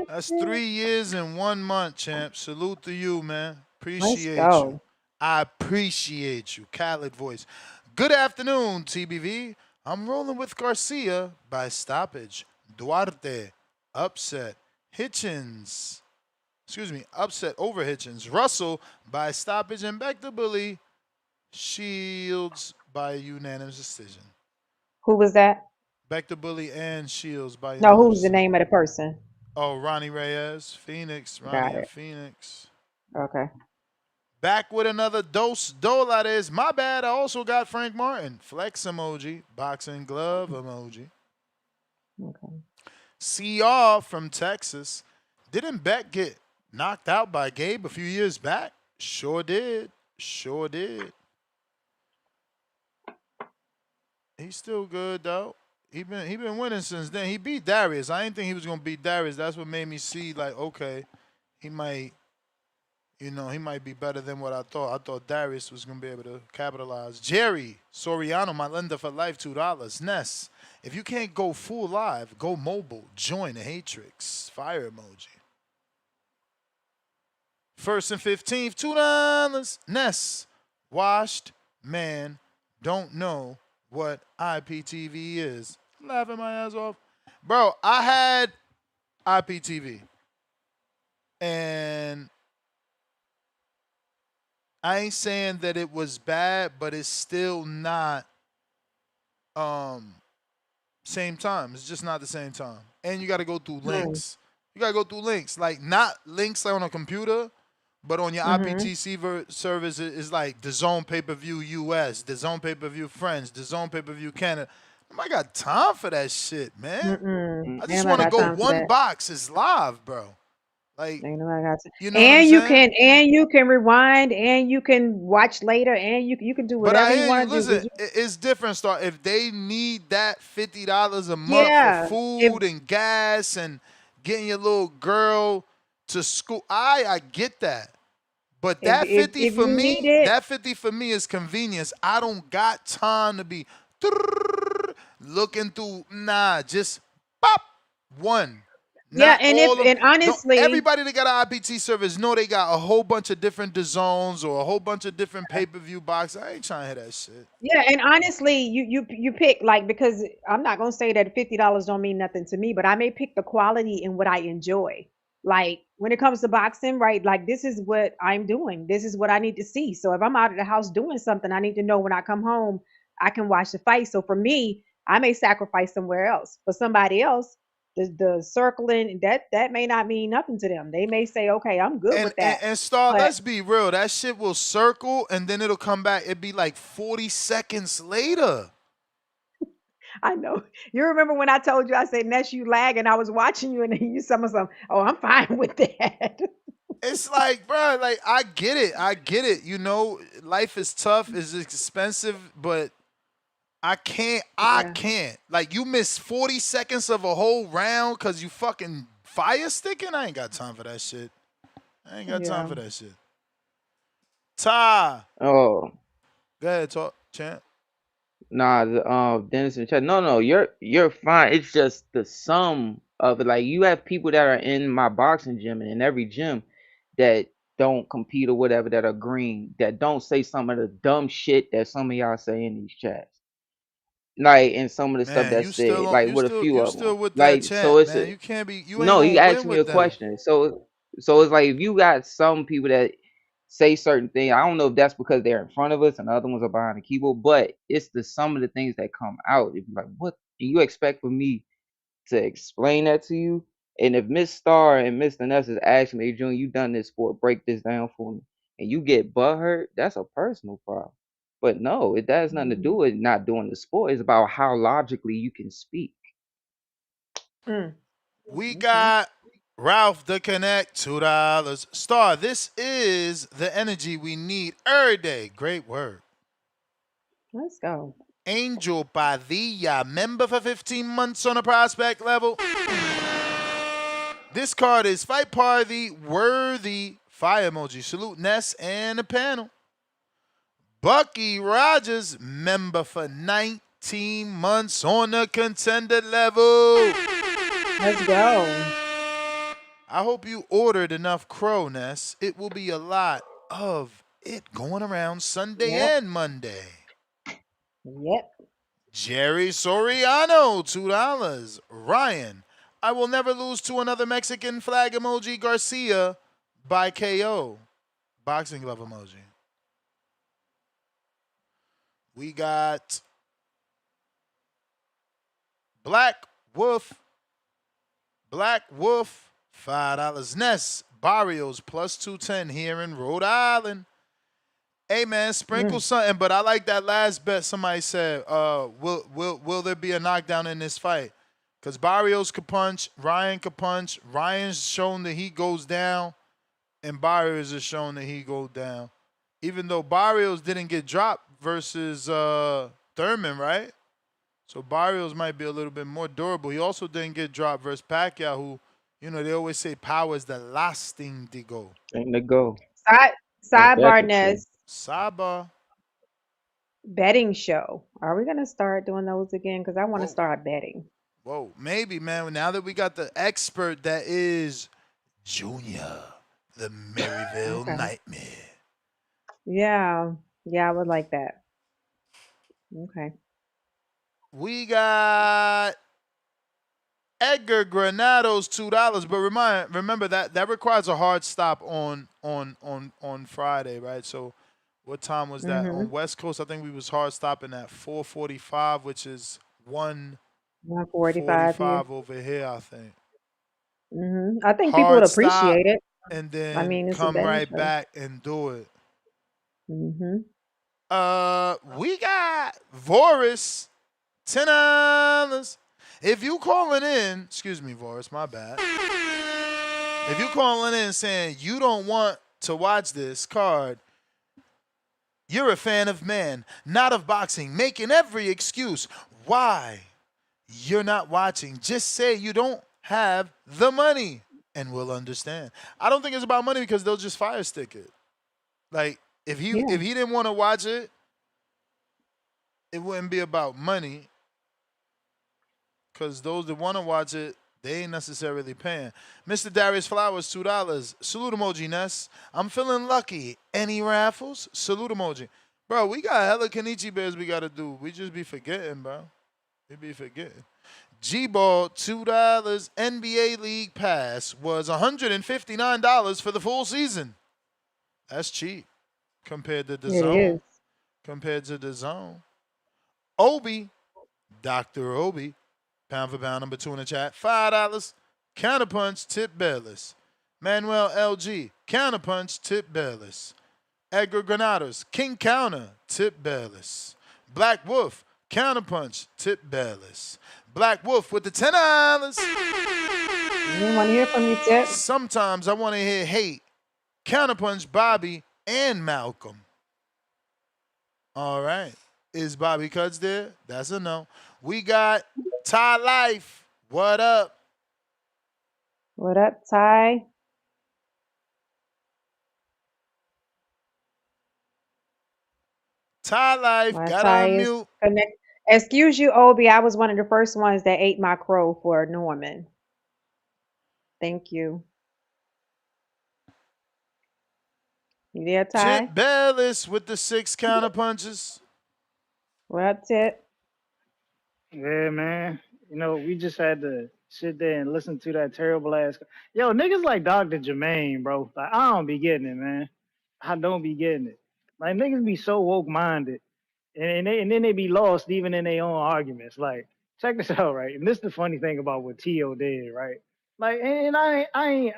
That's 3 years and 1 month, champ. Salute to you, man. Let's Appreciate you. go. I appreciate you. Khaled voice. Good afternoon, TBV. I'm rolling with Garcia by stoppage. Duarte, upset. Hitchins, upset over Hitchins. Russell by stoppage and back to Bully. Shields by unanimous decision. Who was that? Back to Bully and Shields by No, unanimous who's the decision. name of the person? Oh, Ronnie Reyes, Phoenix, Ronnie Got and it. Phoenix. Okay. Back with another dos dólares. My bad. I also got Frank Martin. Flex emoji. Boxing glove emoji. Okay. CR from Texas. Didn't Beck get knocked out by Gabe a few years back? Sure did. Sure did. He's still good though. He been winning since then. He beat Darius. I didn't think he was gonna beat Darius. That's what made me see like, okay, he might be better than what I thought. I thought Darius was going to be able to capitalize. Jerry Soriano, my lender for life, $2. Ness, if you can't go full live, go mobile. Join the Hatrix. Fire emoji. First and 15th, $2. Ness, washed man, don't know what IPTV is. Laughing my ass off. Bro, I had IPTV. And I ain't saying that it was bad, but it's still not same time. It's just not the same time. And you got to go through links. You got to go through links. Like not links on a computer, but on your IPTC service is like the Zone Pay-Per-View US, the Zone Pay-Per-View Friends, the Zone Pay-Per-View Canada. I got time for that shit, man. I just want to go one box. It's live, bro. Like, you know what I'm saying? You can rewind, and you can watch later, and you can do But I whatever you hear you. want to do. Listen, it's different. Star. If they need that $50 a month for food and gas and getting your little girl to school, I get that. But that 50 for me, that 50 for me is convenience. I don't got time to be looking through. Nah, just pop one. Yeah, and honestly, everybody that got an IPT service know they got a whole bunch of different DAZNs or a whole bunch of different pay-per-view boxes. I ain't trying to hear that shit. Yeah, and honestly, you pick like, because I'm not gonna say that $50 don't mean nothing to me, but I may pick the quality and what I enjoy. Like when it comes to boxing, right? Like this is what I'm doing. This is what I need to see. So if I'm out of the house doing something, I need to know when I come home, I can watch the fight. So for me, I may sacrifice somewhere else. For somebody else, the circling that may not mean nothing to them. They may say, okay, I'm good with that. And Star, let's be real. That shit will circle and then it'll come back. It'd be like 40 seconds later. I know. You remember when I told you, I said, Ness, you lag, and I was watching you, and then you some, oh, I'm fine with that. It's like, bro, like I get it. You know, life is tough, it's expensive, but I can't. Like you miss 40 seconds of a whole round because you fucking fire sticking. I ain't got time for that shit. I ain't got time for that shit. Ty. Oh. Go ahead, talk, champ. Nah, Dennis and Chad. No, you're fine. It's just the sum of it. Like you have people that are in my boxing gym and in every gym that don't compete or whatever, that are green, that don't say some of the dumb shit that some of y'all say in these chats. Like, and some of the stuff that's said, like with a few of them. With like, that chat, so it's man. You can't be. You ain't no. gonna You asked win me with a them. question. So it's like if you got some people that say certain things, I don't know if that's because they're in front of us and the other ones are behind the keyboard, but it's the some of the things that come out. If you're like, what do you expect for me to explain that to you? And if Miss Star and Mr. Ness is asking me, June, you done this sport, break this down for me, and you get butthurt, that's a personal problem. But no, it has nothing to do with not doing the sport. It's about how logically you can speak. We got Ralph the Connect, $2. Star, this is the energy we need every day. Great word. Let's go. Angel Padilla, member for 15 months on a prospect level. This card is fight party worthy. Fire emoji. Salute Ness and the panel. Bucky Rogers, member for 19 months on the contender level. Let's go. I hope you ordered enough crow, Ness. It will be a lot of it going around Sunday Yep. and Monday. Yep. Jerry Soriano, $2. Ryan, I will never lose to another Mexican flag emoji Garcia by KO. Boxing glove emoji. We got Black Wolf, $5. Ness, Barrios, plus 210 here in Rhode Island. Hey man, sprinkle something, but I like that last bet somebody said. Will there be a knockdown in this fight? Because Barrios could punch, Ryan could punch. Ryan's shown that he goes down, and Barrios is shown that he goes down. Even though Barrios didn't get dropped versus Thurman, right? So Barrios might be a little bit more durable. He also didn't get dropped versus Pacquiao, who, they always say power is the last thing to go. Thing to go. Sidebar Ness. Sidebar. Betting show. Are we gonna start doing those again? Because I want to start betting. Whoa, maybe, man. Now that we got the expert that is Junior, the Maryville Nightmare. Yeah. Yeah, I would like that. Okay. We got Edgar Granado's $2, but remember that requires a hard stop on Friday, right? So what time was that? On West Coast, I think we was hard stopping at 4:45, which is 1:45 over here, I think. I think people would appreciate it. And then I mean, it's come right show. back and do it. We got Voris, $10. If you calling in, excuse me, Voris, my bad. If you calling in saying you don't want to watch this card, you're a fan of man, not of boxing, making every excuse why you're not watching. Just say you don't have the money, and we'll understand. I don't think it's about money because they'll just fire stick it. Like if he didn't want to watch it, it wouldn't be about money. Because those that want to watch it, they ain't necessarily paying. Mr. Darius Flowers, $2. Salute emoji, Ness. I'm feeling lucky. Any raffles? Salute emoji. Bro, we got hella Kenichi Bears we got to do. We just be forgetting, bro. We be forgetting. G-Ball, $2. NBA League Pass was $159 for the full season. That's cheap compared to the zone. Compared to the zone. Obi, Dr. Obi, pound for pound, number 2 in the chat, $5. Counterpunch, tip Bayless. Manuel LG, counterpunch, tip Bayless. Edgar Granados, King Counter, tip Bayless. Black Wolf, counterpunch, tip Bayless. Black Wolf with the $10. We want to hear from you, Tip. Sometimes I want to hear hate. Counterpunch, Bobby and Malcolm. All right. Is Bobby Cuts there? That's a no. We got Ty Life. What up? What up, Ty? Ty Life. My Got Ty on is mute. Excuse you, Obi. I was one of the first ones that ate my crow for Norman. Thank you. You there, Ty? Chip Bayless with the 6 counterpunches. What up, Tip? Yeah, man. We just had to sit there and listen to that terrible ass. Yo, niggas like Dr. Jermaine, bro. Like, I don't be getting it, man. I don't be getting it. Like, niggas be so woke minded, and then they be lost even in their own arguments. Like, check this out, right? And this is the funny thing about what T.O. did, right? Like, and I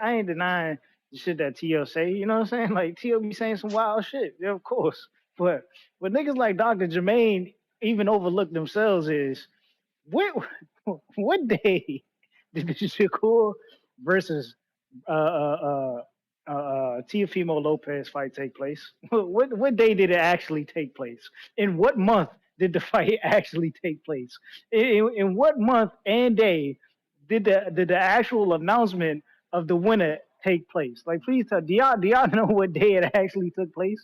ain't denying the shit that T.O. say. You know what I'm saying? Like, T.O. be saying some wild shit, yeah, of course. But niggas like Dr. Jermaine even overlook themselves is what day did the Shakur versus Teofimo Lopez fight take place? What day did it actually take place? In what month did the fight actually take place? In what month and day did the actual announcement of the winner take place? Like, please tell. Do y'all know what day it actually took place?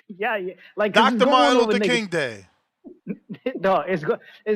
yeah. Like, Dr. Martin Luther King Day. No, it's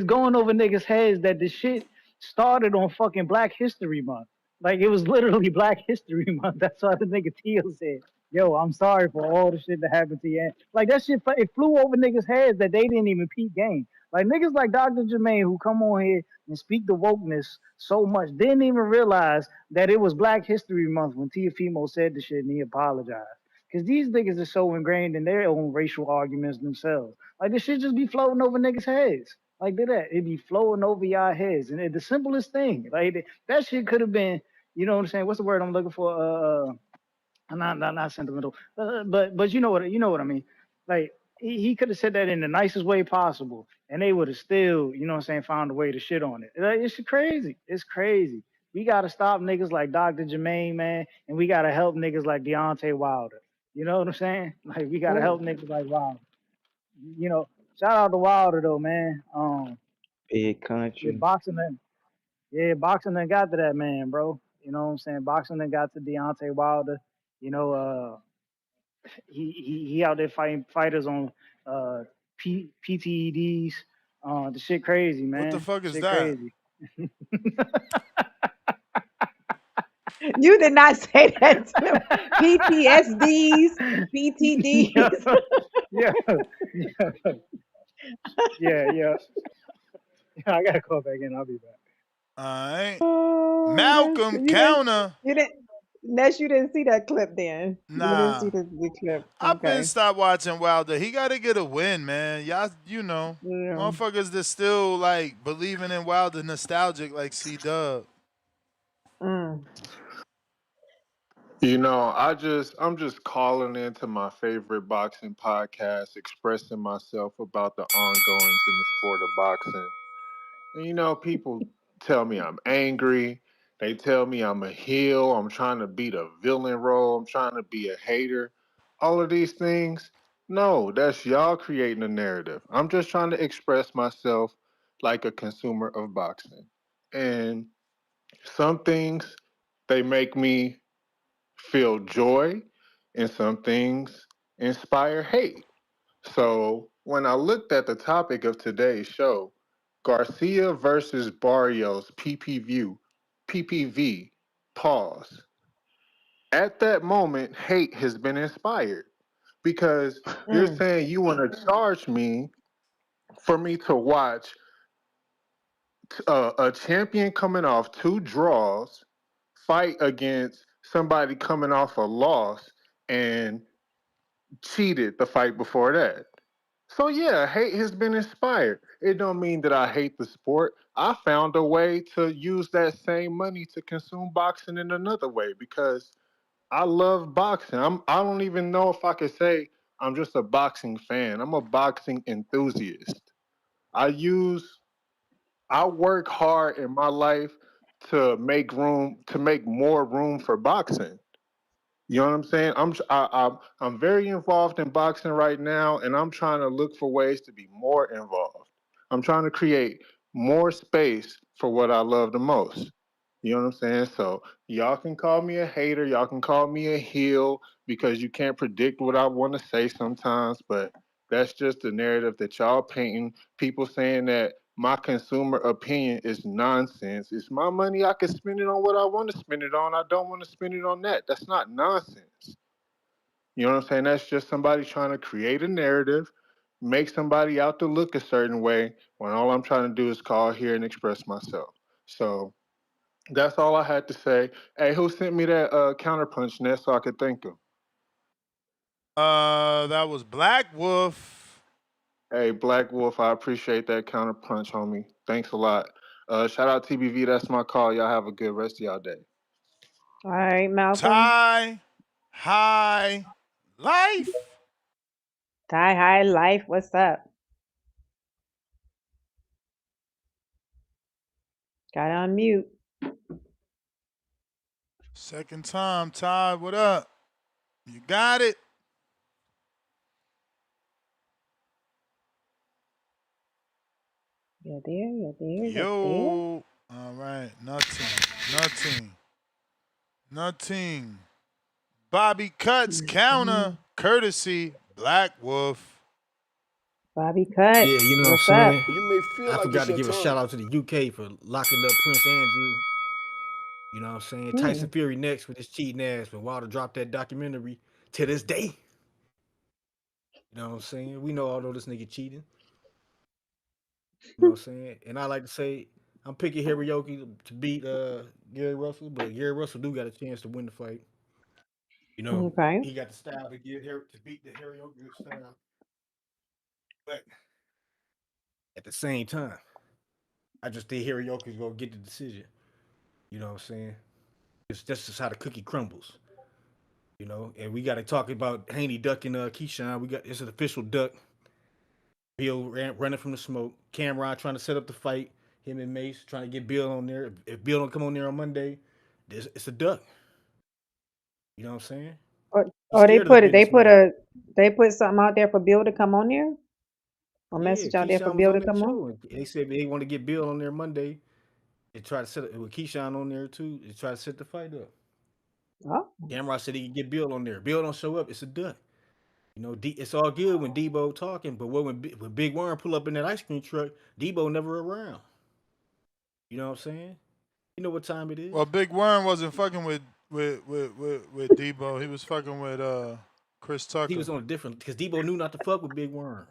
going over niggas' heads that the shit started on fucking Black History Month. Like, it was literally Black History Month. That's what the nigga Teal said. Yo, I'm sorry for all the shit that happened to you. Like that shit, it flew over niggas' heads that they didn't even peep game. Like niggas like Dr. Jermaine who come on here and speak the wokeness so much didn't even realize that it was Black History Month when Tiafimo said the shit and he apologized. Cause these niggas are so ingrained in their own racial arguments themselves. Like this shit just be floating over niggas' heads. Like that, it be floating over y'all heads, and the simplest thing, like that shit could have been, you know what I'm saying? What's the word I'm looking for? Not sentimental, but you know what I mean. Like he could have said that in the nicest way possible, and they would have still, you know what I'm saying, found a way to shit on it. Like, it's crazy. It's crazy. We gotta stop niggas like Dr. Jermaine, man, and we gotta help niggas like Deontay Wilder. You know what I'm saying? Like we gotta help Ooh, niggas like Wilder. You know, shout out to Wilder though, man. Big Yeah, country. boxing done got to that man, bro. You know what I'm saying? Boxing done got to Deontay Wilder. You know, he out there fighting fighters on PTEDs. The shit crazy, What the man. fuck is Shit that? crazy. you did not say that to him. PTSDs, yeah, PTDs. yeah, yeah, yeah. I gotta call back in. I'll be back. All right. Oh, Malcolm counter. you didn't Ness, you didn't see that clip then. You didn't see Nah. the clip. I've been Okay. stopped watching Wilder. He got to get a win, man. Y'all, Yeah. motherfuckers that still like believing in Wilder nostalgic like C Dub. Mm. I'm just calling into my favorite boxing podcast, expressing myself about the ongoings in the sport of boxing. And people tell me I'm angry. They tell me I'm a heel. I'm trying to be the villain role. I'm trying to be a hater. All of these things. No, that's y'all creating a narrative. I'm just trying to express myself like a consumer of boxing. And some things, they make me feel joy, and some things inspire hate. So when I looked at the topic of today's show, Garcia versus Barrios PPV, pause. At that moment, hate has been inspired because you're Mm. saying you want to charge me for me to watch a champion coming off 2 draws fight against somebody coming off a loss and cheated the fight before that. So yeah, hate has been inspired. It don't mean that I hate the sport. I found a way to use that same money to consume boxing in another way because I love boxing. I don't even know if I could say I'm just a boxing fan. I'm a boxing enthusiast. I use I work hard in my life to make more room for boxing. You know what I'm saying? I'm very involved in boxing right now, and I'm trying to look for ways to be more involved. I'm trying to create more space for what I love the most. You know what I'm saying? So y'all can call me a hater, y'all can call me a heel because you can't predict what I want to say sometimes, but that's just the narrative that y'all painting. People saying that my consumer opinion is nonsense. It's my money. I can spend it on what I want to spend it on. I don't want to spend it on that. That's not nonsense. You know what I'm saying? That's just somebody trying to create a narrative, make somebody out to look a certain way when all I'm trying to do is call here and express myself. So that's all I had to say. Hey, who sent me that counterpunch net so I could thank him? That was Black Wolf. Hey, Black Wolf, I appreciate that counterpunch, homie. Thanks a lot. Shout out TBV. That's my call. Y'all have a good rest of y'all day. All right, Malcolm. Tie High Life. Tie High Life, what's up? Got on mute. Second time, Ty. What up? You got it. You're there, you're there, you're there. Yo. All right. Nothing. Bobby Cuts counter, Mhm. courtesy Black Wolf. Bobby Yeah, Cuts, you know what I'm what's up? saying? You may feel I like forgot it's to your give a shout turn. out to the UK for locking up Prince Andrew. You know what I'm saying? Hmm. Tyson Fury next with his cheating ass. When Wilder dropped that documentary, to this day. You know what I'm saying? We know although this nigga cheating. You know what I'm saying? And I like to say I'm picking Hiraoka to beat Gary Russell, but Gary Russell do got a chance to win the fight. You know, Okay. he got the style to beat the Hiraoka style. But at the same time, I just think Hiraoka's gonna get the decision. You know what I'm saying? It's just how the cookie crumbles. You know, and we got to talk about Haney ducking Keyshawn. It's an official duck. Bill running from the smoke. Cameron trying to set up the fight. Him and Mace trying to get Bill on there. If Bill don't come on there on Monday, it's a duck. You know what I'm saying? He's Or they scared of the put it. businessman. They put something out there for Bill to come on there. A Yeah, message out there for Keyshawn was Bill on to that come on. show. And they said they want to get Bill on there Monday. They try to set it with Keyshawn on there too. They try to set the fight up. Oh. Cameron said he can get Bill on there. Bill don't show up. It's a duck. You know, it's all good when Debo talking, but when Big Worm pull up in that ice cream truck, Debo never around. You know what I'm saying? You know what time it is? Well, Big Worm wasn't fucking with Debo. He was fucking with Chris Tucker. He was on a different because Debo knew not to fuck with Big Worm.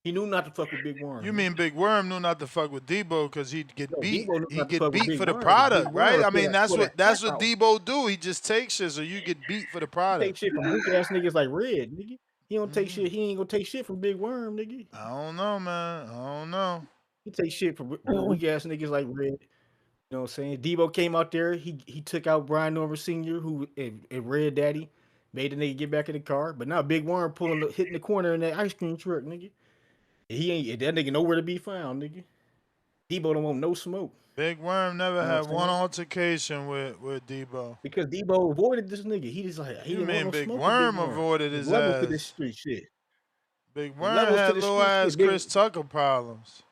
He knew not to fuck with Big Worm. You mean Big Worm knew not to fuck with Debo because he'd get beat. Debo knew He'd not to get fuck with beat Big for the Worm, 'cause product, Big right? Worm I mean, that's what out. Debo do. He just takes shit, so you get beat for the He product. take shit from weak ass niggas like Red, nigga. He don't take shit. He ain't gonna take shit from Big Worm, nigga. I don't know, man. I don't know. He take shit from weak ass niggas like Red. You know what I'm saying? Debo came out there. He took out Brian Norman Sr., who and Red Daddy made the nigga get back in the car. But now Big Worm hitting the corner in that ice cream truck, nigga. He ain't that nigga nowhere to be found, nigga. Debo don't want no smoke. Big Worm never You know had what I'm one saying? altercation with Debo. Because Debo avoided this nigga. He just like he You didn't mean want no Big smoke with Worm Big Worm. avoided There's his levels to this ass? street shit. Big There's Worm levels to had this little street ass shit. Big, Chris Tucker problems.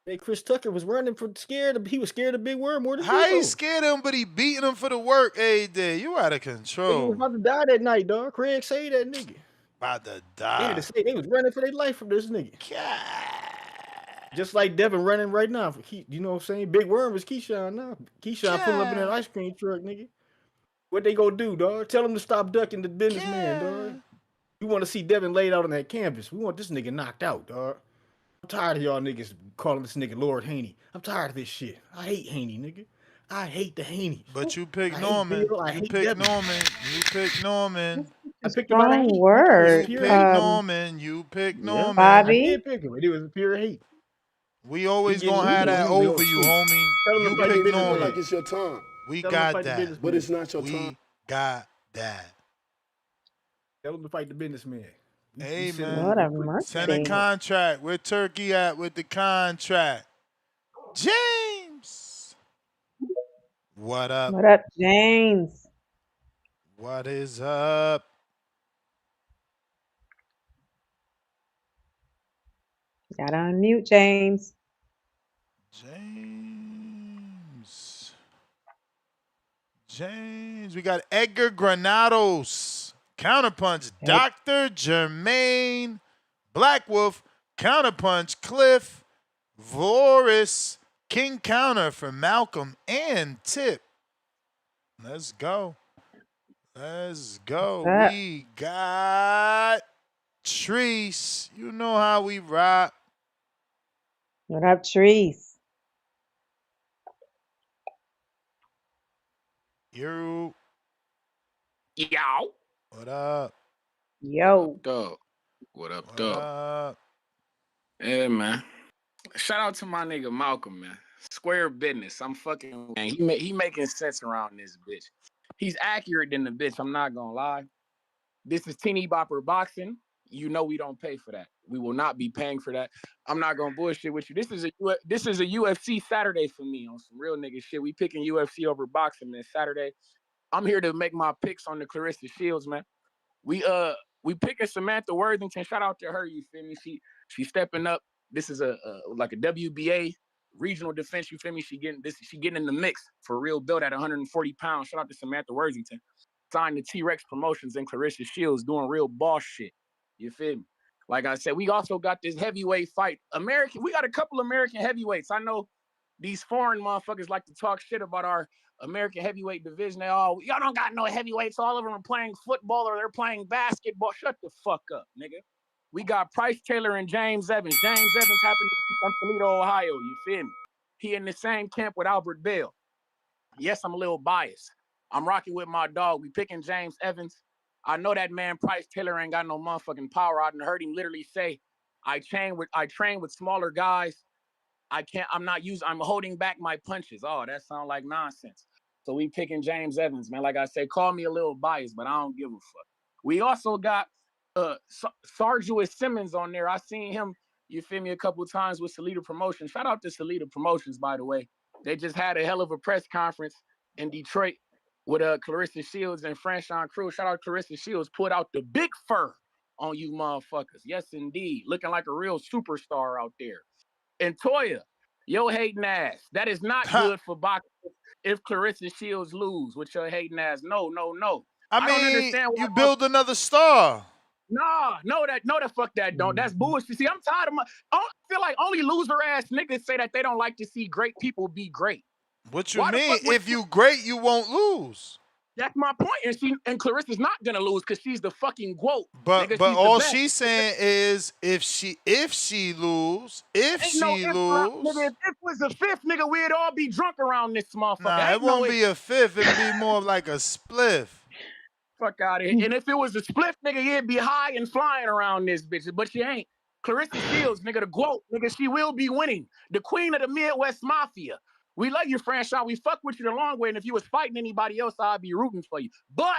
hey, Chris Tucker was running from scared. He was scared of Big Worm more than How he Debo. scared him, but he beating him for the work every day? You out of He was control. about to die that night, dog. Craig say that nigga. About to They had die. to say they was running for their life from this nigga. Just like Devin running right now. You know what I'm saying? Big Worm is Keyshawn now. Keyshawn pulling up in that ice cream truck, nigga. What they gonna do, dog? Tell him to stop ducking the businessman, dog. We want to see Devin laid out on that canvas. We want this nigga knocked out, dog. I'm tired of y'all niggas calling this nigga Lord Haney. I'm tired of this shit. I hate Haney, nigga. I hate the Haney. But you pick I Norman. hate Bill. I You hate pick Devin. Norman. You pick Norman. I picked him out of Strong hate. word. You Pure pick hate. Norman. You pick Yeah, Norman. I Bobby. did pick him, but it was pure hate. We He always getting gonna have that he over you, homie. Tell him to You fight the pick businessman. Norman. Like it's your time, We Tell him to got fight the that. businessman. but it's not your time. We got that. Tell him to fight the businessman. Hey, send man. Lord have Send a mercy. contract. Where Turkey at with the contract? James. What up? What up, James? What is up? Gotta unmute James. James. We got Edgar Granados. Counterpunch. Dr. Jermaine Blackwolf. Counterpunch. Cliff. Voris. King Counter for Malcolm and Tip. Let's go. Let's go. We got Treese. You know how we rock. What up, Treese? You. Yo. What up? Yo. Dog. What up, What dog? up? Yeah, man. Shout out to my nigga Malcolm, man. Square business. I'm fucking. Man, he making sense around this bitch. He's accurate in the bitch. I'm not gonna lie. This is teeny bopper boxing. You know we don't pay for that. We will not be paying for that. I'm not gonna bullshit with you. This is a UFC Saturday for me on some real nigga shit. We picking UFC over boxing this Saturday. I'm here to make my picks on the Clarissa Shields, man. We picking Samantha Worthington. Shout out to her. You feel me? She's stepping up. This is like a WBA regional defense. You feel me? She getting in the mix for a real build at 140 pounds. Shout out to Samantha Worthington. Signed to T-Rex Promotions and Clarissa Shields doing real boss shit. You feel me? Like I said, we also got this heavyweight fight. We got a couple American heavyweights. I know These foreign motherfuckers like to talk shit about our American heavyweight division. Y'all don't got no heavyweights. All of them are playing football or they're playing basketball. Shut the fuck up, nigga. We got Price Taylor and James Evans. James Evans happened to be from Toledo, Ohio. You feel me? He in the same camp with Albert Bell. Yes, I'm a little biased. I'm rocking with my dog. We picking James Evans. I know that man Price Taylor ain't got no motherfucking power. I done heard him literally say, I train with smaller guys. I'm holding back my punches. Oh, that sounds like nonsense. So we picking James Evans, man. Like I say, call me a little biased, but I don't give a fuck. We also got Sarjuis Simmons on there. I seen him, you feel me, a couple of times with Salida Promotions. Shout out to Salida Promotions, by the way. They just had a hell of a press conference in Detroit with Clarissa Shields and Franchon Cruz. Shout out Clarissa Shields, put out the big fur on you motherfuckers. Yes, indeed. Looking like a real superstar out there. And Toya, your hating ass. That is not good for boxing if Clarissa Shields lose with your hating ass. No. I don't mean, understand why you build another star. no, the fuck that don't. That's bullshit. See, I'm tired of I feel like only loser ass niggas say that they don't like to see great people be great. What you mean? If you great, you won't lose. That's my point. And Clarissa's not gonna lose because she's the fucking GOAT. But nigga, but she's all the best. she's saying is if she lose, Ain't no if, nigga. If it was a fifth, nigga, we'd all be drunk around this motherfucker. Nah, it won't be a fifth. It'd be more like a spliff. Fuck out of here. And if it was a split, nigga, you'd be high and flying around this bitch. But you ain't. Clarissa Shields, nigga, the GOAT, nigga, she will be winning. The queen of the Midwest Mafia. We love you, franchise. We fuck with you the long way. And if you was fighting anybody else, I'd be rooting for you. But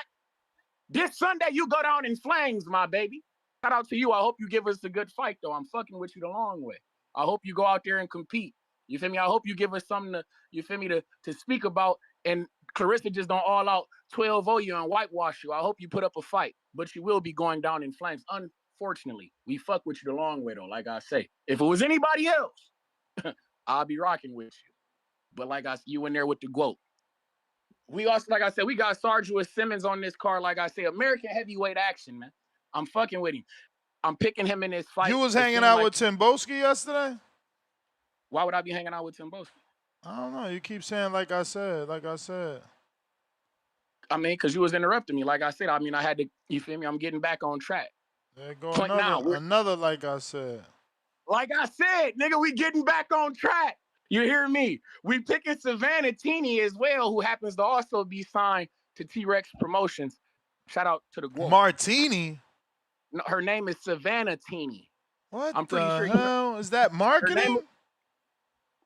this Sunday, you go down in flames, my baby. Shout out to you. I hope you give us a good fight, though. I'm fucking with you the long way. I hope you go out there and compete. You feel me? I hope you give us something to, you feel me, to speak about. And Clarissa just don't all out 12-0 you and whitewash you. I hope you put up a fight, but you will be going down in flames. Unfortunately, we fuck with you the long way, though, like I say. If it was anybody else, I'll be rocking with you. But like I said, you in there with the GOAT. We also, like I said, we got Sarjuis Simmons on this card. Like I say, American heavyweight action, man. I'm fucking with him. I'm picking him in this fight. You was hanging out with Timboski yesterday? Why would I be hanging out with Timboski? I don't know. You keep saying like I said. I mean, because you was interrupting me. Like I said, I mean, I had to, you feel me? I'm getting back on track. There go another like I said. Like I said, nigga, we getting back on track. You hear me? We picking Savannah Teeny as well, who happens to also be signed to T-Rex Promotions. Shout out to the GOAT. Martini? No, her name is Savannah Teeny. What I'm pretty sure hell? Is that marketing?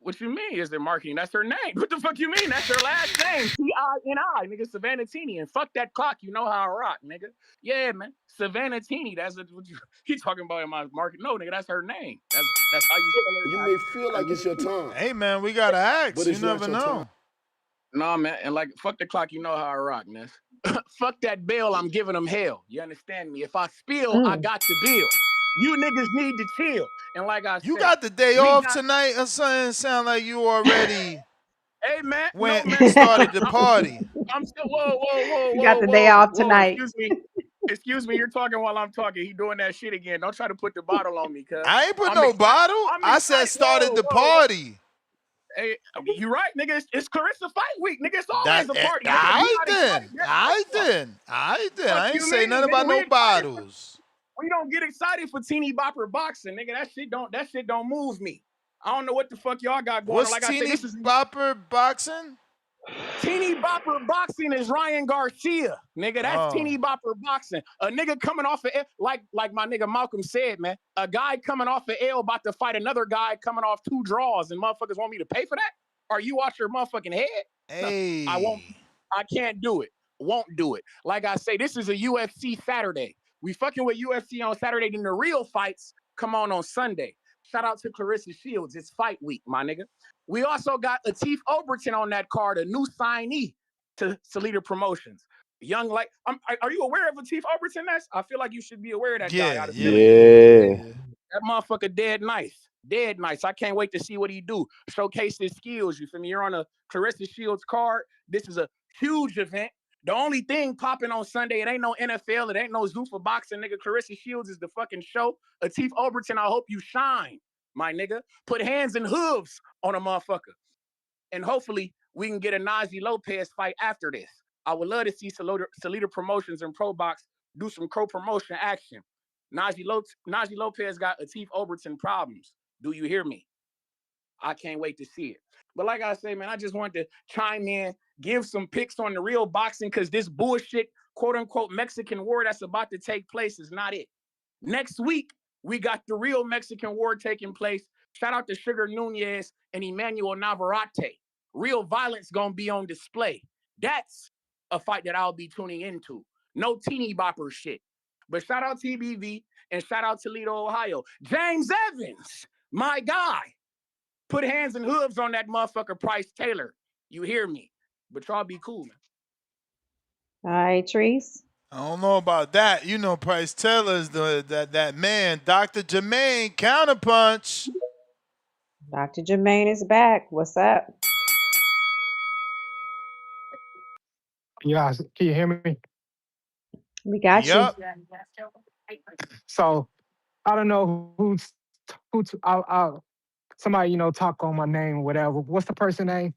What you mean? Is it marketing? That's her name. What the fuck you mean? That's her last name. T-I-N-I, nigga, Savannah Teeny. And fuck that clock. You know how I rock, nigga. Yeah, man. Savannah Teeny. That's what he talking about in my market. No, nigga, that's her name. That's how you spell her. You may feel like it's your time. Hey, man, we gotta ask. But you it's never not your know. time. Nah, man. And like, fuck the clock. You know how I rock, man. Fuck that bill. I'm giving them hell. You understand me? If I spill, I got the bill. You niggas need to chill. And like I said, you got the day off tonight or something? Sound like you already hey, man. started the party. I'm still, whoa. You got the day off tonight. Excuse me, you're talking while I'm talking. He doing that shit again. Don't try to put the bottle on me, cuz. I ain't put no bottle. I said started the party. Hey, you right, nigga. It's Clarissa Fight Week, nigga. It's always a party. I did. I ain't say nothing about no bottles. We don't get excited for teeny bopper boxing, nigga. That shit don't move me. I don't know what the fuck y'all got going on. Like teeny I said, this is bopper boxing? Teeny bopper boxing is Ryan Garcia, nigga. That's teeny bopper boxing. A nigga coming off of like my nigga Malcolm said, man. A guy coming off of L about to fight another guy coming off 2 draws, and motherfuckers want me to pay for that? Are you off your motherfucking head? Hey, no, I won't. I can't do it. Won't do it. Like I say, this is a UFC Saturday. We fucking with UFC on Saturday, then the real fights come on Sunday. Shout out to Clarissa Shields. It's fight week, my nigga. We also got Atif Overton on that card, a new signee to Salida Promotions. Young, like, are you aware of Atif Overton? I feel like you should be aware of that guy. Yeah. That motherfucker dead nice. Dead nice. I can't wait to see what he do. Showcase his skills. You feel me? You're on a Clarissa Shields card. This is a huge event. The only thing popping on Sunday, it ain't no NFL, it ain't no Zuffa boxing, nigga. Clarissa Shields is the fucking show. Atif Overton, I hope you shine, my nigga. Put hands and hooves on a motherfucker. and hopefully we can get a Najee Lopez fight after this. I would love to see Salita Promotions and Pro Box do some co-promotion action. Najee Lopez got Atif Overton problems. Do you hear me? I can't wait to see it. But like I say, man, I just wanted to chime in, give some picks on the real boxing, because this bullshit, quote unquote, Mexican war that's about to take place is not it. Next week, we got the real Mexican war taking place. Shout out to Sugar Nunez and Emmanuel Navarrete. Real violence gonna be on display. That's a fight that I'll be tuning into. No teeny bopper shit. But shout out TBV and shout out Toledo, Ohio. James Evans, my guy. Put hands and hooves on that motherfucker Price Taylor. You hear me? But y'all be cool, man. All right, Treese. I don't know about that. You know, Price Taylor's that man, Dr. Jermaine Counterpunch. Dr. Jermaine is back. What's up? Yeah, can you hear me? We got you. So I don't know I'll somebody talk on my name or whatever. What's the person name?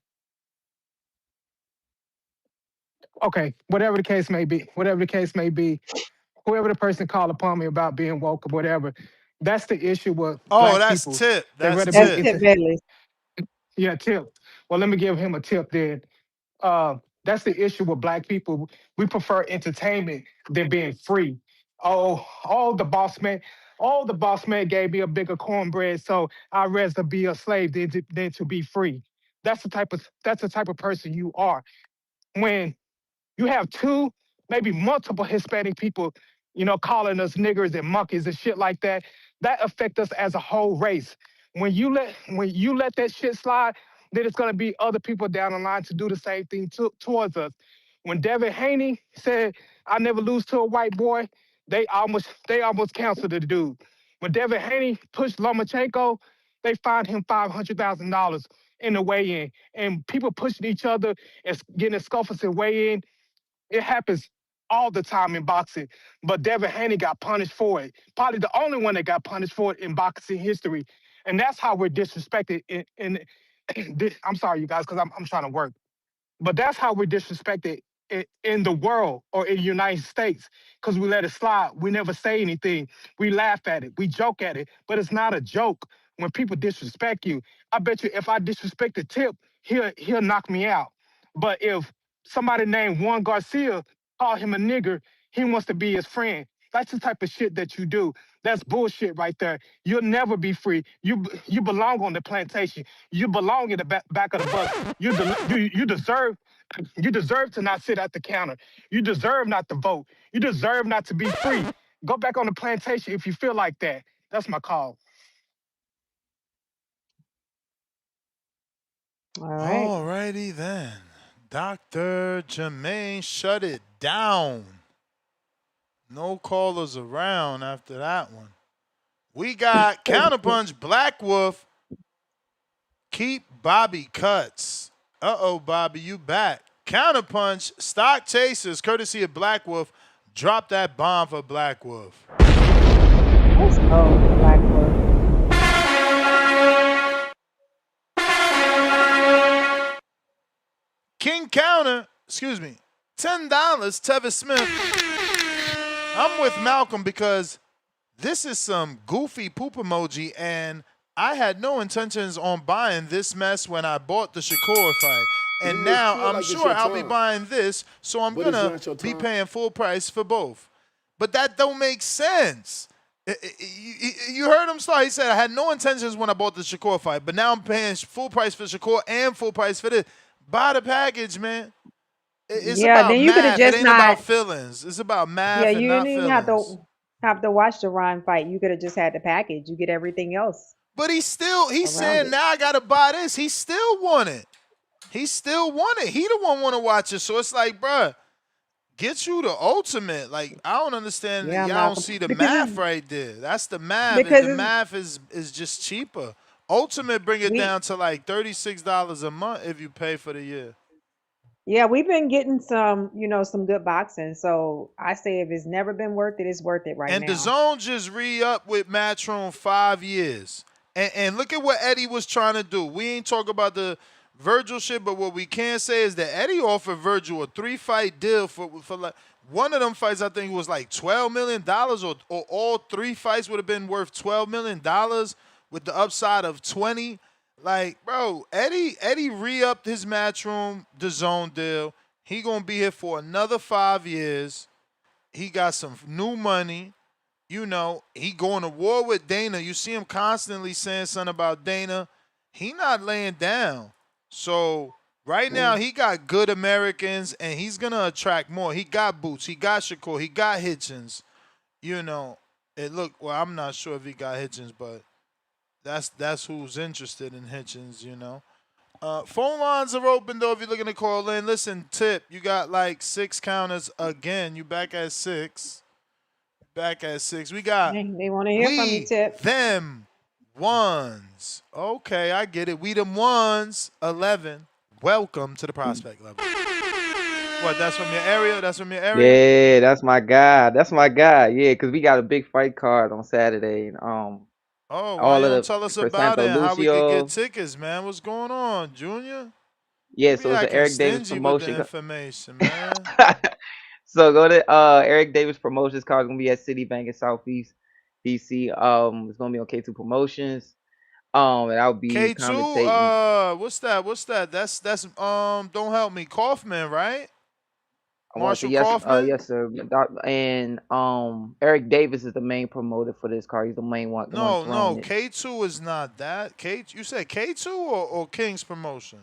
Okay, whatever the case may be, whoever the person called upon me about being woke or whatever, that's the issue with black that's people. Tip. That's Tip Bailey. Yeah, Tip. Well, let me give him a tip then. That's the issue with black people. We prefer entertainment than being free. The boss man gave me a bigger cornbread, so I'd rather be a slave than to be free. That's the type of person you are. When you have two, maybe multiple Hispanic people, calling us niggers and monkeys and shit like that, that affects us as a whole race. When you let that shit slide, then it's gonna be other people down the line to do the same thing towards us. When Devin Haney said, "I never lose to a white boy," they almost canceled the dude. When Devin Haney pushed Lomachenko, they fined him $500,000 in the weigh-in, and people pushing each other and getting a scuffles and weigh-in. It happens all the time in boxing, but Devin Haney got punished for it. Probably the only one that got punished for it in boxing history, and that's how we're disrespected. I'm sorry, you guys, because I'm trying to work. But that's how we're disrespected in the world or in the United States, because we let it slide. We never say anything. We laugh at it. We joke at it. But it's not a joke when people disrespect you. I bet you if I disrespect the Tip, he'll knock me out. But if somebody named Juan Garcia call him a nigger, he wants to be his friend. That's the type of shit that you do. That's bullshit right there. You'll never be free. You belong on the plantation. You belong in the back of the bus. You deserve to not sit at the counter. You deserve not to vote. You deserve not to be free. Go back on the plantation if you feel like that. That's my call. All right. Alrighty then. Dr. Jermaine, shut it down. No callers around after that one. We got Counterpunch Black Wolf. Keep Bobby Cuts. Bobby, you back. Counterpunch Stock Chasers, courtesy of Black Wolf. Drop that bomb for Black Wolf. Let's go, Black Wolf. King Counter, $10, Tevis Smith. I'm with Malcolm because this is some goofy poop emoji, and I had no intentions on buying this mess when I bought the Shakur fight. And now I'm sure I'll be buying this, so I'm going to be paying full price for both. But that don't make sense. You heard him start. He said, I had no intentions when I bought the Shakur fight, but now I'm paying full price for Shakur and full price for this. Buy the package, man. It's about math. It ain't about feelings. It's about math and not feelings. Yeah, you didn't have to watch the Ryan fight. You could have just had the package. You get everything else. But he's saying now I got to buy this. He still want it. He the one want to watch it. So it's like, bruh, get you the ultimate. Like, I don't understand. Y'all don't see the math right there. That's the math. The math is just cheaper. Ultimate bring it down to like $36 a month if you pay for the year. Yeah, we've been getting some good boxing. So I say if it's never been worth it, it's worth it right now. And DAZN just re-up with Matchroom 5 years. And look at what Eddie was trying to do. We ain't talk about the Virgil shit, but what we can say is that Eddie offered Virgil a 3-fight deal for like one of them fights. I think was like $12 million, or all 3 fights would have been worth $12 million with the upside of 20. Like, bro, Eddie re-upped his Matchroom DAZN deal. He gonna be here for another 5 years. He got some new money. You know, he going to war with Dana. You see him constantly saying something about Dana. He not laying down. So right now he got good Americans, and he's gonna attract more. He got Boots, he got Shakur, he got Hitchins. You know, I'm not sure if he got Hitchins, but that's who's interested in Hitchins. You know, phone lines are open though if you're looking to call in. Listen, Tip, you got like 6 counters again. You back at 6. Back at 6. We got They want to hear from you, Tip. them ones. Okay, I get it. We them ones. 11. Welcome to the prospect level. What? That's from your area. That's from your area. Yeah, that's my guy. That's my guy. Yeah, because we got a big fight card on Saturday. And Oh, why all you of don't the tell us about Crisanto it and how we could get Lucio. tickets, man? What's going on, Junior? Yeah, You be so it's an acting Eric Davis stingy with the promotion. information, man. So go to Eric Davis Promotions card. Gonna be at Citibank in Southeast DC. It's gonna be on K2 Promotions. And I'll be commentating. K2, what's that? What's that? That's don't help me. Kaufman, right? I want to say Marshall yes, Kaufman? yes, sir. And Eric Davis is the main promoter for this card. He's the main one, the one No, throwing no, it. K2 is not that. You said K2 or King's promotion?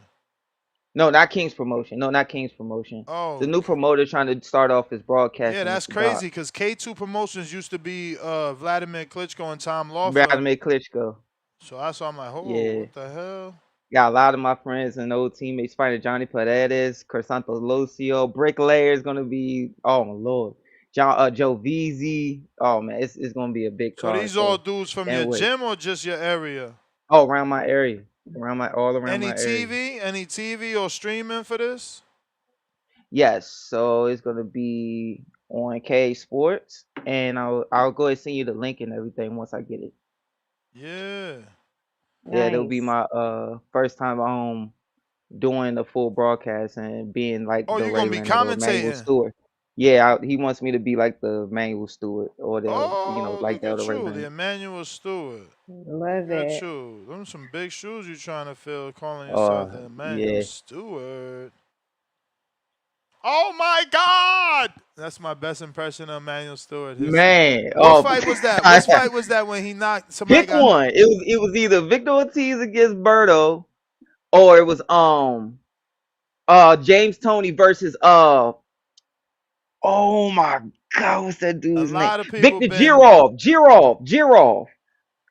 No, not King's promotion. No, not King's promotion. The Oh, new promoter trying to start off his yeah, broadcasting with that's the dot. crazy because K2 Promotions used to be Vladimir Klitschko and Tom Loffer. Vladimir Klitschko. So that's why I'm like, oh, Yeah. what the hell? Got a lot of my friends and old teammates fighting. Johnny Paredes, Crisanto Lucio, Bricklayer is gonna be. Oh my lord, Joe Veazey. Oh man, it's gonna be a big So card. these all So dudes from can't your wait. gym or just your area? Oh, around my area, all around Any my area. TV? Any TV or streaming for this? Yes, so it's gonna be on K Sports, and I'll go ahead and send you the link and everything once I get it. Yeah. Yeah, it'll be Nice. my first time doing the full broadcast and being like Oh, the you're gonna be Raylan or the manual commentating. steward. Yeah, he wants me to be like the manual steward or Oh, like look the at you, the Raylan. Emmanuel Stewart. Love Look at it. you. Them some big shoes you trying to fill, calling yourself the Emmanuel Yeah. Stewart. Oh my God! That's my best impression of Emmanuel Stewart. Man, What fight was that? What fight was that when he knocked somebody? Pick one. It was either Victor Ortiz against Berto, or it was James Toney versus oh my God, what's that A dude's name? lot of people Victor been Girov.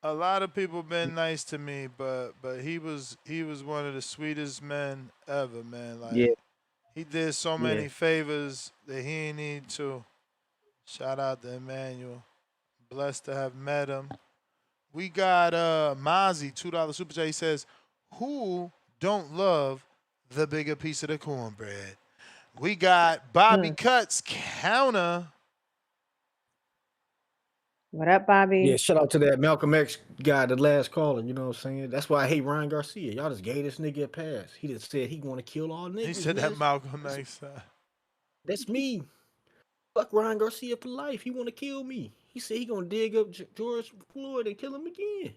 a lot of people been nice to me, but he was one of the sweetest men ever, man. Yeah, Like he did so yeah. many favors that he ain't need to. Shout out to Emmanuel. Blessed to have met him. We got Mozzie, $2 super chat. He says, "Who don't love the bigger piece of the cornbread?" We got Bobby Cuts counter. What up, Bobby? Yeah, shout out to that Malcolm X guy, the last caller. You know what I'm saying? That's why I hate Ryan Garcia. Y'all just gave this nigga a pass. He just said he want to kill all niggas. He said man. that Malcolm X. That's me. Fuck Ryan Garcia for life. He want to kill me. He said he gonna dig up George Floyd and kill him again.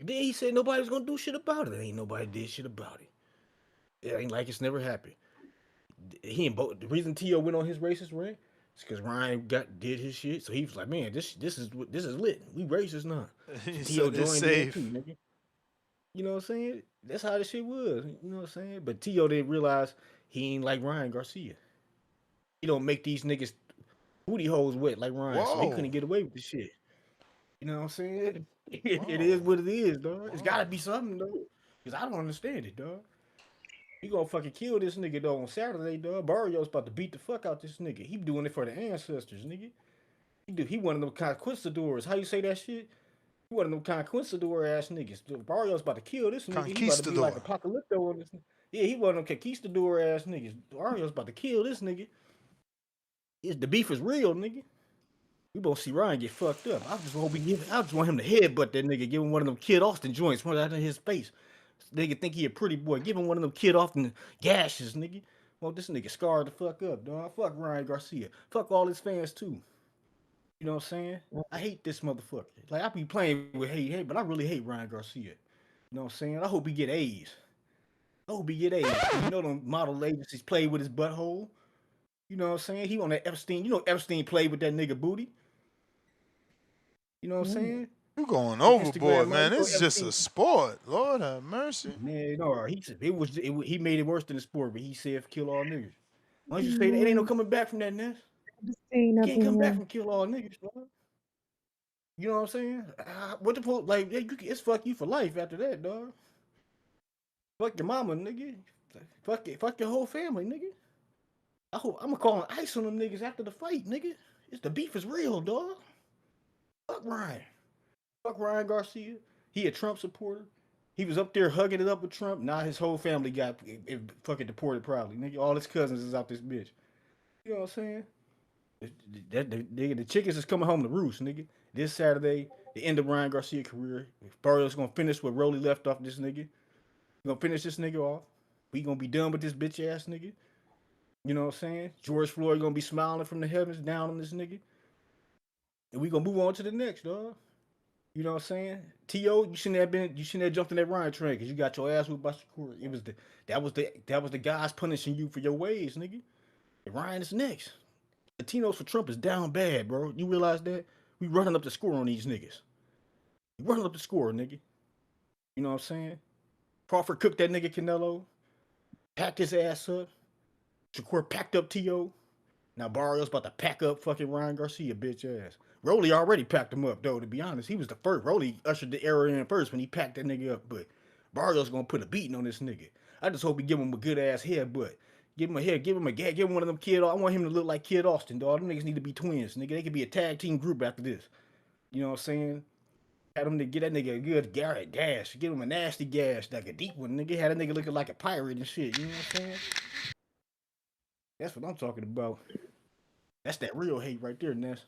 Then he said nobody's gonna do shit about it. Ain't nobody did shit about it. It ain't like it's never happened. He and both. The reason T.O. went on his racist rant is because Ryan did his shit. So he was like, man, this is lit. We racist now. He T.O. said it's joined in safe. too, nigga. You know what I'm saying? That's how the shit was. You know what I'm saying? But T.O. didn't realize he ain't like Ryan Garcia. He don't make these niggas booty holes wet like Ryan, so he Whoa. couldn't get away with the shit. You know what I'm saying? It is what it is, dog. It's gotta be something, though. Because I don't understand it, dog. You gonna fucking kill this nigga, though, on Saturday, dog. Barrios about to beat the fuck out this nigga. He doing it for the ancestors, nigga. He one of them conquistadors. How you say that shit? He one of them conquistador ass niggas. Barrios about to kill this nigga. He about to be like Apocalypto on this. Yeah, he one of them conquistador ass niggas. Barrios about to kill this nigga. The beef is real, nigga. We gonna see Ryan get fucked up. I just want him to headbutt that nigga, give him one of them Kid Austin joints right out in his face. Nigga think he a pretty boy. Give him one of them kid off the gashes, nigga. Well, this nigga scarred the fuck up, dog. Fuck Ryan Garcia. Fuck all his fans too. You know what I'm saying? I hate this motherfucker. Like I be playing with hate, but I really hate Ryan Garcia. You know what I'm saying? I hope he get A's. I hope he get A's. You know them model agencies play with his butthole. You know what I'm saying? He on that Epstein. You know Epstein played with that nigga booty. You know what I'm saying? You going The Instagram overboard, money. man. You know It's just Epstein. a sport. Lord have mercy. Man, no, he said he made it worse than the sport, but he said kill all niggas. Why don't you say that? It ain't no coming back from that, Ness. You can't come back from kill all niggas, bro. You know what I'm saying? What the fuck? Like, it's fuck you for life after that, dog. Fuck your mama, nigga. Fuck your whole family, nigga. I'm gonna call an ice on them niggas after the fight, nigga. The beef is real, dog. Fuck Ryan. Fuck Ryan Garcia. He a Trump supporter. He was up there hugging it up with Trump. Now his whole family got fucking deported probably. Nigga, all his cousins is out this bitch. You know what I'm saying? The chickens is coming home to roost, nigga. This Saturday, the end of Ryan Garcia's career. Barrios gonna finish what Rolly left off this nigga. He gonna finish this nigga off. We gonna be done with this bitch ass nigga. You know what I'm saying? George Floyd gonna be smiling from the heavens down on this nigga. And we gonna move on to the next, dog. You know what I'm saying? T.O., you shouldn't have jumped in that Ryan train because you got your ass whooped by Shakur. That was the guys punishing you for your ways, nigga. And Ryan is next. Latinos for Trump is down bad, bro. You realize that? We running up the score on these niggas. We running up the score, nigga. You know what I'm saying? Crawford cooked that nigga Canelo, packed his ass up. Shakur packed up T.O. Now Barrios about to pack up fucking Ryan Garcia, bitch ass. Rolly already packed him up, though, to be honest. He was the first. Rolly ushered the era in first when he packed that nigga up, but Barrios gonna put a beating on this nigga. I just hope he give him a good ass headbutt. Give him a head, give him one of them kid. I want him to look like Kid Austin, dog. Them niggas need to be twins, nigga. They could be a tag team group after this. You know what I'm saying? Had him to get that nigga a good Garrett gash. Give him a nasty gash, like a deep one, nigga. Had a nigga looking like a pirate and shit. You know what I'm saying? That's what I'm talking about. That's that real hate right there, Ness.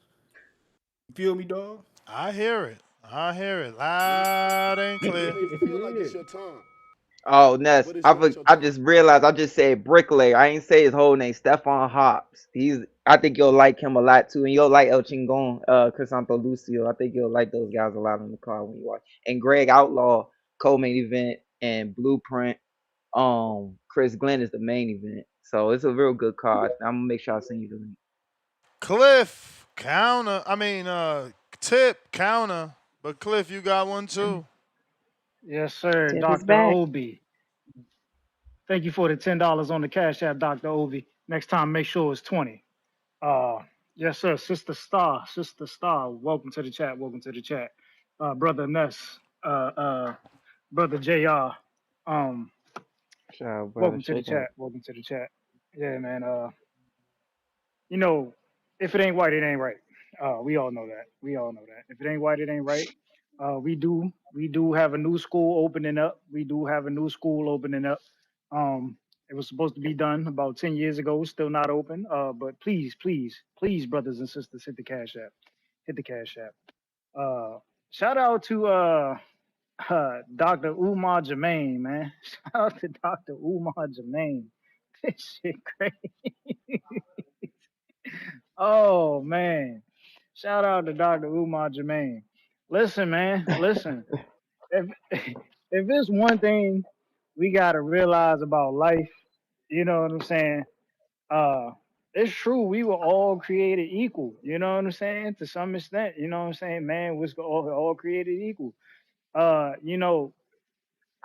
You feel me, dog? I hear it. Loud and clear. Feel like it's your time. Oh, Ness, But it's I not your I time. just realized I just said bricklayer. I ain't say his whole name. Stephon Hobbs. I think you'll like him a lot too, and you'll like El Chingon, Crisanto Lucio. I think you'll like those guys a lot in the car when you watch. And Greg Outlaw, co-main event, and Blueprint. Chris Glenn is the main event, so it's a real good card. I'm gonna make sure I send you the link. Cliff, counter. Tip, counter. But Cliff, you got one too. Yes, sir. Tip is Dr. back. Obi. Thank you for the $10 on the Cash App, Dr. Obi. Next time, make sure it's 20. Yes, sir. Sister Star. Welcome to the chat. Welcome to the chat. Brother Ness. Brother JR. Shout out, brother. Welcome to the Shake up. chat. Welcome to the chat. Yeah, man. You know, if it ain't white, it ain't right. We all know that. We all know that. If it ain't white, it ain't right. We do have a new school opening up. It was supposed to be done about 10 years ago, still not open. But please, brothers and sisters, hit the Cash App. Hit the Cash App. Shout out to Dr. Umar Jermaine, man. Shout out to Dr. Umar Jermaine. This shit crazy. Oh man. Shout out to Dr. Umar Jermaine. Listen, man. Listen. If if there's one thing we gotta realize about life, you know what I'm saying? It's true, we were all created equal, you know what I'm saying? To some extent, you know what I'm saying? Man was all created equal. You know,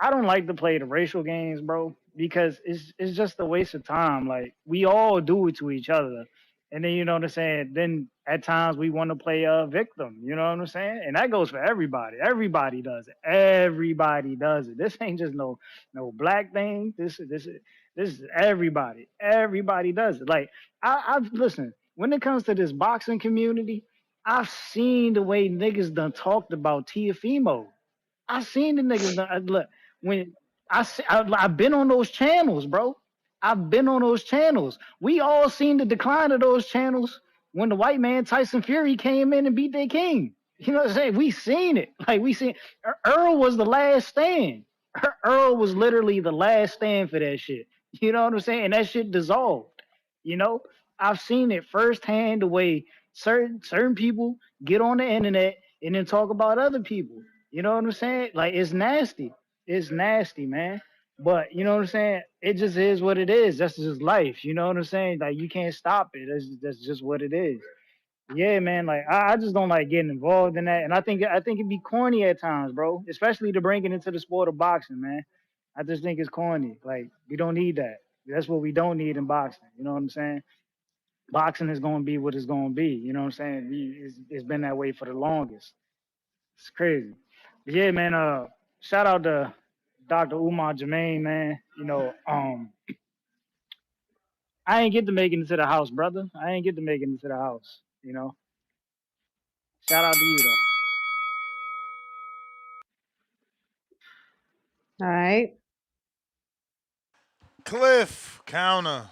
I don't like to play the racial games, bro, because it's just a waste of time. Like we all do it to each other, and then you know what I'm saying. Then at times we want to play a victim. You know what I'm saying, and that goes for everybody. Everybody does it. Everybody does it. This ain't just no black thing. This is everybody. Everybody does it. Like I've listen. When it comes to this boxing community, I've seen the way niggas done talked about Tiafimo. I seen the niggas. Look, when I've been on those channels, bro. I've been on those channels. We all seen the decline of those channels when the white man Tyson Fury came in and beat their king. You know what I'm saying? We seen it. Like we seen Earl was the last stand. Earl was literally the last stand for that shit. You know what I'm saying? And that shit dissolved. You know, I've seen it firsthand the way certain people get on the internet and then talk about other people. You know what I'm saying? Like it's nasty. It's nasty, man. But you know what I'm saying? It just is what it is. That's just life. You know what I'm saying? Like you can't stop it. That's just what it is. Yeah, man. Like I just don't like getting involved in that, and I think it'd be corny at times, bro. Especially to bring it into the sport of boxing, man. I just think it's corny. Like we don't need that. That's what we don't need in boxing. You know what I'm saying? Boxing is gonna be what it's gonna be. You know what I'm saying? It's been that way for the longest. It's crazy. But yeah, man. Shout out to Dr. Umar Jermaine, man. You know, I ain't get to make it into the house, brother. I ain't get to make it into the house. You know. Shout out to you though. All right. Cliff, counter.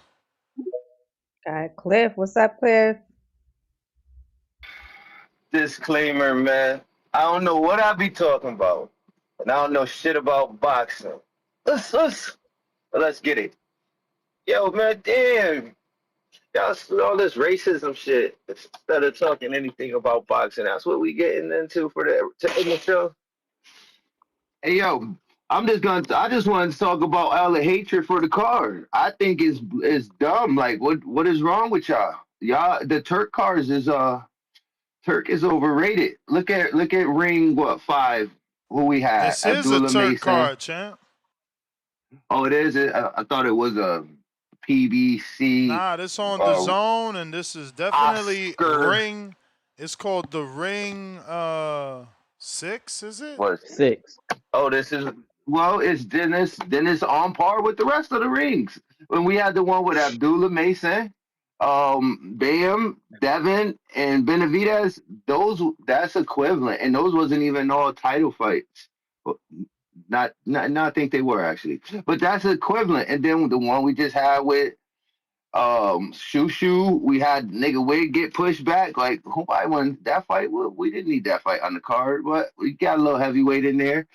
Got Cliff. What's up, Cliff? Disclaimer, man. I don't know what I be talking about, and I don't know shit about boxing. Let's get it. Yo, man, damn. Y'all all this racism shit instead of talking anything about boxing. That's what we getting into for to end the show. Hey, yo, I just want to talk about all the hatred for the card. I think it's dumb. Like, what is wrong with y'all? Y'all, the Turk cards is Turk is overrated. Look at ring 5. Who we had? This is a Abdullah Turk Mason. card, champ. Oh, it is. I thought it was a PBC. Nah, this on the zone, and this is definitely Oscar. ring. It's called the ring 6, is it? What? 6. Oh, this is it's Dennis. Dennis on par with the rest of the rings. When we had the one with Abdullah Mason, Bam, Devin, and Benavidez, that's equivalent, and those wasn't even all title fights. Not, I think they were actually, but that's equivalent. And then the one we just had with Shushu, we had nigga Wig get pushed back. Like, who I won that fight? Well, we didn't need that fight on the card, but we got a little heavyweight in there.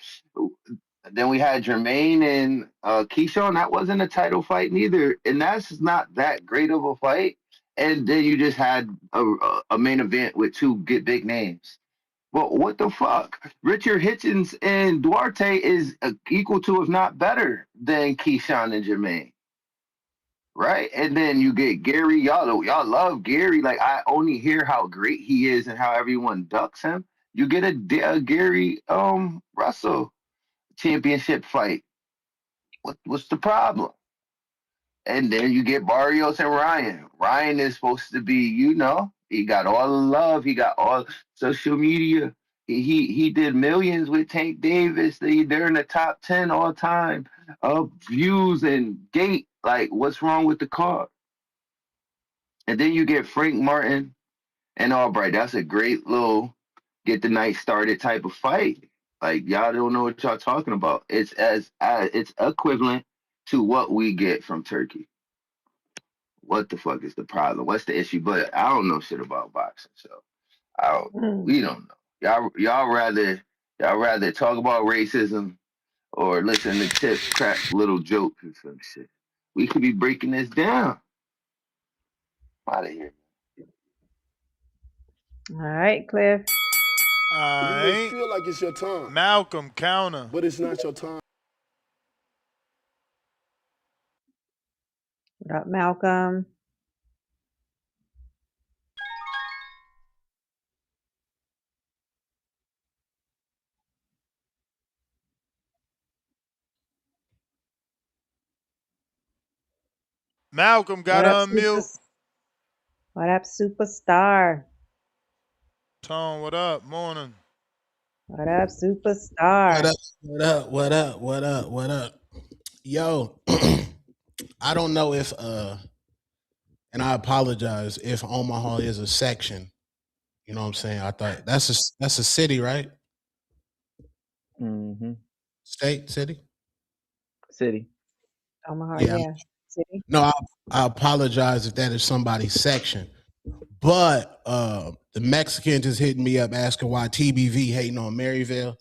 Then we had Jermaine and Keyshawn. That wasn't a title fight neither, and that's not that great of a fight. And then you just had a main event with two big names. Well, what the fuck? Richard Hitchins and Duarte is equal to, if not better, than Keyshawn and Jermaine. Right? And then you get Gary. Y'all love Gary. Like, I only hear how great he is and how everyone ducks him. You get a Gary Russell championship fight. What's the problem? And then you get Barrios and Ryan. Ryan is supposed to be, he got all the love. He got all social media. He did millions with Tank Davis. They're in the top 10 all time of views and gate. Like, what's wrong with the card? And then you get Frank Martin and Albright. That's a great little get the night started type of fight. Like, y'all don't know what y'all talking about. It's it's equivalent to what we get from Turkey. What the fuck is the problem? What's the issue? But I don't know shit about boxing, so we don't know. Y'all rather talk about racism or listen to Tip crack little jokes and some shit. We could be breaking this down. Out of here. All right, Cliff. You may feel like it's your time, Malcolm, counter. but it's not your time. What up, Malcolm? Malcolm got to unmute. What up, superstar? Tone, what up? Morning. What up, superstar? What up? Yo, I don't know if and I apologize if Omaha is a section. You know what I'm saying? I thought that's a city, right? Mm-hmm. State, city? City. Omaha, Yeah. City. No, I apologize if that is somebody's section. But the Mexican just hitting me up asking why TBV hating on Maryville.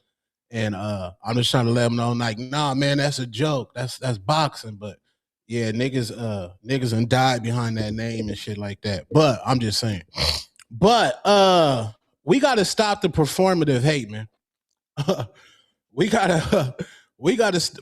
And I'm just trying to let them know, like, nah, man, that's a joke. That's boxing. But yeah, niggas done died behind that name and shit like that. But I'm just saying. But we gotta stop the performative hate, man. we gotta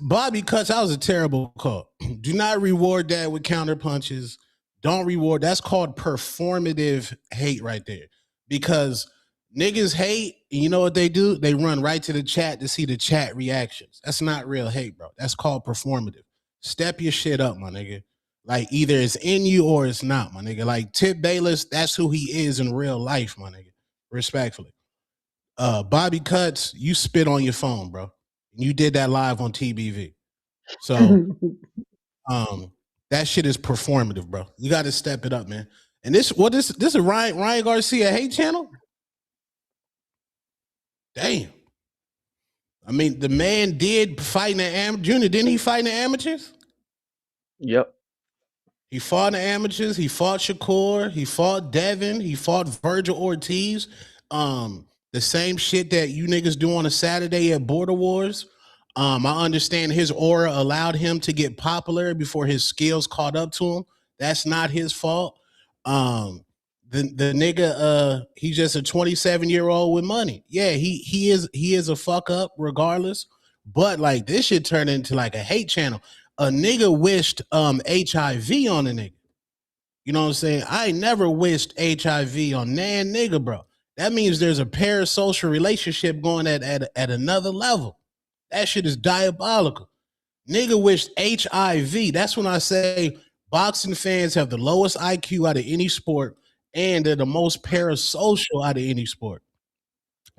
Bobby Cuts, that was a terrible call. Do not reward that with counter punches. Don't reward. That's called performative hate right there. Because niggas hate, and you know what they do? They run right to the chat to see the chat reactions. That's not real hate, bro. That's called performative. Step your shit up, my nigga. Like, either it's in you or it's not, my nigga. Like, Tip Bayless, that's who he is in real life, my nigga. Respectfully. Bobby Cuts, you spit on your phone, bro. You did that live on TBV. So that shit is performative, bro. You got to step it up, man. And this is a Ryan Garcia hate channel? Damn. I mean, the man did fight in the amateur. Junior, didn't he fight in the amateurs? Yep. He fought in the amateurs. He fought Shakur. He fought Devin. He fought Virgil Ortiz. The same shit that you niggas do on a Saturday at Border Wars. I understand his aura allowed him to get popular before his skills caught up to him. That's not his fault. The nigga, he's just a 27-year-old with money. Yeah, he is a fuck up regardless. But like, this shit turned into like a hate channel. A nigga wished HIV on a nigga. You know what I'm saying? I never wished HIV on nan nigga, bro. That means there's a parasocial relationship going at another level. That shit is diabolical. Nigga wished HIV. That's when I say boxing fans have the lowest IQ out of any sport, and they're the most parasocial out of any sport.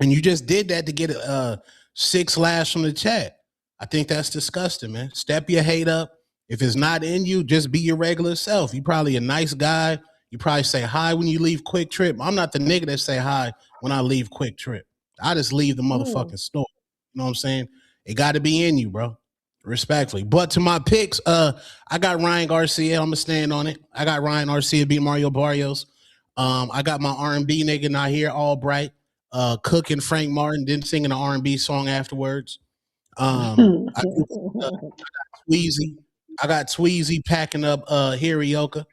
And you just did that to get 6 laughs from the chat. I think that's disgusting, man. Step your hate up. If it's not in you, just be your regular self. You probably a nice guy. You probably say hi when you leave Quick Trip. I'm not the nigga that say hi when I leave Quick Trip. I just leave the motherfucking store. You know what I'm saying? It got to be in you, bro. Respectfully. But to my picks, I got Ryan Garcia. I'm going to stand on it. I got Ryan Garcia beat Mario Barrios. I got my R&B nigga Nahir Albright cooking Frank Martin, then singing an R&B song afterwards. I got Tweezy packing up Hiraoka.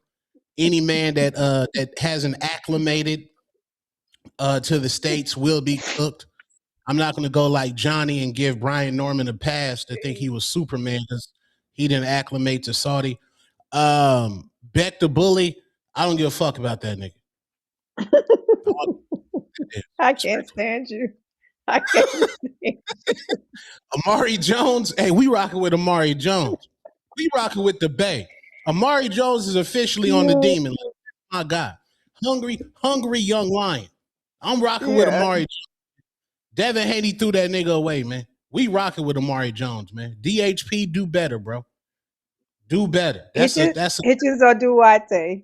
Any man that hasn't acclimated to the States will be cooked. I'm not going to go like Johnny and give Brian Norman a pass to think he was Superman because he didn't acclimate to Saudi. Beck the Bully, I don't give a fuck about that nigga. I can't stand you. I can't stand you. Amari Jones, hey, we rocking with Amari Jones. We rocking with the Bay. Amari Jones is officially on the demon list. My God. Hungry young lion. I'm rocking with Amari Jones. Devin Haney threw that nigga away, man. We rocking with Amari Jones, man. DHP, do better, bro. Do better. Hitchins or Duarte?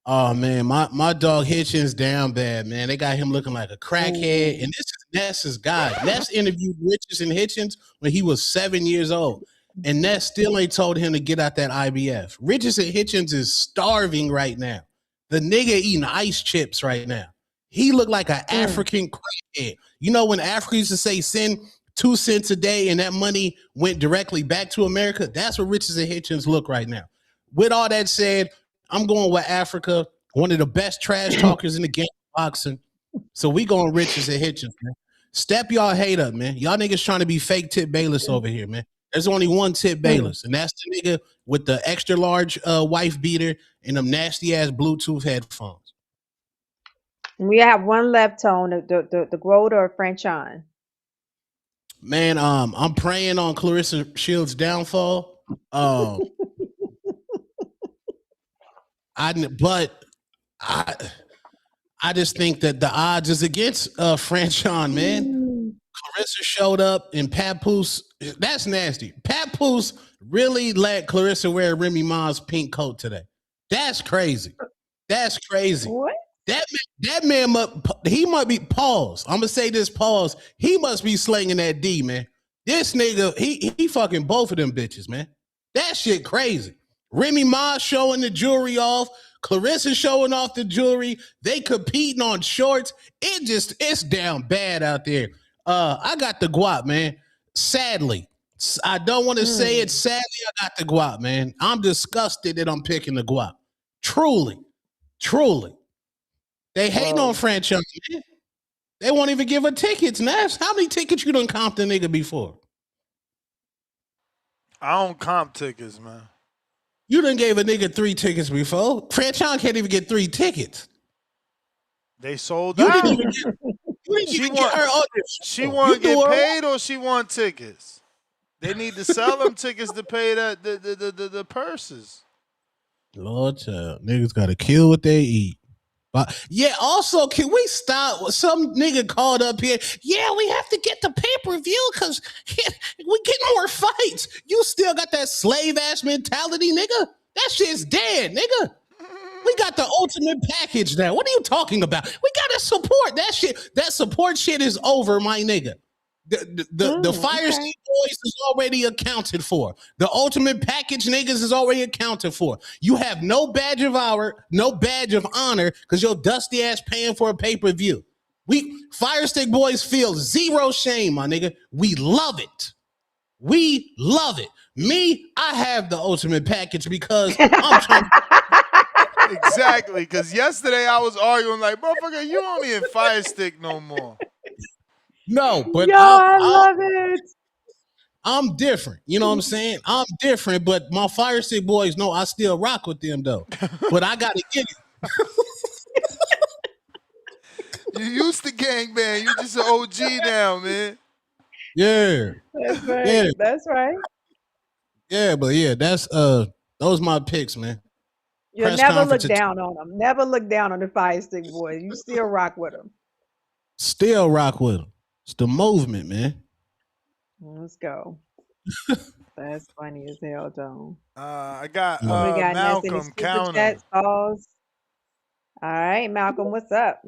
Oh man, my dog Hitchins down bad, man. They got him looking like a crackhead. And this is Ness's guy. Ness interviewed Richardson Hitchins when he was 7 years old. And Ness still ain't told him to get out that IBF. Richardson Hitchins is starving right now. The nigga eating ice chips right now. He looked like an African crackhead. You know when Africa used to say send 2 cents a day and that money went directly back to America? That's what Richardson Hitchins look right now. With all that said, I'm going with Africa, one of the best trash talkers in the game of boxing. So we going Richardson Hitchins, man. Step y'all hate up, man. Y'all niggas trying to be fake Tip Bayless over here, man. There's only one Tip Bayless, and that's the nigga with the extra large wife beater and them nasty ass Bluetooth headphones. We have one left, Tone, the Groder or French on. Man, I'm praying on Clarissa Shields' downfall. I just think that the odds is against Franchon, man. Clarissa showed up and Papoose. That's nasty. Papoose really let Clarissa wear Remy Ma's pink coat today. That's crazy. That's crazy. What? That man, he might be, pause. I'm going to say this, pause. He must be slinging that D, man. This nigga, he fucking both of them bitches, man. That shit crazy. Remy Ma showing the jewelry off. Clarissa showing off the jewelry. They competing on shorts. It's down bad out there. I got the guap, man. Sadly, I don't want to say it. Sadly, I got the guap, man. I'm disgusted that I'm picking the guap. Truly. They hating on franchise, man. They won't even give her tickets, Nash. How many tickets you done comped a nigga before? I don't comp tickets, man. You done gave a nigga 3 tickets before. Franchise can't even get 3 tickets. They sold You out. didn't even get her audience. She want to get paid or she want tickets? They need to sell them tickets to pay the purses. Lord child, niggas gotta kill what they eat. But yeah, also, can we stop? Some nigga called up here. Yeah, we have to get the pay-per-view because we get more fights. You still got that slave ass mentality, nigga. That shit's dead, nigga. We got the ultimate package now. What are you talking about? We gotta support that shit. That support shit is over, my nigga. The Fire Stick Boys is already accounted for. The ultimate package niggas is already accounted for. You have no badge of honor because your dusty ass paying for a pay-per-view. We Fire Stick Boys feel zero shame, my nigga. We love it. Me, I have the ultimate package because I'm trying to Exactly, because yesterday I was arguing like, motherfucker, you only in Fire Stick no more. No, but I love it. I'm different. You know what I'm saying? I'm different, but my Fire Stick Boys know I still rock with them though. But I gotta get it. You used to gangbang. You just an OG now, man. Yeah. That's right. Yeah. That's right. Yeah, but yeah, that's those my picks, man. You'll Press never look conference down on them. Never look down on the Fire Stick Boys. You still rock with them. Still rock with them. It's the movement, man. Let's go. That's funny as hell, Joan. I got we got next? Any Malcolm super Counter. chats, calls? All right, Malcolm, what's up?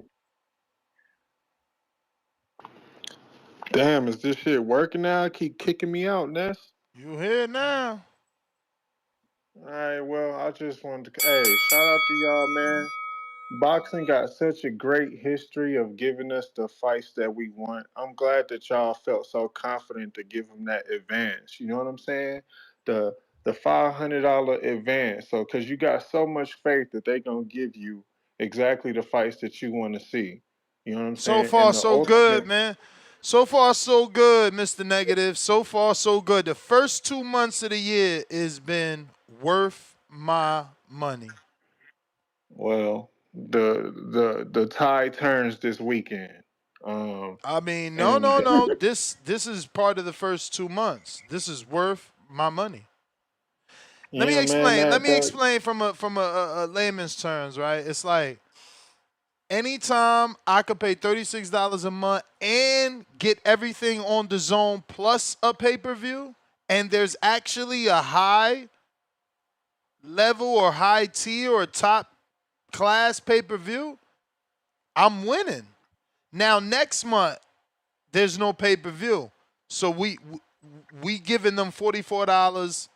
Damn, is this shit working now? Keep kicking me out, Ness. You here now? All right, well, I just wanted to, hey, shout out to y'all, man. Boxing got such a great history of giving us the fights that we want. I'm glad that y'all felt so confident to give them that advance. You know what I'm saying? The $500 advance. So, because you got so much faith that they gonna give you exactly the fights that you want to see. You know what I'm saying? So far, And the so good, ultimate, man. So far, so good, Mr. Negative. So far, so good. The first 2 months of the year has been worth my money. well, the tide turns this weekend. I mean, no. This is part of the first 2 months. This is worth my money. Let me explain. Let me explain from a layman's terms, right? It's like anytime I could pay $36 a month and get everything on the zone plus a pay-per-view, and there's actually a high level or high tier or top class pay-per-view, I'm winning. Now next month, there's no pay-per-view. So we giving them $44.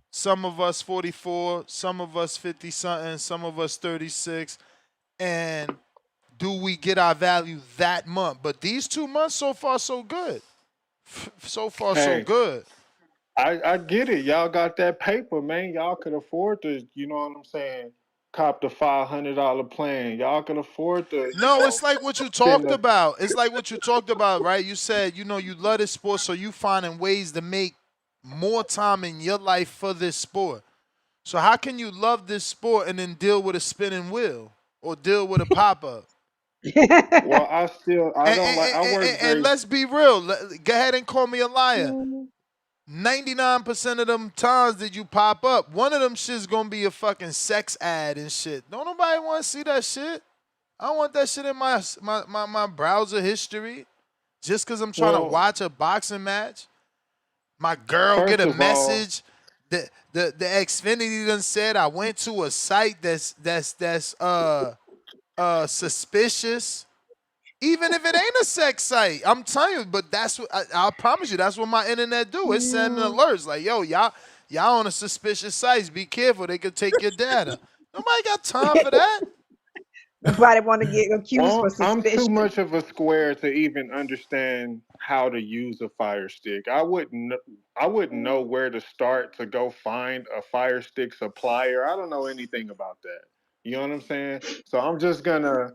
Some of us 44, some of us 50 something, some of us 36. And do we get our value that month? But these 2 months, so far, so good. So far, so good. I get it. Y'all got that paper, man. Y'all could afford to, you know what I'm saying, cop the $500 plan. Y'all can afford to. No, it's like what you talked about. It's like what you talked about, right? You said, you love this sport, so you finding ways to make more time in your life for this sport. So how can you love this sport and then deal with a spinning wheel or deal with a pop-up? Well, I don't like. I work and let's be real. Go ahead and call me a liar. 99% of them times that you pop up, one of them shit's gonna be a fucking sex ad and shit. Don't nobody want to see that shit. I don't want that shit in my browser history just because I'm trying to watch a boxing match. My girl get a message. The Xfinity done said I went to a site that's suspicious. Even if it ain't a sex site, I'm telling you, but that's what I promise you, that's what my internet do. It's sending alerts like, yo, y'all on a suspicious sites. Be careful, they could take your data. Nobody got time for that. Nobody want to get accused for Well, I'm too suspicion. much of a square to even understand how to use a fire stick. I wouldn't know where to start to go find a fire stick supplier. I don't know anything about that. You know what I'm saying? So I'm just gonna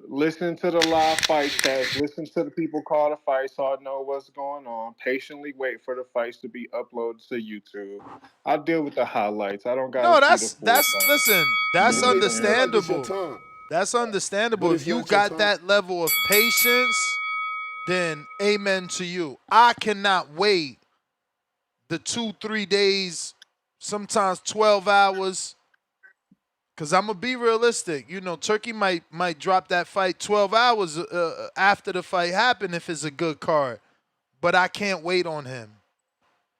listen to the live fight chats, listen to the people call the fight so I know what's going on, patiently wait for the fights to be uploaded to YouTube. I'll deal with the highlights. I don't gotta No, see the that's full fight. listen, You that's know what I'm saying? Like it's your understandable. time. That's understandable. But If it's you not your got time. that level of patience, then amen to you. I cannot wait the 2-3 days, sometimes 12 hours. Cause I'm gonna be realistic. You know, Turkey might drop that fight 12 hours after the fight happened if it's a good card. But I can't wait on him.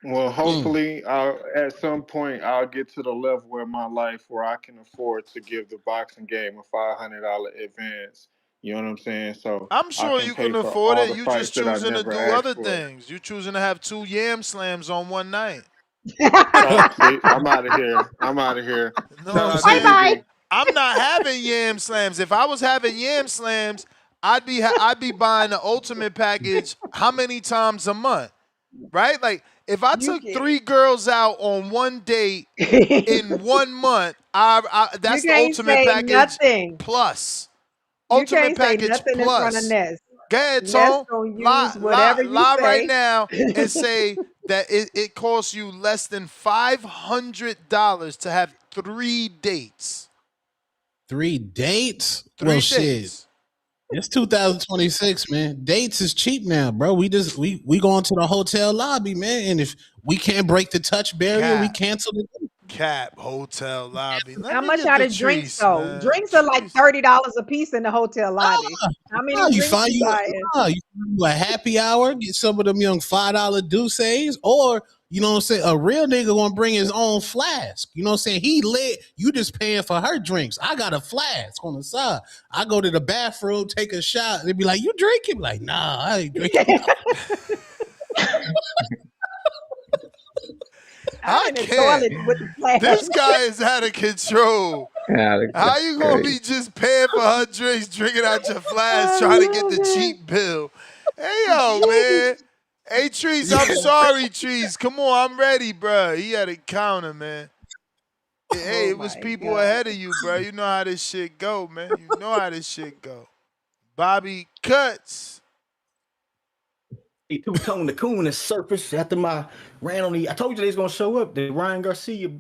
Well, hopefully, at some point, I'll get to the level in my life where I can afford to give the boxing game a $500 advance. You know what I'm saying? So I'm I sure can you pay can for afford all it. the You fights just that I choosing to never do asked other for. things. You choosing to have 2 yam slams on one night. Oh, see, I'm out of here. I'm out of here. You know what Shout I'm out to Bye saying? bye. DB. I'm not having yam slams. If I was having yam slams, I'd be buying the ultimate package how many times a month? Right? Like if I You took can 3 girls out on one date in 1 month, you that's the can't ultimate say package nothing. plus. You Ultimate can't say package nothing in front of plus. Ness. Go ahead, Ness Tone. gonna Lie, use lie, whatever you lie right say. now and say that it costs you less than $500 to have 3 dates. 3 dates? Well, 3 shit. dates. It's 2026, man. Dates is cheap now, bro. We go into the hotel lobby, man. And if we can't break the touch barrier, we Cap. cancel it. Cap, hotel lobby. Let How me much get are the the drinks trees, though? man. Drinks are like Trees. $30 a piece in the hotel lobby. How many Oh, you drinks find you you buying? a happy hour, get some of them young $5 douces, or you know what I'm saying, a real nigga gonna bring his own flask. You know what I'm saying? He lit, you just paying for her drinks. I got a flask on the side. I go to the bathroom, take a shot, they be like, you drinking? Like, nah, I ain't drinking. I'm I in the can't. toilet with the flash. This guy is out of control. Yeah, How that's you gonna crazy. be just paying for her drinks, drinking out your flask, trying to get the Oh, cheap bill? Hey yo, jeez. man. Hey Trees, I'm sorry, Trees. Come on, I'm ready, bro. He had a counter, man. Hey, Oh it was my people God. ahead of you, bro. You know how this shit go, man. You know how this shit go. Bobby Cuts. Hey, Two-Tone the Coon is surfaced after my ran on the. I told you they was gonna show up. The Ryan Garcia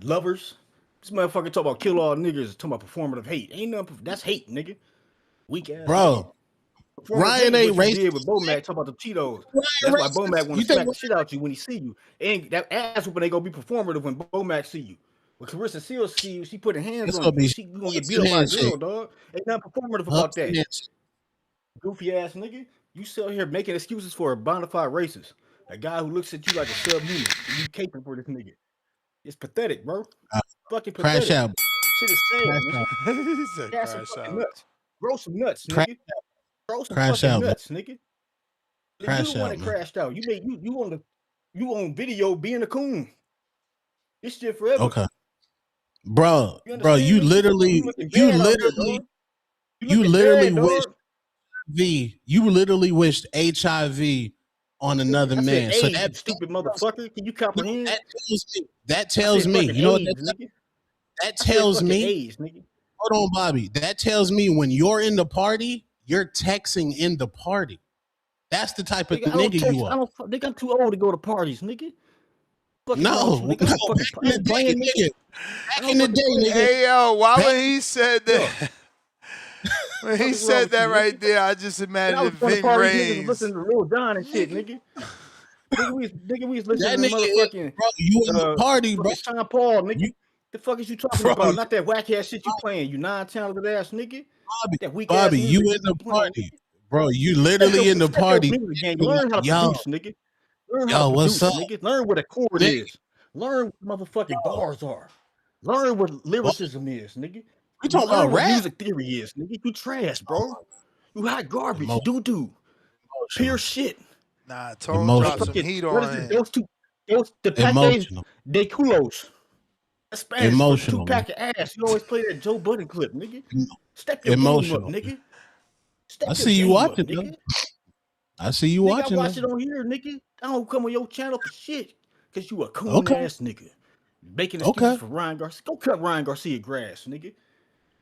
lovers. This motherfucker talk about kill all niggas. Talking about performative hate. Ain't nothing. That's hate, nigga. Weak ass nigga. Bro, Performative hate Ryan is ain't what you racist. did with Bomac. Talk about the Cheetos. Ryan That's why Bomac racist. want You to think smack the shit out you when he see you. And that ass whooping they gonna be performative when Bomac see you. When Clarissa Seals see you, she putting hands it's on gonna you. be You gonna get hugs beat and up by a handshake? girl, dog. Ain't nothing performative about Hugs that. and handshake. Goofy ass nigga. You still here making excuses for a bona fide racist. A guy who looks at you like a subhuman. And you caping for this nigga. It's pathetic, bro. Fucking Crash pathetic. out. Shit is sad, Crash nigga. out. He said Got some crash fucking out. nuts. Grow some nuts, Crash, nigga. Grow some crash fucking out, man. nuts, nigga. You the Crash one out, that man. crashed out. You on video being a coon. This shit forever. Okay. Bro, You you understand, nigga? literally, You looking bad out here, dog. You you looking literally bad, wished dog. you literally wished HIV on another I said man. So AIDS, you stupid motherfucker. Can you comprehend? that I tells said me, fucking you know what AIDS, nigga. that I said tells fucking me? AIDS, nigga. Hold on, Bobby. That tells me when you're in the party, you're texting in the party. That's the type of Nigga, I don't nigga text. you are. Nigga, I'm too old to go to parties, nigga. Fuck is wrong with you, No, nigga? I ain't playing, nigga. I Back don't in the fucking day, play. nigga. Hey yo, why Back, when he said Yo, that when fuck he is wrong said with you, that right nigga? there, I just And I was imagined going to Ving parties, niggas was Rhames. listening to Lil Jon and shit, nigga. Nigga, we was listening that to nigga, motherfucking bro, you in the party, bro. fucking Sean Paul, nigga. You, The fuck is you talking bro, about? Not that whack ass shit you playing, you non-talented ass nigga. That weak ass Bobby, you music in the you playing, party, nigga. bro. You literally in the Step your party. music game. You like, Learn how to produce, nigga. Learn how to what's produce, up, nigga. Learn what a chord nigga? is. Learn what motherfucking bars are. Learn what lyricism is, nigga. We talking Learn about what rap? music theory is, nigga. You trash, bro. You hot garbage. Emotional. Doo-doo. Pure shit. Nah, Tone dropped Emotional. some heat What on is it? him. The package Emotional. de culos. Spanish for Emotional, man. two-pack of ass. You always play that Joe Budden clip, nigga. Step your game up, Emotional. nigga. I Step your see you game up, watching, though. nigga. I see you Nigga, I watching, watch though. it on here, nigga. I don't come on your channel for shit. Cause you a coon Okay. ass nigga. Making excuses Okay. for Ryan Garcia. Go cut Ryan Garcia grass, nigga.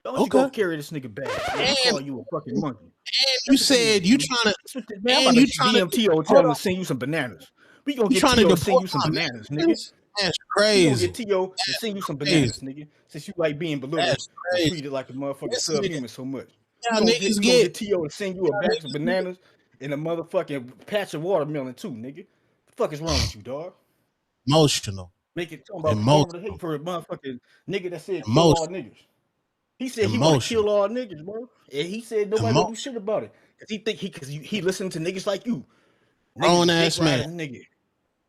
Don't you Okay. go carry this nigga back. Nigga, call you a fucking monkey. You said you trying to, Man, I'm and about you to trying to, DM T.O. tell him to send you some bananas. We gonna you get trying to T.O. to send deport you some my bananas, nigga. Mexicans? That's We gonna crazy. get T.O. to send you some crazy. bananas, nigga. Since you like being belittled That's and crazy. treated like a motherfucking This subhuman nigga, so much. y'all We niggas gonna get, get T.O. to send you a y'all box of niggas get, bananas and a motherfucking patch of watermelon too, nigga. The fuck is wrong with you, dog? emotional. Make it talking about Emotional. performing the hate for a motherfucking nigga that said kill all Emotional. niggas. He said he want to Emotional. kill all niggas, bro. And he said nobody gonna do shit about it. Cause he think he listening to niggas like you. Grown Niggas dick ass man. riding nigga.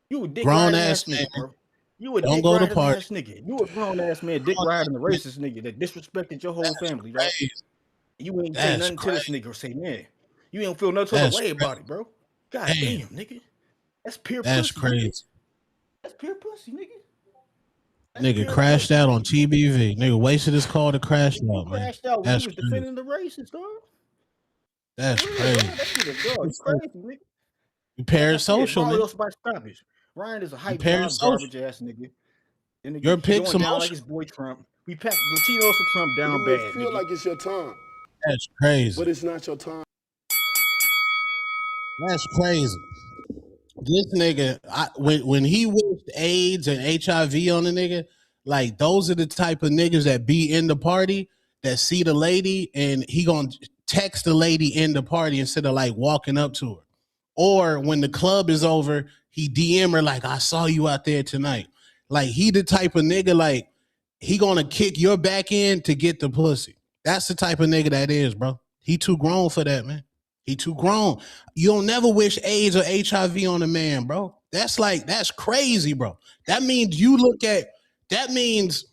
You a dick Grown riding ass ass man. nigga, bro. You a Don't dick go to riding party. ass nigga. You a grown ass man, dick riding the racist nigga that disrespected your whole family, dog. Crazy. You ain't say That's nothing to this crazy. nigga or say, man, you ain't feel no type of That's way crazy. about it, bro. God Damn. damn, nigga. That's pure That's pussy, crazy. nigga. That's pure pussy, nigga. That's Nigga pure crashed pussy. out on TBV. Nigga wasted his call to crash He out, man. crashed out when That's he was crazy. defending the racist, dog. That's For real, crazy. dog. That shit is dog. You crazy, nigga. You Like I said, parasocial, man. Barrios by stoppage. Ryan is a You hype job, parasocial. garbage ass nigga. And nigga, Your he pick's going down like his emotional. boy Trump. We packed Latinos for Trump down You may bad, feel nigga. like it's your time, That's crazy. but it's not your time. That's crazy. This nigga, when he wished AIDS and HIV on a nigga, like those are the type of niggas that be in the party that see the lady and he gonna text the lady in the party instead of like walking up to her. Or when the club is over, he DM her like, I saw you out there tonight. Like he the type of nigga like he gonna kick your back end to get the pussy. That's the type of nigga that is, bro. He too grown for that, man. He too grown. You'll never wish AIDS or HIV on a man, bro. That's crazy, bro. That means that means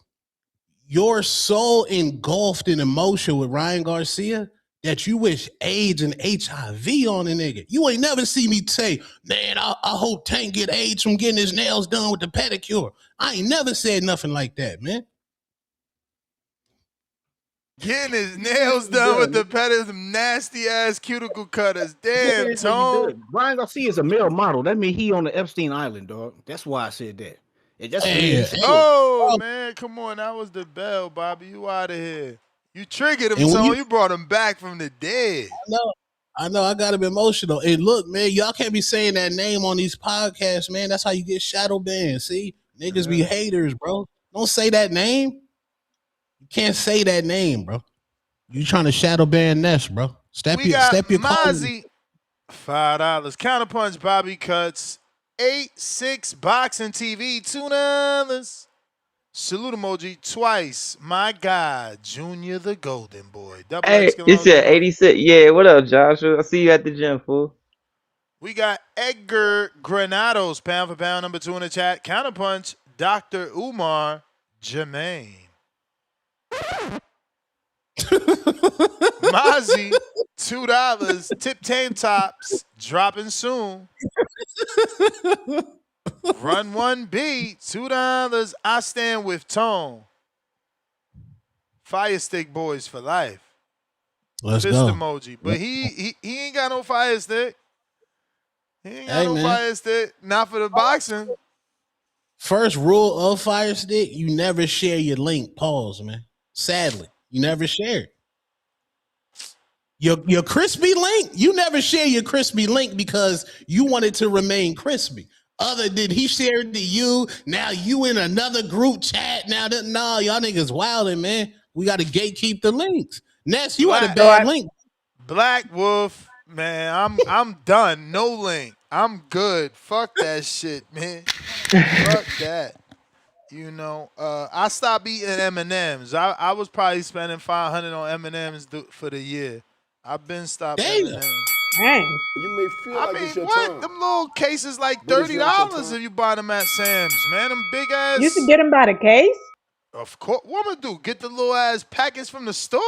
you're so engulfed in emotion with Ryan Garcia that you wish AIDS and HIV on a nigga. You ain't never see me say, man, I hope Tank get AIDS from getting his nails done with the pedicure. I ain't never said nothing like that, man. Getting his nails done with the pedals, them nasty ass cuticle cutters. Damn, That's what he Tone. does. Ryan Garcia is a male model. That means he on the Epstein Island, dog. That's why I said that. And that's what he support. Oh, man, come on. That was the bell, Bobby. You out of here. You triggered him, And when Tone. You brought him back from the dead. I know, I got him emotional. And look, man, y'all can't be saying that name on these podcasts, man. That's how you get shadow banned. See? Niggas be haters, bro. Don't say that name. You can't say that name, bro. You trying to shadow ban Ness, bro. Step your Mozzie, $5. Counterpunch Bobby Cuts. 8-6 Boxing TV, $2. Salute emoji twice. My God, Junior the Golden Boy. Double Hey, X it said 86. Yeah, what up, Joshua? I see you at the gym, fool. We got Edgar Granados, pound for pound, number 2 in the chat. Counterpunch, Dr. Umar Jermaine. Mozzie, $2. Tip tank tops, dropping soon. Run 1B, $2. I stand with Tone. Fire stick boys for life. Let's Fist go. emoji. But he ain't got no fire stick. He ain't got Hey, no man. fire stick. Not for the boxing. First rule of Fire Stick, you never share your link. Pause, man. Sadly, you never share it. Your crispy link, you never share your crispy link because you want it to remain crispy. Other than he shared it to you, now you in another group chat. Now that y'all niggas wilding, man. We got to gatekeep the links. Ness, you had a bad link. Black Wolf, man, I'm done. No link. I'm good. Fuck that shit, man. Fuck that. You know, I stopped eating M&Ms. I was probably spending $500 on M&Ms for the year. I've been stopped M&Ms. Dang. You may feel I like mean, it's your what? time. Them little cases like But it's not your $30 time. if you buy them at Sam's, man. Them big ass. You used to get them by the case? Of course. What I'm gonna do? Get the little ass package from the store?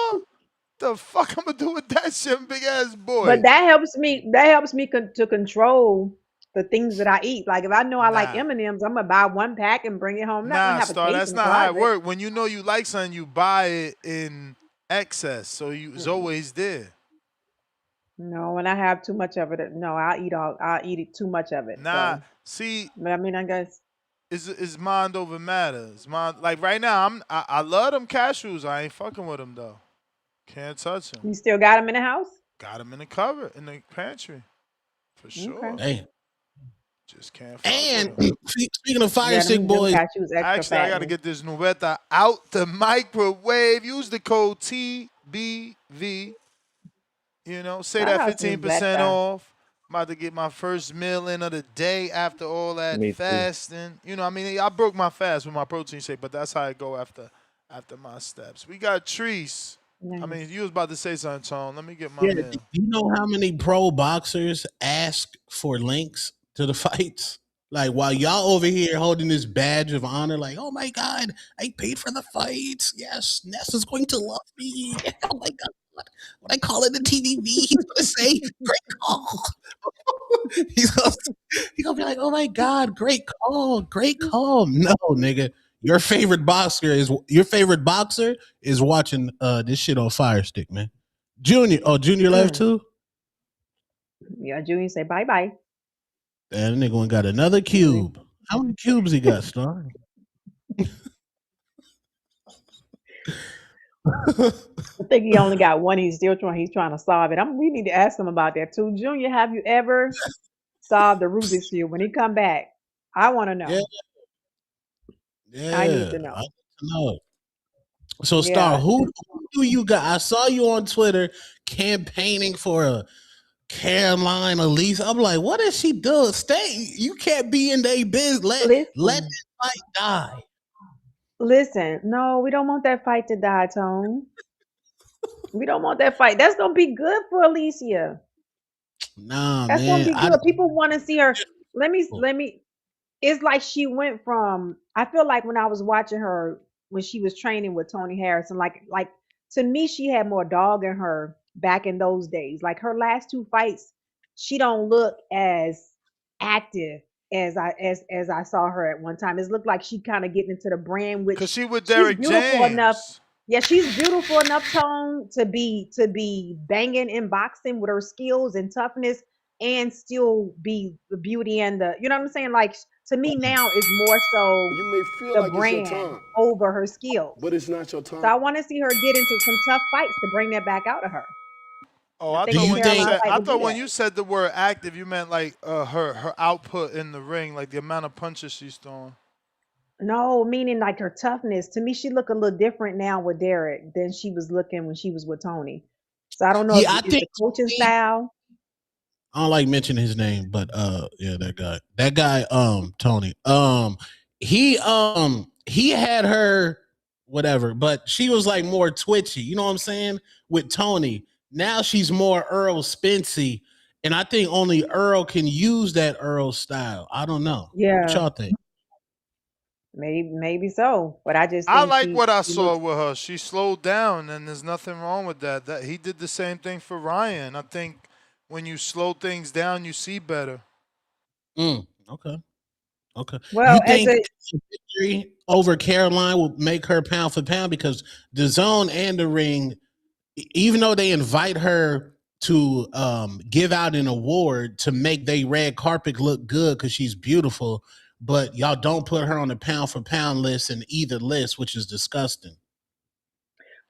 The fuck I'm gonna do with that shit, big ass boy? But that helps me. That helps me to control the things that I eat. Like if I know I like Nah. M&Ms, I'm gonna buy one pack and bring it home. I'm not gonna Nah, have a Star, case that's in the not how it closet. works. When you know you like something, you buy it in excess. So it's always there. No, when I have too much of it, no, I'll eat it too much of it. Nah, So, see, but I mean, I guess it's mind over matter. It's mind, like right now, I love them cashews. I ain't fucking with them though. Can't touch them. you still got them in the house. Got them in the cupboard, in the pantry, for Okay. sure. Damn. Just can't fuck And with them. speaking of fire Yeah, stick them boys, cashews extra Actually, I gotta fattening. get this Nuveta out the microwave. Use the code TBV. You know, say Shout that out to 15% Nuvetta. off. I'm about to get my first meal in of the day after all that Me too. fasting. You know, I mean, I broke my fast with my protein shake, but that's how I go after my steps. We got Treese. I mean, you was about to say something, Tone. Let me get my yeah, meal. do you know how many pro boxers ask for links to the fights? Like while y'all over here holding this badge of honor, like, oh my God, I paid for the fights. Yes, Ness is going to love me. Oh my God. When I call it the TVV, he's gonna say, great call. he's gonna be like, oh my God, great call, great call. No, nigga. Your favorite boxer is watching this shit on Fire Stick, man. Junior. Oh, Junior left too? Yeah, Junior say bye bye. That nigga one got another cube. How many cubes he got, Star? I think he only got one. He's trying to solve it. We need to ask him about that too. Junior, have you ever solved the Rubik's Cube? When he come back, I want to know. Yeah. I need to I know. need to know. So, Star, Yeah. who do you got? I saw you on Twitter campaigning for a Caroline Elise. I'm like, what is she doing? You can't be in their biz. Let this fight die. Listen, no, we don't want that fight to die, Tone. We don't want that fight. That's gonna be good for Alicia. Nah, That's gonna man. be good. People want to see her. Let me. It's like she went from. I feel like when I was watching her when she was training with Tony Harrison, like to me, she had more dog in her back in those days. Like her last two fights, she don't look as active as I saw her at one time. It looked like she kind of getting into the brand, which Cause she with she's Derek beautiful enough. James. Yeah, she's beautiful enough, Tone, to be banging in boxing with her skills and toughness, and still be the beauty and the, you know what I'm saying? Like to me now is more so You may feel the like it's your brand time, over her skills. but it's not your So time. I want to see her get into some tough fights to bring that back out of her. Oh, I I think thought the when you Caroline said fight would do when that. you said the word active, you meant like her output in the ring, like the amount of punches she's throwing. No, meaning like her toughness. To me, she look a little different now with Derek than she was looking when she was with Tony. So I don't know if Yeah, I it's think the coaching style. I don't like mentioning his name, but yeah, that guy, Tony, he had her whatever, but she was like more twitchy. You know what I'm saying? With Tony, now she's more Earl Spency, and I think only Earl can use that Earl style. I don't know. What Yeah, y'all think? maybe so. But I just I think like what I she saw looks. with her. She slowed down, and there's nothing wrong with that. That he did the same thing for Ryan. I think when you slow things down, you see better. Okay. Well, You as think a victory over Caroline will make her pound for pound because the zone and the ring, even though they invite her to give out an award to make their red carpet look good because she's beautiful, but y'all don't put her on the pound for pound list in either list, which is disgusting.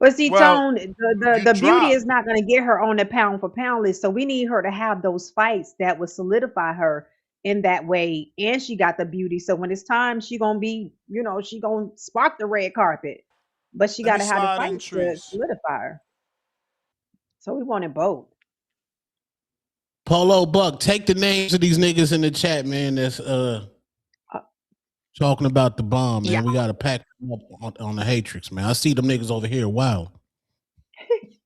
But see, Well, Tone, you the beauty drop. is not going to get her on the pound for pound list. So we need her to have those fights that would solidify her in that way. And she got the beauty. So when it's time, she gonna be, she gonna spark the red carpet. But she Let got me to have the slide in fights to Treese. solidify her. So we wanted both. Polo Buck, take the names of these niggas in the chat, man. That's talking about the bomb, man. Yeah. We gotta pack them up on the Hatrix, man. I see them niggas over here. Wow.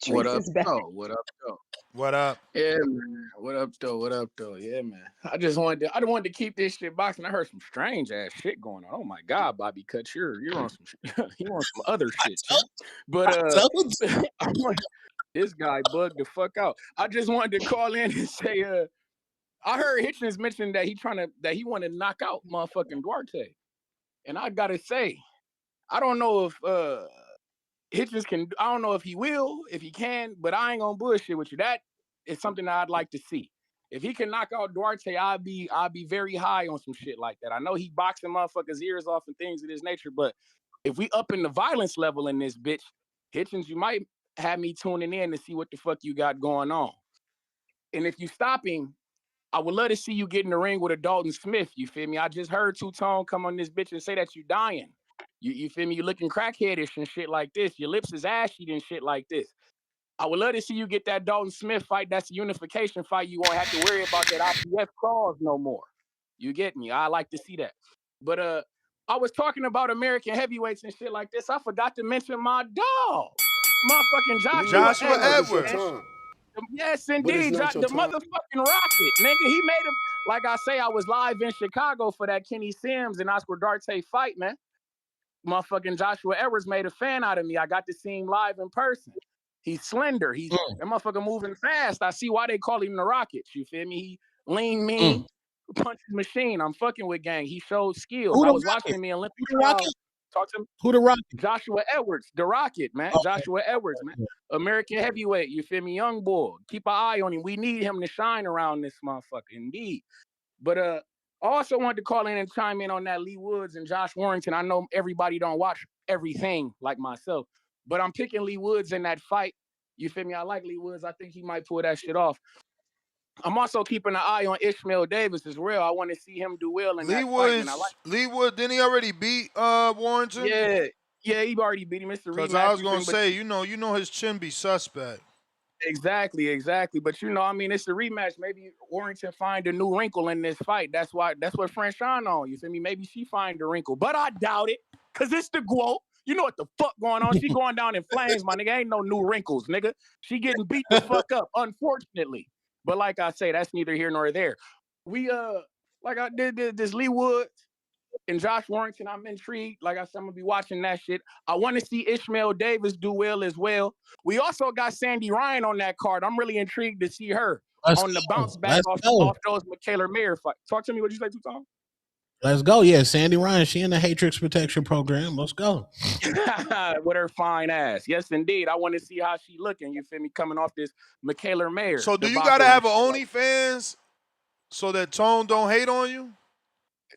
What Treese up, is back. though? What up, though? What up? Yeah, man. What up, though? What up, though? Yeah, man. I just wanted to keep this shit boxing. I heard some strange ass shit going on. Oh my God, Bobby Cuts, you're on some you on some other shit, champ. But I'm like, this guy bugged the fuck out. I just wanted to call in and say I heard Hitchins mention that he wanted to knock out motherfucking Duarte, and I gotta say, I don't know if Hitchins can. I don't know if he will, if he can, but I ain't gonna bullshit with you. That is something that I'd like to see. If he can knock out Duarte, I'd be very high on some shit like that. I know he boxing motherfuckers' ears off and things of this nature, but if we up in the violence level in this bitch, Hitchins, you might have me tuning in to see what the fuck you got going on. And if you stop him, I would love to see you get in the ring with a Dalton Smith. You feel me? I just heard Two-Tone come on this bitch and say that you dying. You feel me? You looking crackheadish and shit like this. Your lips is ashy and shit like this. I would love to see you get that Dalton Smith fight. That's a unification fight. You won't have to worry about that IPF clause no more. You get me? I like to see that. But I was talking about American heavyweights and shit like this. I forgot to mention my dog, motherfucking Joshua Edwards. Yes, indeed. The motherfucking Rocket, nigga. He made him. Like I say, I was live in Chicago for that Kenny Sims and Oscar Duarte fight, man. Motherfucking Joshua Edwards made a fan out of me. I got to see him live in person. He's slender. That motherfucker moving fast. I see why they call him the Rocket. You feel me? He lean, mean, punches machine. I'm fucking with gang. He showed skills. I was watching him in Olympic trials. Talk to him. Who the Rocket? Joshua Edwards, the Rocket, man. Okay. Joshua Edwards, man. American heavyweight, you feel me? Young boy. Keep an eye on him. We need him to shine around this motherfucker, indeed. But I also wanted to call in and chime in on that Lee Woods and Josh Warrington. I know everybody don't watch everything like myself, but I'm picking Lee Woods in that fight. You feel me? I like Lee Woods. I think he might pull that shit off. I'm also keeping an eye on Ishmael Davis as well. I want to see him do well in that fight. Lee Woods, didn't he already beat Warrington? Yeah, he already beat him. It's the rematch. Because I was gonna say, you know his chin be suspect. Exactly. But I mean, it's the rematch. Maybe Warrington find a new wrinkle in this fight. That's what Franchon on. You feel me? Maybe she find a wrinkle, but I doubt it. Cause it's the GWO. You know what the fuck going on? She going down in flames, my nigga. Ain't no new wrinkles, nigga. She getting beat the fuck up, unfortunately. But like I say, that's neither here nor there. We like I did this Lee Woods and Josh Warrington. I'm intrigued. Like I said, I'm gonna be watching that shit. I want to see Ishmael Davis do well as well. We also got Sandy Ryan on that card. I'm really intrigued to see her on the bounce back off those Michaela Mayer fight. Talk to me. What you say, Two-Tone? Let's go. Yeah, Sandy Ryan. She in the Hatrix Protection Program. Let's go. With her fine ass. Yes, indeed. I want to see how she looking. You feel me? Coming off this Michaela Mayer. So do you got to have an OnlyFans so that Tone don't hate on you?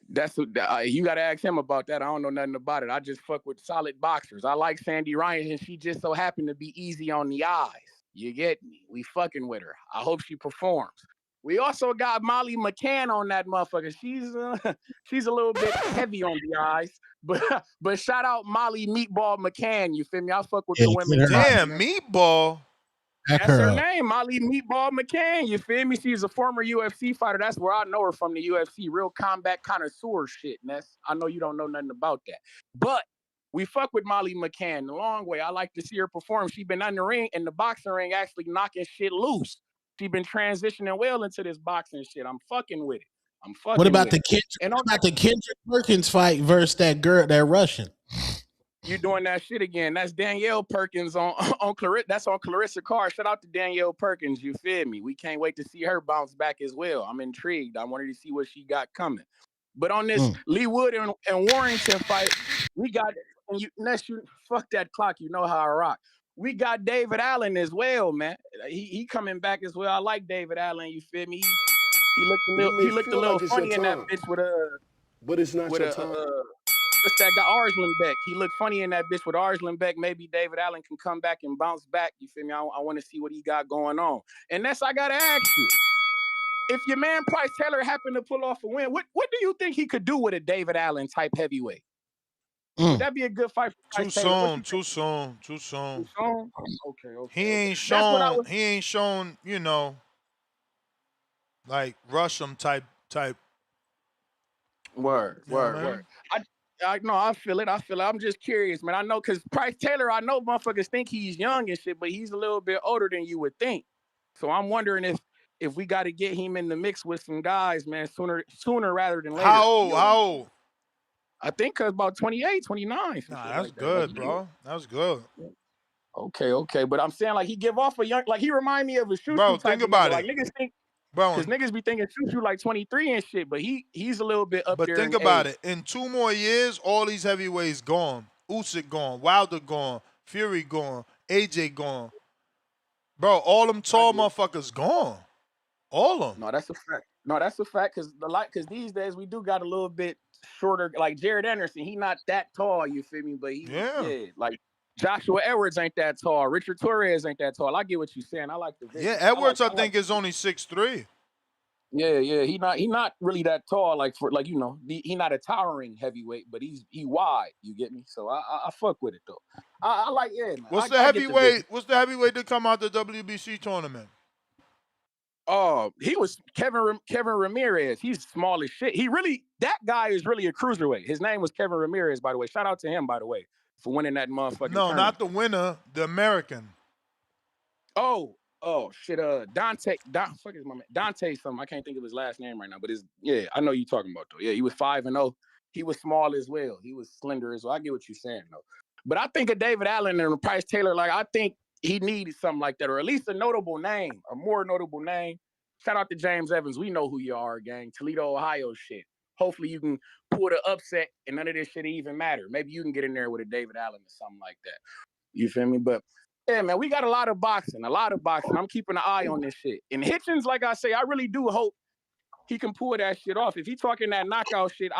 That's you got to ask him about that. I don't know nothing about it. I just fuck with solid boxers. I like Sandy Ryan, and she just so happened to be easy on the eyes. You get me? We fucking with her. I hope she performs. We also got Molly McCann on that motherfucker. She's a little bit heavy on the eyes, but shout out Molly Meatball McCann. You feel me? I fuck with the women. Damn, Meatball. That's her name, Molly Meatball McCann. You feel me? She's a former UFC fighter. That's where I know her from, the UFC. Real combat connoisseur shit, Ness. I know you don't know nothing about that. But we fuck with Molly McCann the long way. I like to see her perform. She been in the boxing ring, actually knocking shit loose. She been transitioning well into this boxing shit. I'm fucking with it. What about the Kendrick Perkins fight versus that girl, that Russian? You doing that shit again? That's Danielle Perkins on Clarissa. That's on Clarissa Carr. Shout out to Danielle Perkins. You feel me? We can't wait to see her bounce back as well. I'm intrigued. I wanted to see what she got coming. But on this Lee Wood and Warrington fight, we got fuck that clock. You know how I rock. We got David Allen as well, man. He coming back as well. I like David Allen. You feel me? He looked a little funny in that bitch with But it's not your time. What's that guy, Arslan Beck? He looked funny in that bitch with Arslan Beck. Maybe David Allen can come back and bounce back. You feel me? I want to see what he got going on. And that's I gotta ask you. If your man Price Taylor happened to pull off a win, what do you think he could do with a David Allen type heavyweight? Would that be a good fight for Price Taylor? Too soon. Okay. He ain't shown, you know, like Russian type. Word. I feel it. I'm just curious, man. I know because Price Taylor, I know motherfuckers think he's young and shit, but he's a little bit older than you would think. So I'm wondering if we got to get him in the mix with some guys, man, sooner rather than later. How old? I think about 28, 29. Nah, that's good, bro. That's good. Okay. But I'm saying, like, he give off a young, like, he remind me of a shooter. Bro, think about it. Like, niggas think Bro, Because niggas be thinking Choo like 23 and shit, but he's a little bit up but there think in about age. it. In 2 more years, all these heavyweights gone. Usyk gone. Wilder gone. Fury gone. AJ gone. Bro, all them tall motherfuckers gone. All of them. No, that's a fact. No, that's a fact. Because these days we do got a little bit shorter. Like Jared Anderson, he not that tall. You feel me? But like Joshua Edwards ain't that tall. Richard Torres ain't that tall. I get what you're saying. I like the vision. Yeah, Edwards, I think, is only 6'3". Yeah. He not really that tall. Like he not a towering heavyweight, but he wide. You get me? So I fuck with it though. I like man. What's the I get the vision. heavyweight? What's the heavyweight that come out the WBC tournament? Oh, he was Kevin Ramirez. He's small as shit. That guy is really a cruiserweight. His name was Kevin Ramirez, by the way. Shout out to him, by the way, for winning that motherfucking No, tournament. not the winner, the American. Oh shit. Dante is my man. Dante something. I can't think of his last name right now, but I know you talking about though. Yeah, he was 5-0. He was small as well. He was slender as well. I get what you're saying though. But I think of David Allen and Price Taylor, like I think he needed something like that, or at least a more notable name. Shout out to James Evans. We know who you are, gang. Toledo, Ohio shit. Hopefully you can pull the upset and none of this shit even matter. Maybe you can get in there with a David Allen or something like that. You feel me? But yeah, man, we got a lot of boxing. I'm keeping an eye on this shit. And Hitchins, like I say, I really do hope he can pull that shit off. If he's talking that knockout shit,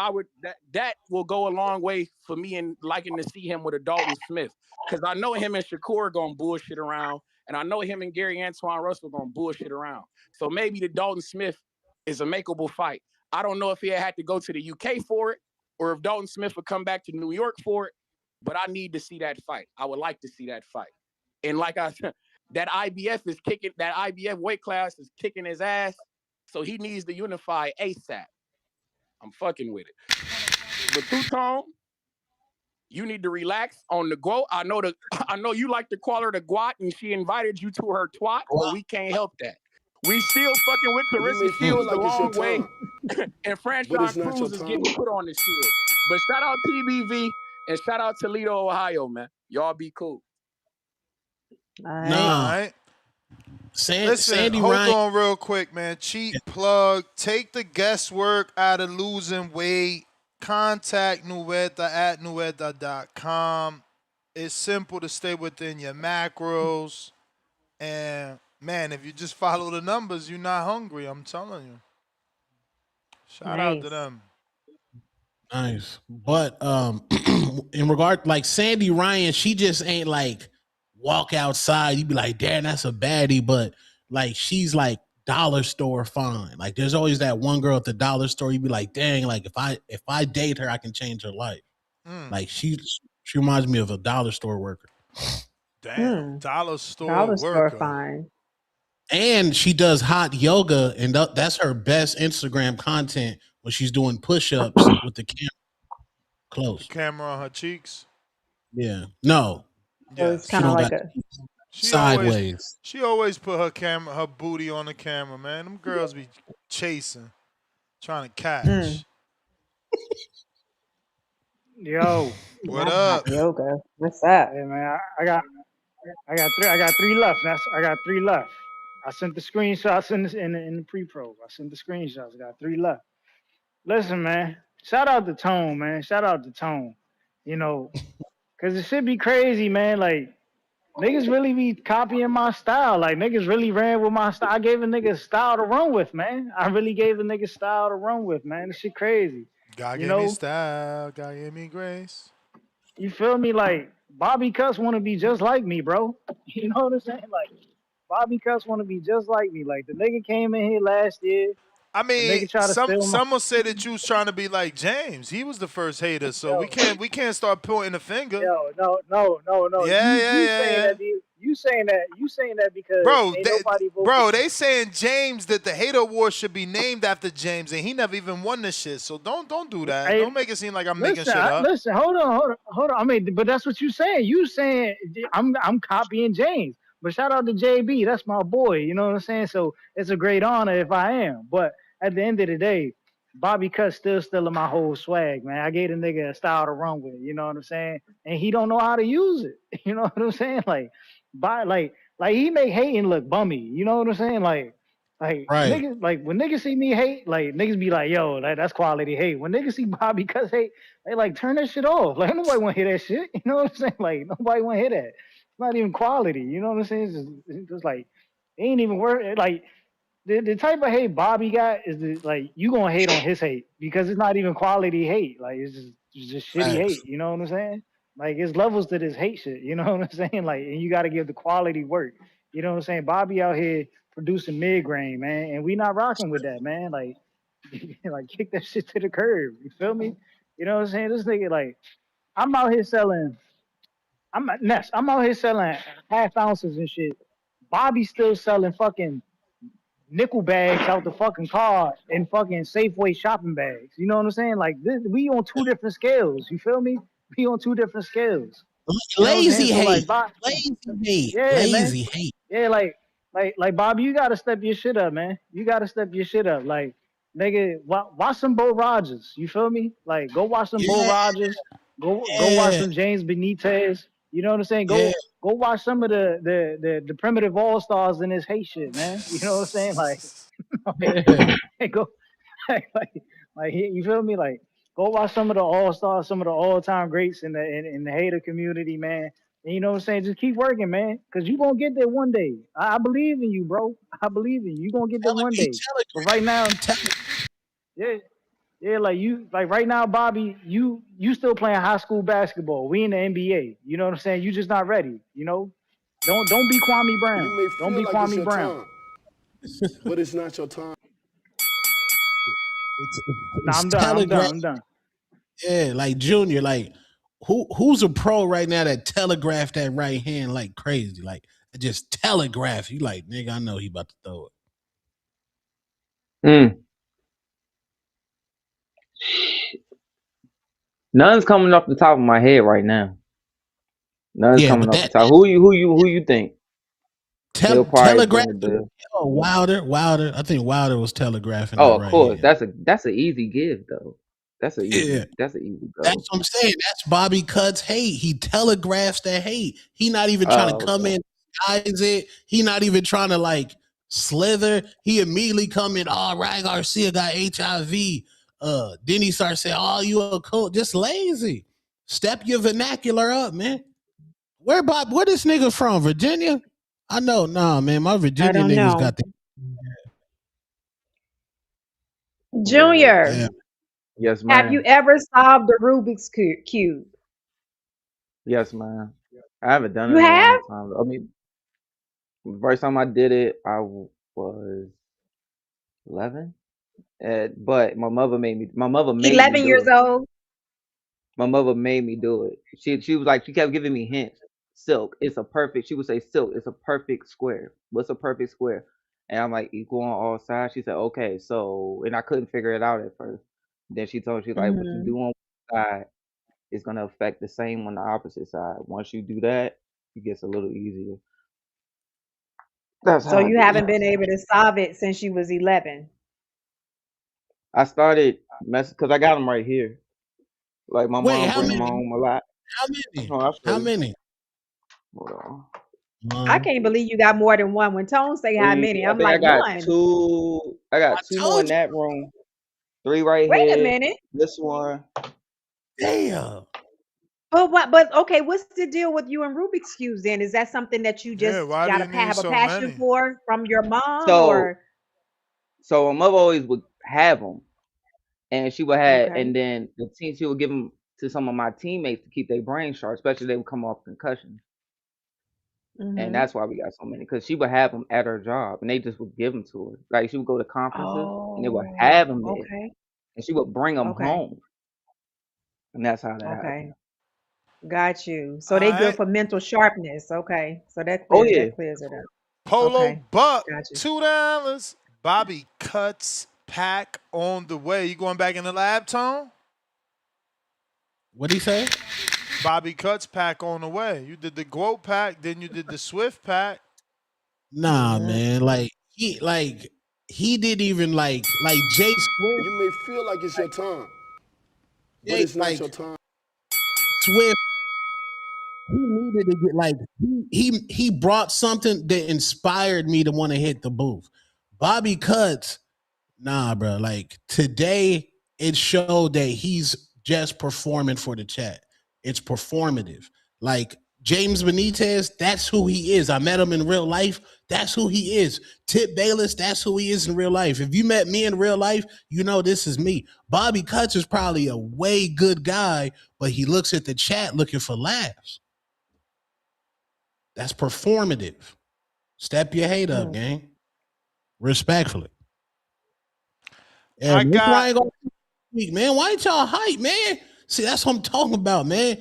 that will go a long way for me and liking to see him with a Dalton Smith. Because I know him and Shakur gonna bullshit around, and I know him and Gary Antuanne Russell gonna bullshit around. So maybe the Dalton Smith is a makeable fight. I don't know if he had to go to the UK for it, or if Dalton Smith would come back to New York for it, but I need to see that fight. I would like to see that fight. And like I said, that IBF weight class is kicking his ass. So he needs to unify ASAP. I'm fucking with it. But Two-Tone, you need to relax on the go. I know you like to call her the Guat, and she invited you to her twat, but we can't help that. We still fucking with Clarissa Shields the long way, and Franchon Cruz is getting put on the shield. But shout out TBV and shout out Toledo, Ohio, man. Y'all be cool. All right. Listen, Sandy hold Ryan. on real quick, man. Cheap plug. Take the guesswork out of losing weight. Contact Nueta at nueta.com. It's simple to stay within your macros. And, man, if you just follow the numbers, you're not hungry. I'm telling you. Shout out to them. Nice. But in regard, like Sandy Ryan, she just ain't like walk outside. You'd be like, damn, that's a baddie. But like, she's like dollar store fine. Like there's always that one girl at the dollar store. You'd be like, dang, like if I date her, I can change her life. Like she reminds me of a dollar store worker. Damn, dollar store worker. Fine. And she does hot yoga, and that's her best Instagram content when she's doing push-ups with the camera close. The camera on her cheeks. Yeah. No. So it's kind of like sideways. She always put her booty on the camera, man. Them girls be chasing, trying to catch. Yo. What up? Yoga. What's up? Hey man, I got three left. I got three left. I sent the screenshots in the pre-pro. I sent the screenshots. I got 3 left. Listen, man. Shout out to Tone, man. Shout out to Tone. You know, cause it should be crazy, man. Like niggas really be copying my style. Like niggas really ran with my style. I gave a nigga style to run with, man. I really gave a nigga style to run with, man. This shit crazy. God gave me style. God gave me grace. You feel me? Like Bobby Cuss want to be just like me, bro. You know what I'm saying? Like Bobby Cuss want to be just like me. Like the nigga came in here last year. I mean, some will say that you was trying to be like James. He was the first hater, so we can't start pointing the finger. Yo, no. Yeah. You saying that because they saying James that the hater award should be named after James, and he never even won this shit. So don't do that. Don't make it seem like I'm making shit up. Listen, hold on. I mean, but that's what you saying. You saying I'm copying James. But shout out to JB. That's my boy. You know what I'm saying? So it's a great honor if I am. But at the end of the day, Bobby Cuss still stealing my whole swag, man. I gave the nigga a style to run with. You know what I'm saying? And he don't know how to use it. You know what I'm saying? Like he make hating look bummy. You know what I'm saying? Like Like Right. niggas, like when niggas see me hate, like niggas be like, yo, that's quality hate. When niggas see Bobby Cuz hate, they like turn that shit off. Like nobody want to hear that shit. You know what I'm saying? Like nobody want to hear that. It's not even quality. You know what I'm saying? It's just like it ain't even worth. Like the type of hate Bobby got is like you gonna hate on his hate because it's not even quality hate. Like it's just shitty Facts. hate. You know what I'm saying? Like it's levels to this hate shit. You know what I'm saying? Like and you got to give the quality work. You know what I'm saying? Bobby out here producing mid grain, man, and we not rocking with that, man. Like like kick that shit to the curb. You feel me? You know what I'm saying? This nigga like I'm out here selling. I'm out here selling half ounces and shit. Bobby's still selling fucking nickel bags out the fucking car and fucking Safeway shopping bags. You know what I'm saying? Like this, we on two different scales. You feel me? We on two different scales. You know what I'm saying? Lazy So like, hate. Lazy hate. yeah, man. Lazy hate. Yeah, like Bobby, you gotta step your shit up, man. You gotta step your shit up. Like, nigga, watch some Bo Rogers. You feel me? Like, go watch some Bo Yeah. Rogers. Go watch Yeah. some James Benitez. You know what I'm saying? Yeah. Go watch some of the primitive all stars in this hate shit, man. You know what I'm saying? Like, Yeah. go like you feel me? Like go watch some of the all stars, some of the all time greats in the hater community, man. And you know what I'm saying? Just keep working, man, because you gonna get there one day. I believe in you, bro. I believe in you. You gonna get there one He day. But right now, yeah, yeah, like right now, Bobby, you still playing high school basketball. We in the NBA. You know what I'm saying? You just not ready. You know, don't be Kwame You Brown. may Don't feel be like it's Kwame your Brown. time, but it's not your time. Nah, It's I'm done. I'm done. telegraph. I'm done. Yeah, like Junior, like who's a pro right now that telegraph that right hand like crazy, like just telegraph. You like, nigga, I know he about to throw it. Mm. None's coming off the top of my head right now. None's Yeah, coming but off the that top. Who you think? He'll probably telegraph. bring the. Oh, Wilder. I think Wilder was telegraphing that Oh, of right course. hand. That's an easy give though. Yeah, That's an easy that's go. what I'm saying. That's Bobby Cutts hate. He telegraphs that hate. He not even trying to come Okay. in, disguise it. He not even trying to like slither. He immediately come in. Oh, Ryan Garcia got HIV. Then he starts saying, "Oh, you a coach?" Just lazy. Step your vernacular up, man. Where this nigga from? Virginia? I know, nah, man. My I Virginia don't niggas know. got the Yeah. Junior, yeah. Yes, have you ma'am. ever solved the Rubik's Cube? Yes, ma'am. I haven't done it You in a have? long time. I mean, the first time I did it, was 11. But My mother made me 11 do years it. old? My mother made me do it. She was like, she kept giving me hints. Silk, it's a perfect. She would say, Silk, it's a perfect square. What's a perfect square? And I'm like, equal on all sides. She said, okay. So, and I couldn't figure it out at first. Then she told me, she's like, what you Hmm. do on one side is gonna affect the same on the opposite side. Once you do that, it gets a little easier. That's So how I you did it. haven't been able to solve it since you was 11. I started messing because I got them right here. Like my Wait, mom how bring them many? Hmm. home a lot. How many? Oh, I'll show How you. many? Hold on. I One. can't believe you got more than one. When Tone say how Three. many, I I'm think I like, got one. two. I got I two more in told you. that room. Three right Wait a here. minute. This one. Damn. But okay, what's the deal with you and Rubik's Cubes then? Is that something that you Yeah, just why do got to you need have a so passion many? for from your mom So or so my mother always would have them, and she would have, okay. and then she would give them to some of my teammates to keep their brain sharp, especially they would come off concussion. And Hmm. that's why we got so many. Because she would have them at her job, and they just would give them to her. Like she would go to conferences, and they would Oh, have them there, okay. and she would bring them Okay. home, and that's how that happened. Okay. Got you. All So they good right. for mental sharpness. Okay. So Oh yeah, that clears it up. Polo Okay. Buck, Got you. $2. Bobby Cuts pack on the way. You going back in the lab, Tone? What'd he say? Bobby Cuts pack on the way. You did the Quote pack, then you did the Swift pack. Nah, Hmm. man. He didn't even like Jay Swift. You may feel like it's your time, but Jay, it's not your time. Swift. He needed to get he brought something that inspired me to want to hit the booth. Bobby Cuts, nah, bro. Like today, it showed that he's just performing for the chat. It's performative. Like James Benitez, that's who he is. I met him in real life. That's who he is. Tip Bayless, that's who he is in real life. If you met me in real life, you know this is me. Bobby Cuts is probably a way good guy, but he looks at the chat looking for laughs. That's performative. Step your hate up, gang. Respectfully. I got Man, why ain't y'all hype, man? See, that's what I'm talking about, man.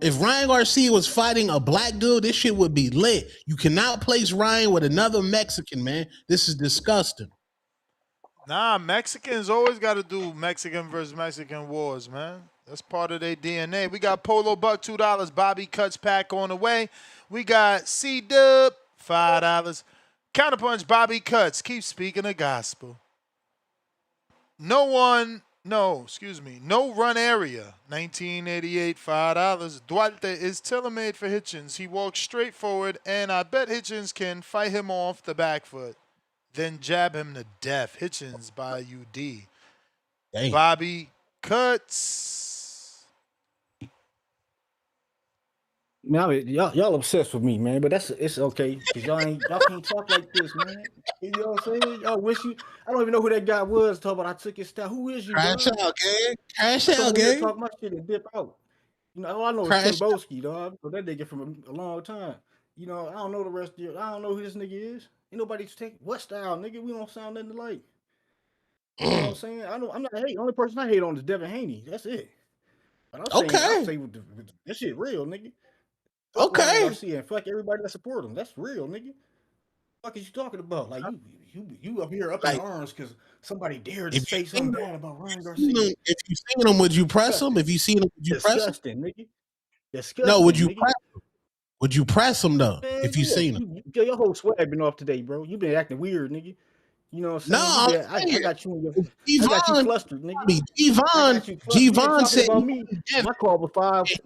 If Ryan Garcia was fighting a black dude, this shit would be lit. You cannot place Ryan with another Mexican, man. This is disgusting. Nah, Mexicans always got to do Mexican versus Mexican wars, man. That's part of their DNA. We got Polo Buck, $2. Bobby Cuts pack on the way. We got C-Dub, $5. Counterpunch, Bobby Cuts. Keep speaking the gospel. No run area, 1988, $5. Duarte is tailor-made for Hitchins. He walks straight forward, and I bet Hitchins can fight him off the back foot, then jab him to death. Hitchins by UD. Dang. Bobby Cuts. Now y'all obsessed with me, man, but it's okay because y'all can't talk like this, man. You know what I'm saying? Y'all wish you. I don't even know who that guy was. Talking about I took his style. Who is you? Crash dog? out, gang. Crash Come out, over here, gang. talk my shit and dip out. You know, all I know is Crash Tim Boski, dog. So that nigga from a long time. You know, I don't know the rest of you. I don't know who this nigga is. Ain't nobody take what style, nigga. We don't sound nothing alike. You know what I'm saying? I'm not hate. Only person I hate on is Devin Haney. That's it. But I'll say this shit real, nigga. Fuck Ryan Garcia and fuck everybody that support him. That's real, nigga. What is you talking about? Like you up here up in arms because somebody dared to say something bad about Ryan Garcia. If you seen him, would you press him? If you seen him, would you press him? Disgusting, nigga. Disgusting. No, would you nigga. press him? Would you press him though? Man, if you seen him? Your whole swag been off today, bro. You been acting weird, nigga. You know what I'm saying? I got you in your I got you flustered, nigga. Gvon said about me. My call was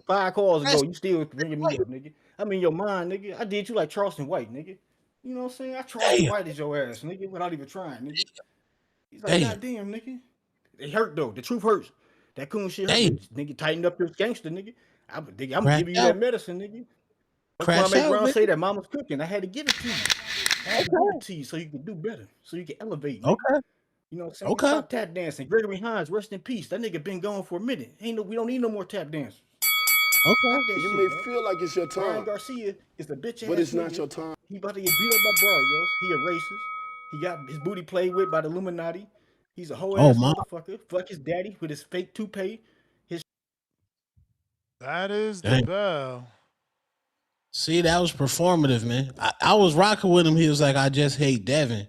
five calls ago. You still bringing me up, nigga. I'm in your mind, nigga. I did you like Charleston White, nigga. You know what I'm saying? I Charleston White is your ass, nigga, without even trying, nigga. He's like, goddamn, nigga. It hurt though. The truth hurts. That coon shit hurt. Nigga, tighten up your gangster, nigga. I'm gonna give you that medicine, nigga. That's why I make Brown say that mama's cooking. I had to give it to you. I had to give it to you so you can do better, so you can elevate. Nigga. Okay. You know what I'm saying? Stop tap dancing. Gregory Hines, rest in peace. That nigga been gone for a minute. We don't need no more tap dancers. Okay. You may feel like it's your time. Ryan Garcia is the bitch ass. But it's not nigga. your time. He about to get beat up by Barrios. He a racist. He got his booty played with by the Illuminati. He's a whole ass motherfucker. Fuck his daddy with his fake toupee. That is the bell. See, that was performative, man. I was rocking with him. He was like, I just hate Devin.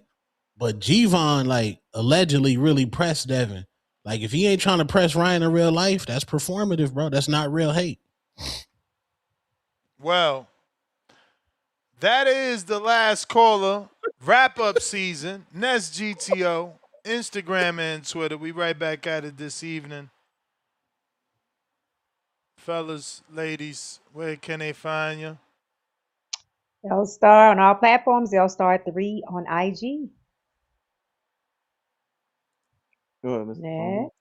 But Gvon, like, allegedly really pressed Devin. Like, if he ain't trying to press Ryan in real life, that's performative, bro. That's not real hate. Well, that is the last caller. Wrap-up season. Nest GTO. Instagram and Twitter. We right back at it this evening. Fellas, ladies, where can they find you? They'll star on all platforms. They'll star 3 on IG. Next.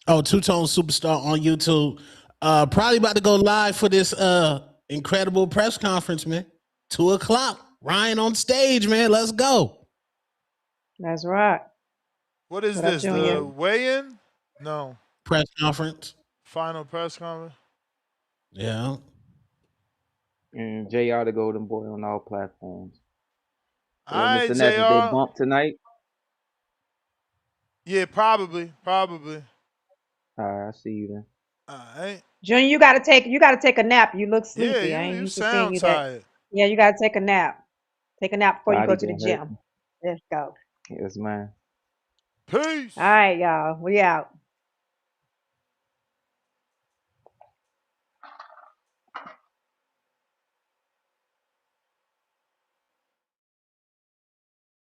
Oh, Two-Tone Superstar on YouTube. Probably about to go live for this incredible press conference, man. 2:00. Ryan on stage, man. Let's go. That's right. What is this? The weigh-in? No. Press conference. Final press conference? Yeah. And JR the Golden Boy on all platforms. All right, Mr. Ness, JR. they bump tonight? Yeah, probably. All right, I see you then. All right. Junior, you gotta take a nap. You look sleepy. Yeah, I ain't you used to seeing sound you tired. Yeah, you gotta take a nap. Take a nap before you go Body to the gonna hurt gym. me. Let's go. Yes, man. Peace. All right, y'all. We out.